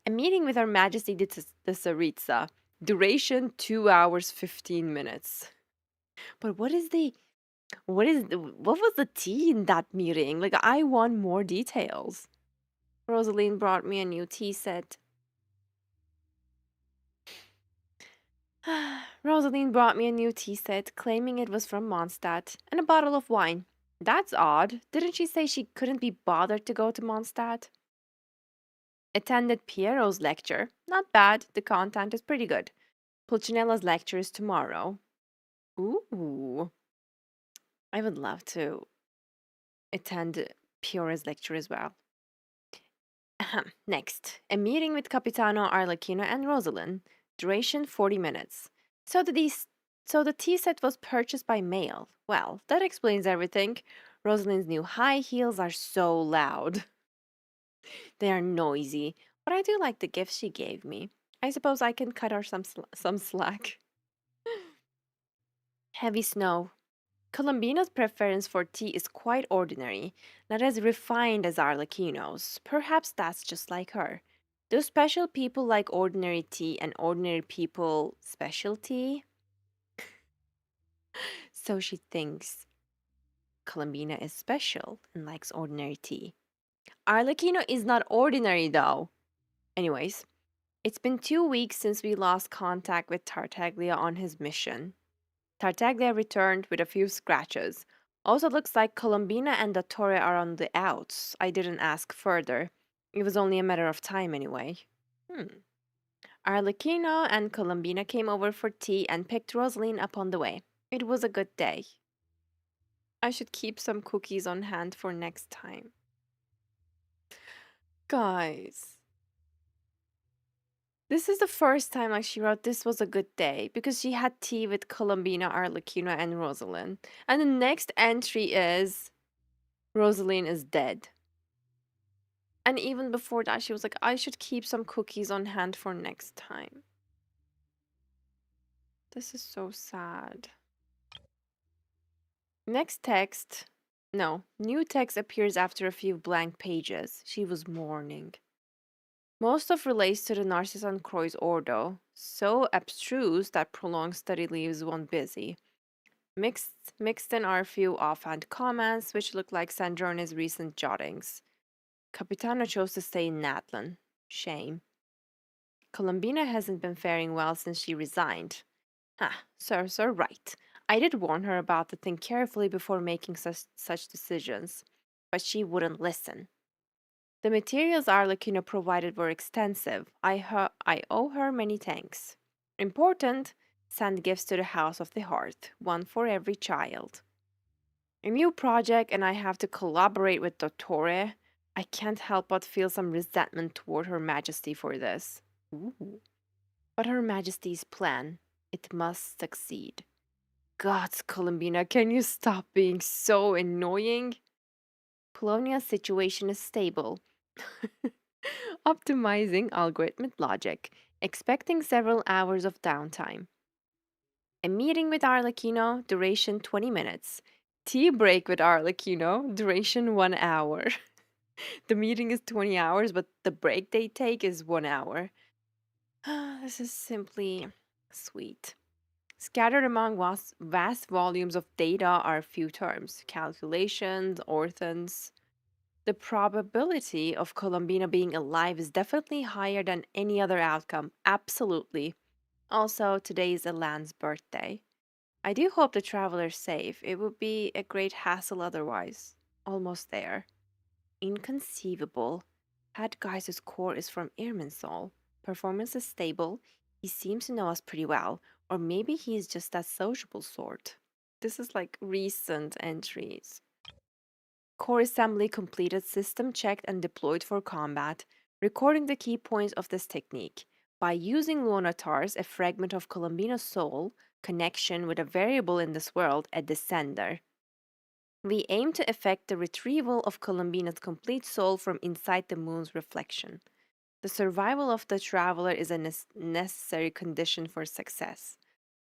A meeting with Her Majesty the Tsaritsa. Duration 2 hours 15 minutes. But what was the tea in that meeting? Like, I want more details. Rosaline brought me a new tea set. Rosaline brought me a new tea set, claiming it was from Mondstadt, and a bottle of wine. That's odd. Didn't she say she couldn't be bothered to go to Mondstadt? Attended Piero's lecture. Not bad. The content is pretty good. Pulcinella's lecture is tomorrow. Ooh. I would love to attend Piero's lecture as well. Next, a meeting with Capitano, Arlecchino, and Rosalind. Duration 40 minutes. So the tea set was purchased by mail. Well, that explains everything. Rosalind's new high heels are so loud. They are noisy, but I do like the gifts she gave me. I suppose I can cut her some slack. Heavy snow. Colombina's preference for tea is quite ordinary, not as refined as Arlecchino's. Perhaps that's just like her. Do special people like ordinary tea and ordinary people special tea? So she thinks Colombina is special and likes ordinary tea. Arlecchino is not ordinary though. Anyways, it's been 2 weeks since we lost contact with Tartaglia on his mission. Tartaglia returned with a few scratches. Also looks like Colombina and Dottore are on the outs. I didn't ask further. It was only a matter of time anyway. Arlecchino and Colombina came over for tea and picked Rosaline up on the way. It was a good day. I should keep some cookies on hand for next time. Guys. This is the first time like she wrote this was a good day because she had tea with Colombina, Arlecchino, and Rosalind. And the next entry is Rosalind is dead. And even before that, she was like, I should keep some cookies on hand for next time. This is so sad. Next text. No, new text appears after a few blank pages. She was mourning. Most of relates to the Narcissan Croix Ordo, so abstruse that prolonged study leaves one busy. Mixed in are a few offhand comments, which look like Sandroni's recent jottings. Capitano chose to stay in Natlan. Shame. Colombina hasn't been faring well since she resigned. Sir, right. I did warn her about the thing carefully before making such decisions, but she wouldn't listen. The materials Arlecchino provided were extensive. I owe her many thanks. Important, send gifts to the House of the Hearth, one for every child. A new project and I have to collaborate with Dottore. I can't help but feel some resentment toward Her Majesty for this. Ooh. But Her Majesty's plan, it must succeed. Gods, Columbina, can you stop being so annoying? Polonia's situation is stable. Optimizing algorithmic logic, expecting several hours of downtime. A meeting with Arlecchino, duration 20 minutes. Tea break with Arlecchino, duration 1 hour. The meeting is 20 hours, but the break they take is 1 hour. This is simply sweet. Scattered among vast volumes of data are a few terms: calculations, orthons. The probability of Colombina being alive is definitely higher than any other outcome. Absolutely. Also, today is Elan's birthday. I do hope the traveler's safe. It would be a great hassle otherwise. Almost there. Inconceivable. Hadgeis's core is from Irminsul. Performance is stable. He seems to know us pretty well. Or maybe he's just that sociable sort. This is like recent entries. Core assembly completed, system checked and deployed for combat. Recording the key points of this technique. By using Luonatars, a fragment of Colombina's soul, connection with a variable in this world, a descender. We aim to effect the retrieval of Colombina's complete soul from inside the moon's reflection. The survival of the traveler is a necessary condition for success.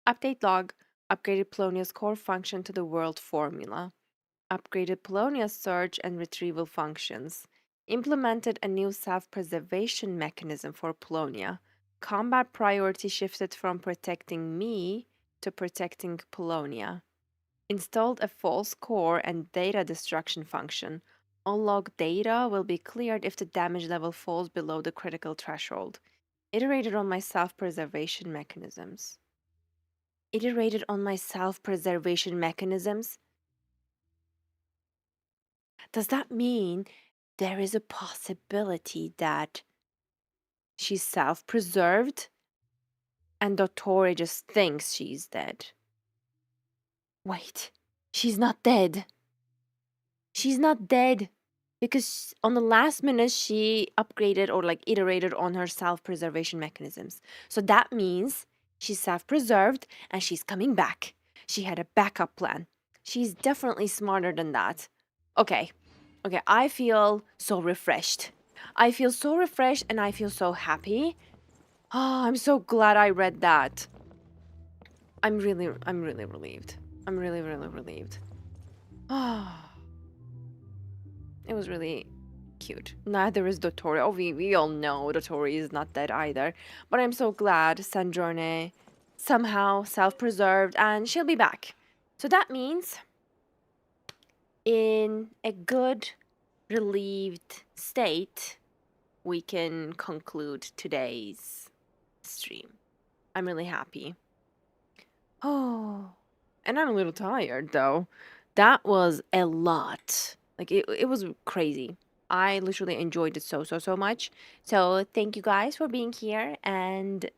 Update log upgraded Polonia's core function to the world formula. Upgraded Polonia's search and retrieval functions. Implemented a new self-preservation mechanism for Polonia. Combat priority shifted from protecting me to protecting Polonia. Installed a false core and data destruction function. All log data will be cleared if the damage level falls below the critical threshold. Iterated on my self-preservation mechanisms. Iterated on my self-preservation mechanisms? Does that mean there is a possibility that she's self-preserved and Dottore just thinks she's dead? Wait, she's not dead. She's not dead because on the last minute she upgraded or like iterated on her self-preservation mechanisms. So that means she's self-preserved and she's coming back. She had a backup plan. She's definitely smarter than that. Okay, I feel so refreshed. I feel so refreshed and I feel so happy. Oh, I'm so glad I read that. I'm really relieved. I'm really relieved. Oh. It was really cute. Neither is Dottore. Oh, we all know Dottore is not dead either. But I'm so glad Sandrone somehow self-preserved and she'll be back. So that means in a good, relieved state, we can conclude today's stream. I'm really happy. Oh, and I'm a little tired though. That was a lot. Like it was crazy. I literally enjoyed it so much. So thank you guys for being here and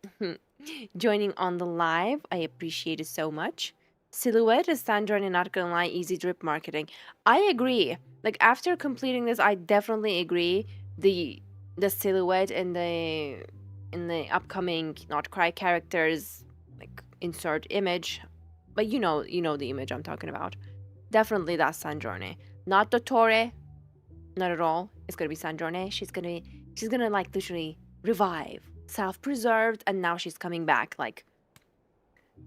joining on the live. I appreciate it so much. Silhouette is Sandra and not gonna lie, easy drip marketing. I agree. Like after completing this, I definitely agree. The silhouette in the upcoming Not Cry characters, like insert image, but you know the image I'm talking about. Definitely that's Sandrone. Not Dottore. Not at all. It's gonna be Sandrone. She's gonna like literally revive. Self-preserved and now she's coming back. Like,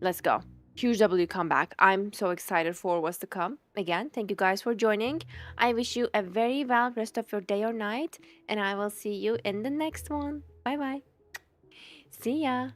let's go. Huge W comeback. I'm so excited for what's to come. Again, thank you guys for joining. I wish you a very well rest of your day or night, and I will see you in the next one. Bye bye. See ya.